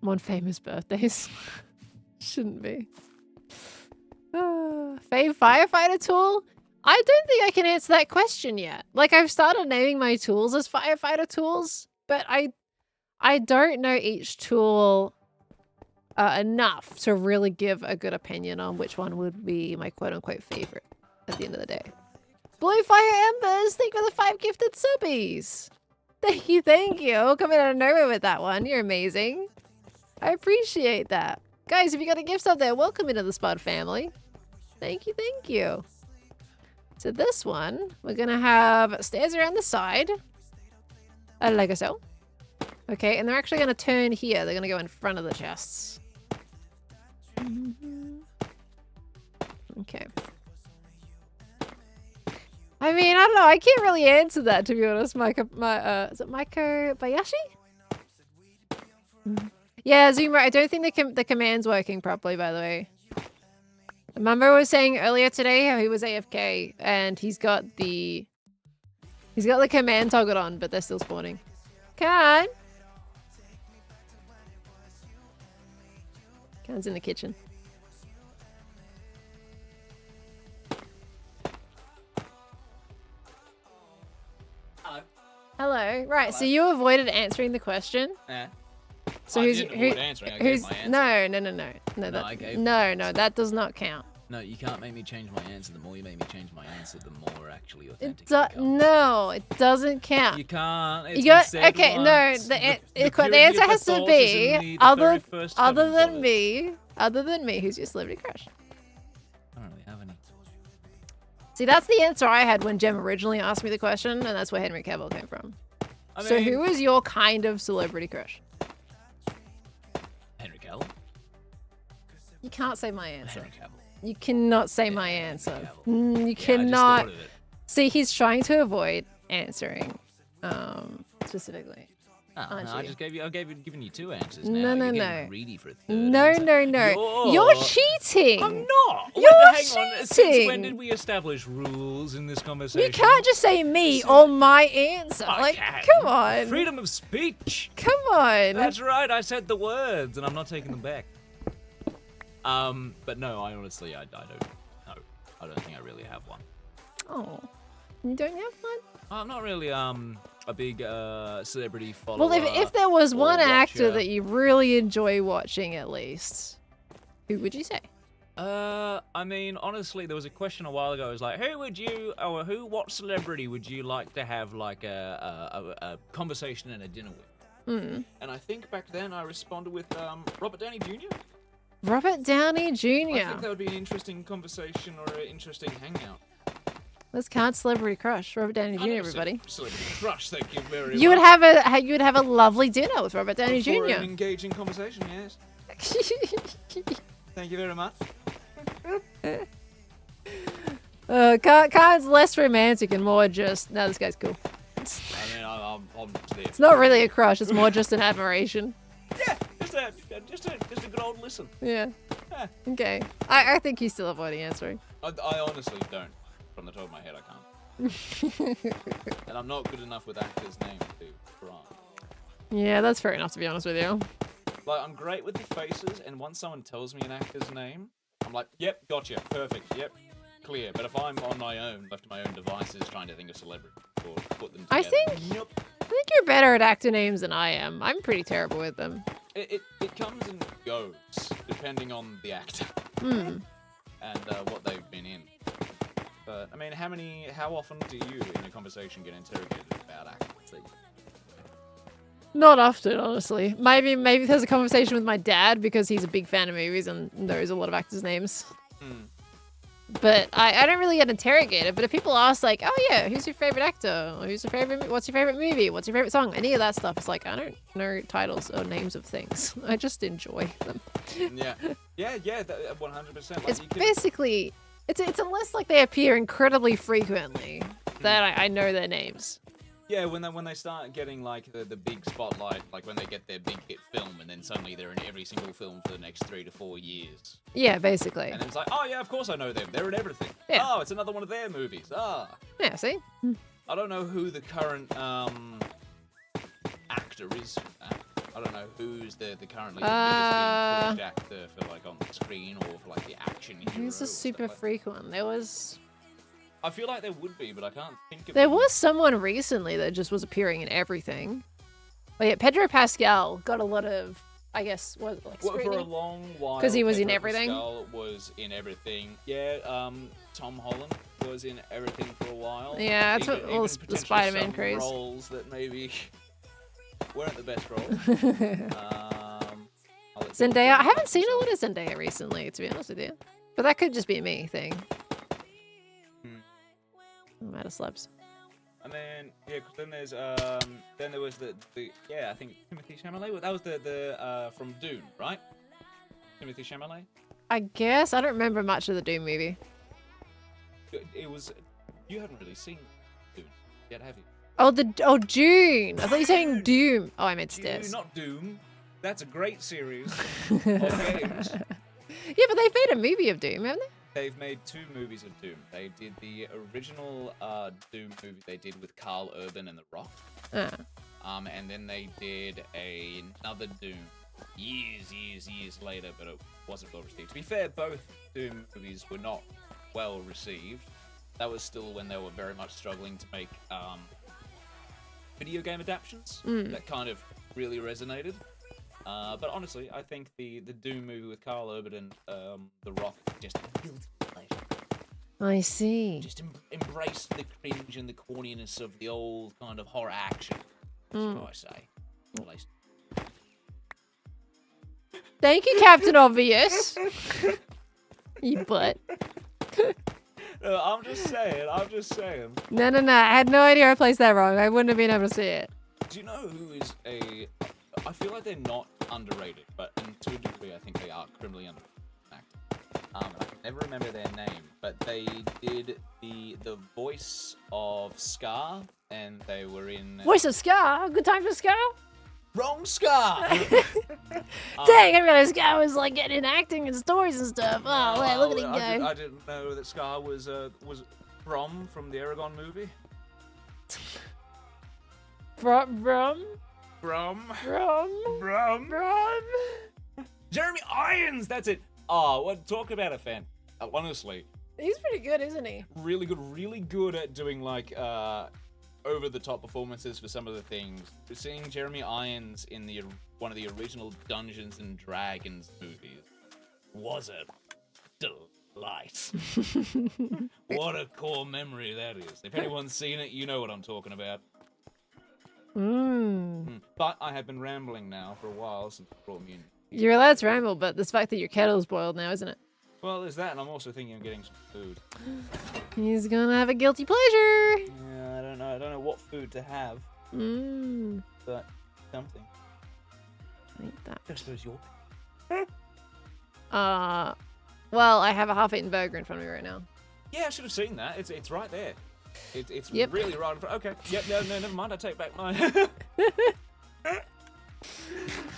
I'm on famous birthdays. Shouldn't be. Fave firefighter tool? I don't think I can answer that question yet. Like, I've started naming my tools as firefighter tools, but I don't know each tool enough to really give a good opinion on which one would be my quote-unquote favorite at the end of the day. Blue Fire Embers, thank you for the 5 gifted subbies. Thank you, thank you. Coming out of nowhere with that one. You're amazing. I appreciate that. Guys, if you got a gift up there, welcome into the Spud family. Thank you, thank you. So this one, we're going to have stairs around the side. Like so. Okay, and they're actually going to turn here. They're going to go in front of the chests. Okay. I mean, I don't know. I can't really answer that, to be honest. Is it Maiko Bayashi? Yeah, Zuma, I don't think the command's working properly, by the way. Mumbo was saying earlier today how he was AFK, and he's got the command toggled on, but they're still spawning. Khan! Khan's in the kitchen. Hello. Hello. Right, Hello. so you avoided answering the question. Yeah. So I who's didn't avoid answering. I gave my answer. No, that does not count. No, you can't make me change my answer. The more you make me change my answer, the more actually authentic No, it doesn't count. You can't. It's You got been said okay. once. No, the answer has to be other than me. Other than me, who's your celebrity crush? I don't really have any. See, that's the answer I had when Jem originally asked me the question, and that's where Henry Cavill came from. So who is your kind of celebrity crush? Henry Cavill. You can't say my answer. Henry Cavill. You cannot say my answer. You cannot. I just thought of it. See, he's trying to avoid answering specifically. Oh, Aren't no, I you? just given you 2 answers. No, now. no, You're no. getting greedy for a third No, answer. no. You're cheating. I'm not. You're Hang on. Since cheating. when did we establish rules in this conversation? You can't just say me or my answer. I Like, can. come on. Freedom of speech. Come on. That's right. I said the words, and I'm not taking them back. But no, I honestly, I don't know. I don't think I really have one. Oh, you don't have one? I'm not really a big celebrity follower. Well, if there was or one actor watcher. that you really enjoy watching, at least, who would you say? I mean, honestly, there was a question a while ago. It was like, what celebrity would you like to have like a conversation and a dinner with? Hmm. And I think back then I responded with Robert Downey Jr. Robert Downey Jr. I think that would be an interesting conversation or an interesting hangout. Let's count celebrity crush. Robert Downey Jr. I never Everybody. said celebrity crush. Thank you very much. You would have a lovely dinner with Robert Downey For Jr. an engaging conversation, yes. Thank you very much. Khan's less romantic and more just, no, this guy's cool. I mean, I'm there. It's not really a crush, it's more just an admiration. Yeah, just a good old listen. Yeah. Yeah. Okay. I think he's still avoiding answering. I honestly don't. From the top of my head, I can't. And I'm not good enough with actors' names to try. Yeah, that's fair enough, to be honest with you. Like, I'm great with the faces, and once someone tells me an actor's name, I'm like, yep, gotcha, perfect, yep, clear. But if I'm on my own, left to my own devices, trying to think of celebrity or put them together, I think you're better at actor names than I am. I'm pretty terrible with them. It comes and goes, depending on the actor. Hmm. And what they've been in. But, I mean, how often do you, in a conversation, get interrogated about actors? Not often, honestly. Maybe there's a conversation with my dad because he's a big fan of movies and knows a lot of actors' names. Hmm. But I don't really get interrogated. But if people ask, like, oh yeah, who's your favorite actor? Or what's your favorite movie? What's your favorite song? Any of that stuff, it's like, I don't know titles or names of things. I just enjoy them. Yeah, 100%. Like, It's basically, it's unless like they appear incredibly frequently. that, I know their names. Yeah, when they start getting like the big spotlight, like when they get their big hit film, and then suddenly they're in every single film for the next 3 to 4 years. Yeah, basically. And then it's like, oh yeah, of course I know them. They're in everything. Yeah. Oh, it's another one of their movies. Ah. Yeah, see? I don't know who the current actor is. I don't know who's the currently the biggest being actor for like on the screen or for like the action hero. Who's a super freak one? There was... I feel like there would be, but I can't think of There them. was someone recently that just was appearing in everything. But yeah, Pedro Pascal got a lot of, I guess, what, like Well, for a scrutiny? long while. 'Cause he was in Pedro everything? Pascal was in everything. Yeah, Tom Holland was in everything for a while. Yeah, that's what all the potentially Spider-Man some craze. roles that maybe weren't the best roles. I'll let people Zendaya. I think haven't seen a themselves. lot of Zendaya recently, to be honest with you. But that could just be a me thing. I'm out of slabs. And then yeah, 'cause then there's then there was the yeah, I think Timothy Chalamet. That was the from Dune, right? Timothy Chalamet. I guess. I don't remember much of the Doom movie. It was. You haven't really seen Dune yet, have you? Oh, June. I thought you were saying Doom. Oh, I meant Dune, stairs. not Doom. That's a great series of games. Yeah, but they've made a movie of Doom, haven't they? They've made 2 movies of Doom. They did the original Doom movie they did with Carl Urban and The Rock. And then they did another Doom years later, but it wasn't well received. To be fair, both Doom movies were not well received. That was still when they were very much struggling to make video game adaptations that kind of really resonated. But honestly, I think the Doom movie with Carl Urban and The Rock just I see. just embraced the cringe and the corniness of the old kind of horror action. That's what I say. At least. Thank you, Captain Obvious. You butt. I'm just saying. No. I had no idea I placed that wrong. I wouldn't have been able to see it. Do you know who is I feel like they're not underrated, but to a degree, I think they are criminally underrated. I can never remember their name, but they did the voice of Scar, and they were in Voice of Scar. Good time for Scar. Wrong Scar. Dang, I realized Scar was like getting in acting and stories and stuff. Oh, wait, look at him go. I didn't know that Scar was from the Aragon movie. Brum. Jeremy Irons, that's it. Oh, what talk about a fan. Honestly, He's pretty good, isn't he? really good at doing like over the top performances for some of the things. Seeing Jeremy Irons in one of the original Dungeons and Dragons movies was a delight. What a core memory that is. If anyone's seen it, you know what I'm talking about. But I have been rambling now for a while since you brought me in. You're allowed to ramble, but the fact that your kettle's boiled now, isn't it? Well, there's that, and I'm also thinking of getting some food. He's gonna have a guilty pleasure. Yeah, I don't know what food to have, but something. Eat that. I suppose you're. Well, I have a half-eaten burger in front of me right now. Yeah, I should have seen that. It's right there. It's Yep. really right in front. Okay. Yep. No, never mind. I take back mine.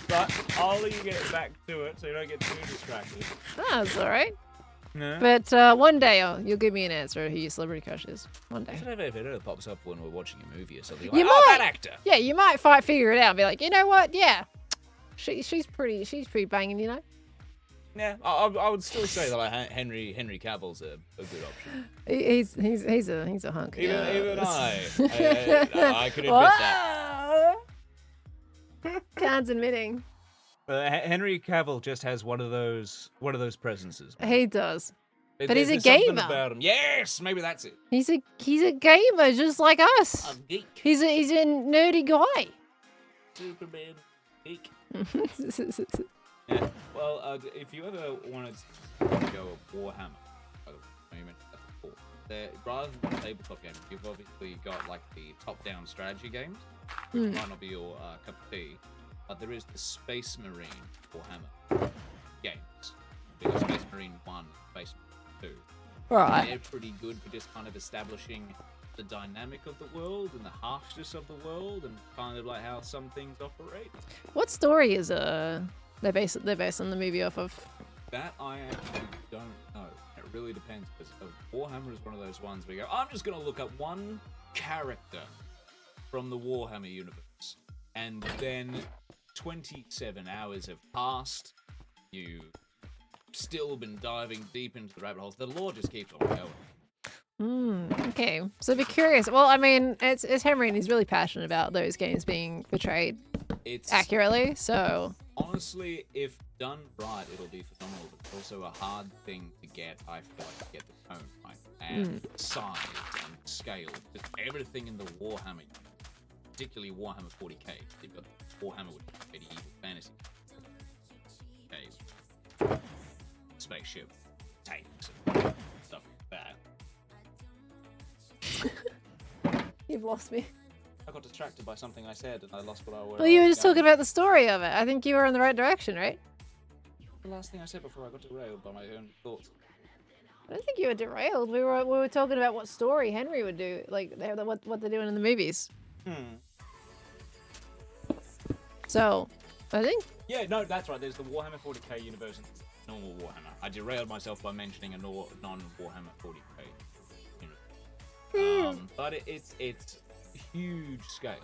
But I'll let you get back to it so you don't get too distracted. That's all right. No. But one day you'll give me an answer who your celebrity crush is. One day. If it ever pops up when we're watching a movie or something, You like, oh, might. that actor. Yeah, you might figure it out and be like, you know what? Yeah, she's pretty banging, you know. Yeah, I would still say that like, Henry Cavill's a good option. He's a hunk. Even I could admit that. Can't admitting. Henry Cavill just has one of those presences. He does. But he's a There's something gamer. about him. Yes, maybe that's it. He's a gamer just like us. A geek. He's a nerdy guy. Superman geek. Yeah. Well, if you ever wanted to go a Warhammer, by the way, you mentioned that before, rather than tabletop games, you've obviously got like the top-down strategy games, which might not be your cup of tea, but there is the Space Marine Warhammer games. Because Space Marine 1, Space Marine 2. Right. They're pretty good for just kind of establishing the dynamic of the world and the harshness of the world and kind of like how some things operate. What story is they're based on the movie off of? That I actually don't know. It really depends, because Warhammer is one of those ones where you go, I'm just going to look at one character from the Warhammer universe, and then 27 hours have passed. You've still been diving deep into the rabbit holes. The lore just keeps on going. Okay, so be curious. Well, I mean, it's Henry, and he's really passionate about those games being portrayed accurately. So honestly, if done right, it'll be phenomenal. But it's also a hard thing to get. I feel like to get the tone right and size and scale. Just everything in the Warhammer, particularly Warhammer 40k. You've got Warhammer with medieval fantasy, spaceship, tanks, and stuff like that. you've lost me. I got distracted by something I said and I lost what I was. Well, you were just talking about the story of it. I think you were in the right direction, right? The last thing I said before I got derailed by my own thoughts. I don't think you were derailed. We were talking about what story Henry would do, like what they're doing in the movies. So, I think. Yeah, no, that's right. There's the Warhammer 40k universe and normal Warhammer. I derailed myself by mentioning a non-Warhammer 40k universe. But it's huge scale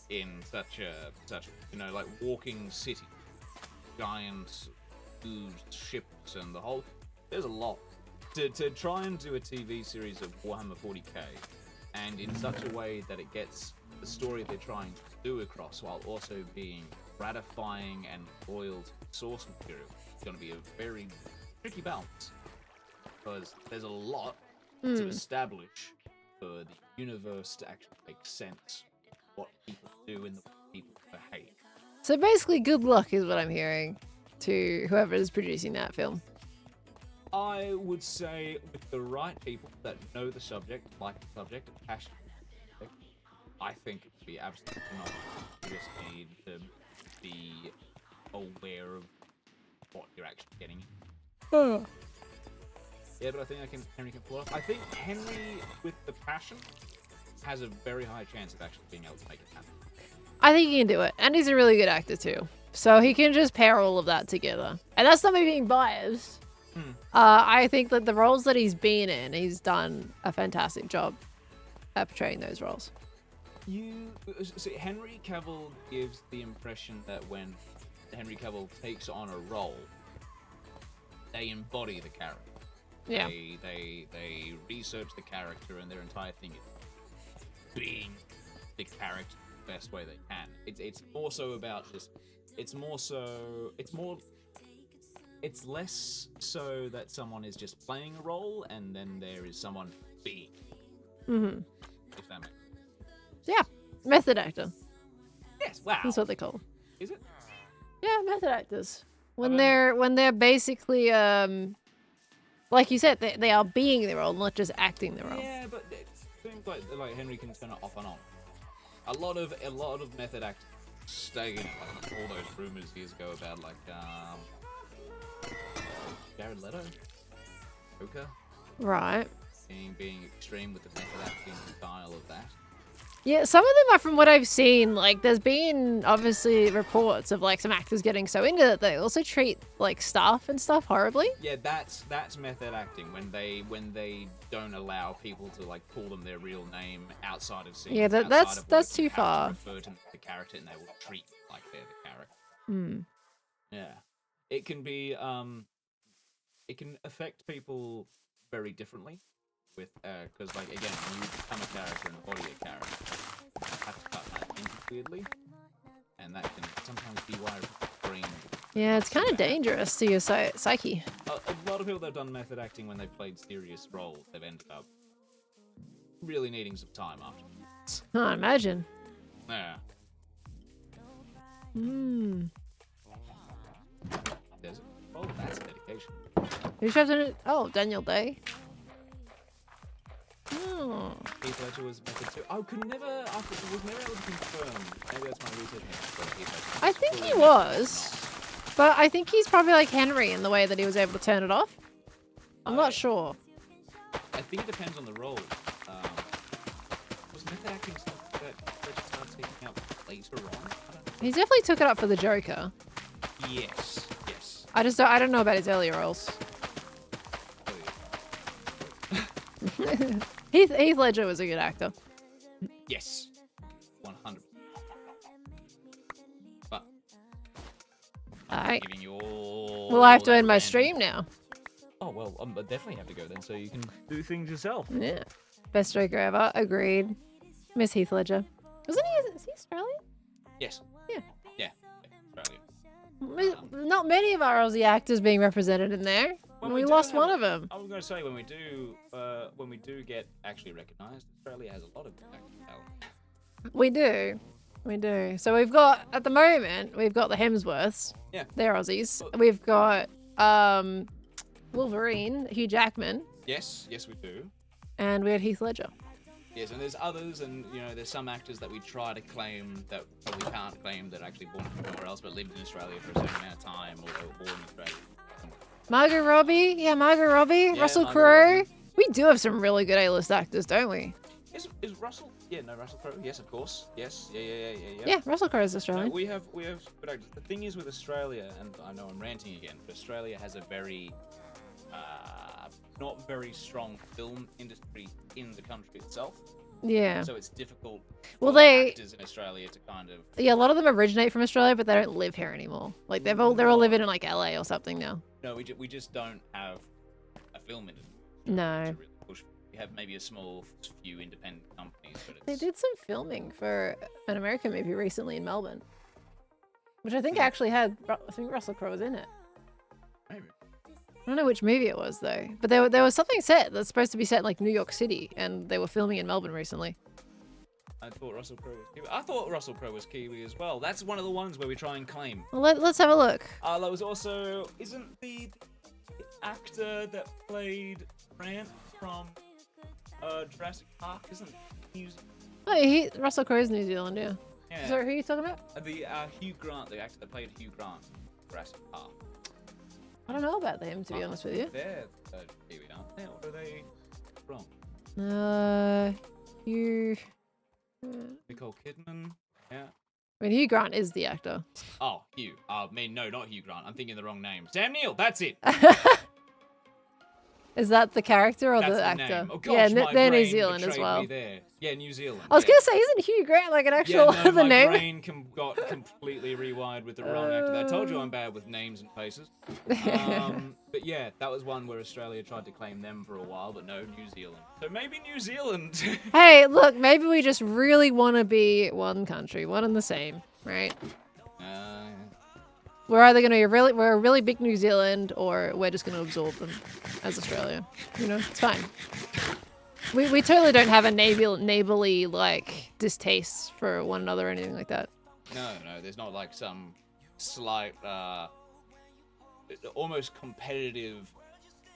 in such like walking city, giant ships and the whole. There's a lot to try and do a TV series of Warhammer 40k, and in such a way that it gets the story they're trying to do across while also being gratifying and loyal to the source material. It's going to be a very tricky balance, because there's a lot to establish for the universe to actually make sense what people do and the way people behave. So basically, good luck is what I'm hearing to whoever is producing that film. I would say with the right people that know the subject, like the subject, and passionate about the subject, I think it would be absolutely phenomenal. You just need to be aware of what you're actually getting. Yeah, but I think Henry can pull off. I think Henry, with the passion, has a very high chance of actually being able to make it happen. I think he can do it, and he's a really good actor too. So he can just pair all of that together. And that's not me being biased. I think that the roles that he's been in, he's done a fantastic job at portraying those roles. You see, Henry Cavill gives the impression that when Henry Cavill takes on a role, they embody the character. Yeah. They research the character, and their entire thing is being the character the best way they can. It's more so about just. It's less so that someone is just playing a role, and then there is someone being. If that makes sense. Yeah, method actor. Yes. Wow. That's what they call them. Is it? Yeah, method actors. When they're basically like you said, they are being the role, not just acting the role. Yeah, but it seems like Henry can turn it off and on. A lot of method actors stagnant, like all those rumors years ago about Jared Leto, Joker, Right. being extreme with the method acting style of that. Yeah, some of them are from what I've seen. Like, there's been obviously reports of like some actors getting so into it they also treat like staff and stuff horribly. Yeah, that's method acting when they don't allow people to like call them their real name outside of scenes. Yeah, that's too far. Refer to the character, and they will treat like they're the character. Yeah, it can be it can affect people very differently. With because like again, when you become a character and embody a character, you have to start kind of thinking weirdly, and that can sometimes be why brain. Yeah, it's kind of dangerous to your psyche. A lot of people that have done method acting when they've played serious roles, they've ended up really needing some time afterwards. Oh, imagine. Yeah. There's that's dedication. Who's drafting it? Oh, Daniel Day. Oh. Heath Ledger was method too. I was never able to confirm. Maybe that's my research. I think he was, but I think he's probably like Henry in the way that he was able to turn it off. I'm not sure. I think it depends on the role. method acting stuff that Fletcher started taking up later on? I don't He definitely took it up for the Joker. know. Yes. I don't know about his earlier roles. Heath Ledger was a good actor. Yes. 100. But Alright. giving you all. Well, I have to that end my random- stream now. Oh well, I definitely have to go then, so you can do things yourself. Yeah. Best Joker ever. Agreed. Miss Heath Ledger. Wasn't he? Is he Australian? Yes. Yeah. Yeah. Australia. Not many of our Aussie actors being represented in there. Well, And we do lost have- one of them. I was going to say when we do get actually recognised, Australia has a lot of acting talent. We do. We do. So we've got, at the moment, we've got the Hemsworths. Yeah. They're Aussies. We've got Wolverine, Hugh Jackman, Yes, we do. and we had Heath Ledger. Yes, and there's others, and there's some actors that we try to claim that we can't claim that are actually born from somewhere else but lived in Australia for a certain amount of time, or they were born in Australia. Margot Robbie. Yeah, Margot Robbie. Yeah, Russell Margot Crowe. Robbie. We do have some really good A-list actors, don't we? Is Russell? Yeah, no, Russell Crowe. Yes, of course. Yes, yeah. Yeah, Russell Crowe is No, Australian. we have good actors. The thing is with Australia, and I know I'm ranting again, but Australia has a very not very strong film industry in the country itself. Yeah. So it's difficult Well, for they- actors in Australia to kind of. Yeah, a lot of them originate from Australia, but they don't live here anymore. Like they're all living in like LA or something now. No, we just don't have a film industry. No. To really push. We have maybe a small few independent companies, but it's. They did some filming for an American movie recently in Melbourne, which I think actually had. I think Russell Crowe was in it. Maybe. I don't know which movie it was though, but there was something set that's supposed to be set in like New York City, and they were filming in Melbourne recently. I thought Russell Crowe was Kiwi. I thought Russell Crowe was Kiwi as well. That's one of the ones where we try and claim. Well, let's have a look. That was also isn't the actor that played Grant from Jurassic Park? Isn't he? Oh, Russell Crowe is New Zealand, yeah. Yeah. Sorry, who are you talking about? The Hugh Grant, the actor that played Hugh Grant, Jurassic Park. I don't know about them, to be honest with you. They're Kiwi, aren't they? Or are they wrong? Hugh. Nicole Kidman. Yeah. I mean, Hugh Grant is the actor. Oh, Hugh. No, not Hugh Grant. I'm thinking the wrong name. Sam Neill. That's it. Is that the character or That's the the actor? name. Oh, gosh, Yeah, my they're New brain Zealand as betrayed well. me there. Yeah, New Zealand. I was yeah. gonna say, isn't Hugh Grant like an actual Yeah, no, the my name? brain got completely rewired with the wrong actor. I told you I'm bad with names and faces. But yeah, that was one where Australia tried to claim them for a while, but no, New Zealand. So maybe New Zealand. Hey, look, maybe we just really want to be one country, one and the same, right? We're either going to be we're a really big New Zealand, or we're just going to absorb them as Australia. You know, it's fine. We totally don't have a neighborly like distaste for one another or anything like that. No, there's not like some slight, almost competitive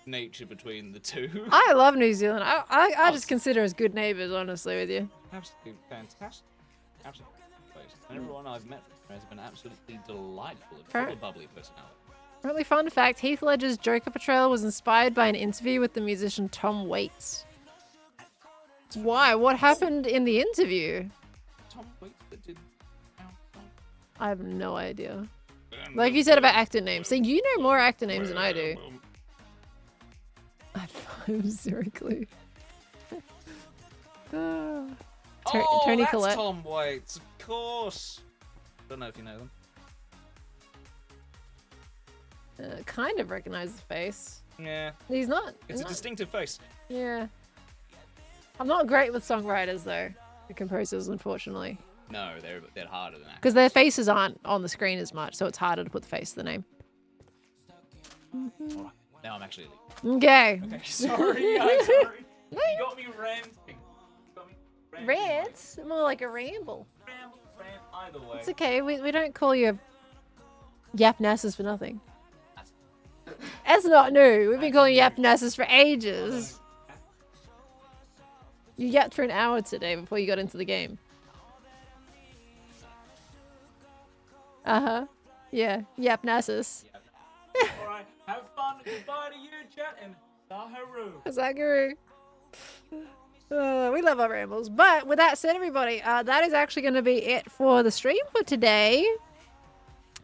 nature between the two. I love New Zealand. I just consider us good neighbors, honestly, with you. Absolutely fantastic. Absolutely place. And everyone I've met has been absolutely delightful and full of bubbly personality. Really fun fact, Heath Ledger's Joker portrayal was inspired by an interview with the musician Tom Waits. Why? What happened in the interview? Tom Waits that did. I have no idea. Like you said about actor names. See, you know more actor names than I do. I have zero clue. Tony that's Collette. Tom Waits, of course. Don't know if you know them. Kind of recognize the face. Yeah. He's not. It's a distinctive face. Yeah. I'm not great with songwriters though. The composers, unfortunately. No, they're harder than that. Because their faces aren't on the screen as much, so it's harder to put the face to the name. All right, now I'm actually Okay. Okay, sorry, I'm sorry. You got me ranting. Rants? More like a ramble. Rant, either way. It's okay. We don't call you Yap Nassus for nothing. That's not new. We've been calling you Yap Nassus for ages. You yapped for an hour today before you got into the game. Uh-huh. Yeah. Yap Nassus. Alright, have fun. Goodbye to you, chat, and Saharu. Zagaru. We love our rambles. But with that said, everybody, that is actually going to be it for the stream for today.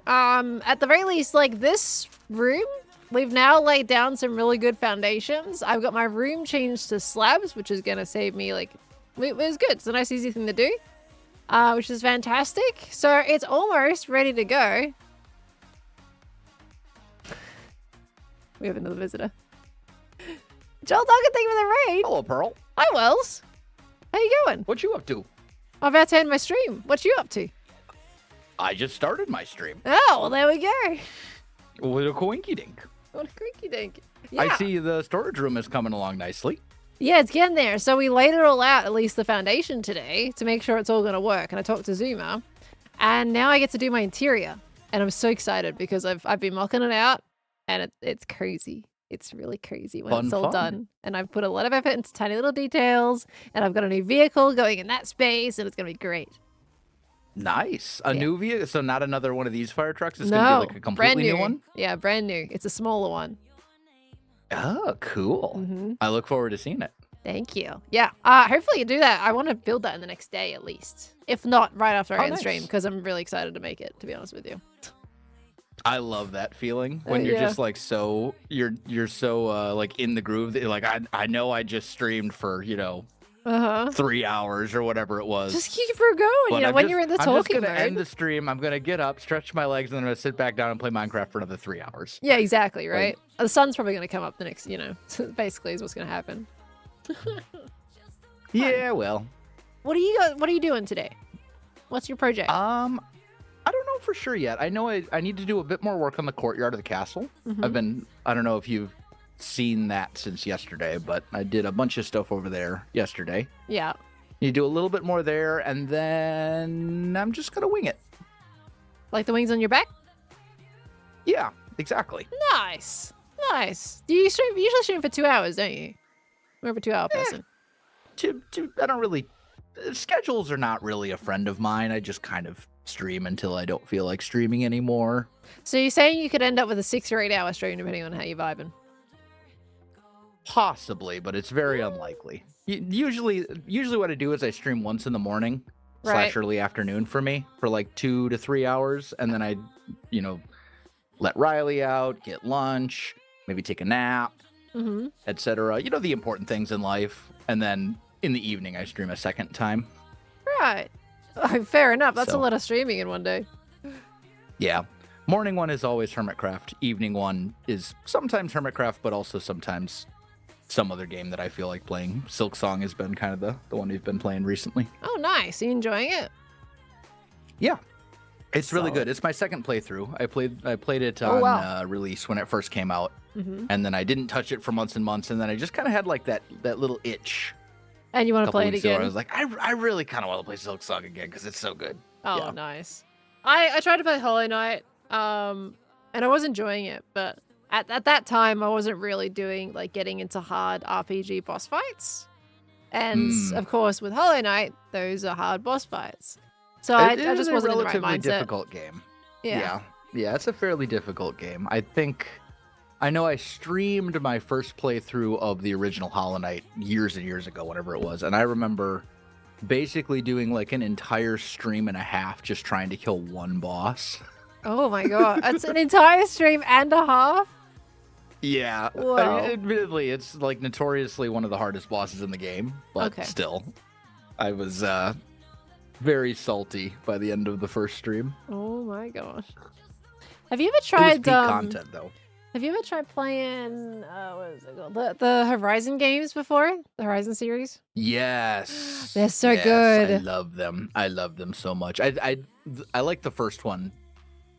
At the very least, like this room, we've now laid down some really good foundations. I've got my room changed to slabs, which is going to save me, like, it was good. It's a nice, easy thing to do, which is fantastic. So it's almost ready to go. We have another visitor. Joel Duggan, thank you for the raid. Hello, Pearl. Hi, Wells. How you going? What you up to? I'm about to end my stream. What you up to? I just started my stream. Oh, well, there we go. With a coinky dink. What a creaky dink. Yeah. I see the storage room is coming along nicely. Yeah, it's getting there. So we laid it all out, at least the foundation today, to make sure it's all going to work. And I talked to Zuma. And now I get to do my interior. And I'm so excited because I've been mocking it out. And it's crazy. It's really crazy when it's all done. And I've put a lot of effort into tiny little details. And I've got a new vehicle going in that space. And it's going to be great. Nice. A new vehicle? So not another one of these fire trucks? It's No, going to be like a completely brand new one? Yeah, brand new. It's a smaller one. Oh, cool. Mm-hmm. I look forward to seeing it. Thank you. Yeah, hopefully you do that. I want to build that in the next day at least. If not, right after I end stream, because I'm really excited to make it, to be honest with you. I love that feeling when you're just like you're so like in the groove that you're like, I know I just streamed for, 3 hours or whatever it was. Just keep her going, when you're in the talking I'm just gonna mode. end the stream. I'm gonna get up, stretch my legs, and then I'm gonna sit back down and play Minecraft for another 3 hours. Yeah, exactly, right? The sun's probably gonna come up the next, basically is what's gonna happen. Yeah, well. What are you doing today? What's your project? I don't know for sure yet. I know I need to do a bit more work on the courtyard of the castle. Mm-hmm. I don't know if you've seen that since yesterday, but I did a bunch of stuff over there yesterday. Yeah. You do a little bit more there, and then I'm just gonna wing it. Like the wings on your back? Yeah, exactly. Nice. Do you usually stream for 2 hours, don't you? More of a 2-hour person. I don't really. Schedules are not really a friend of mine. I just kind of stream until I don't feel like streaming anymore. So you're saying you could end up with a 6 or 8 hour stream depending on how you're vibing? Possibly, but it's very unlikely. Usually what I do is I stream once in the morning / early afternoon for me for like 2 to 3 hours, and then I, let Riley out, get lunch, maybe take a nap, etc. The important things in life, and then in the evening I stream a second time. Right. Fair enough. That's a lot of streaming in one day. Yeah. Morning one is always Hermitcraft. Evening one is sometimes Hermitcraft, but also sometimes some other game that I feel like playing. Silk Song has been kind of the one we've been playing recently. Oh, nice. Are you enjoying it? Yeah. It's really good. It's my second playthrough. I played it on release when it first came out, and then I didn't touch it for months and months, and then I just kind of had like that little itch. And you want to play it again? I was like, I really kind of want to play Silk Song again because it's so good. Oh, yeah. Nice. I tried to play Hollow Knight, and I was enjoying it, but at that time I wasn't really getting into hard RPG boss fights, and of course with Hollow Knight those are hard boss fights. So I just wasn't in the right mindset. It's a relatively difficult game. Yeah, it's a fairly difficult game. I know I streamed my first playthrough of the original Hollow Knight years and years ago, whenever it was, and I remember basically doing like an entire stream and a half just trying to kill one boss. Oh my god, that's an entire stream and a half? Yeah. Whoa. Admittedly, it's like notoriously one of the hardest bosses in the game, but still, I was very salty by the end of the first stream. Oh my gosh. Have you ever tried it was peak content though? Have you ever tried playing what is it called? The Horizon games before? The Horizon series? Yes. They're so good. I love them. I love them so much. I like the first one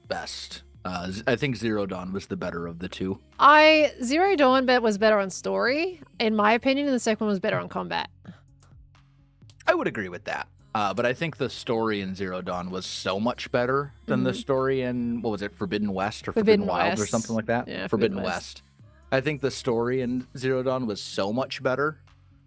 best. I think Zero Dawn was the better of the two. Zero Dawn was better on story, in my opinion, and the second one was better on combat. I would agree with that. But I think the story in Zero Dawn was so much better than the story in, what was it, Forbidden West or Forbidden Wild or something like that? Yeah, Forbidden West. I think the story in Zero Dawn was so much better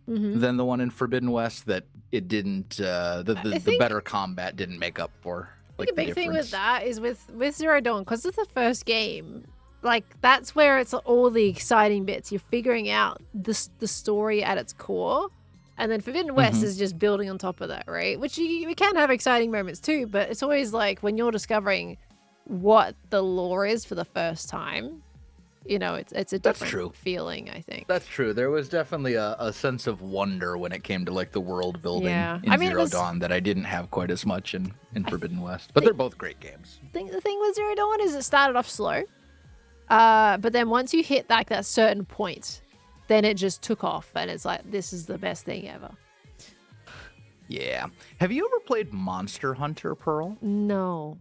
than the one in Forbidden West that it didn't, the better combat didn't make up for. I think a big thing with that is with Zero Dawn, because it's the first game, like that's where it's all the exciting bits. You're figuring out the story at its core. And then Forbidden West is just building on top of that, right? Which we can have exciting moments too, but it's always like when you're discovering what the lore is for the first time, you know, it's a different feeling, I think. That's true. There was definitely a sense of wonder when it came to like the world building Yeah. in Zero Dawn that I didn't have quite as much in Forbidden West. But they're both great games. I think the thing with Zero Dawn is it started off slow. But then once you hit like that certain point, then it just took off and it's like, this is the best thing ever. Yeah. Have you ever played Monster Hunter, Pearl? No,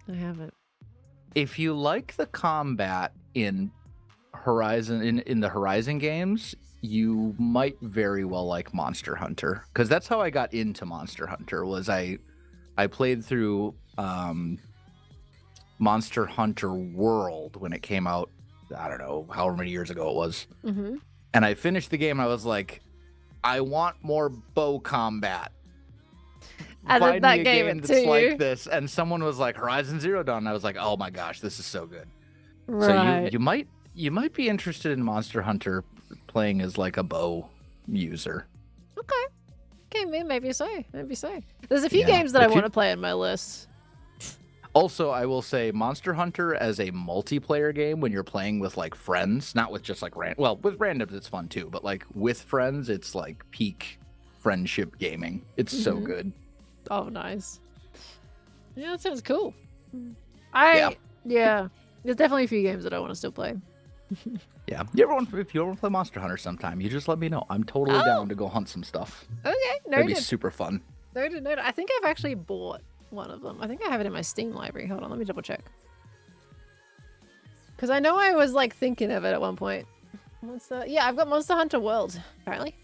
I haven't. If you like the combat in in the Horizon games, you might very well like Monster Hunter. Because that's how I got into Monster Hunter, was I played through Monster Hunter World when it came out, I don't know, however many years ago it was. Mm-hmm. And I finished the game and I was like, I want more bow combat. And Find that me a gave game it that's to like you. this. And someone was like, Horizon Zero Dawn. And I was like, oh my gosh, this is so good. Right. So you might be interested in Monster Hunter playing as like a bow user. Okay, maybe so. There's a few games that I want to play on my list. Also, I will say Monster Hunter as a multiplayer game when you're playing with like friends, not with just like with randoms it's fun too, but like with friends it's like peak friendship gaming. It's so good. Oh, nice. Yeah, that sounds cool. Yeah. There's definitely a few games that I want to still play. Yeah. If you ever want to play Monster Hunter sometime, you just let me know. I'm totally down to go hunt some stuff. Okay, noted. That'd be super fun. Noted. I think I've actually bought one of them. I think I have it in my Steam library. Hold on, let me double check. Because I know I was like thinking of it at one point. Yeah, I've got Monster Hunter World, apparently.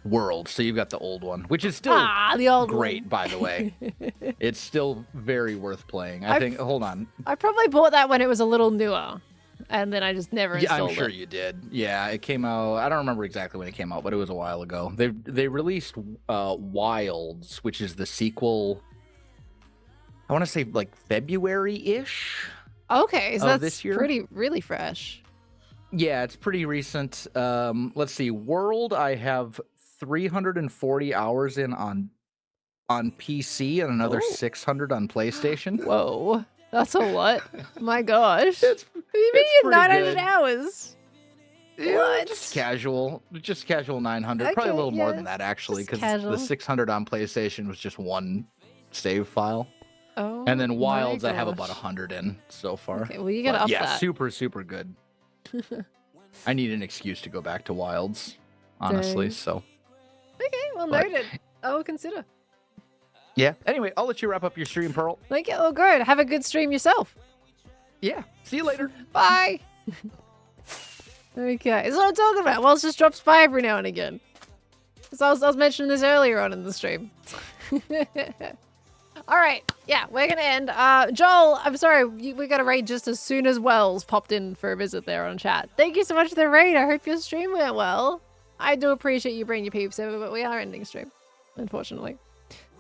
World. So you've got the old one, which is still the old great, one. by the way. It's still very worth playing. I think. Hold on. I probably bought that when it was a little newer, and then I just never installed I'm sure it. you did. Yeah, it came out. I don't remember exactly when it came out, but it was a while ago. They released Wilds, which is the sequel. I want to say like February-ish. Okay, so that's this year? really fresh. Yeah, it's pretty recent. Let's see. World, I have 340 hours in on PC and another 600 on PlayStation. Whoa, that's a lot. My gosh. What do you mean pretty 900 good. hours? What? Just casual 900. Probably a little more than that actually, just because the casual. 600 on PlayStation was just one save file. Oh, And then my Wilds, I have about gosh. 100 in so far. Okay, well, you gotta up yeah, that. super good. I need an excuse to go back to Wilds, honestly. Dang. So Okay, well, But- noted. I will consider. yeah. Anyway, I'll let you wrap up your stream, Pearl. Thank you. Oh, good. Have a good stream yourself. Yeah. See you later. Bye. Okay, that's what I'm talking about. Wells just drops by every now and again. So I was mentioning this earlier on in the stream. All right, yeah, we're gonna end. Joel, I'm sorry, we got a raid just as soon as Wells popped in for a visit there on chat. Thank you so much for the raid. I hope your stream went well. I do appreciate you bringing your peeps over, but we are ending stream, unfortunately.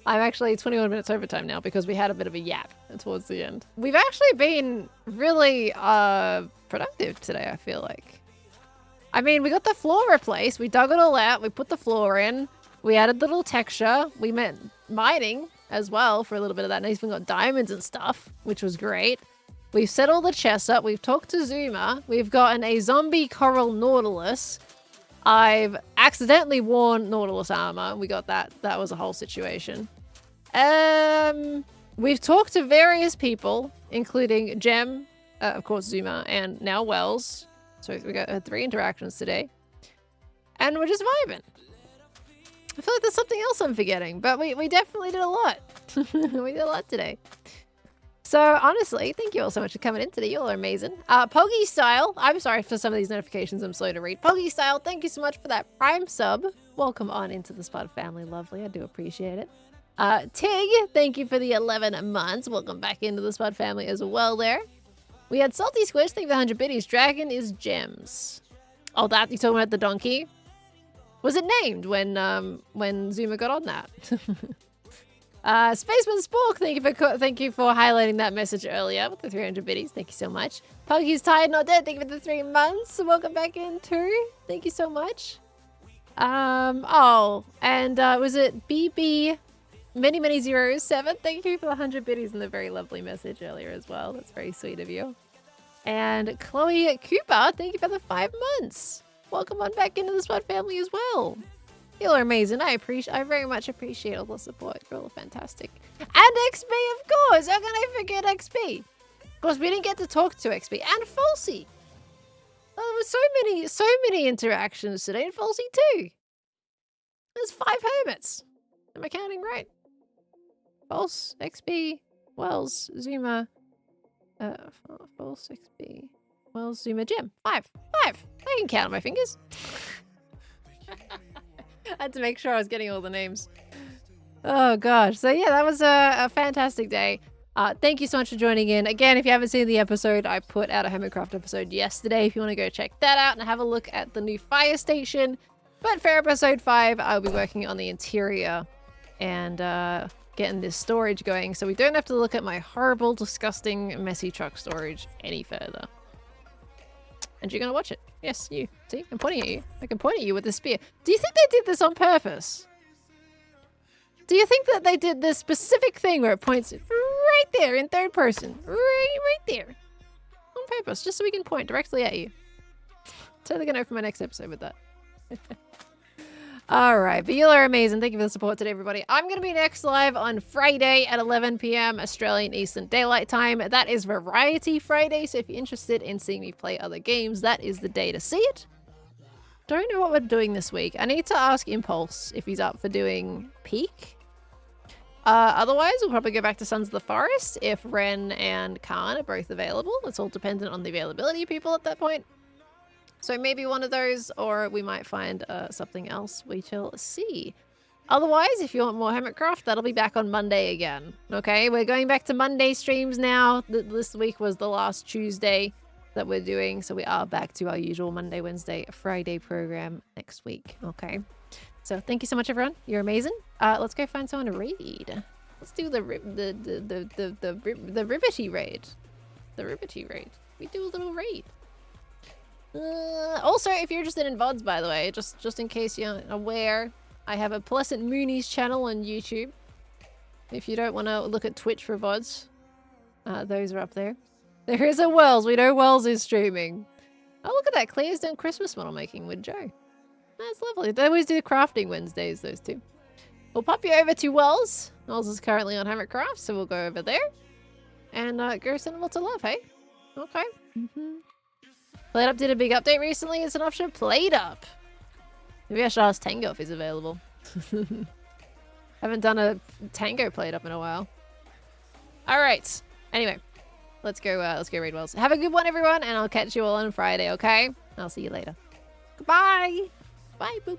I'm actually 21 minutes overtime now because we had a bit of a yap towards the end. We've actually been really productive today, I feel like. I mean, we got the floor replaced. We dug it all out. We put the floor in. We added the little texture. We met mining as well for a little bit of that. And even got diamonds and stuff, which was great. We've set all the chests up. We've talked to Zuma. We've gotten a zombie coral Nautilus. I've accidentally worn Nautilus armor. We got that. That was a whole situation. We've talked to various people, including Gem, of course, Zuma, and now Wells. So we got 3 interactions today. And we're just vibing. I feel like there's something else I'm forgetting, but we definitely did a lot. We did a lot today. So honestly, thank you all so much for coming in today. You all are amazing. Poggy Style, I'm sorry for some of these notifications I'm slow to read. Poggy Style, thank you so much for that Prime sub. Welcome on into the Spud family, lovely. I do appreciate it. Tig, thank you for the 11 months. Welcome back into the Spud family as well there. We had Salty Squish, thank you for the 100 biddies. Dragon is Gems. Oh, that, you talking about the donkey? Was it named when Zuma got on that? Spaceman Spork, thank you for highlighting that message earlier with the 300 biddies. Thank you so much. Puggy's Tired Not Dead, thank you for the 3 months. Welcome back in too. Thank you so much. Oh, and was it BB many 07? Thank you for the 100 biddies and the very lovely message earlier as well. That's very sweet of you. And Chloe Cooper, thank you for the 5 months. Welcome on back into the SWAT family as well. You are amazing. I very much appreciate all the support. You're all fantastic. And XP, of course. How can I forget XP? Of course, we didn't get to talk to XP and Falsey. There was so many interactions today, and Falsey too. There's 5 hermits. Am I counting right? False, XP, Wells, Zuma, False, XP, Wells, Zuma, Jim. 5. I can count on my fingers. I had to make sure I was getting all the names. Oh gosh. So yeah, that was a fantastic day. Thank you so much for joining in. Again, if you haven't seen the episode, I put out a Hermitcraft episode yesterday. If you want to go check that out and have a look at the new fire station. But for episode 5, I'll be working on the interior and getting this storage going. So we don't have to look at my horrible, disgusting, messy truck storage any further. And you're going to watch it. Yes, you. See, I'm pointing at you. I can point at you with the spear. Do you think they did this on purpose? Do you think that they did this specific thing where it points right there in third person? Right there. On purpose, just so we can point directly at you. Totally gonna open my next episode with that. Alright, but you are amazing. Thank you for the support today, everybody. I'm going to be next live on Friday at 11 p.m. Australian Eastern Daylight Time. That is Variety Friday, so if you're interested in seeing me play other games, that is the day to see it. Don't know what we're doing this week. I need to ask Impulse if he's up for doing Peak. Otherwise, we'll probably go back to Sons of the Forest if Ren and Khan are both available. It's all dependent on the availability of people at that point. So maybe one of those, or we might find something else. We shall see. Otherwise, if you want more Hermitcraft, that'll be back on Monday again. Okay, we're going back to Monday streams now. This week was the last Tuesday that we're doing, so we are back to our usual Monday, Wednesday, Friday program next week. Okay, so thank you so much, everyone. You're amazing. Let's go find someone to raid. Let's do the Ribbity raid. The Ribbity raid. We do a little raid. Also, if you're interested in VODs, by the way, just in case you're aware, I have a Pleasant Moonies channel on YouTube. If you don't want to look at Twitch for VODs, those are up there. There is a Wells. We know Wells is streaming. Oh, look at that. Claire's done Christmas model making with Joe. That's lovely. They always do crafting Wednesdays, those two. We'll pop you over to Wells. Wells is currently on Hermitcraft, so we'll go over there. And go send him lots of love, hey? Okay. Plate Up did a big update recently. It's an option. Plate Up. Maybe I should ask Tango if he's available. Haven't done a Tango Plate Up in a while. All right. Anyway, let's go raid Wells. Have a good one, everyone, and I'll catch you all on Friday. Okay? I'll see you later. Goodbye. Bye, boop.